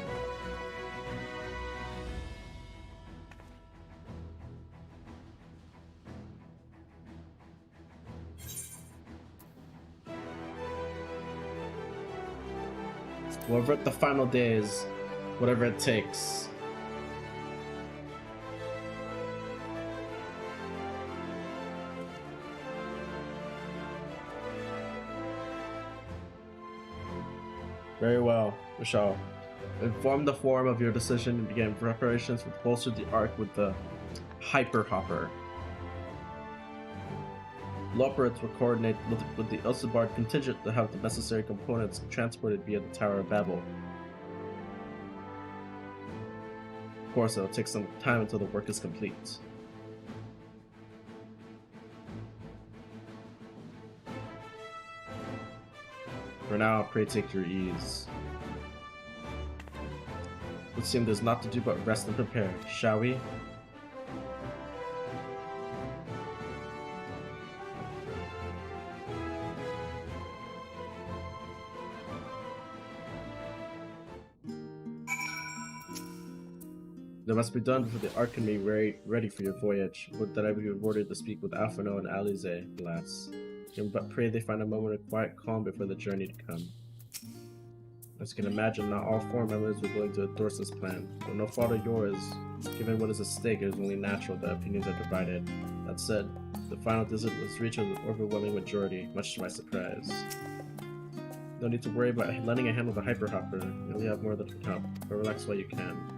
We'll avert the final days, whatever it takes. Very well, Michelle. Inform the Forum of your decision and begin preparations to bolster the Ark with the Hyper Hopper. Loperites will coordinate with the Elsebard contingent to have the necessary components transported via the Tower of Babel. Of course, it'll take some time until the work is complete. For now, pray take your ease. It would seem there's naught to do but rest and prepare, shall we? That must be done before the Ark can be ready for your voyage. Would that I be rewarded to speak with Alphino and Alize, alas. But pray they find a moment of quiet calm before the journey to come. As you can imagine, not all Forum members were willing to endorse this plan. Though no fault of yours, given what is at stake, it is only natural that opinions are divided. That said, the final decision was reached with an overwhelming majority, much to my surprise. No need to worry about lending a hand with a hyper hopper. You only have more than help, but relax while you can.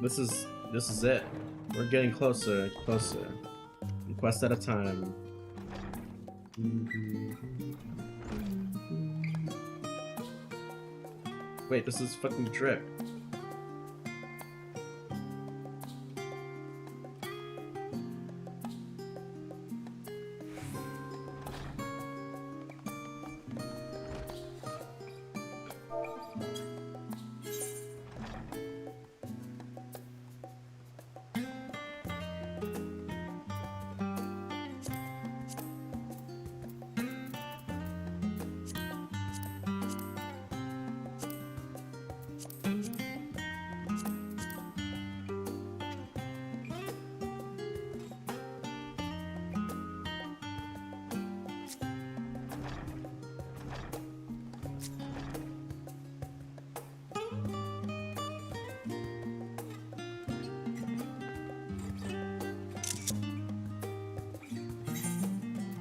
This is it. We're getting closer and closer. One quest at a time. Wait, this is fucking drip.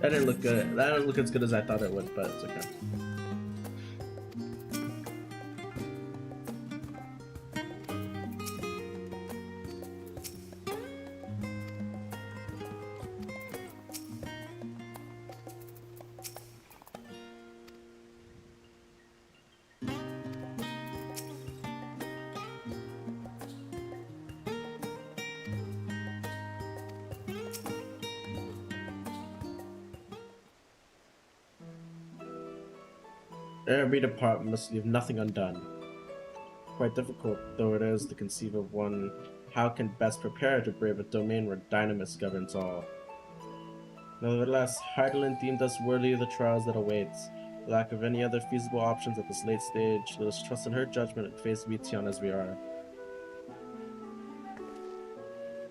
That didn't look good. That didn't look as good as I thought it would, but it's okay. Every department must leave nothing undone. Quite difficult though it is to conceive of one how can best prepare to brave a domain where dynamis governs all. Nevertheless, Heidelin deemed us worthy of the trials that awaits. Lack of any other feasible options at this late stage, let us trust in her judgment and face Vition as we are.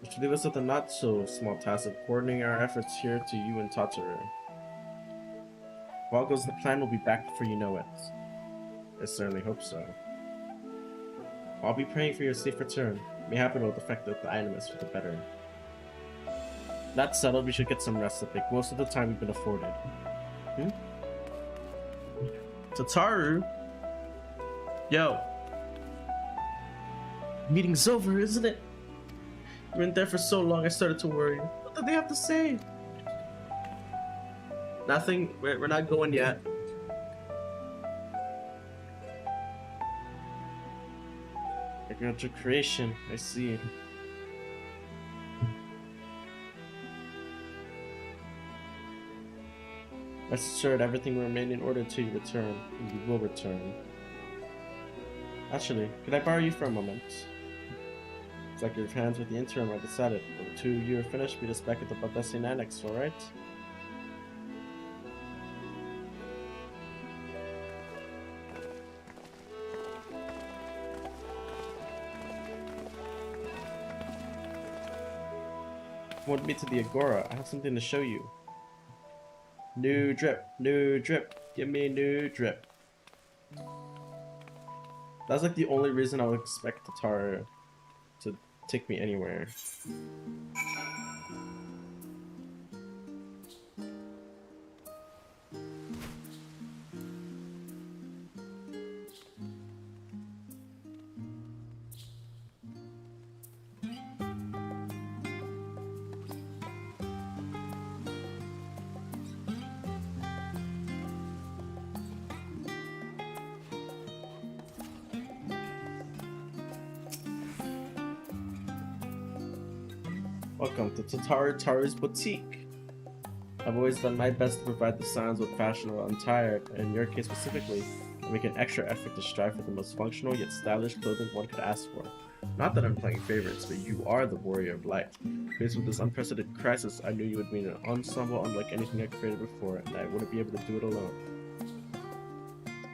Which leaves us with a not so small task of coordinating our efforts here to you and Tataru. If all goes to plan, we'll be back before you know it. I certainly hope so. I'll be praying for your safe return. May happen will affect the Animus for the better. That's settled, we should get some rest, I think. Most of the time we've been afforded. Tataru? Yo. Meeting's over, isn't it? We've been there for so long, I started to worry. What did they have to say? Nothing. We're not going yet. I got your creation. I see. Rest assured, everything will remain in order until you return, and you will return. Actually, could I borrow you for a moment? It's like your hands with the interim are decided. When the 2 of you are finished, meet us back at the Baldessian Annex, alright? Want me to the Agora? I have something to show you. New drip, give me new drip. That's like the only reason I would expect Tataru to take me anywhere. Welcome to Taru's Boutique. I've always done my best to provide the signs with fashionable attire, and in your case specifically, I make an extra effort to strive for the most functional yet stylish clothing one could ask for. Not that I'm playing favorites, but you are the warrior of light. Faced with this unprecedented crisis, I knew you would be an ensemble unlike anything I created before, and I wouldn't be able to do it alone.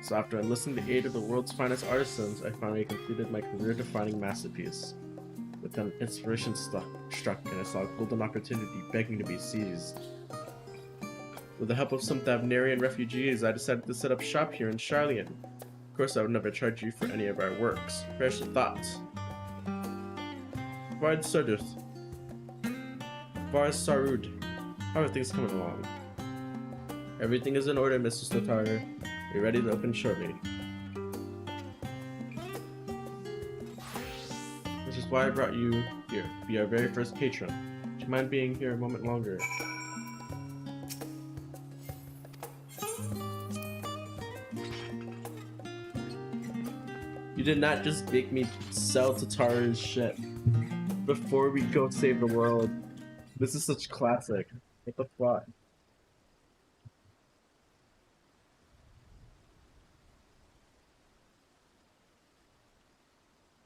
So after enlisting the aid of the world's finest artisans, I finally completed my career-defining masterpiece. With an inspiration struck, and I saw a golden opportunity begging to be seized. With the help of some Thavnarian refugees, I decided to set up shop here in Charlian. Of course, I would never charge you for any of our works. Fresh thoughts. Vard Sarduth. Var Sarud. How are things coming along? Everything is in order, Mrs. Tataru. We're ready to open shortly. Which is why I brought you here, to be our very first patron. Would you mind being here a moment longer? You did not just make me sell Tataru's shit before we go save the world. This is such classic. What the fuck?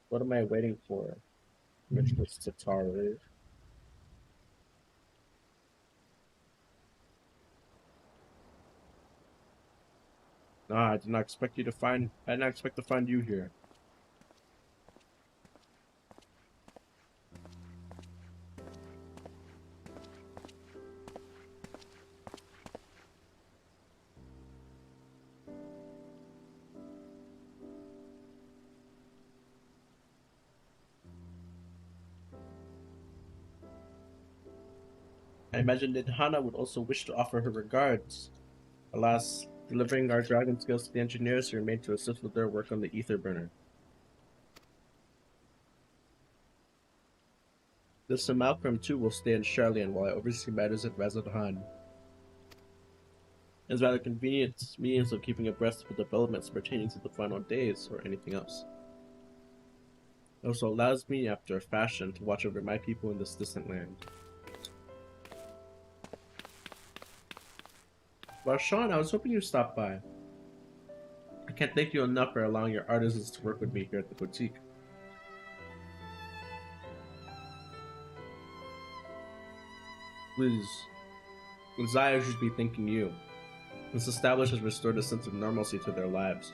What am I waiting for? Mistress Tataru. Nah, I did not expect you to find. I did not expect to find you here. I imagine that Hana would also wish to offer her regards. Alas, delivering our dragon skills to the engineers who remain to assist with their work on the ether burner. The Simulacrum too will stay in Charlian while I oversee matters at Razadhan. It is rather convenient means of keeping abreast of developments pertaining to the final days or anything else. It also allows me, after a fashion, to watch over my people in this distant land. Well, Sean, I was hoping you'd stop by. I can't thank you enough for allowing your artisans to work with me here at the boutique. Please, Zaya should be thanking you. This establishment has restored a sense of normalcy to their lives.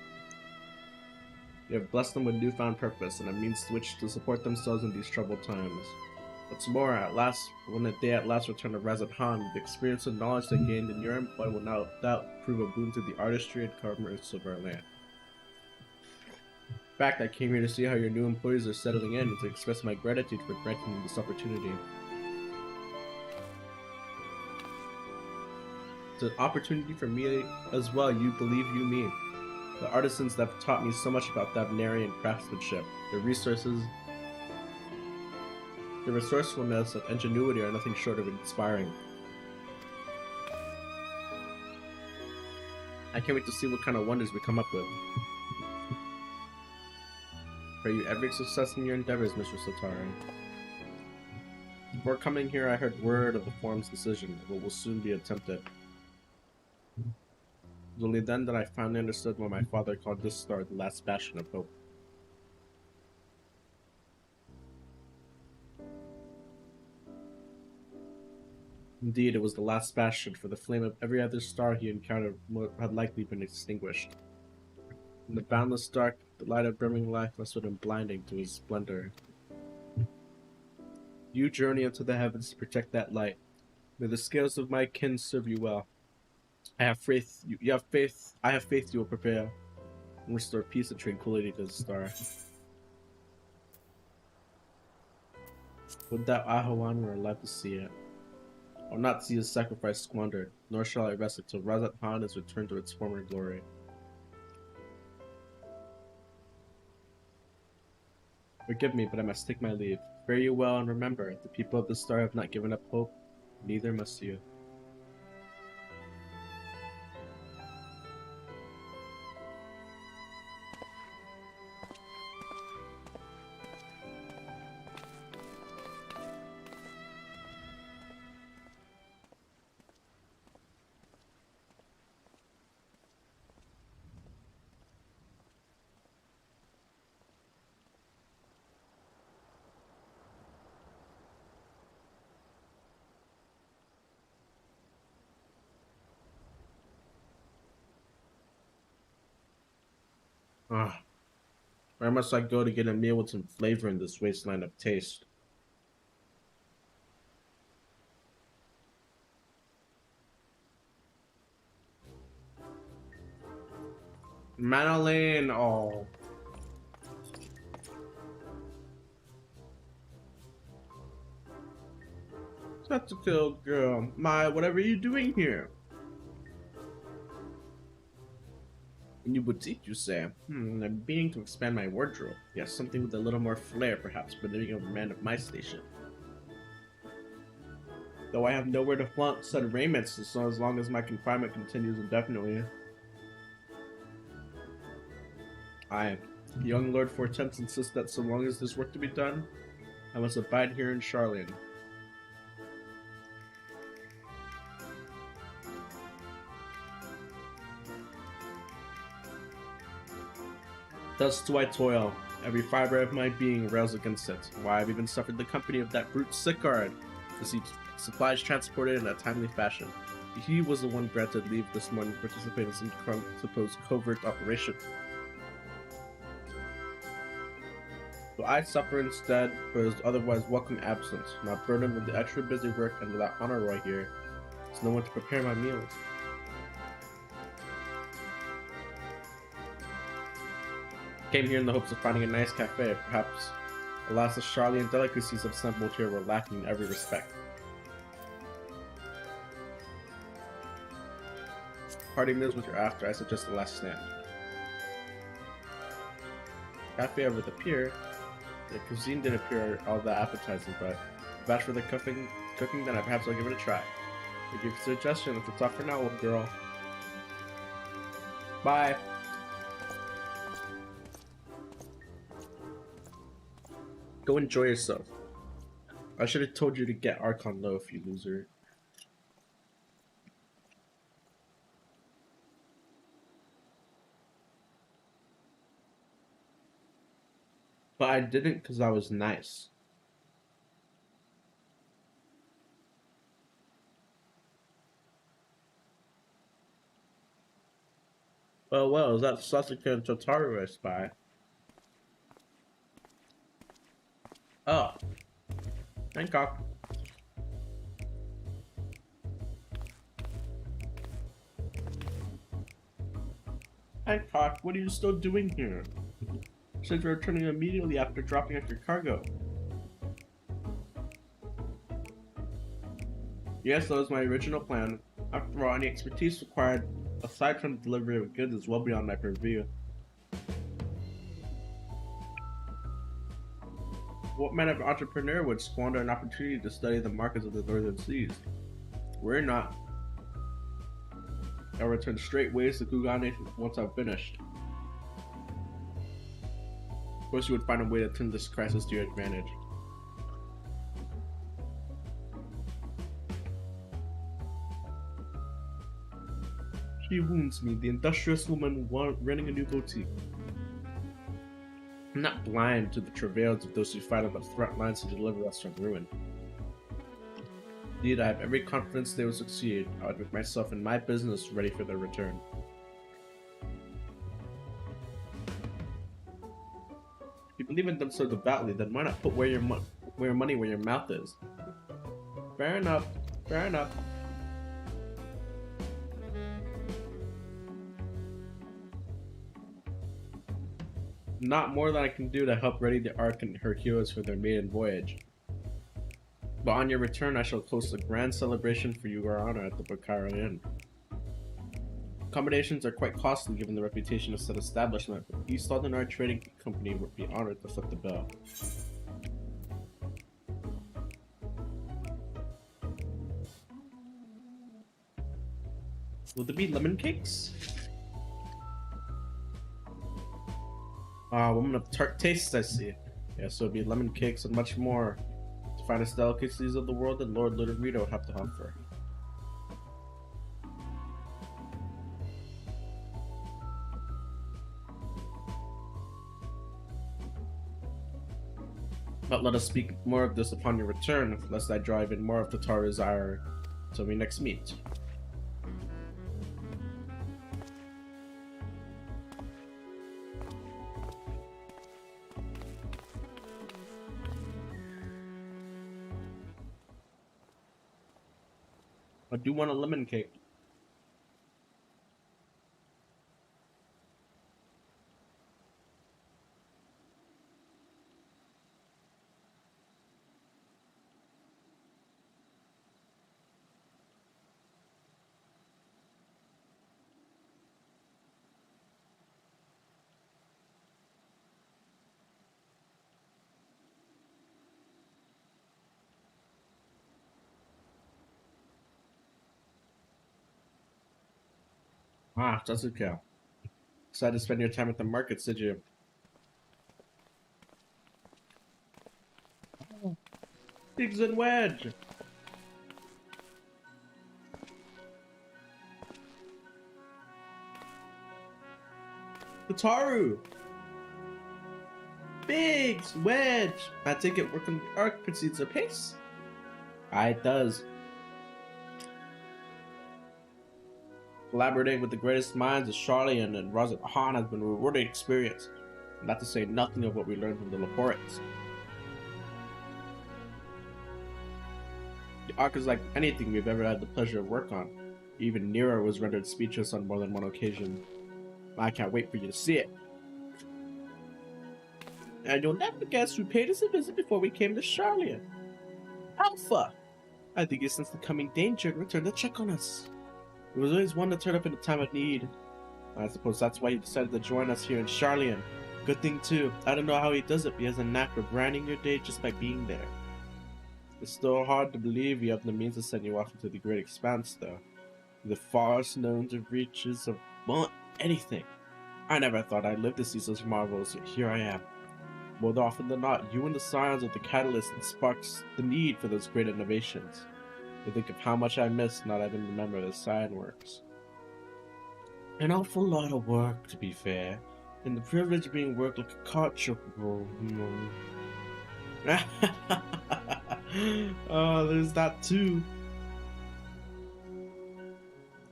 You have blessed them with newfound purpose and a means to which to support themselves in these troubled times. What's more, at last, when they at last return to Razadhan, the experience and knowledge they gained in your employ will no doubt prove a boon to the artistry and commerce of our land. In fact, I came here to see how your new employees are settling in and to express my gratitude for granting them this opportunity. It's an opportunity for me as well, you believe you me. The artisans that have taught me so much about Thavnarian craftsmanship, their resources, their resourcefulness and ingenuity are nothing short of inspiring. I can't wait to see what kind of wonders we come up with. Pray you every success in your endeavors, Mr. Satari. Before coming here, I heard word of the forum's decision, what will soon be attempted. It was only then that I finally understood why my father called this star the last bastion of hope. Indeed, it was the last bastion, for the flame of every other star he encountered had likely been extinguished. In the boundless dark, the light of brimming life must have been blinding to his splendor. You journey into the heavens to protect that light. May the scales of my kin serve you well. I have faith. You have faith. I have faith you will prepare and restore peace and tranquility to the star. Would that Ahawan were alive to see it. I will not see his sacrifice squandered, nor shall I rest until Razadhan is returned to its former glory. Forgive me, but I must take my leave. Fare you well, and remember, the people of the star have not given up hope, neither must you. Ah, where must I go to get a meal with some flavor in this wasteland of taste? Madeline, oh. Tactical girl, whatever are you doing here? A new boutique, you say? I'm beginning to expand my wardrobe. Yes, something with a little more flair, perhaps, befitting of a man of my station. Though I have nowhere to flaunt said raiments, so as long as my confinement continues indefinitely. I The young Lord Fortemps insists that so long as there's work to be done, I must abide here in Charlian. Thus do I toil. Every fiber of my being rails against it. Why, I've even suffered the company of that brute Sickard, to see supplies transported in a timely fashion. He was the one granted leave this morning to participate in some supposed covert operation. So I suffer instead for his otherwise welcome absence, not burdened with the extra busy work and without Honorroy here. There's no one to prepare my meals. Came here in the hopes of finding a nice cafe, perhaps. Alas, the Charlian delicacies assembled here were lacking in every respect. Hearty meals what you're after, I suggest the last stand. Cafe over the pier. The cuisine didn't appear all that appetizing, but vouch for the cooking, then perhaps I'll give it a try. I give you a suggestion, if it's off for now, old girl. Bye! Go enjoy yourself. I should have told you to get Archon low, if you loser. But I didn't because I was nice. Well, is that Sasuke and Totaro I spy? Oh. Hancock. Hancock, what are you still doing here? Said you're returning immediately after dropping off your cargo. Yes, that was my original plan. After all, any expertise required, aside from the delivery of goods, is well beyond my purview. What man of entrepreneur would squander an opportunity to study the markets of the northern seas? We're not. I'll return straightways to Kugane once I've finished. Of course, you would find a way to turn this crisis to your advantage. She wounds me, the industrious woman running a new boutique. I'm not blind to the travails of those who fight on the front lines to deliver us from ruin. Indeed, I have every confidence they will succeed. I would make myself and my business ready for their return. If you believe in them so devoutly, then why not put your money where your mouth is? Fair enough. Fair enough. Not more than I can do to help ready the Ark and her heroes for their maiden voyage. But on your return, I shall host a grand celebration for your honor at the Bakara Inn. Accommodations are quite costly given the reputation of said establishment, but East London Art Trading Company would be honored to foot the bill. Will there be lemon cakes? Woman of tart tastes, I see. Yeah, so it'd be lemon cakes and much more. The finest delicacies of the world that Lord Ludorito have to offer. But let us speak more of this upon your return, lest I drive in more of Tataru's ire till we next meet. I do want a lemon cake. Ah, Sasuke. Decided to spend your time at the markets, did you? Pigs and wedge. Kataru. Biggs, wedge. I take it working the arc proceeds apace. Aye, it does. Collaborating with the greatest minds of Charlian and Rosette Han has been a rewarding experience, not to say nothing of what we learned from the Laportes. The arc is like anything we've ever had the pleasure of work on. Even Nero was rendered speechless on more than one occasion. I can't wait for you to see it. And you'll never guess who paid us a visit before we came to Charlian. Alpha! I think he sensed the coming danger and returned to check on us. He was always one to turn up in a time of need. I suppose that's why he decided to join us here in Charlian. Good thing too. I don't know how he does it, but he has a knack for brightening your day just by being there. It's still hard to believe you have the means to send you off into the great expanse, though. The farthest known to reaches of, well, anything. I never thought I'd live to see such marvels, yet here I am. More often than not, you and the science of the catalyst and sparks the need for those great innovations. To think of how much I miss not having the member of the science works. An awful lot of work, to be fair, and the privilege of being worked like a cart chocobo. Oh, there's that too.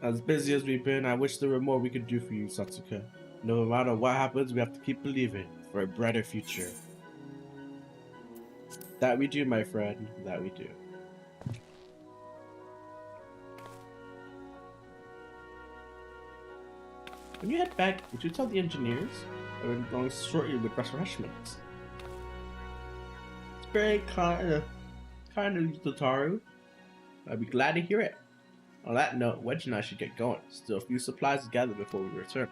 As busy as we've been, I wish there were more we could do for you, Satsuka. No matter what happens, we have to keep believing for a brighter future. That we do, my friend. That we do. When you head back, would you tell the engineers? I will be going shortly with refreshments. It's very kind of you, Tataru. I'd be glad to hear it. On that note, Wedge and I should get going. Still a few supplies to gather before we return.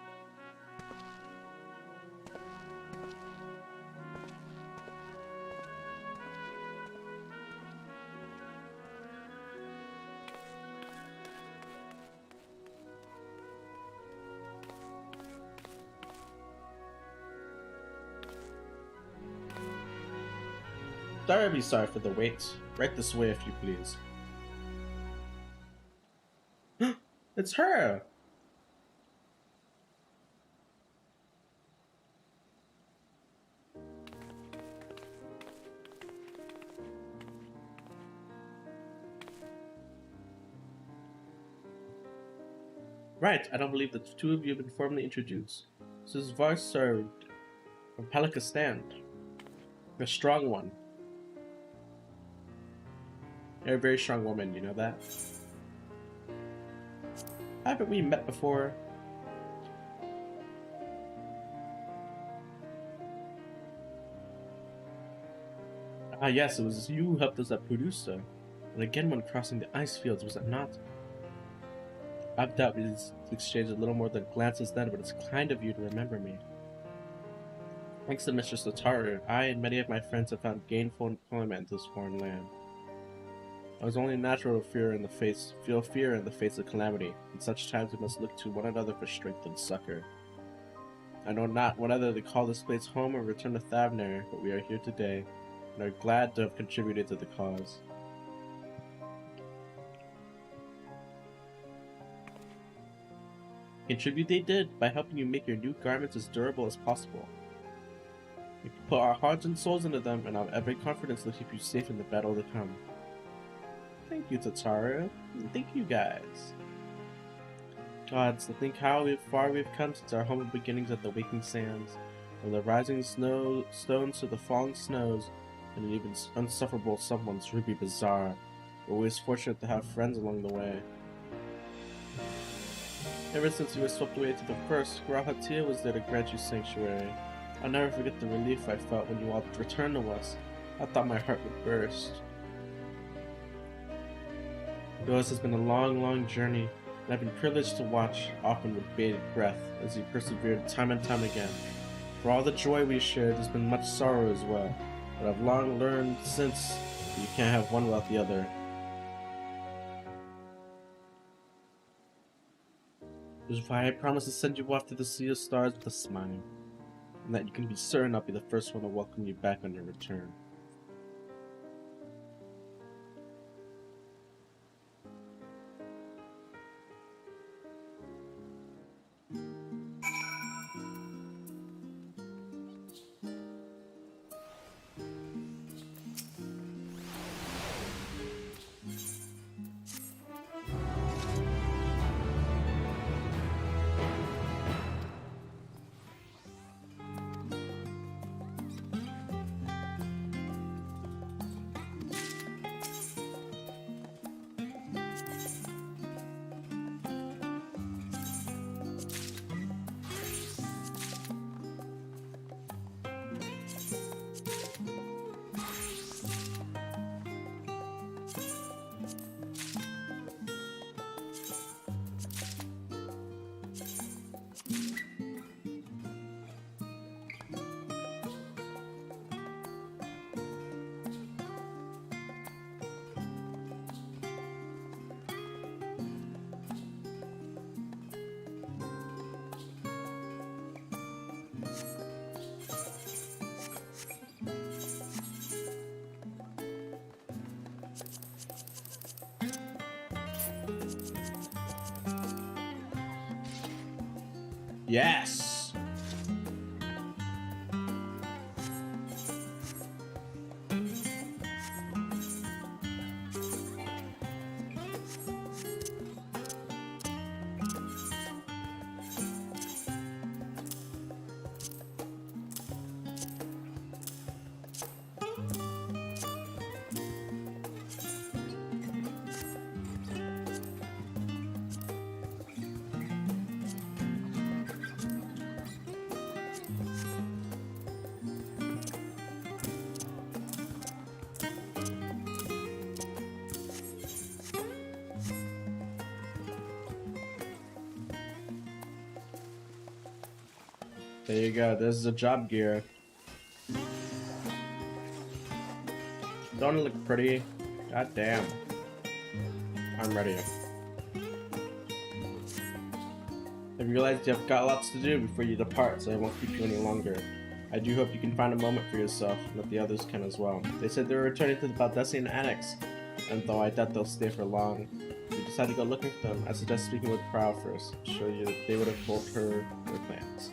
Terribly sorry for the wait. Right this way, if you please. It's her! Right, I don't believe the two of you have been formally introduced. This is Varsard from Pelika Stand. A strong one. You're a very strong woman, you know that? Haven't we met before? Ah yes, it was you who helped us at Purusa, and again when crossing the ice fields, was it not? I've doubt we exchanged a little more than glances then, but it's kind of you to remember me. Thanks to Mistress Tataru, I and many of my friends have found gainful employment in this foreign land. It was only natural to feel fear in the face of calamity. In such times we must look to one another for strength and succor. I know not whether to call this place home or return to Thavner, but we are here today, and are glad to have contributed to the cause. Contribute they did, by helping you make your new garments as durable as possible. We put our hearts and souls into them, and I have every confidence they'll keep you safe in the battle to come. Thank you, Tataru, and thank you guys. Gods, to think how far we've come since our humble beginnings at the Waking Sands, from the rising stones to the falling snows, and an even unsufferable someone's Ruby Bazaar. We're always fortunate to have friends along the way. Ever since we were swept away to the first, Grahatia was there to grant you sanctuary. I'll never forget the relief I felt when you all returned to us. I thought my heart would burst. Yours has been a long, long journey, and I've been privileged to watch, often with bated breath, as you persevered time and time again. For all the joy we shared, there's been much sorrow as well, but I've long learned since that you can't have one without the other. Which is why I promise to send you off to the Sea of Stars with a smile, and that you can be certain I'll be the first one to welcome you back on your return. Yes! There you go, this is the job gear. Don't it look pretty? God damn. I'm ready. I realized you've got lots to do before you depart, so I won't keep you any longer. I do hope you can find a moment for yourself, and that the others can as well. They said they were returning to the Baldessian Annex, and though I doubt they'll stay for long, if you decide to go looking for them, I suggest speaking with Prow first. I'm sure they would have told her their plans.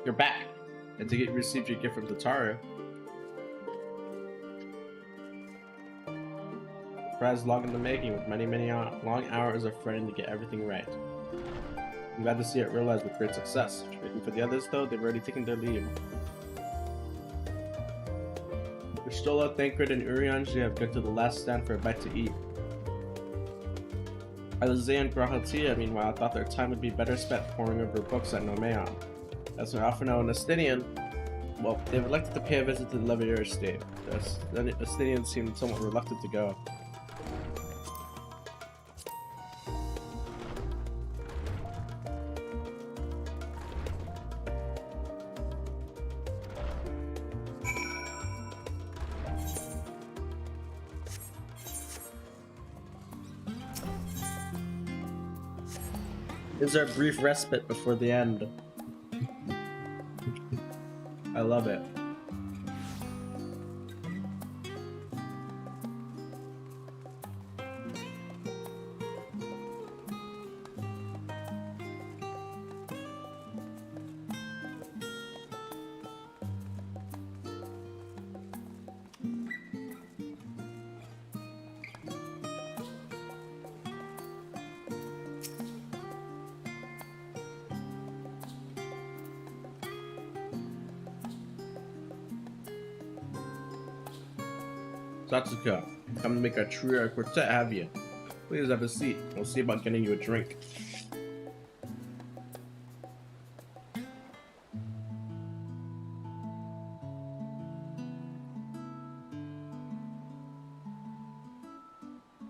You're back. And to get you received your gift from Tataru. Surprise long in the making, with many long hours of fretting to get everything right. I'm glad to see it realized with great success. Waiting for the others though, they've already taken their leave. For Stola, Thancred, and Urianj, they have got to the last stand for a bite to eat. Alizé and Grahatia, meanwhile, thought their time would be better spent poring over books at Nomeon. As for Alphino and Astinian, well, they've elected to pay a visit to the Levier estate. The Astinian seemed somewhat reluctant to go. This is our brief respite before the end. I love it. Satsuka, come to make a trio quartet, have you? Please have a seat. We'll see about getting you a drink.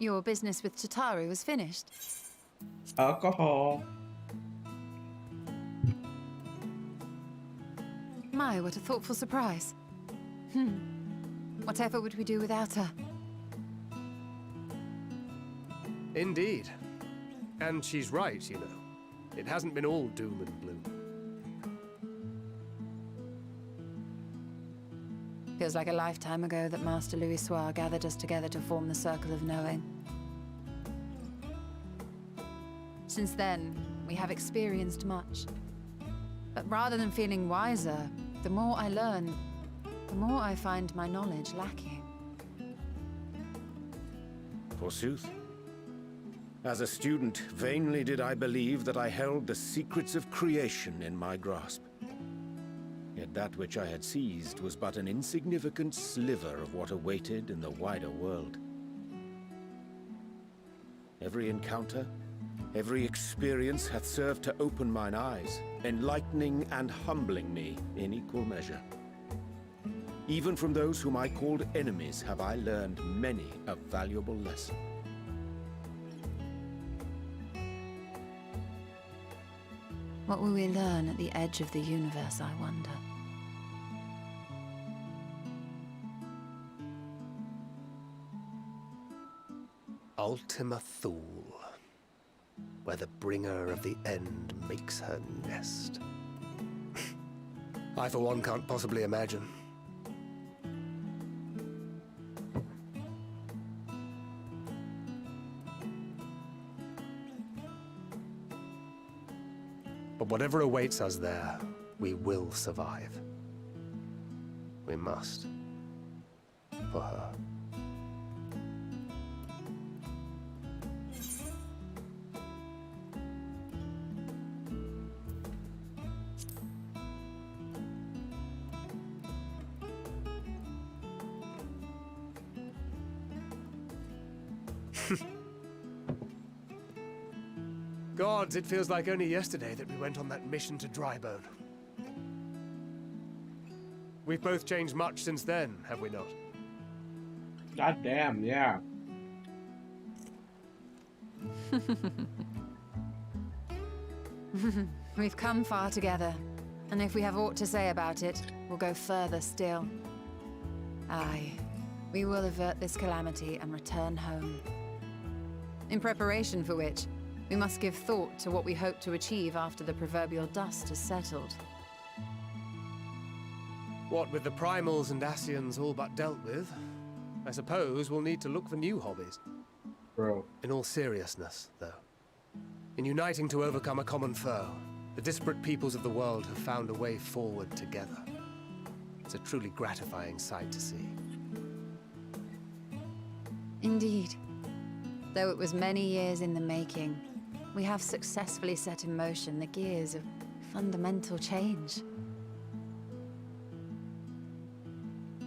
Your business with Tataru is finished. Alcohol. My, what a thoughtful surprise. Whatever would we do without her? Indeed. And she's right, you know. It hasn't been all doom and gloom. Feels like a lifetime ago that Master Louis Soir gathered us together to form the Circle of Knowing. Since then, we have experienced much. But rather than feeling wiser, the more I learn, the more I find my knowledge lacking. Forsooth. As a student, vainly did I believe that I held the secrets of creation in my grasp. Yet that which I had seized was but an insignificant sliver of what awaited in the wider world. Every encounter, every experience hath served to open mine eyes, enlightening and humbling me in equal measure. Even from those whom I called enemies have I learned many a valuable lesson. What will we learn at the edge of the universe, I wonder? Ultima Thule, where the bringer of the end makes her nest. I, for one, can't possibly imagine. But whatever awaits us there, we will survive. We must. For her. Gods, it feels like only yesterday that we went on that mission to Drybone. We've both changed much since then, have we not? God damn, yeah. We've come far together, and if we have aught to say about it, we'll go further still. Aye, we will avert this calamity and return home. In preparation for which, we must give thought to what we hope to achieve after the proverbial dust has settled. What with the primals and Ascians all but dealt with, I suppose we'll need to look for new hobbies. Bro. In all seriousness, though, in uniting to overcome a common foe, the disparate peoples of the world have found a way forward together. It's a truly gratifying sight to see. Indeed. Though it was many years in the making, we have successfully set in motion the gears of fundamental change.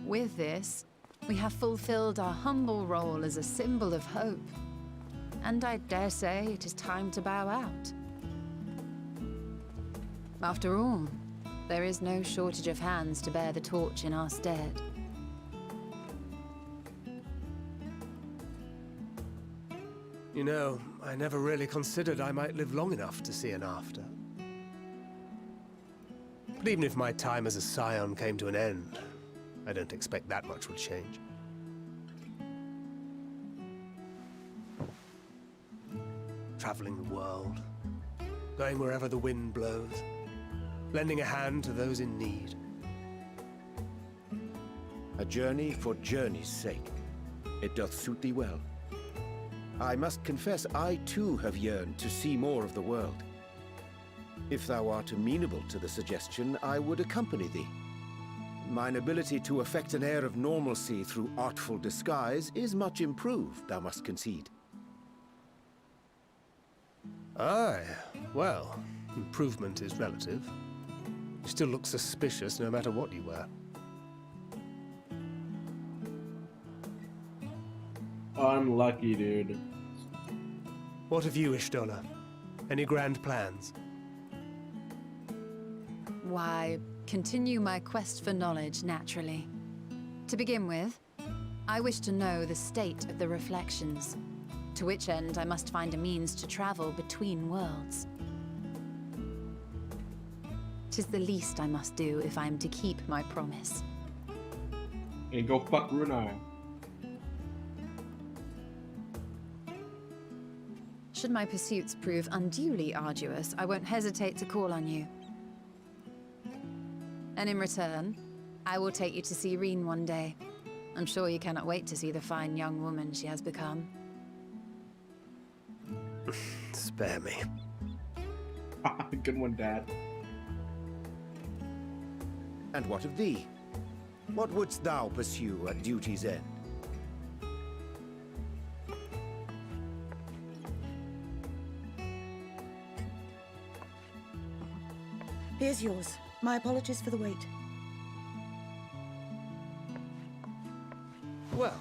With this, we have fulfilled our humble role as a symbol of hope. And I dare say it is time to bow out. After all, there is no shortage of hands to bear the torch in our stead. You know, I never really considered I might live long enough to see an after. But even if my time as a scion came to an end, I don't expect that much will change. Traveling the world, going wherever the wind blows, lending a hand to those in need. A journey for journey's sake. It doth suit thee well. I must confess I too have yearned to see more of the world. If thou art amenable to the suggestion, I would accompany thee. Mine ability to effect an air of normalcy through artful disguise is much improved, thou must concede. Aye, well, improvement is relative. You still look suspicious no matter what you wear. Unlucky, dude. What of you, Ishtona? Any grand plans? Why, continue my quest for knowledge, naturally. To begin with, I wish to know the state of the reflections, to which end I must find a means to travel between worlds. 'Tis the least I must do if I am to keep my promise. Hey, go fuck Runar. Should my pursuits prove unduly arduous, I won't hesitate to call on you. And in return, I will take you to see Reen one day. I'm sure you cannot wait to see the fine young woman she has become. Spare me. Good one, Dad. And what of thee? What wouldst thou pursue at duty's end? Here's yours. My apologies for the wait. Well,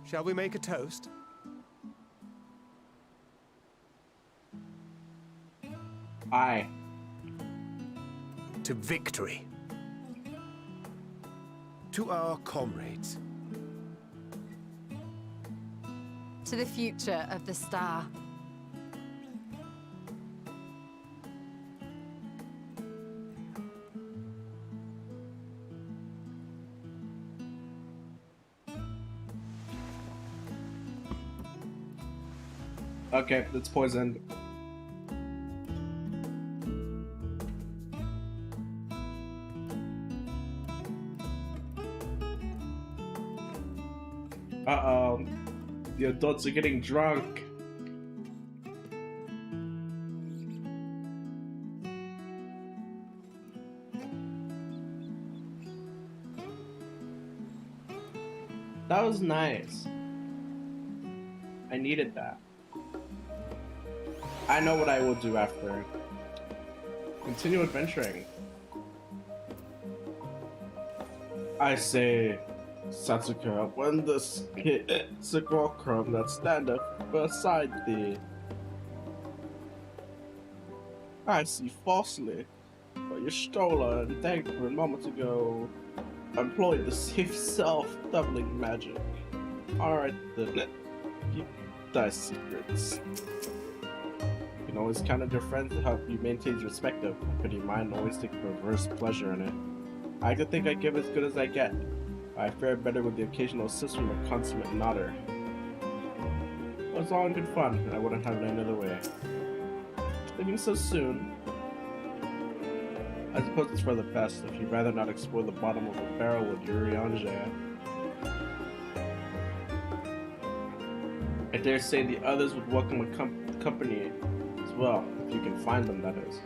shall we make a toast? Aye. To victory. To our comrades. To the future of the star. Okay, it's poisoned. Uh-oh. The adults are getting drunk. That was nice. I needed that. I know what I will do after. Continue adventuring. I say, Satsuka, when the sepulchrum that standeth beside thee, I see falsely, but your stroller and Dankford moments ago employed the safe self-doubling magic. Alright then, keep thy secrets. You can always count on your friends to help you maintain your perspective. A pretty mind always take perverse pleasure in it. I like to think I give as good as I get. I fare better with the occasional assist from a consummate nodder. It was all in good fun, and I wouldn't have it any other way. Leaving so soon? I suppose it's for the best if you'd rather not explore the bottom of a barrel with Urianger. I dare say the others would welcome a company as well, if you can find them, that is.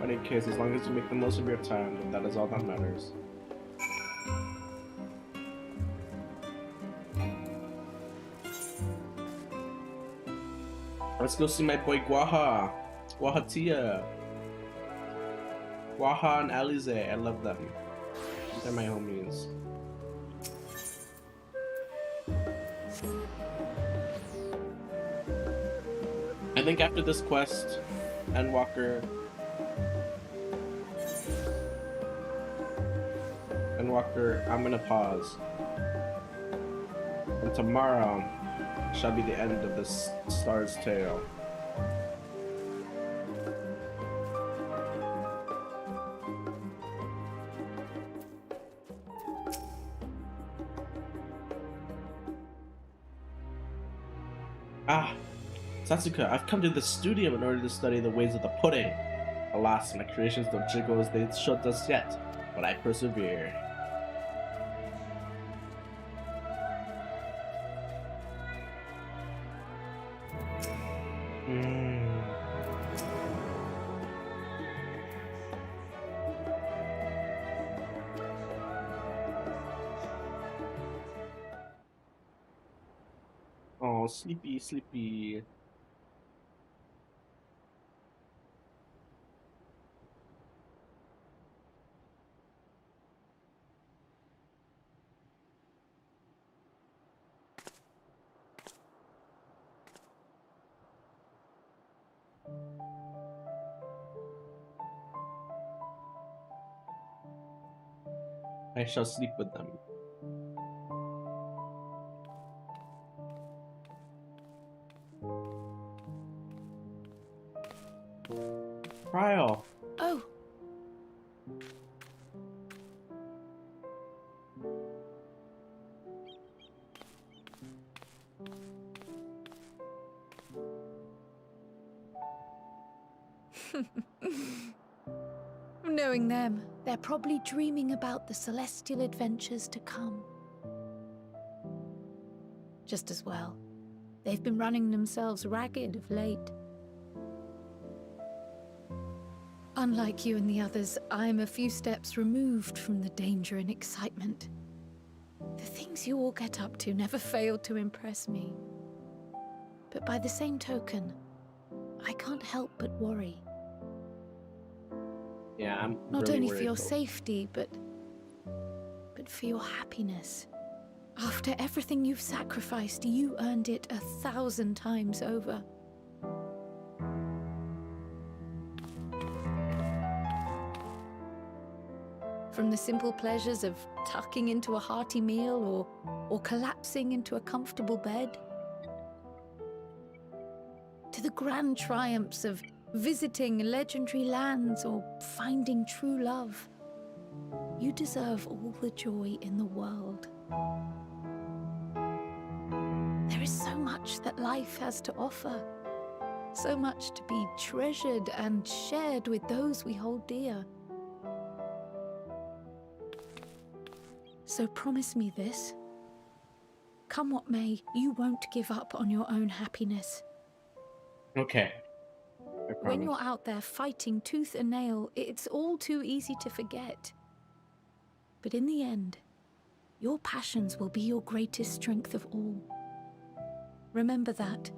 In any case, as long as you make the most of your time, then that is all that matters. Let's go see my boy Guaha. Guahatia. Guaha and Alize, I love them. They're my homies. I think after this quest, Endwalker, I'm gonna pause. And tomorrow shall be the end of this Star's Tale. Ah, Satsuka, I've come to the studio in order to study the ways of the pudding. Alas, my creations don't jiggle as they should just yet, but I persevere. Oh, sleepy, sleepy. I shall sleep with them. Ryle. Oh. Knowing them, they're probably dreaming about the celestial adventures to come. Just as well. They've been running themselves ragged of late. Unlike you and the others, I'm a few steps removed from the danger and excitement. The things you all get up to never fail to impress me. But by the same token, I can't help but worry. Yeah, I'm Not really only worried for your though. safety, but for your happiness. After everything you've sacrificed, you earned it 1,000 times over. From the simple pleasures of tucking into a hearty meal or collapsing into a comfortable bed, to the grand triumphs of visiting legendary lands or finding true love. You deserve all the joy in the world. There There is so much that life has to offer. So much to be treasured and shared with those we hold dear. So promise me this. Come what may, you won't give up on your own happiness. Okay. I promise. When you're out there fighting tooth and nail, it's all too easy to forget. But in the end, your passions will be your greatest strength of all. Remember that.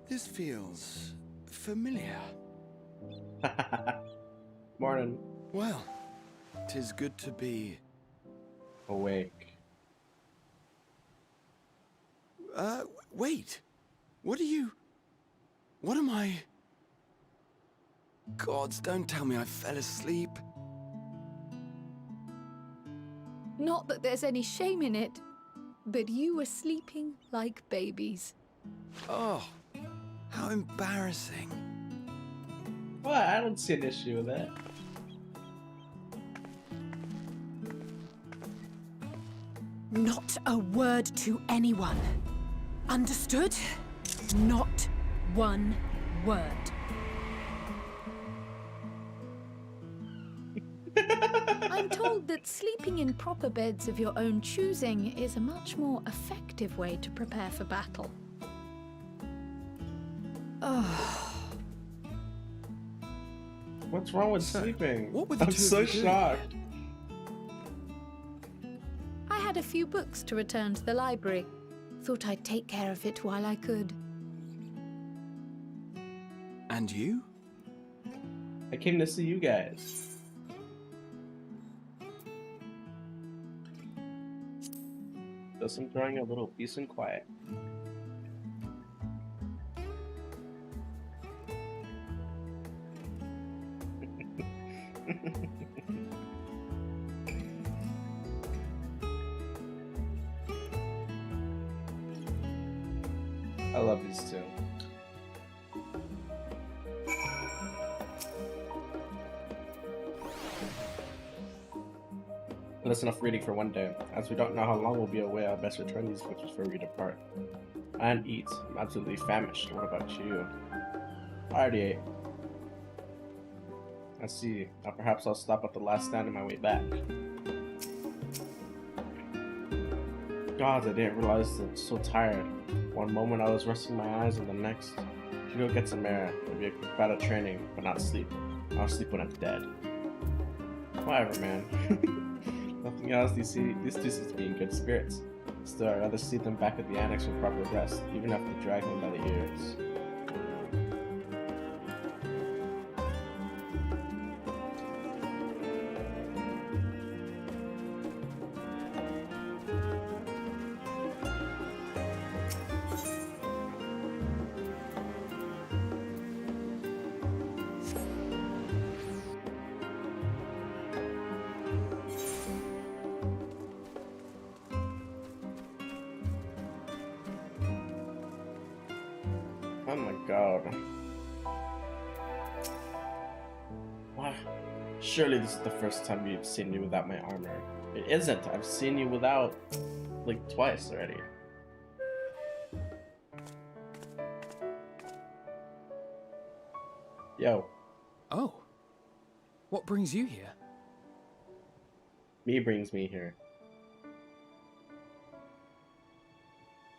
This feels familiar. Morning. Well, 'tis good to be awake. Wait. What am I? Gods, don't tell me I fell asleep. Not that there's any shame in it, but you were sleeping like babies. Oh, how embarrassing. Well, I don't see an issue with that. Not a word to anyone. Understood? Not one word. I'm told that sleeping in proper beds of your own choosing is a much more effective way to prepare for battle. Oh. What's wrong with sleeping? What were the I'm two of so you doing? shocked. I had a few books to return to the library. Thought I'd take care of it while I could. And you? I came to see you guys. Just enjoying a little peace and quiet. I love these two. That's enough reading for one day. As we don't know how long we'll be away, I'll best return these books before we depart. And eat. I'm absolutely famished. What about you? I already ate. Let's see. Now perhaps I'll stop at the last stand on my way back. God, I didn't realize I'm so tired. One moment I was resting my eyes, and the next, to go get some air. Maybe a quick bout of training, but not sleep. I'll sleep when I'm dead. Whatever, man. Nothing else. These two seem to be in good spirits. Still, I'd rather see them back at the annex for proper rest, even if they drag them by the ears. Oh my god. Wow. Surely this is the first time you've seen me without my armor. It isn't. I've seen you without, like, twice already. Yo. Oh. What brings you here? Me brings me here.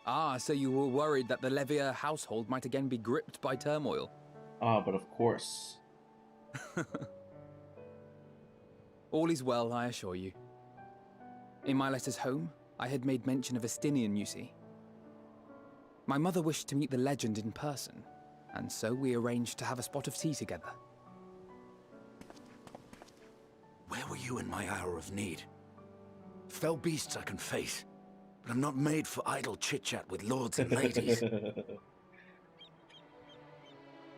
Ah, so you were worried that the Levier household might again be gripped by turmoil. Ah, but of course. All is well, I assure you. In my letters home, I had made mention of Estinian, you see. My mother wished to meet the legend in person, and so we arranged to have a spot of tea together. Where were you in my hour of need? Fell beasts I can face, but I'm not made for idle chit-chat with lords and ladies.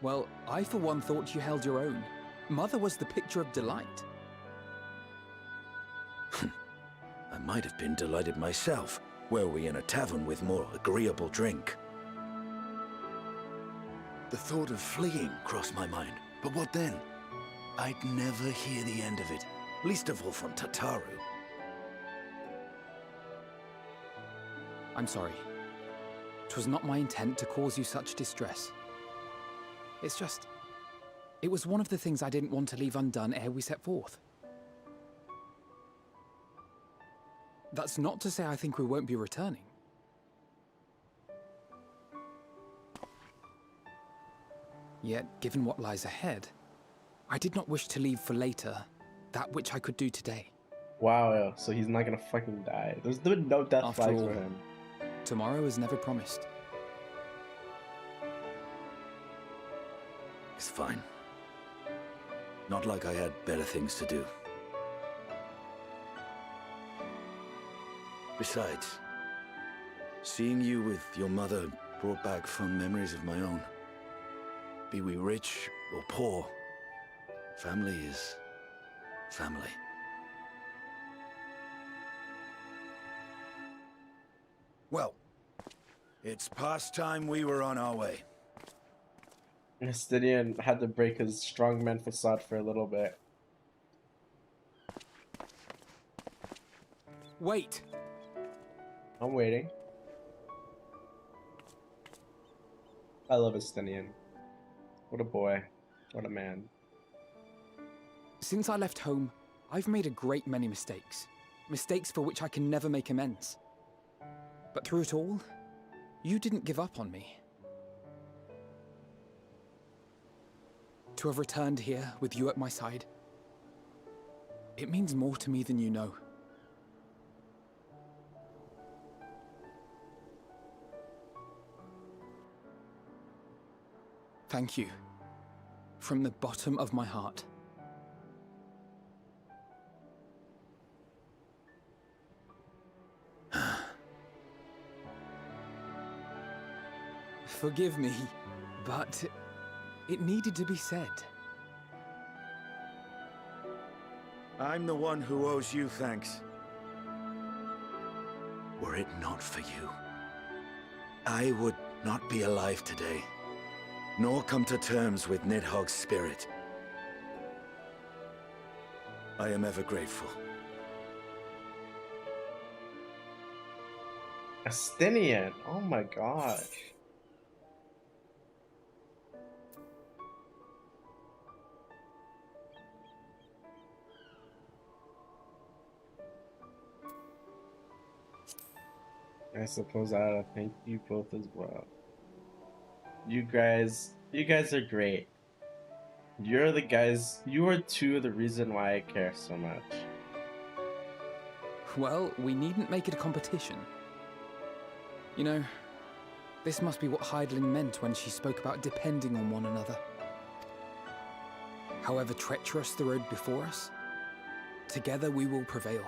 Well, I for one thought you held your own. Mother was the picture of delight. I might have been delighted myself, were we in a tavern with more agreeable drink. The thought of fleeing crossed my mind. But what then? I'd never hear the end of it. Least of all from Tataru. I'm sorry. 'Twas not my intent to cause you such distress. It's just... it was one of the things I didn't want to leave undone ere we set forth. That's not to say I think we won't be returning. Yet, given what lies ahead, I did not wish to leave for later that which I could do today. Wow, so he's not gonna fucking die. There's been no death After flags all, for him. Tomorrow is never promised. It's fine. Not like I had better things to do. Besides, seeing you with your mother brought back fond memories of my own. Be we rich or poor, family is family. Well, it's past time we were on our way. Justinian had to break his strongman facade for a little bit. Wait! I'm waiting. I love Justinian. What a boy. What a man. Since I left home, I've made a great many mistakes. Mistakes for which I can never make amends. But through it all, you didn't give up on me. To have returned here with you at my side, it means more to me than you know. Thank you. From the bottom of my heart. Forgive me, but it needed to be said. I'm the one who owes you thanks. Were it not for you, I would not be alive today, nor come to terms with Nidhogg's spirit. I am ever grateful. Justinian, oh my gosh. I suppose I ought to thank you both as well. You guys are great. You're the guys, you are two of the reason why I care so much. Well, we needn't make it a competition. You know, this must be what Hydaelyn meant when she spoke about depending on one another. However treacherous the road before us, together we will prevail.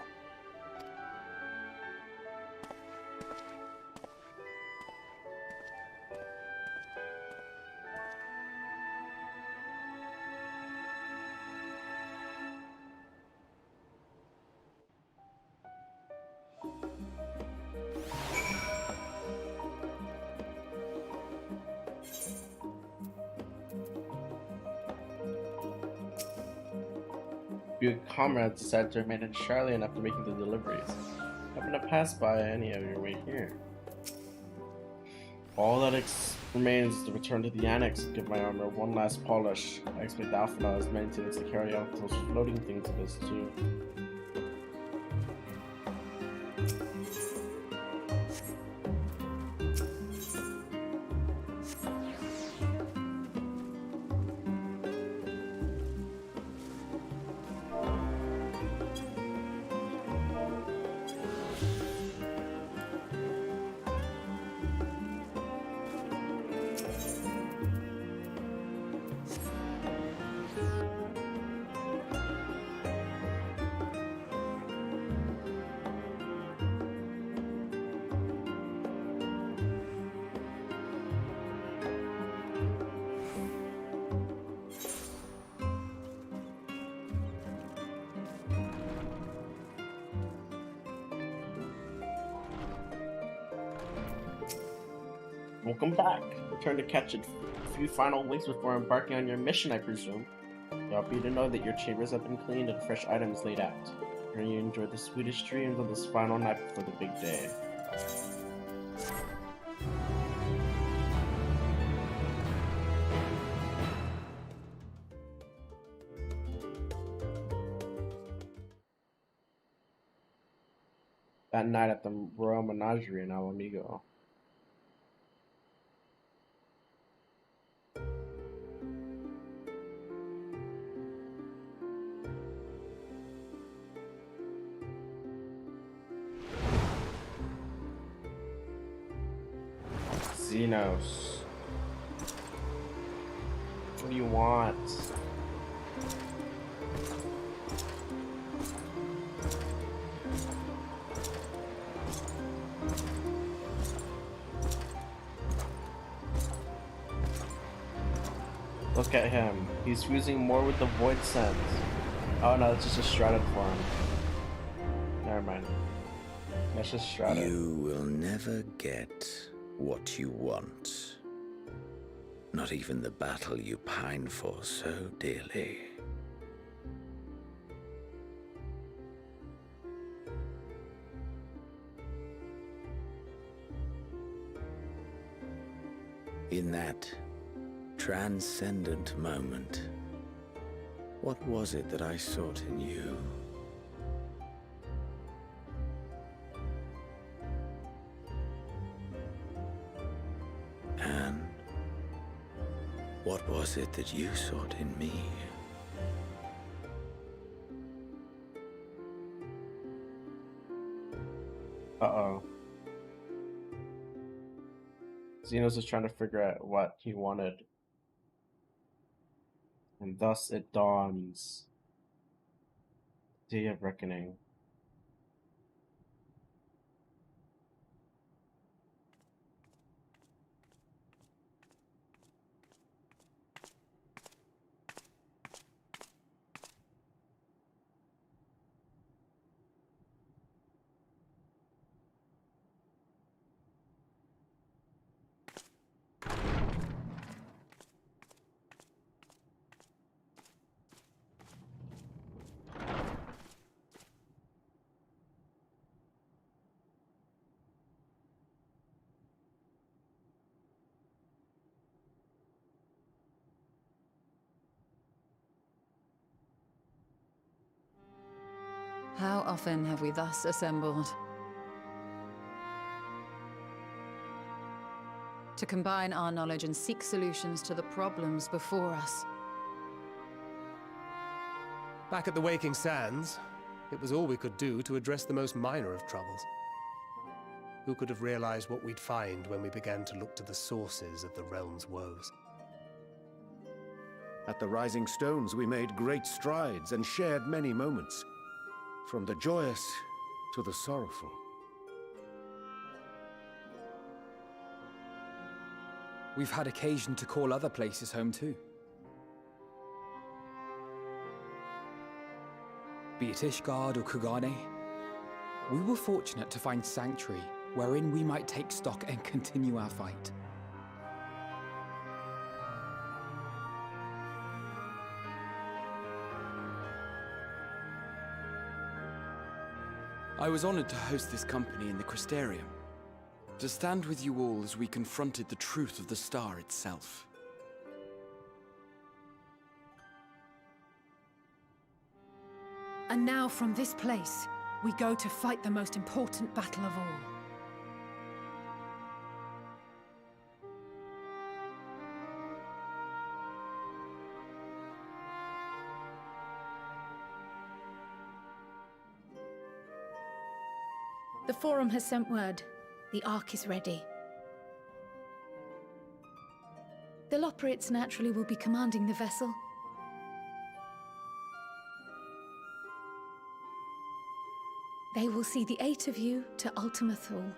Good comrades decided to remain in Charlian after making the deliveries. Happen to pass by any of your way here. All that remains is to return to the annex and give my armor one last polish. I expect Alphina has maintenance to carry out those floating things of his too. Welcome back. Return to catch it few final winks before embarking on your mission, I presume. You happy to know that your chambers have been cleaned and fresh items laid out. And you enjoy the sweetest dreams on this final night before the big day. That night at the Royal Menagerie in Alamigo. Xenos. What do you want? Look at him. He's fusing more with the void sense. Oh no, it's just a shrouded form. Never mind. That's just shrouded. You will never get what you want. Not even the battle you pine for so dearly. In that transcendent moment, what was it that I sought in you? And what was it that you sought in me? Uh-oh. Xenos is trying to figure out what he wanted. And thus it dawns. Day of Reckoning. How often have we thus assembled? To combine our knowledge and seek solutions to the problems before us. Back at the Waking Sands, it was all we could do to address the most minor of troubles. Who could have realized what we'd find when we began to look to the sources of the realm's woes? At the Rising Stones, we made great strides and shared many moments, from the joyous to the sorrowful. We've had occasion to call other places home too. Be it Ishgard or Kugane, we were fortunate to find sanctuary wherein we might take stock and continue our fight. I was honored to host this company in the Crystarium, to stand with you all as we confronted the truth of the star itself. And now from this place, we go to fight the most important battle of all. The Forum has sent word. The Ark is ready. The Loporrits naturally will be commanding the vessel. They will see the 8 of you to Ultima Thule.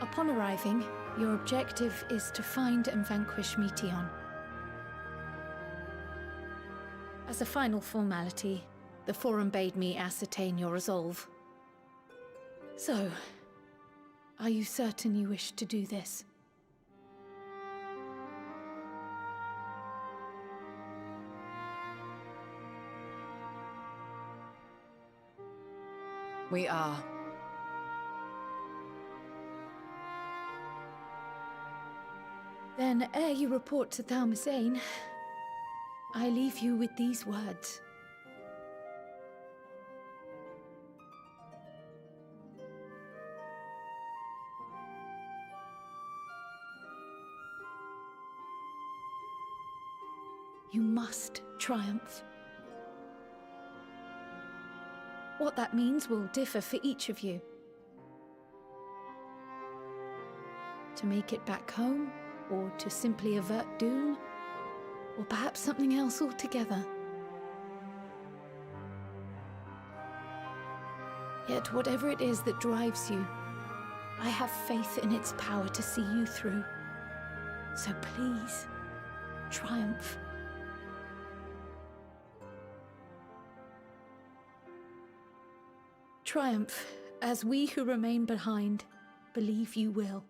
Upon arriving, your objective is to find and vanquish Meteon. As a final formality, the Forum bade me ascertain your resolve. So, are you certain you wish to do this? We are. Then, ere you report to Thalmasane, I leave you with these words. You must triumph. What that means will differ for each of you. To make it back home, or to simply avert doom, or perhaps something else altogether. Yet whatever it is that drives you, I have faith in its power to see you through. So please, triumph. Triumph, as we who remain behind believe you will.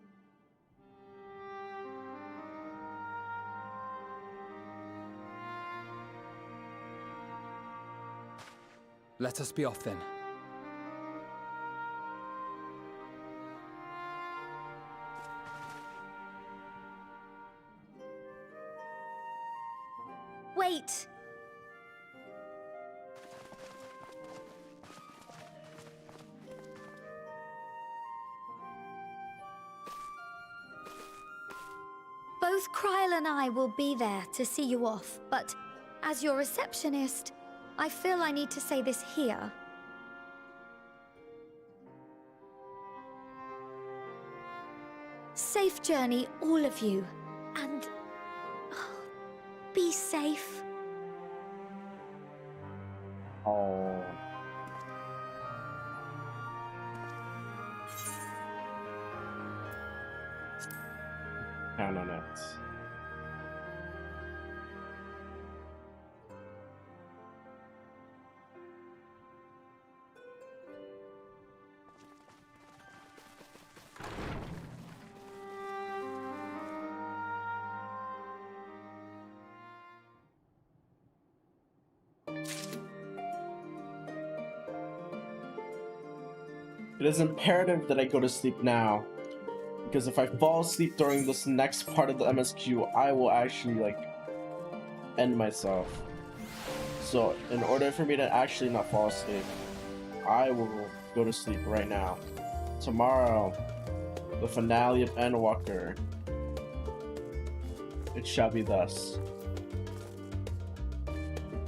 Let us be off then. Wait! Both Kryle and I will be there to see you off, but as your receptionist, I feel I need to say this here. Safe journey, all of you, and be safe. Oh. Count on it. It is imperative that I go to sleep now, because if I fall asleep during this next part of the MSQ, I will actually, like, end myself. So, in order for me to actually not fall asleep, I will go to sleep right now. Tomorrow, the finale of Endwalker. It shall be thus.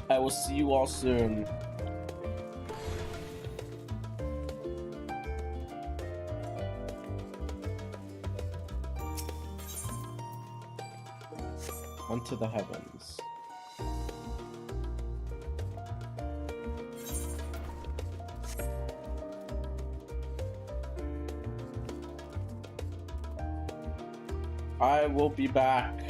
I will see you all soon. Unto the heavens. I will be back.